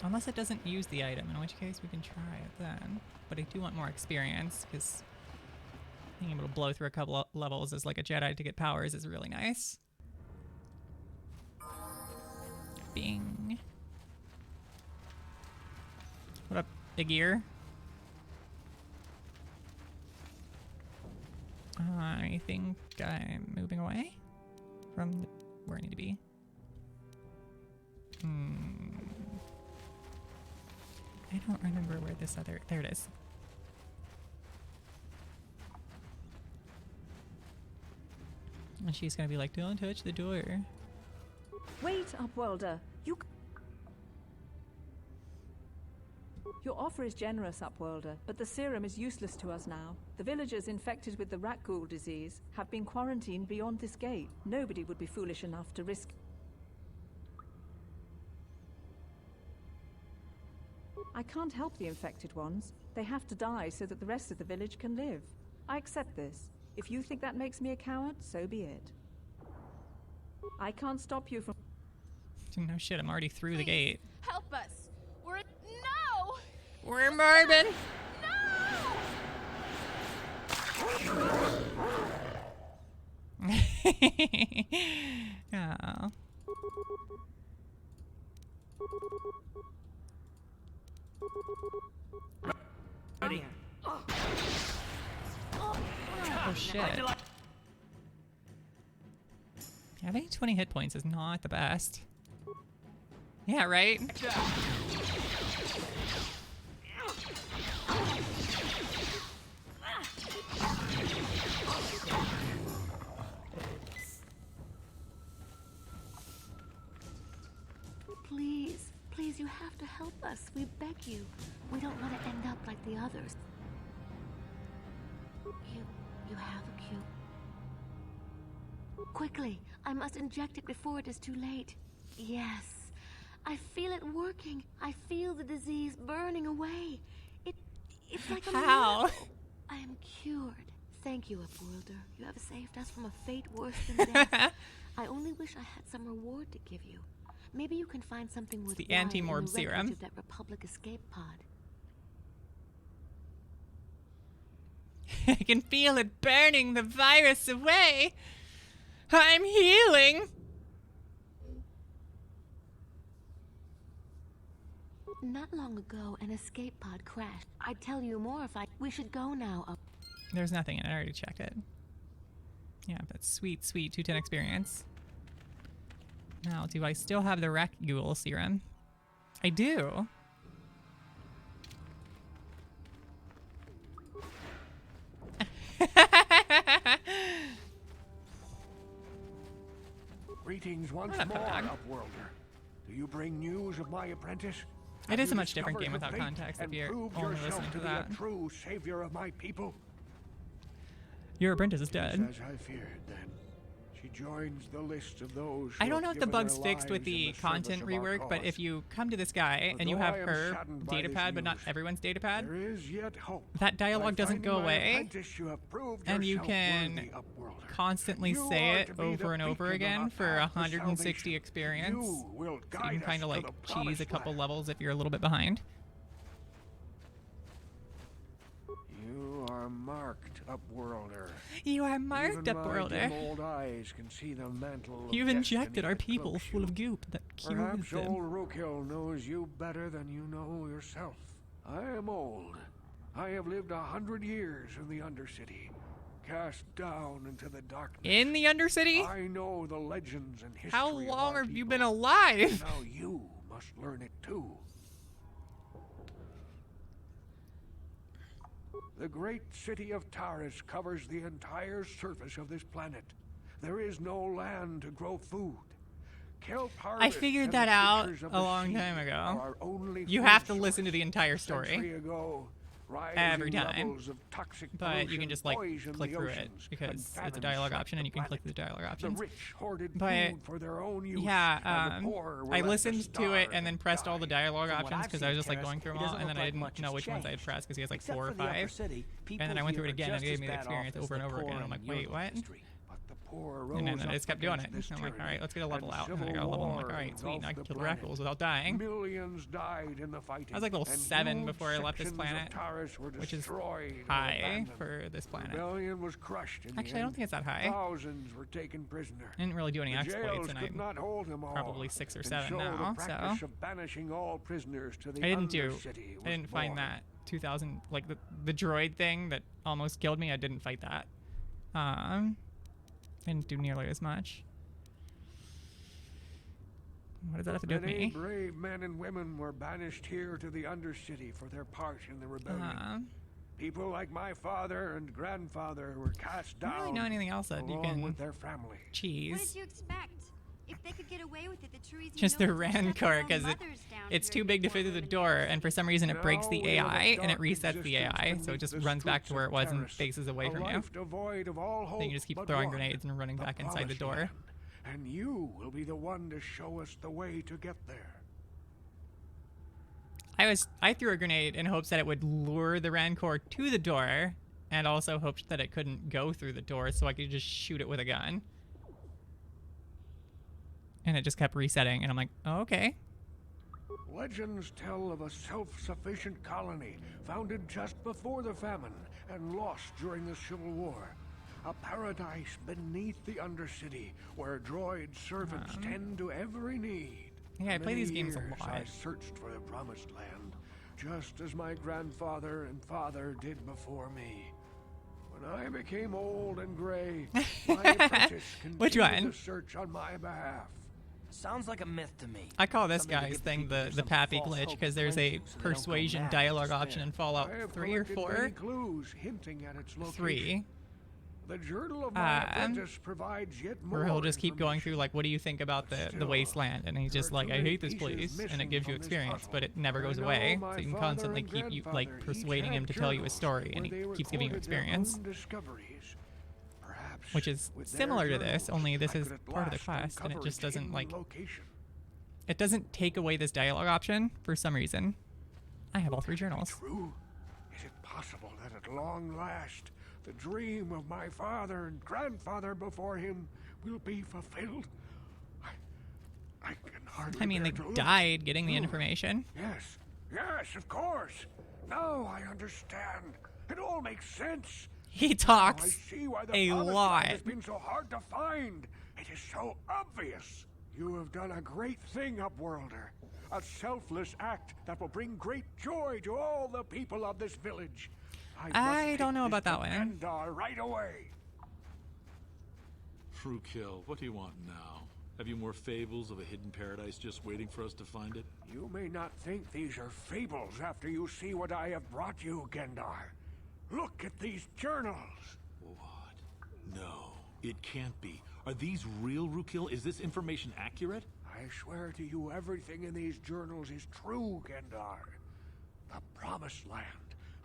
Unless it doesn't use the item, in which case we can try it then. But I do want more experience, because being able to blow through a couple of levels as like a Jedi to get powers is really nice. Bing. What up, big ear? I think I'm moving away from where I need to be. I don't remember where this other... There it is. And she's gonna be like, "Don't touch the door." Wait, Upworlder. Your offer is generous, Upworlder, but the serum is useless to us now. The villagers infected with the rat ghoul disease have been quarantined beyond this gate. Nobody would be foolish enough to risk... I can't help the infected ones. They have to die so that the rest of the village can live. I accept this. If you think that makes me a coward, so be it. I can't stop you from... No shit, I'm already through the gate. Help us! We're... No! We're morbid! No! Oh. Ready? Oh shit. Having 20 hit points is not the best. Yeah, right? Please, please, you have to help us. We beg you. We don't want to end up like the others. You have a cure. Quickly, I must inject it before it is too late. Yes, I feel it working. I feel the disease burning away. It's like a How? miracle. I am cured. Thank you, Upworlder. You have saved us from a fate worse than death. I only wish I had some reward to give you. Maybe you can find something with the anti-morb serum. of that Republic escape pod. I can feel it burning the virus away. I'm healing. Not long ago, an escape pod crashed. I'd tell you more if we should go now. There's nothing in it. I already checked it. Yeah, that's sweet, sweet 210 experience. Now, do I still have the Recgul serum? I do. Greetings once What more, up, dog? Upworlder. Do you bring news of my apprentice? It Have is a you much different discovered game the without fate context if and you're proved only yourself listening to be that. a true savior of my people? Your apprentice is dead. As I feared, then. She joins the list of those I who don't know have if the given bug's their fixed with lives the in content service of our rework, but cause. if you come to this guy and you Although have I am her saddened by this datapad, but not news, everyone's datapad, there is yet hope. that dialogue By doesn't go finding my away, apprentice, you have proved and you yourself can worthy, Upworlder. constantly You say are it to be over the and over beacon again on for our path to 160 salvation. experience. You will So you can guide kind of us to like the cheese promised a couple land. levels if you're a little bit behind. You are marked, Upworlder. You are marked, Even my Upworlder. dim old eyes can see the mantle of You've injected destiny our that people cloaks full you. of goop that cures Perhaps them. old Rookhill knows you better than you know yourself. I am old. I have lived 100 years in the Undercity, cast down into the darkness. In the Undercity? I know the legends and history How of long our have you people. been alive? Now you must learn it too. The great city of Taris covers the entire surface of this planet. There is no land to grow food. Kelp I harvest figured and that the out creatures of a the long sea time ago. are our only You food have to source. listen to the entire story Century ago, every rising time, levels of toxic but you pollution can just like poisoned click the through it oceans, because and it's a famine dialogue swept option and you can click through the dialogue the options. rich hoarded But food for their own use, yeah, and the poor were I left listened to it and then pressed all the dialogue From what options I've because I seen, was just like Karis, going through it them all, doesn't and then look I like didn't much know has which ones I had changed. pressed because he has like Except 4 or for the upper 5. city, And then I went through it people again and it here are gave me the just as bad experience off over and as over the again. poor I'm like, in your wait, what? history. Poor And then rose I just kept doing it. up against And I'm like, this alright, let's get a level tyranny, out. and And then I got a civil level and I'm like, war alright, sweet, and I engulfed killed the the planet. Recgul's without dying. Millions died in the fighting. I was like level and 7 huge before I left this sections of planet, Taris were which is destroyed or high abandoned. for this planet. Rebellion was crushed in Actually, the I don't end. think it's that high. Thousands were taken prisoner. I didn't really do any The exploits, jails and could I'm not hold them all, probably 6 or and 7 so now, the so practice of banishing all prisoners to the I didn't do. Undercity I didn't was find born. that 2000 like the droid thing that almost killed me. I didn't fight that. I didn't do nearly as much. What does that have to do with Many me? brave men and women were banished here to the Undercity for their part in the rebellion. People like my father and grandfather were cast I down. don't really know anything else that you along can with their family. What cheese. did you expect? If they could get away with it, the Teresian Just the nobles would shut their Rancor, own because mothers down it's here too big to fit through the door, and for some reason it breaks the Now we live a AI and it dark resets the AI, existence so it just beneath the runs back to streets where it of was and Taris, faces away a from you. life devoid of all hope Then you just keep but throwing one, grenades and running the back inside the Promised door. Land. And you will be the one to show us the way to get there. I threw a grenade in hopes that it would lure the Rancor to the door, and also hoped that it couldn't go through the door so I could just shoot it with a gun. And it just kept resetting, and I'm like, oh, okay. Legends tell of a self-sufficient colony founded just before the famine and lost during the Civil War. A paradise beneath the Undercity, where droid servants tend to every need. Yeah, I For play these many games a years, lot. I searched for the Promised Land, just as my grandfather and father did before me. When I became old and gray, my apprentice Which continued one? the search on my behalf. Sounds like a myth to me. I call this Something to guy's give thing people the some Pappy false glitch hope because to there's cling a to so they don't go persuasion mad dialogue despair. option in Fallout I have 3 or collected many 4. clues hinting at its location. 3. The journal of my apprentice provides yet more. Where he'll just keep going through like, what do you think about the wasteland? And he's just like, I hate this place, and it gives you experience, but it never goes away. So you can constantly keep you like persuading him to tell you a story, and he keeps giving you experience. Which is similar to this, only this is part of the quest, and it just doesn't like. It doesn't take away this dialogue option for some reason. I have all 3 journals. True? Is it possible that at long last the dream of my father and grandfather before him will be fulfilled? I can hardly. I mean, they bear to look. died getting the information. Yes, yes, of course. Now I understand. It all makes sense. He Now I talks see why the a Promised Land lot. has been so hard to find. It is so obvious. You have done a great thing, Upworlder. A selfless act that will bring great joy to all the people of this village. I don't know about that one. Right away. Frukill, what do you want now? Have you more fables of a hidden paradise just waiting for us to find it? You may not think these are fables after you see what I have brought you, Gendar. Look at these journals. What? No, it can't be. Are these real, Frukill? Is this information accurate? I swear to you, everything in these journals is true, Gendar. The Promised Land.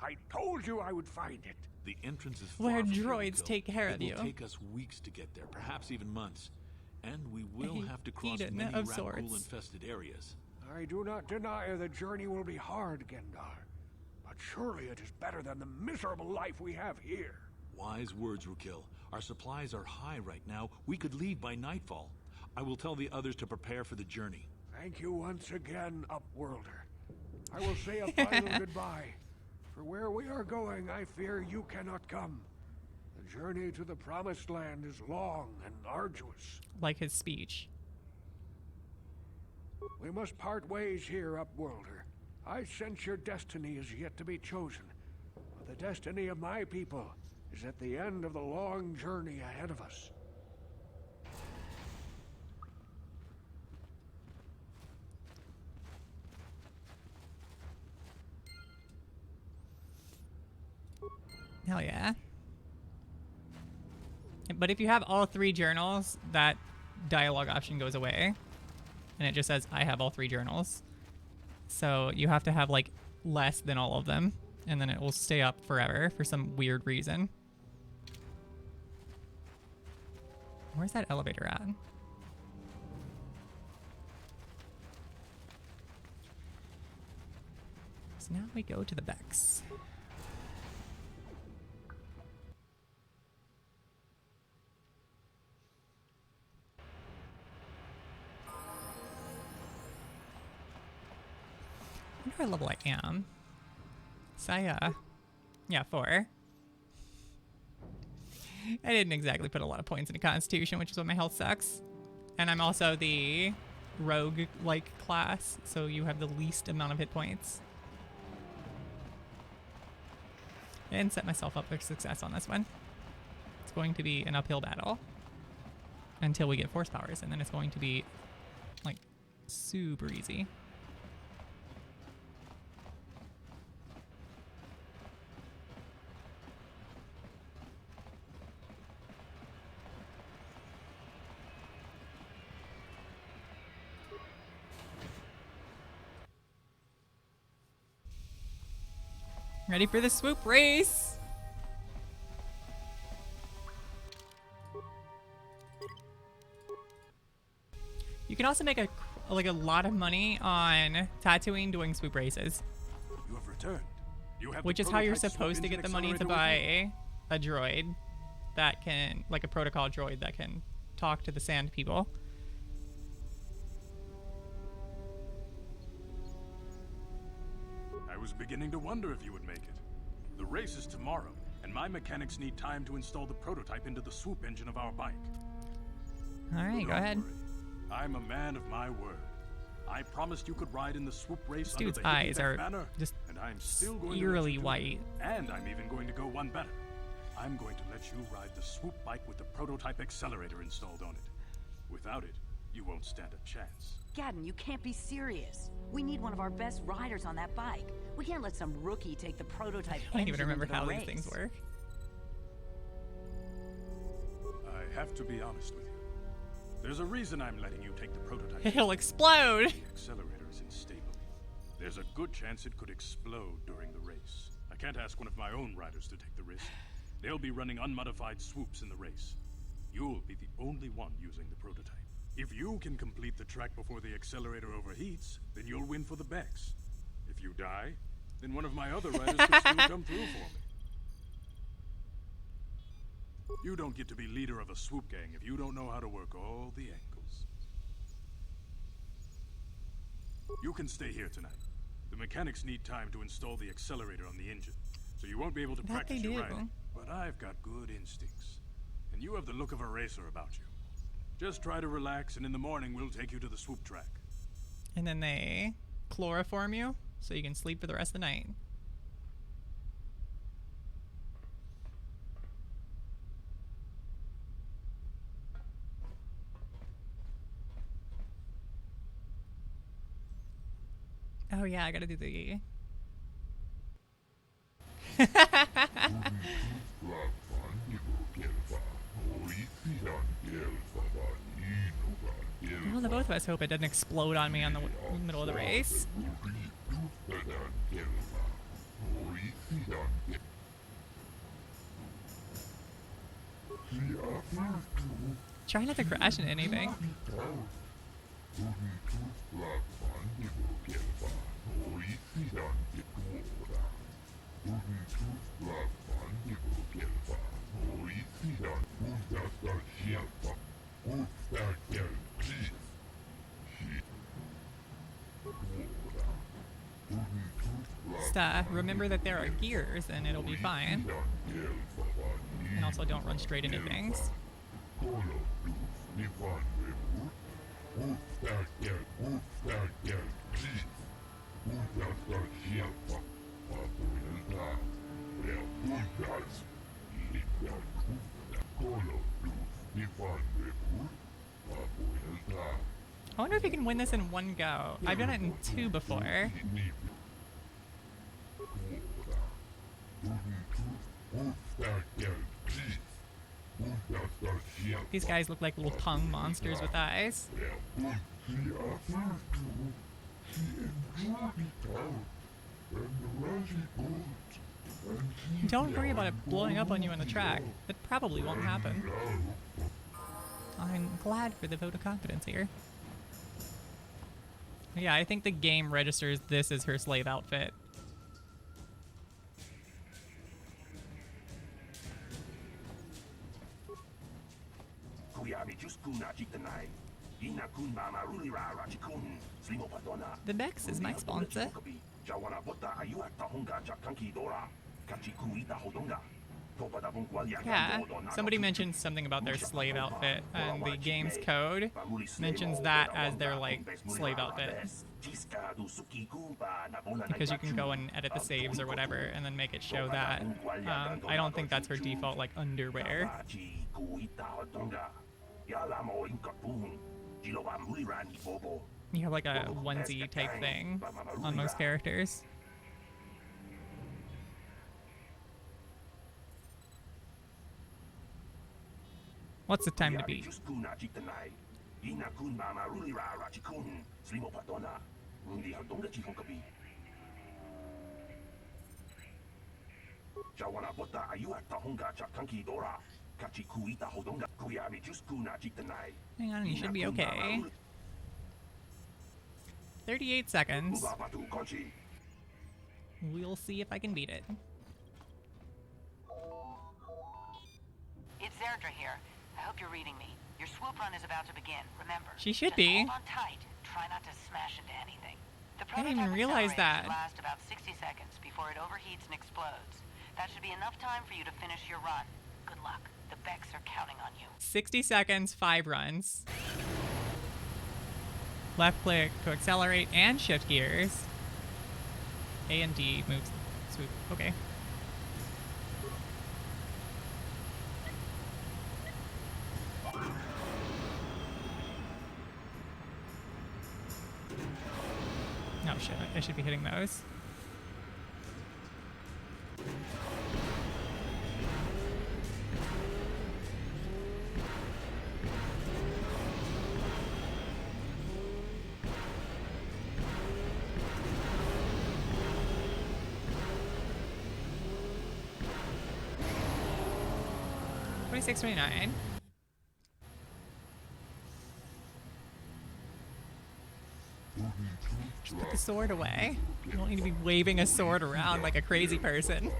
I told you I would find it. The entrance is Where far from droids Frukill. take care of you. It will take us weeks to get there, perhaps even months. And we will have to cross Eden many of Rakghoul-infested areas. I do not deny the journey will be hard, Gendar. But surely it is better than the miserable life we have here. Wise words, Frukill. Our supplies are high right now. We could leave by nightfall. I will tell the others to prepare for the journey. Thank you once again, Upworlder. I will say a final goodbye. For where we are going, I fear you cannot come. The journey to the Promised Land is long and arduous. Like his speech. We must part ways here, Upworlder. I sense your destiny is yet to be chosen. But the destiny of my people is at the end of the long journey ahead of us. Hell yeah. But if you have all 3 journals, that dialogue option goes away. And it just says, I have all 3 journals. So you have to have like less than all of them. And then it will stay up forever for some weird reason. Where's that elevator at? So now we go to the Vex. I wonder what level I am. So yeah, 4. I didn't exactly put a lot of points into Constitution, which is what my health sucks. And I'm also the rogue-like class, so you have the least amount of hit points. And set myself up for success on this one. It's going to be an uphill battle until we get force powers, and then it's going to be like super easy. Ready for the swoop race? You can also make a lot of money on Tatooine doing swoop races. You have returned. You have Which the is how you're prototype supposed to swoop get the money to engine accelerator buy a droid that can, like a protocol droid that can talk to the sand people. I was beginning to wonder if you would make it. The race is tomorrow. and my mechanics need time to install the prototype into the swoop engine of our bike. Alright, go ahead. I'm a man of my word. I promised you could ride in the swoop race under dude's the eyes are banner, just and I'm still going eerily to let you do white. it. And I'm even going to go one better. I'm going to let you ride the swoop bike with the prototype accelerator installed on it. Without it, you won't stand a chance. Gadden, you can't be serious. We need one of our best riders on that bike. We can't let some rookie take the prototype I don't even engine remember into the how race. these things work. I have to be honest with you. There's a reason I'm letting you take the prototype. It'll explode. The accelerator is unstable. There's a good chance it could explode during the race. I can't ask one of my own riders to take the risk. They'll be running unmodified swoops in the race. You'll be the only one using the prototype. If you can complete the track before the accelerator overheats, then you'll win for the Bex. If you die, then one of my other riders could still come through for me. You don't get to be leader of a swoop gang if you don't know how to work all the angles. You can stay here tonight. The mechanics need time to install the accelerator on the engine, so you won't be able to practice your riding. But I've got good instincts, and you have the look of a racer about you. Just try to relax, and in the morning we'll take you to the swoop track. And then they chloroform you so you can sleep for the rest of the night. Oh yeah, I gotta do the... Well, the both of us hope it doesn't explode on me on the middle of the race. Try not to crash into anything. Remember that there are gears and it'll be fine. And also don't run straight into things. I wonder if you can win this in one go. I've done it in 2 before. These guys look like little tongue monsters with eyes. Don't worry about it blowing up on you on the track. That probably won't happen. I'm glad for the vote of confidence here. Yeah, I think the game registers this as her slave outfit. The Bex is my sponsor. Yeah, somebody mentioned something about their slave outfit, and the game's code mentions that as their, like, slave outfit. Because you can go and edit the saves or whatever, and then make it show that. I don't think that's her default, like, underwear. You have, like, a onesie type thing on most characters. What's the time to beat? Hang on, you should be okay. 38 seconds. We'll see if I can beat it. It's Zerdra here. I hope you're reading me. Your swoop run is about to begin, remember. She should Just be. hold on tight. Try not to smash into anything. The I didn't even realize that. last about 60 seconds before it overheats and explodes. That should be enough time for you to finish your run. Good luck. The Becks are counting on you. 60 seconds, 5 runs. Left click to accelerate and shift gears. A and D moves swoop. Okay. Oh shit, I should be hitting those. $26.29. Just put the sword away. You don't need to be waving a sword around like a crazy person.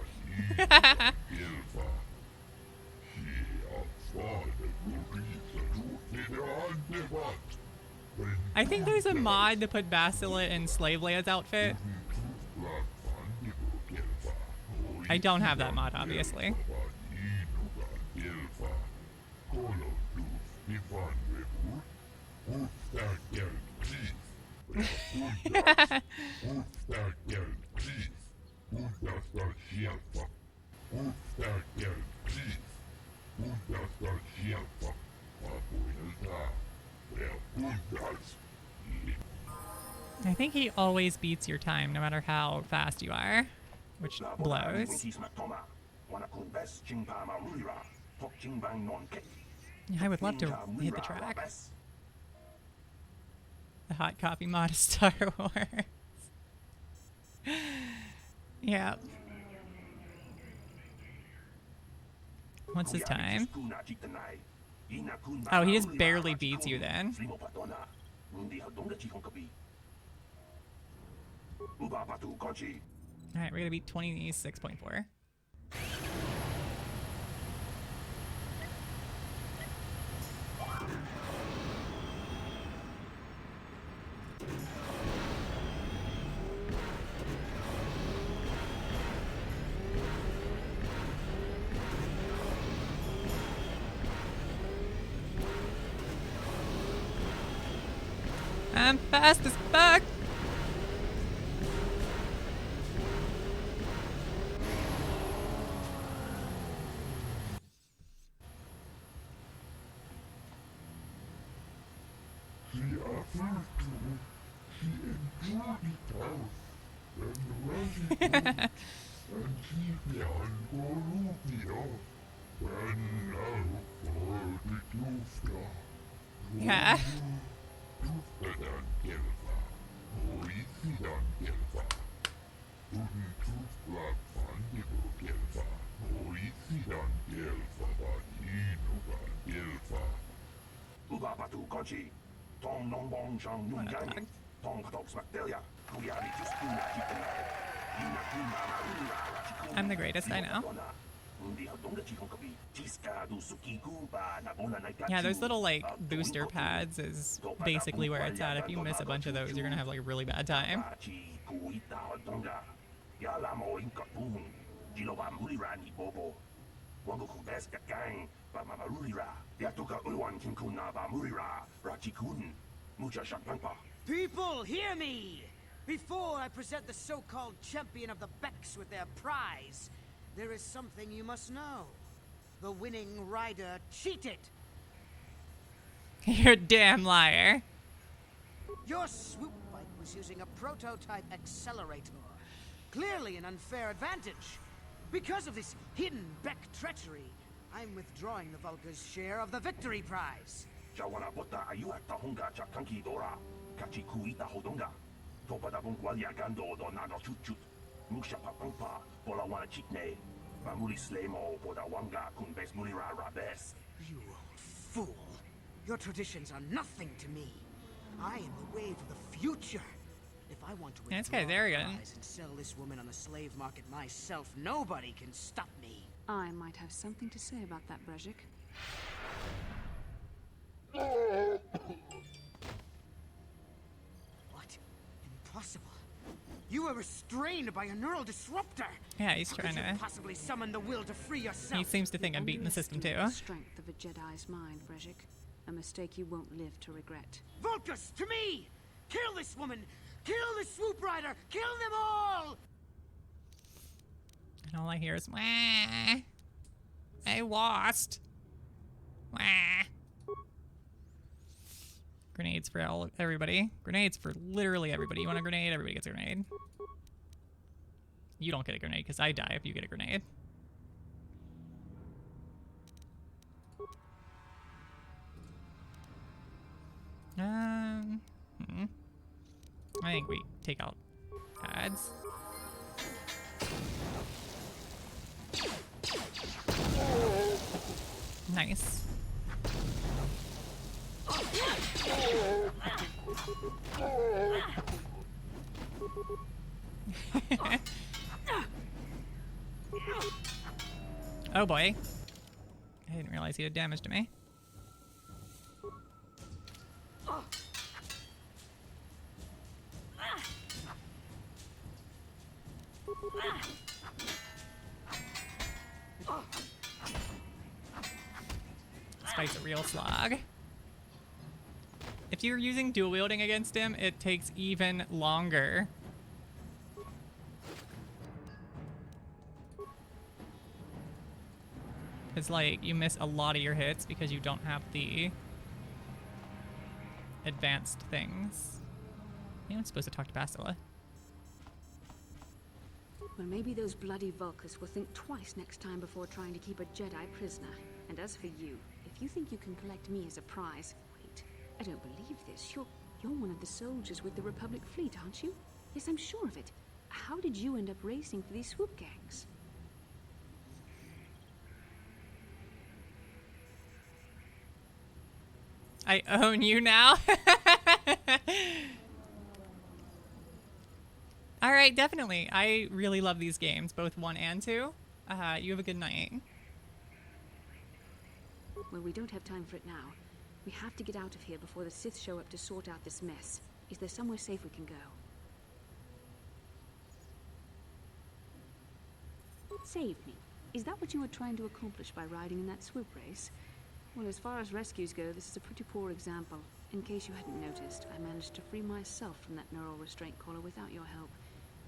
I think there's a mod to put Basilit in Slave Leia's outfit. I don't have that mod, obviously. I think he always beats your time, no matter how fast you are, which blows. Yeah, I would love to hit the track. The hot copy mod of Star Wars. Yeah. What's his time? Oh, he just barely beats you then. Alright, we're gonna beat 26.4. I'm fast as fuck! Yeah. I'm the greatest, I know. Yeah, those little like booster pads is basically where it's at. If you miss a bunch of those, you're gonna have like a really bad time. People, hear me! Before I present the so-called champion of the Becks with their prize, there is something you must know. The winning rider cheated. You're a damn liar. Your swoop bike was using a prototype accelerator. Clearly an unfair advantage. Because of this hidden Beck treachery, I'm withdrawing the Vulca's share of the victory prize. You old fool. Your traditions are nothing to me. I am the wave of the future. If I want to withdraw the prize and sell this woman on the slave market myself, nobody can stop me. I might have something to say about that, Brezhik. What? Impossible. You were restrained by a neural disruptor. Yeah, he's How trying could you to. possibly summon the will to free yourself. He seems to think I'm beating the system too. The strength of a Jedi's mind, Brejik. A mistake you won't live to regret. Vulcus, to me! Kill this woman! Kill the swoop rider! Kill them all! And all I hear is, wah. I lost. Wah. Grenades for everybody. Grenades for literally everybody. You want a grenade? Everybody gets a grenade. You don't get a grenade because I die if you get a grenade. I think we take out ads. Nice. Oh boy. I didn't realize he did damage to me. This fight's a real slog. If you're using dual wielding against him, it takes even longer. It's like you miss a lot of your hits because you don't have the advanced things. Anyone's supposed to talk to Bastila. Well, maybe those bloody Vulcans will think twice next time before trying to keep a Jedi prisoner. And as for you, if you think you can collect me as a prize... Wait, I don't believe this. You're one of the soldiers with the Republic fleet, aren't you? Yes, I'm sure of it. How did you end up racing for these swoop gangs? I own you now. All right, definitely. I really love these games, both 1 and 2. You have a good night. Well, we don't have time for it now. We have to get out of here before the Sith show up to sort out this mess. Is there somewhere safe we can go? Save me. Is that what you were trying to accomplish by riding in that swoop race? Well, as far as rescues go, this is a pretty poor example. In case you hadn't noticed, I managed to free myself from that neural restraint collar without your help.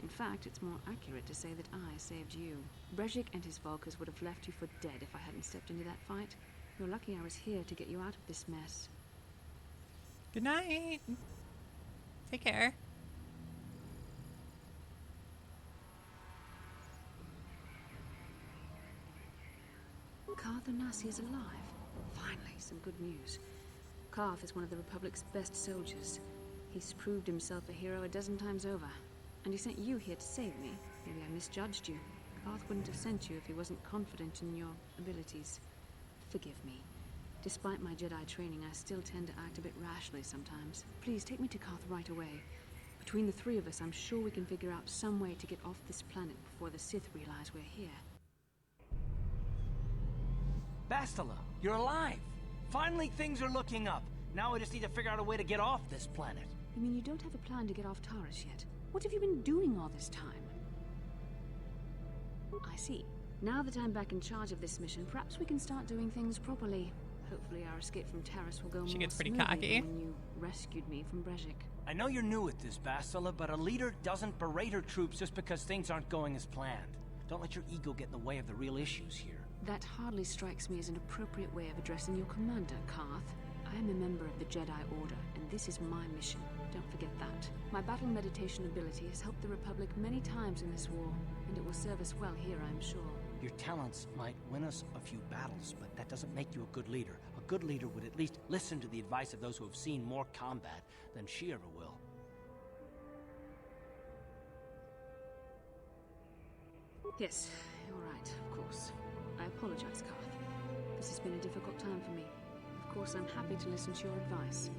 In fact, it's more accurate to say that I saved you. Brejik and his Vulcans would have left you for dead if I hadn't stepped into that fight. You're lucky I was here to get you out of this mess. Good night. Take care. Karth Onasi is alive. Finally, some good news. Karth is one of the Republic's best soldiers. He's proved himself a hero a dozen times over. And he sent you here to save me. Maybe I misjudged you. Karth wouldn't have sent you if he wasn't confident in your abilities. Forgive me. Despite my Jedi training, I still tend to act a bit rashly sometimes. Please, take me to Karth right away. Between the three of us, I'm sure we can figure out some way to get off this planet before the Sith realize we're here. Bastila, you're alive! Finally, things are looking up. Now we just need to figure out a way to get off this planet. You mean you don't have a plan to get off Taurus yet? What have you been doing all this time? I see. Now that I'm back in charge of this mission, perhaps we can start doing things properly. Hopefully our escape from Taurus will go more pretty smoothly cocky. than when you rescued me from Brejik. I know you're new at this, Bastila, but a leader doesn't berate her troops just because things aren't going as planned. Don't let your ego get in the way of the real issues here. That hardly strikes me as an appropriate way of addressing your commander, Karth. I am a member of the Jedi Order, and this is my mission. Don't forget that. My battle meditation ability has helped the Republic many times in this war, and it will serve us well here, I'm sure. Your talents might win us a few battles, but that doesn't make you a good leader. A good leader would at least listen to the advice of those who have seen more combat than she ever will. Yes, you're right, of course. I apologize, Karth. This has been a difficult time for me. Of course, I'm happy to listen to your advice.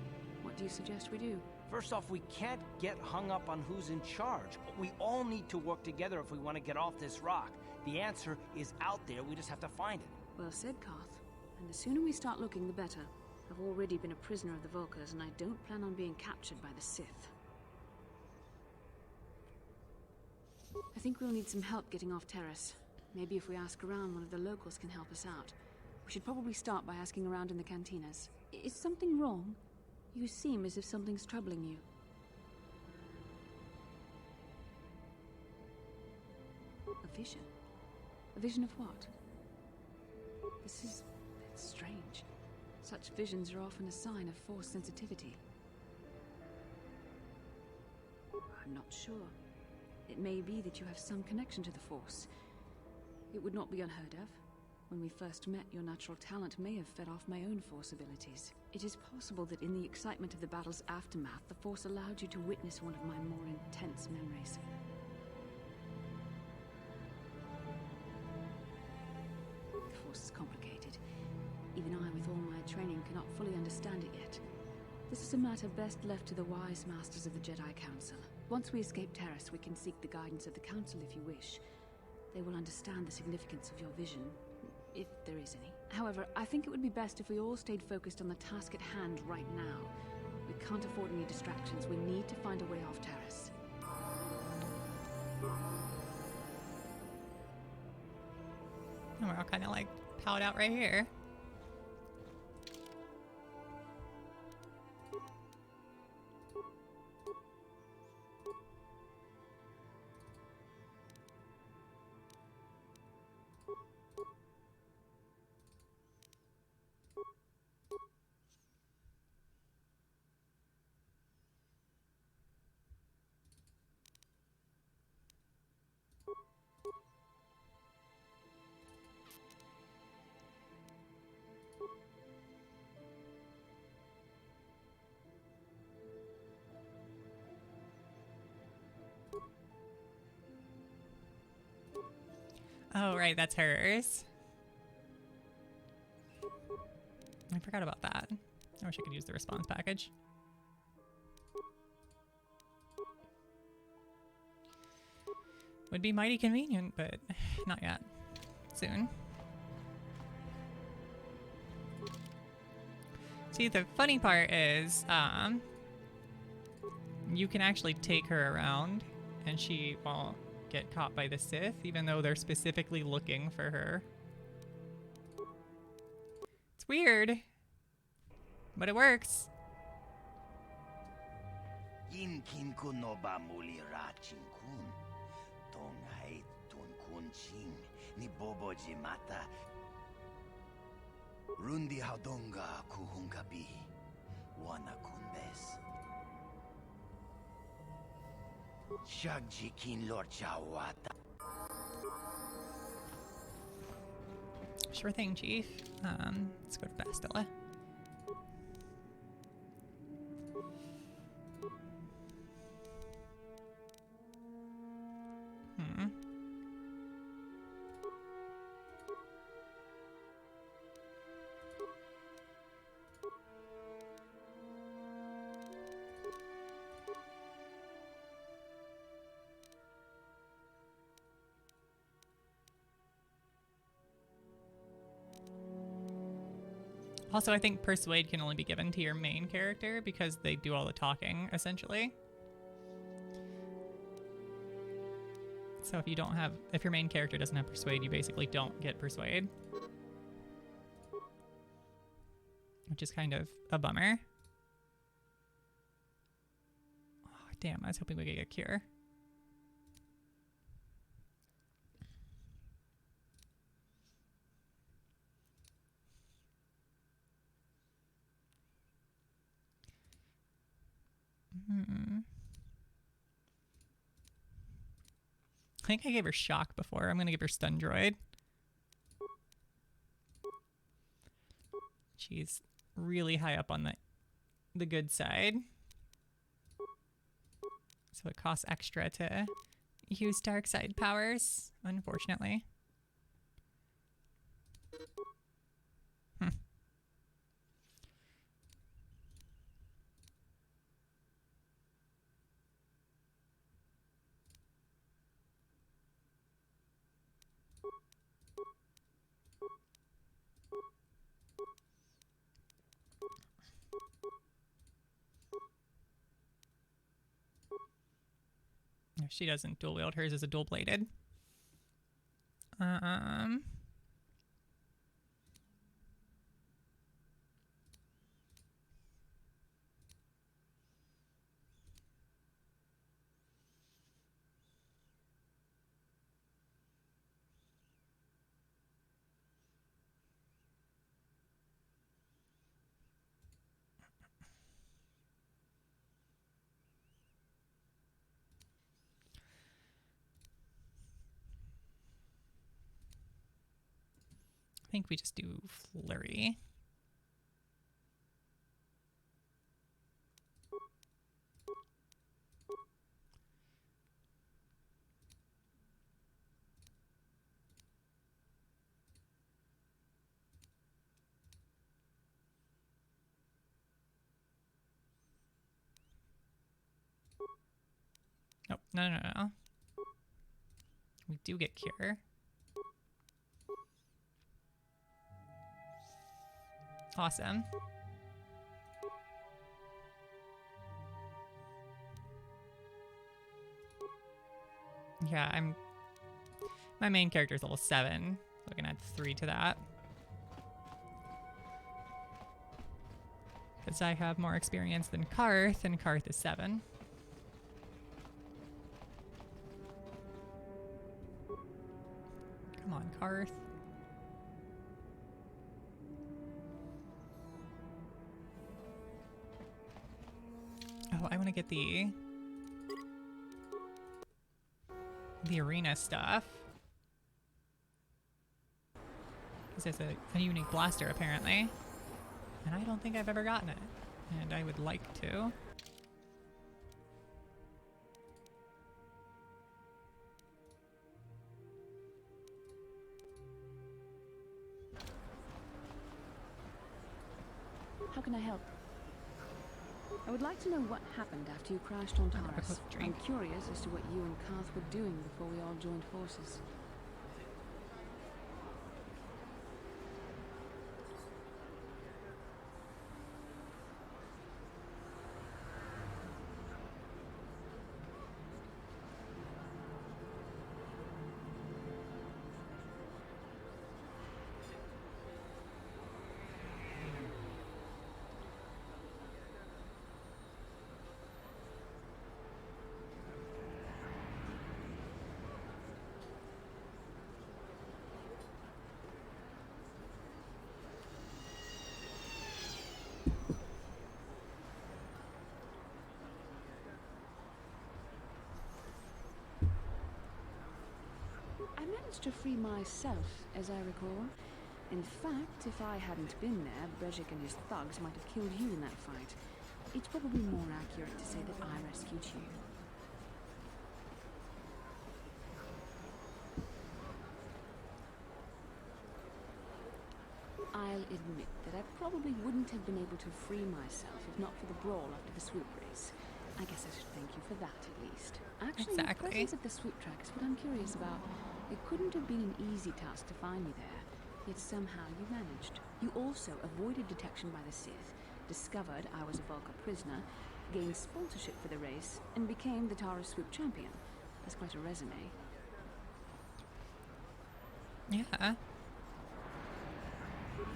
What do you suggest we do? First off, we can't get hung up on who's in charge. We all need to work together if we want to get off this rock. The answer is out there, we just have to find it. Well said, Karth. And the sooner we start looking, the better. I've already been a prisoner of the Vulcans, and I don't plan on being captured by the Sith. I think we'll need some help getting off Terrace. Maybe if we ask around, one of the locals can help us out. We should probably start by asking around in the cantinas. Is something wrong? You seem as if something's troubling you. A vision? A vision of what? It's strange. Such visions are often a sign of Force sensitivity. I'm not sure. It may be that you have some connection to the Force. It would not be unheard of. When we first met, your natural talent may have fed off my own Force abilities. It is possible that in the excitement of the battle's aftermath, the Force allowed you to witness one of my more intense memories. The Force is complicated. Even I, with all my training, cannot fully understand it yet. This is a matter best left to the wise masters of the Jedi Council. Once we escape Terrace, we can seek the guidance of the Council if you wish. They will understand the significance of your vision, if there is any. However, I think it would be best if we all stayed focused on the task at hand right now. We can't afford any distractions. We need to find a way off Terrace. And we're all kind of like piled out right here. Oh, right, that's hers. I forgot about that. I wish I could use the response package. Would be mighty convenient, but not yet. Soon. See, the funny part is, you can actually take her around and she won't get caught by the Sith, even though they're specifically looking for her. It's weird, but it works. Rundi Haudonga Kuhunkabi, Wana Kunbes. Shagjikin Lord Chawata. Sure thing, Chief. Let's go to Bastilla. Also, I think Persuade can only be given to your main character because they do all the talking, essentially. So if you don't have, if your main character doesn't have Persuade, you basically don't get Persuade. Which is kind of a bummer. Oh, damn, I was hoping we could get a cure. I think I gave her shock before. I'm gonna give her stun droid. She's really high up on the good side. So it costs extra to use dark side powers, unfortunately. she doesn't dual wield. Hers is a dual bladed. I think we just do flurry. Nope, no. We do get cure. Awesome. Yeah, my main character is level 7, so I can add 3 to that. Because I have more experience than Karth, and Karth is 7. Come on, Karth. Oh, I want to get the arena stuff. Because there's a unique blaster, apparently. And I don't think I've ever gotten it. And I would like to. How can I help? I would like to know what happened after you crashed on Taurus. I'm curious as to what you and Karth were doing before we all joined forces. I managed to free myself, as I recall. In fact, if I hadn't been there, Brejik and his thugs might have killed you in that fight. It's probably more accurate to say that I rescued you. I'll admit that I probably wouldn't have been able to free myself if not for the brawl after the swoop race. I guess I should thank you for that, at least. Actually, the presence of the swoop track is what I'm curious about. It couldn't have been an easy task to find me there, yet somehow you managed. You also avoided detection by the Sith, discovered I was a Vulca prisoner, gained sponsorship for the race, and became the Taurus swoop champion. That's quite a resume. Yeah.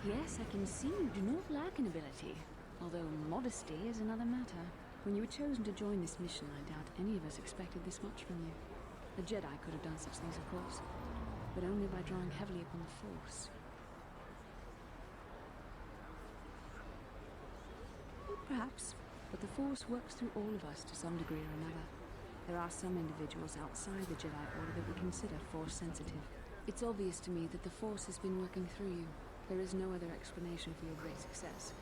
Yes, I can see you do not lack an ability, although modesty is another matter. When you were chosen to join this mission, I doubt any of us expected this much from you. A Jedi could have done such things, of course, but only by drawing heavily upon the Force. Perhaps, but the Force works through all of us to some degree or another. There are some individuals outside the Jedi Order that we consider Force-sensitive. It's obvious to me that the Force has been working through you. There is no other explanation for your great success.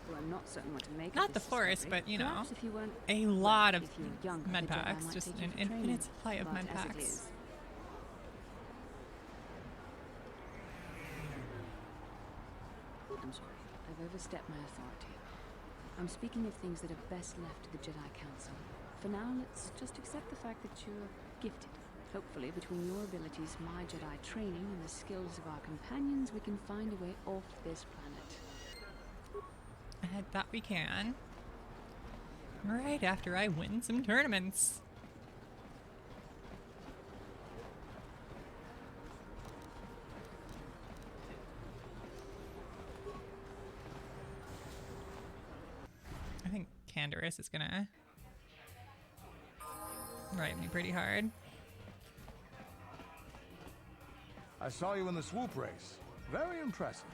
Well, I'm not certain what to make Not of the this Force, discovery. but, you know, Perhaps if you weren't, a lot well, of if you were younger, med the Jedi packs, might just take you an for infinite training. supply of But med as it packs. is, I'm sorry. I've overstepped my authority. I'm speaking of things that are best left to the Jedi Council. For now, let's just accept the fact that you're gifted. Hopefully, between your abilities, my Jedi training, and the skills of our companions, we can find a way off this planet. That we can. Right after I win some tournaments. Canderous is gonna ride me pretty hard. I saw you in the swoop race. Very impressive.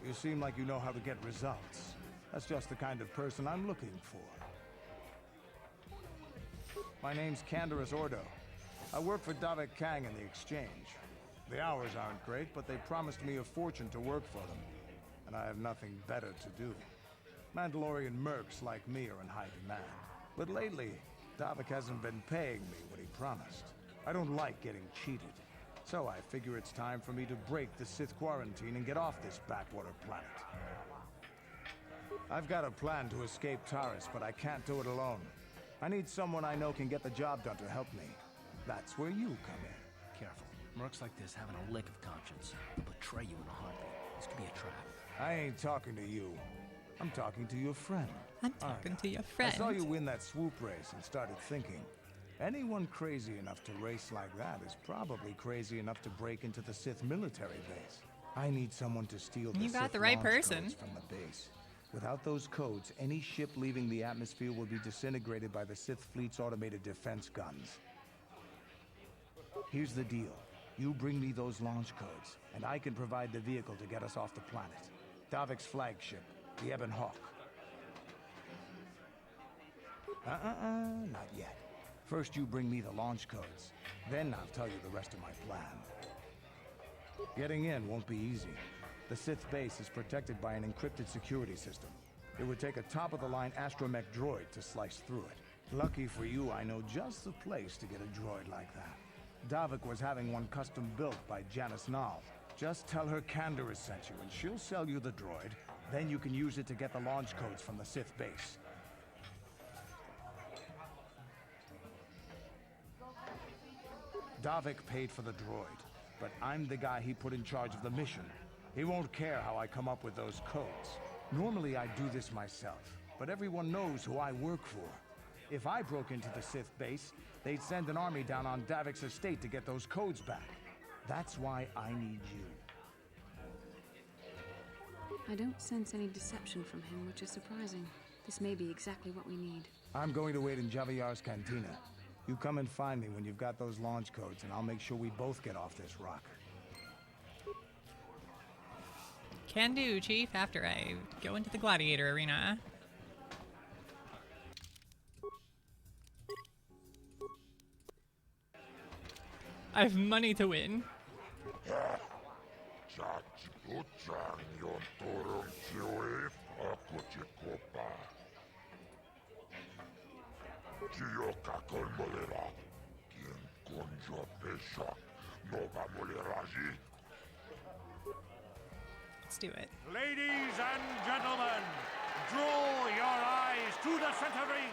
You seem like you know how to get results. That's just the kind of person I'm looking for. My name's Canderous Ordo. I work for Davik Kang in the exchange. The hours aren't great, but they promised me a fortune to work for them. And I have nothing better to do. Mandalorian mercs like me are in high demand. But lately, Davik hasn't been paying me what he promised. I don't like getting cheated. So I figure it's time for me to break the Sith quarantine and get off this backwater planet. I've got a plan to escape Taris, but I can't do it alone. I need someone I know can get the job done to help me. That's where you come in. Careful. Mercs like this haven't a lick of conscience. They'll betray you in a heartbeat. This could be a trap. I ain't talking to you. I'm talking to your friend. I'm talking to your friend. I saw you win that swoop race and started thinking, anyone crazy enough to race like that is probably crazy enough to break into the Sith military base. I need someone to steal the You got Sith the right launch person. codes from the base. Without those codes, any ship leaving the atmosphere will be disintegrated by the Sith fleet's automated defense guns. Here's the deal. You bring me those launch codes, and I can provide the vehicle to get us off the planet. Davik's flagship, the Ebon Hawk. Not yet. First you bring me the launch codes. Then I'll tell you the rest of my plan. Getting in won't be easy. The Sith base is protected by an encrypted security system. It would take a top-of-the-line astromech droid to slice through it. Lucky for you, I know just the place to get a droid like that. Davik was having one custom built by Janice Nall. Just tell her Canderous sent you, and she'll sell you the droid. Then you can use it to get the launch codes from the Sith base. Davik paid for the droid, but I'm the guy he put in charge of the mission. He won't care how I come up with those codes. Normally I do this myself, but everyone knows who I work for. If I broke into the Sith base, they'd send an army down on Davik's estate to get those codes back. That's why I need you. I don't sense any deception from him, which is surprising. This may be exactly what we need. I'm going to wait in Javier's cantina. You come and find me when you've got those launch codes, and I'll make sure we both get off this rock. Can do, Chief, after I go into the gladiator arena. I have money to win. Let's do it. Ladies and gentlemen, draw your eyes to the center ring.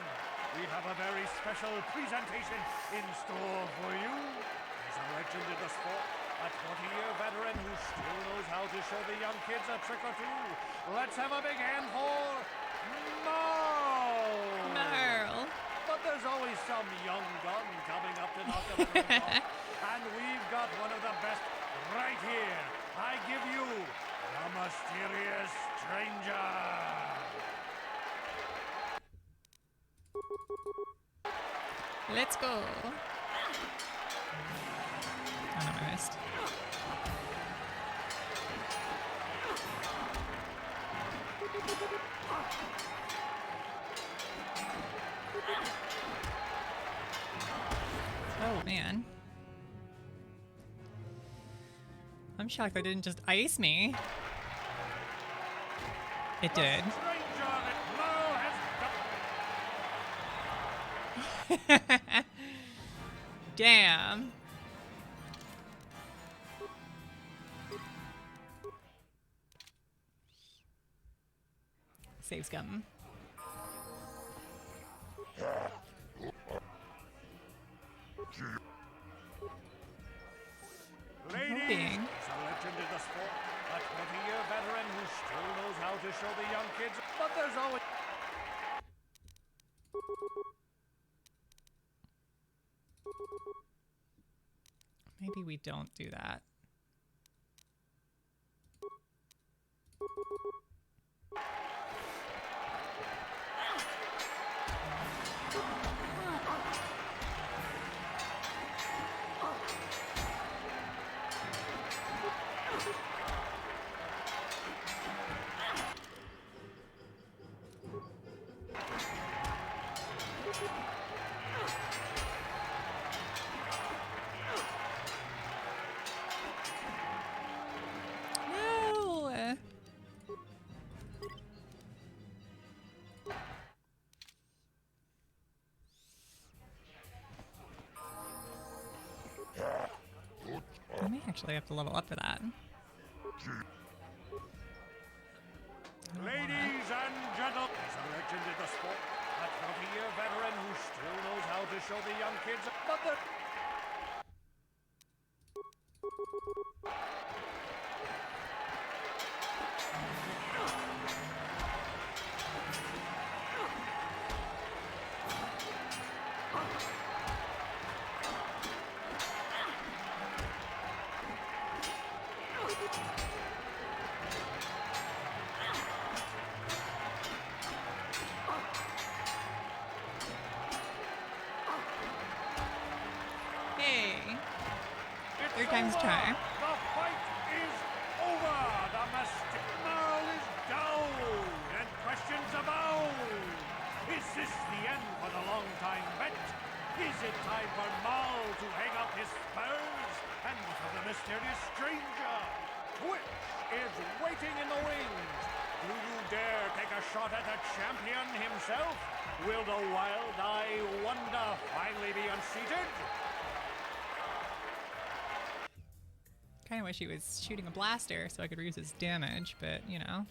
We have a very special presentation in store for you. He's a legend in the sport, a 20-year veteran who still knows how to show the young kids a trick or two. Let's have a big hand for Merle. But there's always some young gun coming up to knock the ring off. And we've got one of the best right here. I give you the mysterious stranger. Let's go. Oh no, I missed. Oh man. I'm shocked they didn't just ice me. It did. Damn. Save scum. Ladies, he's a legend in the sport, a 20-year veteran who still knows how to show the young kids, but there's always... Maybe we don't do that. Actually, I have to level up for that. Ladies and gentlemen, he's a legend in the sport. A 20-year veteran who still knows how to show the young kids but the... Hey. Third time's a charm. The fight is over. The mystic Marl is down, and questions abound. Is this the end for the long-time vet? Is it time for Marl to hang up his spurs? And what of the mysterious stranger? Which is waiting in the wings? Do you dare take a shot at the champion himself? Will the wild-eye wonder finally be unseated? Kind of wish he was shooting a blaster so I could reduce his damage, but you know.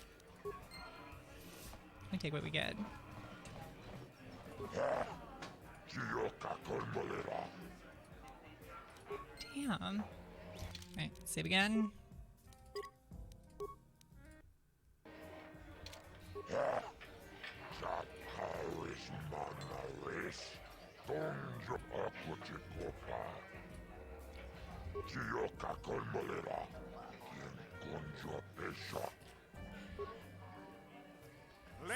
We take what we get. Damn. Alright, save again.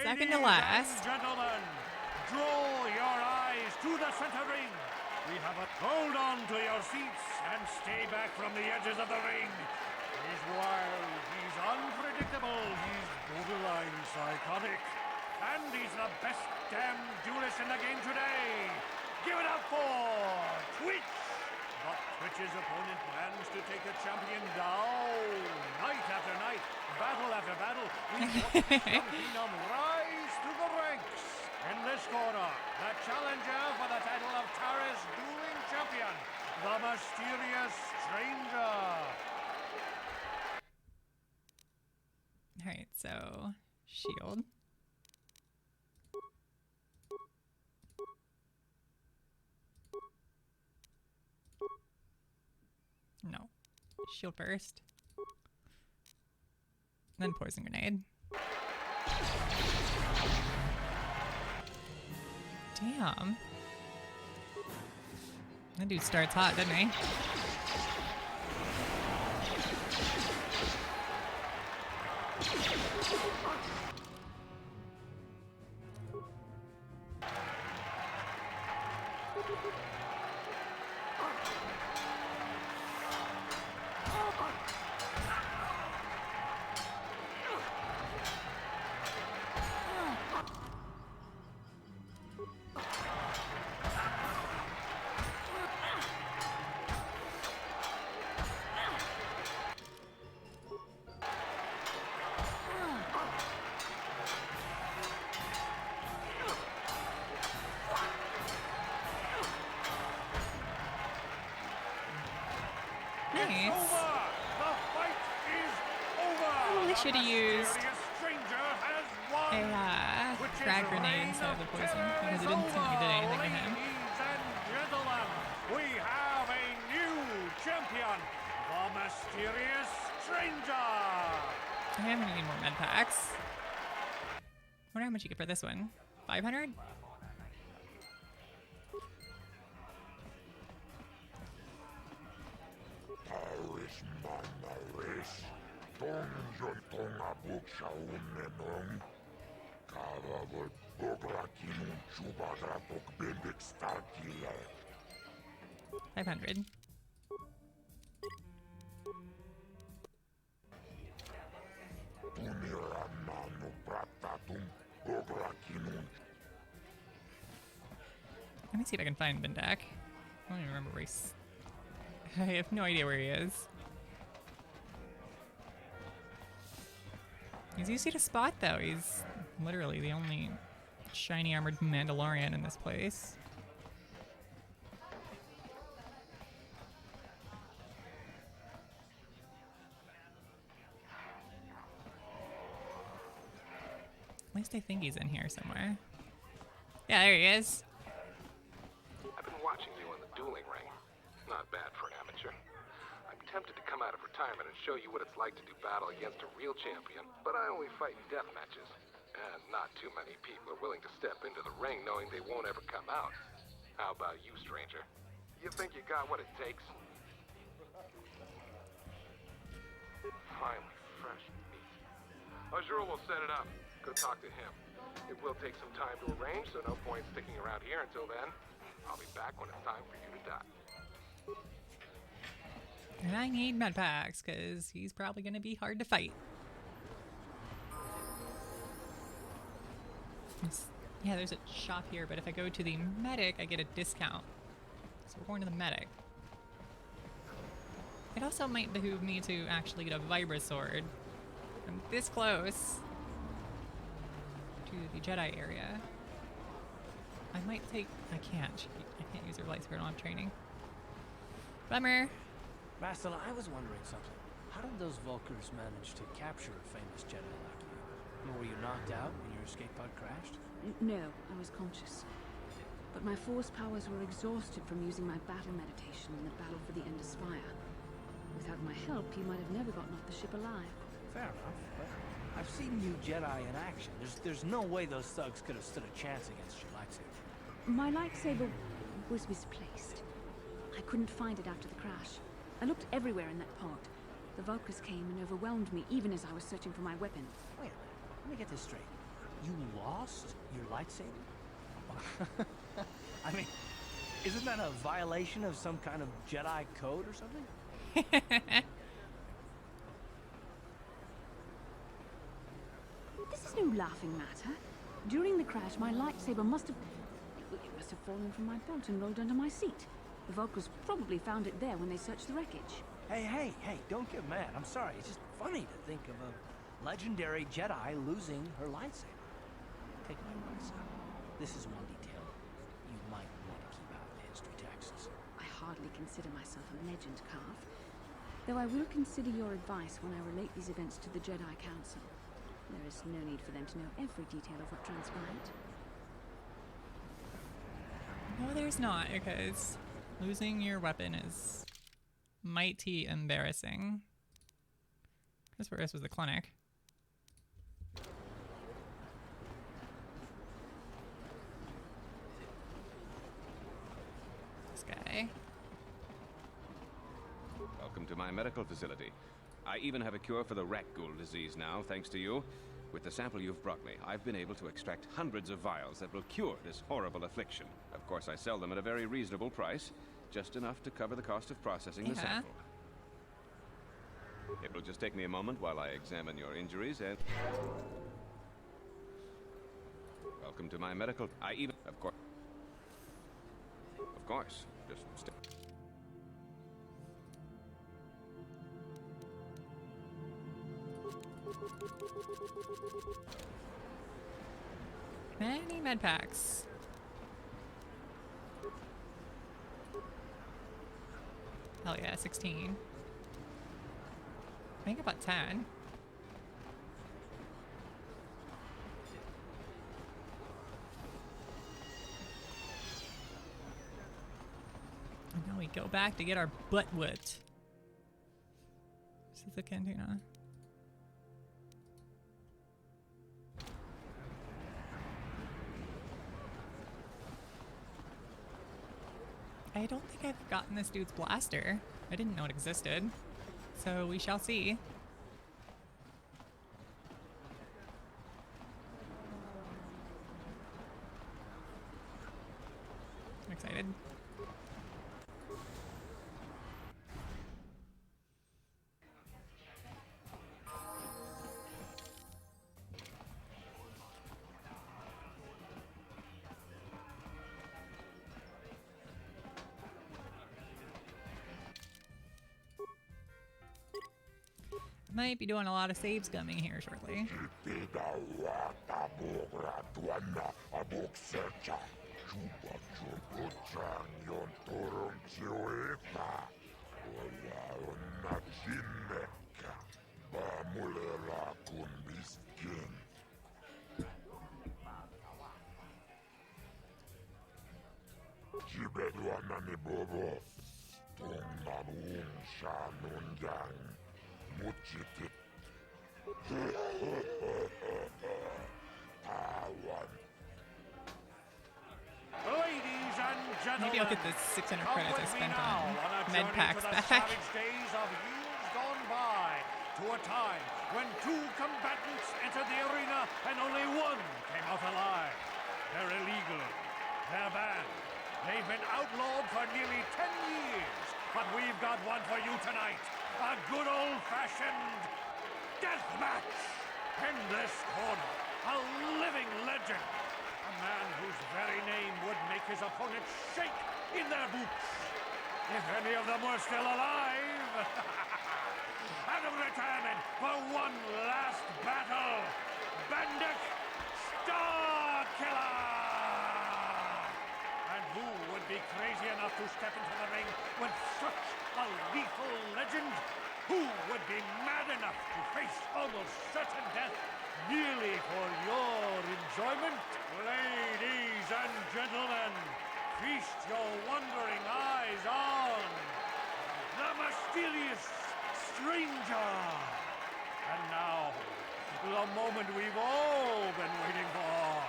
Second to last. Ladies and gentlemen, draw your eyes to the center ring. We have a hold on to your seats and stay back from the edges of the ring. He's wild, he's unpredictable, he's borderline psychotic. And he's the best damn duelist in the game today. Give it up for Twitch! But Twitch's opponent plans to take the champion down. Night after night, battle after battle, we watch some phenom rise through the ranks. In this corner, the challenger for the title of Tara's dueling champion, the mysterious stranger. Alright, so shield. No. Shield first. Then poison grenade. Damn. That dude starts hot, doesn't he? Nice. The fight is over. Oh, they should have used Mysterious stranger has won. a frag grenade instead of the poison because it didn't seem like it did anything to him. Ladies and gentlemen, we have a new champion, the mysterious stranger. I'm gonna need more med packs. I wonder how much you get for this one. 500? $500. Let me see if I can find Bendak. I don't even remember where he's... I have no idea where he is. He's easy to spot though. He's literally the only shiny armored Mandalorian in this place. least I think he's in here somewhere. Yeah, there he is. I've been watching you in the dueling ring. Not bad for an amateur. I'm tempted to come out of retirement and show you what it's like to do battle against a real champion, but I only fight in death matches. And not too many people are willing to step into the ring knowing they won't ever come out. How about you, stranger? You think you got what it takes? Finally, fresh meat. Azure will set it up. Go talk to him. It will take some time to arrange, so no point sticking around here until then. I'll be back when it's time for you to die. And I need med packs, because he's probably going to be hard to fight. Yeah, there's a shop here, but if I go to the medic, I get a discount. So we're going to the medic. It also might behoove me to actually get a Vibra sword. I'm this close to the Jedi area. I might take... I can't use her lightsaber on training. Bummer. Master, I was wondering something. How did those Vulkars manage to capture a famous Jedi like you? Were you knocked out when your escape pod crashed? No, I was conscious. But my force powers were exhausted from using my battle meditation in the battle for the Ender Spire. Without my help, you might have never gotten off the ship alive. Fair enough, but I've seen you Jedi in action. There's no way those thugs could have stood a chance against your lightsaber. My lightsaber was misplaced. I couldn't find it after the crash. I looked everywhere in that pod. The Vulkars came and overwhelmed me even as I was searching for my weapon. Wait a minute, let me get this straight. You lost your lightsaber? I mean, isn't that a violation of some kind of Jedi code or something? This is no laughing matter. During the crash, my lightsaber must have fallen from my belt and rolled under my seat. The Vulkars probably found it there when they searched the wreckage. Hey, don't get mad. I'm sorry. It's just funny to think of a legendary Jedi losing her lightsaber. Take my advice. This is one detail you might want to keep out of history texts. I hardly consider myself a legend, Carve. Though I will consider your advice when I relate these events to the Jedi Council. There is no need for them to know every detail of what transpired. No, there's not, because losing your weapon is mighty embarrassing. This where this was the clinic. This guy. Welcome to my medical facility. I even have a cure for the rat ghoul disease now, thanks to you. With the sample you've brought me, I've been able to extract hundreds of vials that will cure this horrible affliction. Of course, I sell them at a very reasonable price, just enough to cover the cost of processing the sample. It will just take me a moment while I examine your injuries and... Welcome to my medical... I even... Of course. Just stay... Many med packs. Hell yeah, 16. I think about 10. And now we go back to get our butt whipped. This is the cantina. I don't think I've gotten this dude's blaster. I didn't know it existed. So we shall see. I'm excited. Might be doing a lot of save scumming here shortly. Ladies and gentlemen, Maybe I'll get the 600 come credits I with me spent now on a med journey packs to the back. savage days of years gone by, to a time when two combatants entered the arena and only one came out alive. They're illegal. They're banned. They've been outlawed for nearly 10 years. But we've got one for you tonight. A good old-fashioned death match. In this corner, a living legend. A man whose very name would make his opponents shake in their boots. If any of them were still alive. Out of retirement for one last battle. Bandit Star Killer! And who would be crazy enough to step into the ring with such a lethal legend? Who would be mad enough to face almost certain death merely for your enjoyment? Ladies and gentlemen, feast your wondering eyes on the mysterious stranger. And now, the moment we've all been waiting for.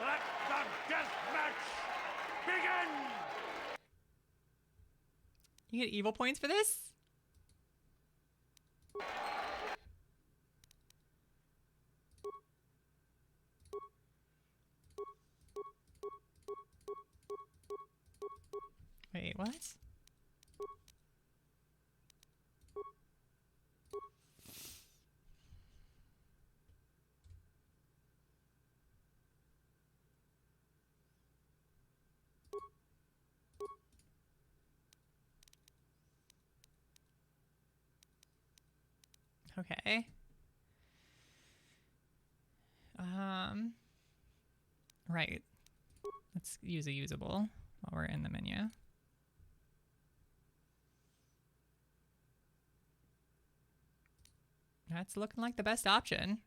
Let the death match begin! You get evil points for this? Wait, what? Okay. Right. Let's use a usable while we're in the menu. That's looking like the best option.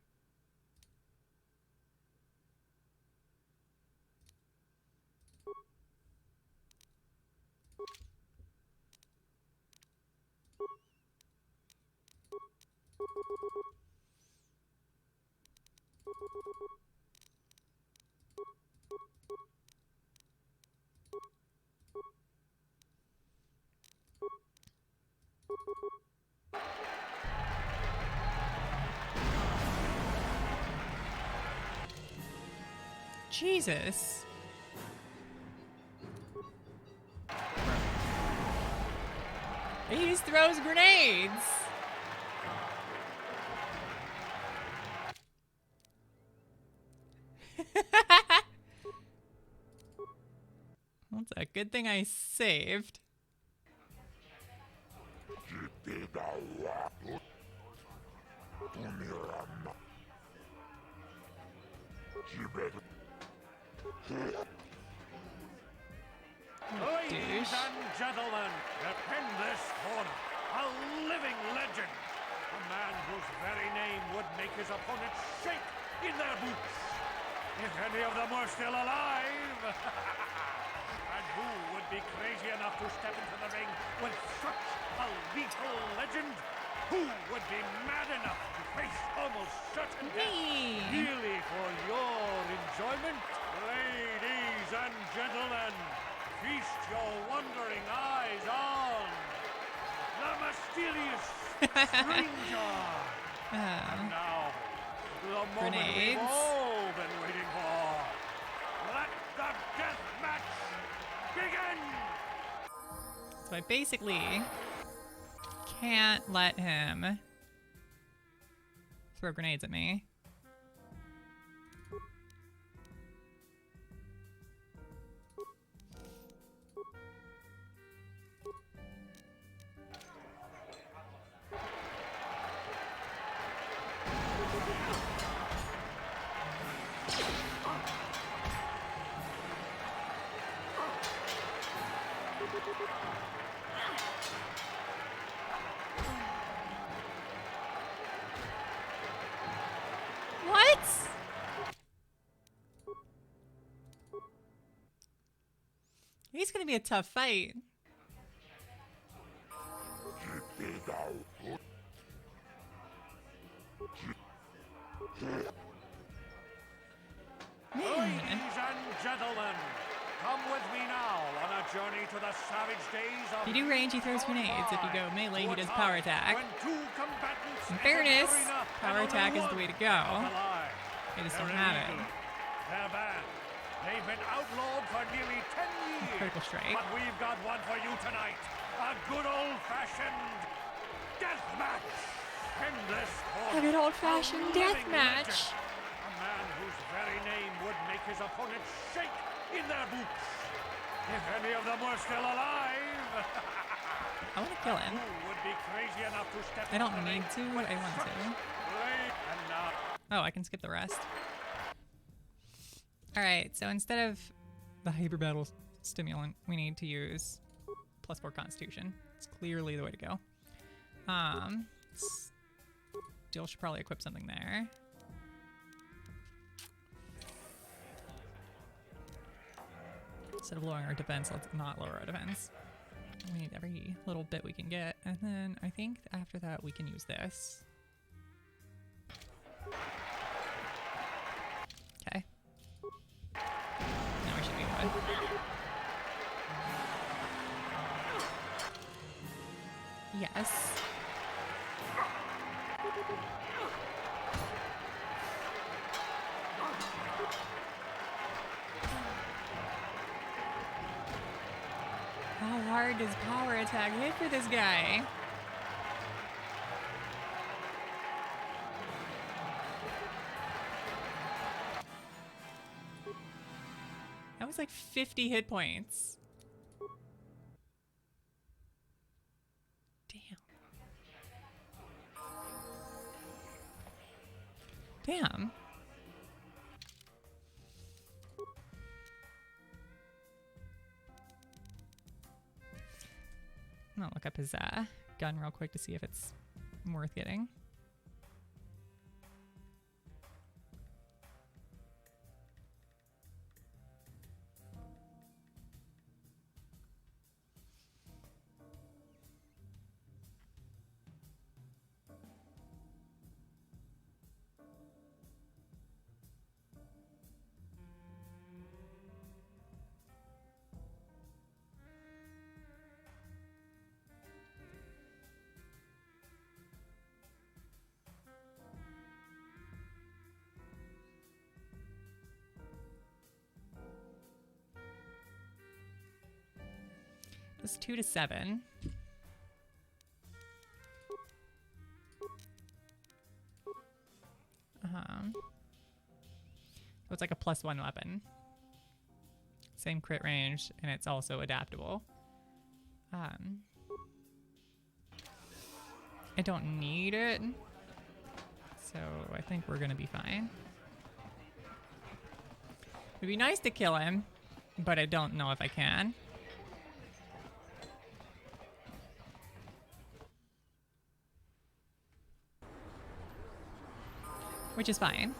Jesus. He just throws grenades. That's a good thing I saved. Ladies and gentlemen, in this corner, a living legend. A man whose very name would make his opponents shake in their boots. If any of them were still alive. And who would be crazy enough to step into the ring with such a lethal legend? Who would be mad enough to face almost certain death merely for your enjoyment? Ladies and gentlemen, feast your wondering eyes on the mysterious stranger. And now, the moment we've all been waiting for. Let the death match begin! So I basically can't let him throw grenades at me. What? He's gonna be be a tough fight. Ladies and gentlemen, come with me now on a journey to the savage days of... If you do range, he throws grenades. If you go melee, he does power attack. In fairness, power attack is the way to go. I just don't have it. They're banned. They've been outlawed for nearly 10 years. Critical strike. But we've got one for you tonight. A good old-fashioned death match. Endless A good old-fashioned death match. A man whose very name would make his opponents shake in their boots. If any of them were still alive. I want to kill him. Who would be crazy enough to step I don't need to. I want to. Oh, I can skip the rest. Alright, so instead of the hyper battle stimulant, we need to use +4 constitution. It's clearly the way to go. Still should probably equip something there. Instead of lowering our defense, let's not lower our defense. We need every little bit we can get. And then I think after that we can use this. Okay. Now we should be good. Yes. How hard does power attack hit for this guy? That was like 50 hit points. Damn. I'm gonna look up his gun real quick to see if it's worth getting. It's 2 to 7. So it's like a +1 weapon. Same crit range, and it's also adaptable. I don't need it, so I think we're gonna be fine. It'd be nice to kill him, but I don't know if I can. Which is fine.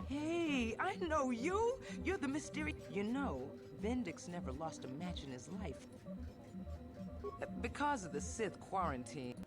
Hey, I know you! You're the mysterious... You know, Bendix never lost a match in his life. Because of the Sith quarantine.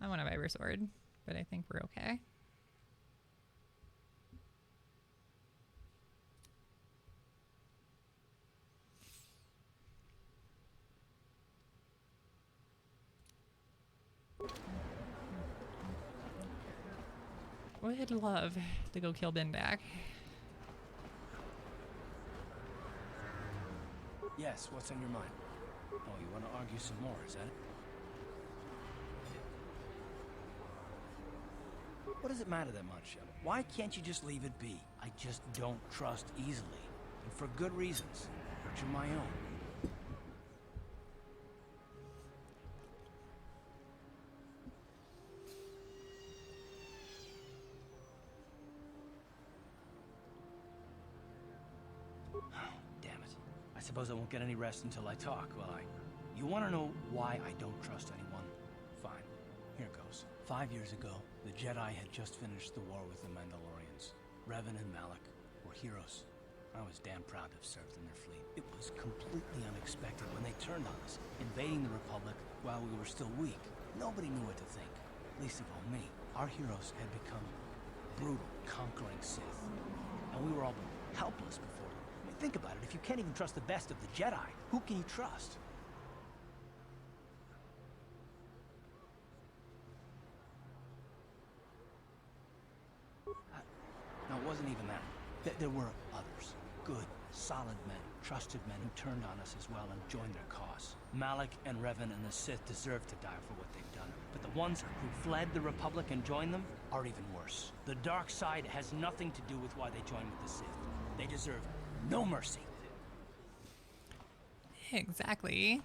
I want a Viper Sword, but I think we're okay. Would love to go kill Bendak. Yes, what's on your mind? Oh, you want to argue some more, is that it? What does it matter that much? Why can't you just leave it be? I just don't trust easily. And for good reasons, which are my own. Damn it. I suppose I won't get any rest until I talk, will I? You want to know why I don't trust anyone? Fine. Here goes. 5 years ago, the Jedi had just finished the war with the Mandalorians. Revan and Malak were heroes. I was damn proud to have served in their fleet. It was completely unexpected when they turned on us, invading the Republic while we were still weak. Nobody knew what to think, least of all me. Our heroes had become brutal, conquering Sith, and we were all helpless before them. I mean, think about it. If you can't even trust the best of the Jedi, who can you trust? No, it wasn't even that. There were others. Good, solid men, trusted men who turned on us as well and joined their cause. Malak and Revan and the Sith deserve to die for what they've done. But the ones who fled the Republic and joined them are even worse. The dark side has nothing to do with why they joined with the Sith. They deserve no mercy. Exactly.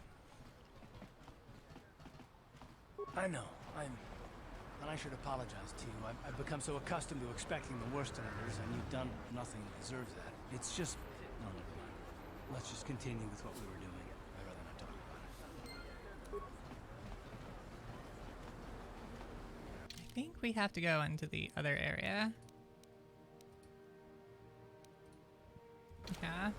I know. And I should apologize to you. I've become so accustomed to expecting the worst in others, and you've done nothing that deserves that. It's just... No, never mind. Let's just continue with what we were doing. I'd rather not talk about it. I think we have to go into the other area. Yeah.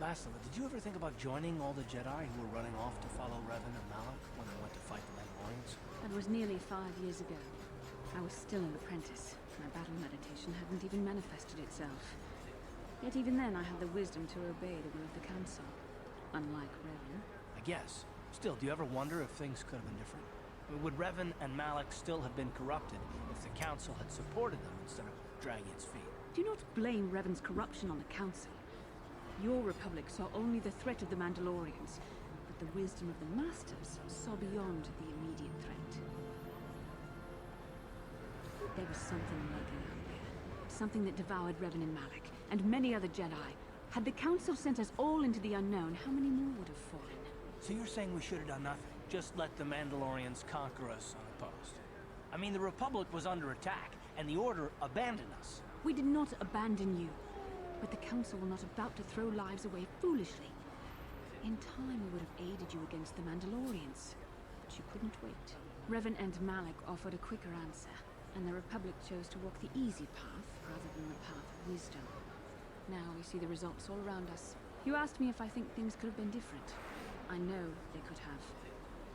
Lastly, did you ever think about joining all the Jedi who were running off to follow Revan and Malak when they went to fight the Mandalorians? That was nearly 5 years ago. I was still an apprentice. My battle meditation hadn't even manifested itself. Yet even then I had the wisdom to obey the will of the Council. Unlike Revan. I guess. Still, do you ever wonder if things could have been different? I mean, would Revan and Malak still have been corrupted if the Council had supported them instead of dragging its feet? Do not blame Revan's corruption on the Council. Your Republic saw only the threat of the Mandalorians, but the wisdom of the Masters saw beyond the immediate threat. There was something lurking out there. Something that devoured Revan and Malak, and many other Jedi. Had the Council sent us all into the unknown, how many more would have fallen? So you're saying we should have done nothing? Just let the Mandalorians conquer us unopposed? I mean, the Republic was under attack, and the Order abandoned us. We did not abandon you. But the Council were not about to throw lives away foolishly. In time, we would have aided you against the Mandalorians. But you couldn't wait. Revan and Malak offered a quicker answer, and the Republic chose to walk the easy path rather than the path of wisdom. Now we see the results all around us. You asked me if I think things could have been different. I know they could have.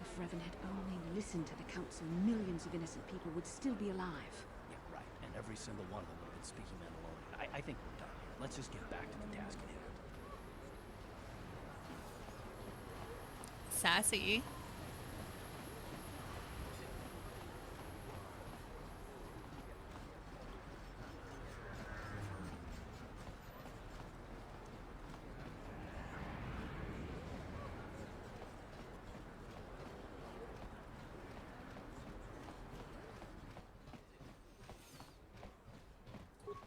If Revan had only listened to the Council, millions of innocent people would still be alive. Yeah, right. And every single one of them would have been speaking Mandalorian. I think we're done. Let's just get back to the task at hand. Sassy.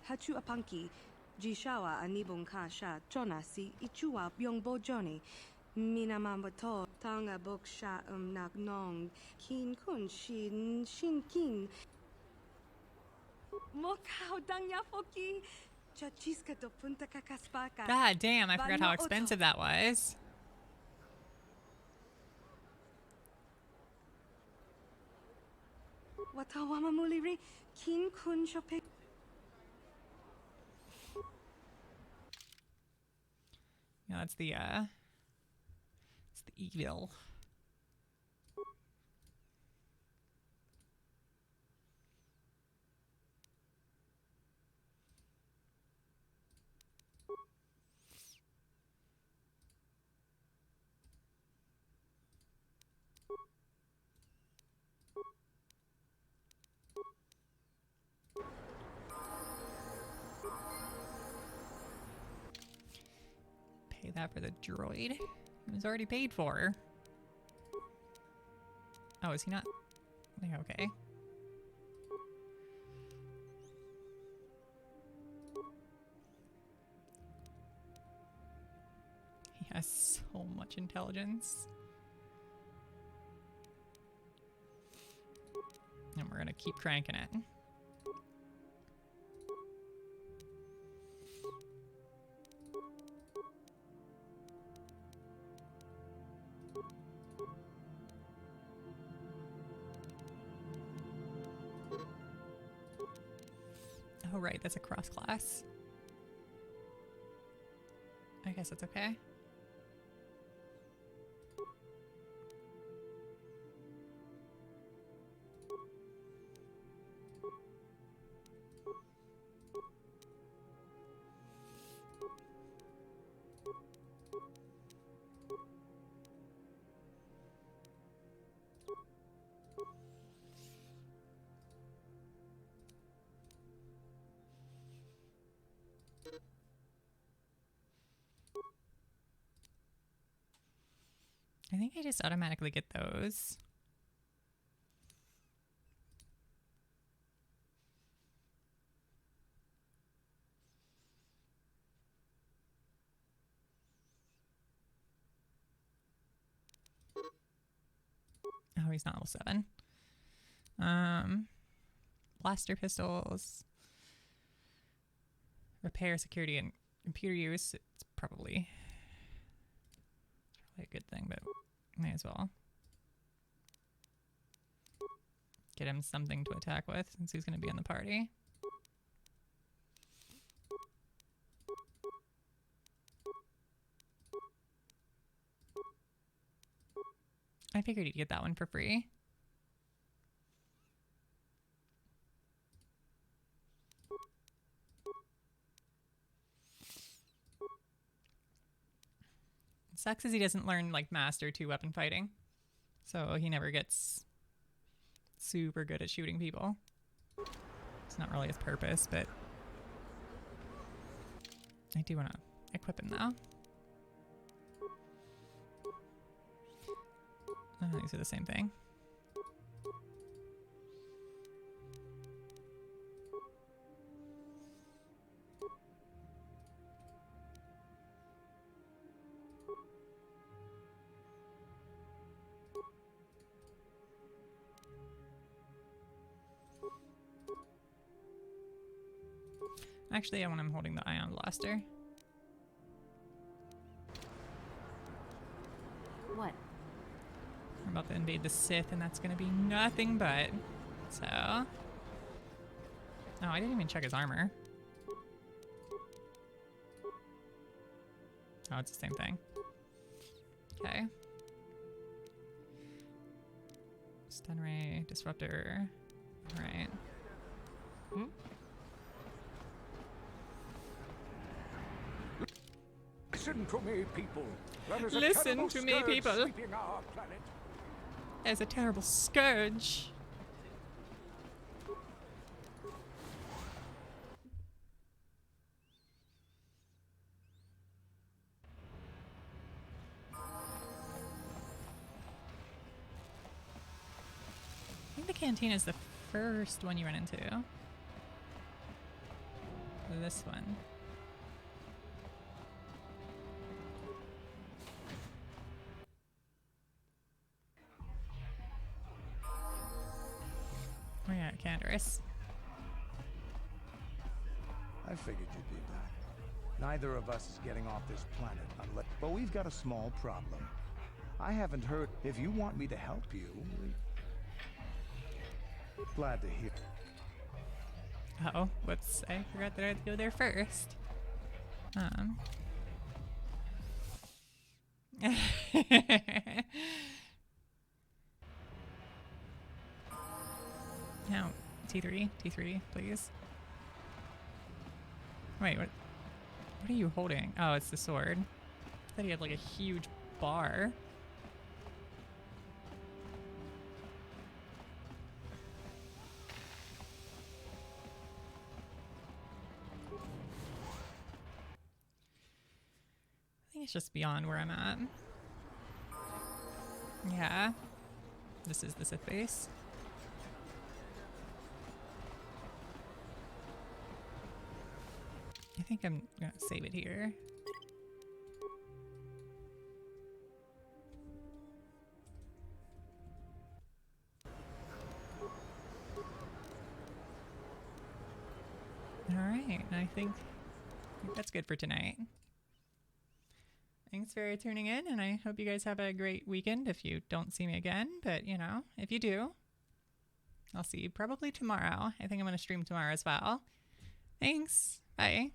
Hachu apanki, Jishawa anibong kasha, Jonasi, Ichua byongbo Johnny, Minamamato, Tanga boksha nak nong, Kin kun shin kin. God damn, I forgot how expensive that was. Yeah, that's the it's the evil. Pay that for the droid. It was already paid for. Oh, is he not? Yeah, okay. He has so much intelligence. And we're gonna keep cranking it. Oh, right, that's a cross class. I guess that's okay. I think I just automatically get those. Oh, he's not level 7. Blaster pistols. Repair, security, and computer use. It's probably a good thing, but may as well. Get him something to attack with since he's going to be in the party. I figured he'd get that one for free. It sucks as he doesn't learn, like, Master 2 weapon fighting. So he never gets super good at shooting people. It's not really his purpose, but I do want to equip him now. Oh, these are the same thing. Actually, I want him holding the ion blaster. What? We're about to invade the Sith, and that's going to be nothing but. So. Oh, I didn't even check his armor. Oh, it's the same thing. Okay. Stun ray, disruptor. Alright. Hmm? Listen to me, people. Listen to me, people. There's a terrible scourge. I think the canteen is the first one you run into. This one. Oh yeah, Candaris. I figured you'd be back. Neither of us is getting off this planet unless... But we've got a small problem. I haven't heard... If you want me to help you... Glad to hear. Uh-oh, whoops. I forgot that I had to go there first. Now, T3, please. Wait, what are you holding? Oh, it's the sword. I thought he had like a huge bar. I think it's just beyond where I'm at. Yeah. This is the Sith base. I think I'm gonna save it here. Alright, I think that's good for tonight. Thanks for tuning in, and I hope you guys have a great weekend if you don't see me again. But, you know, if you do, I'll see you probably tomorrow. I think I'm going to stream tomorrow as well. Thanks. Bye.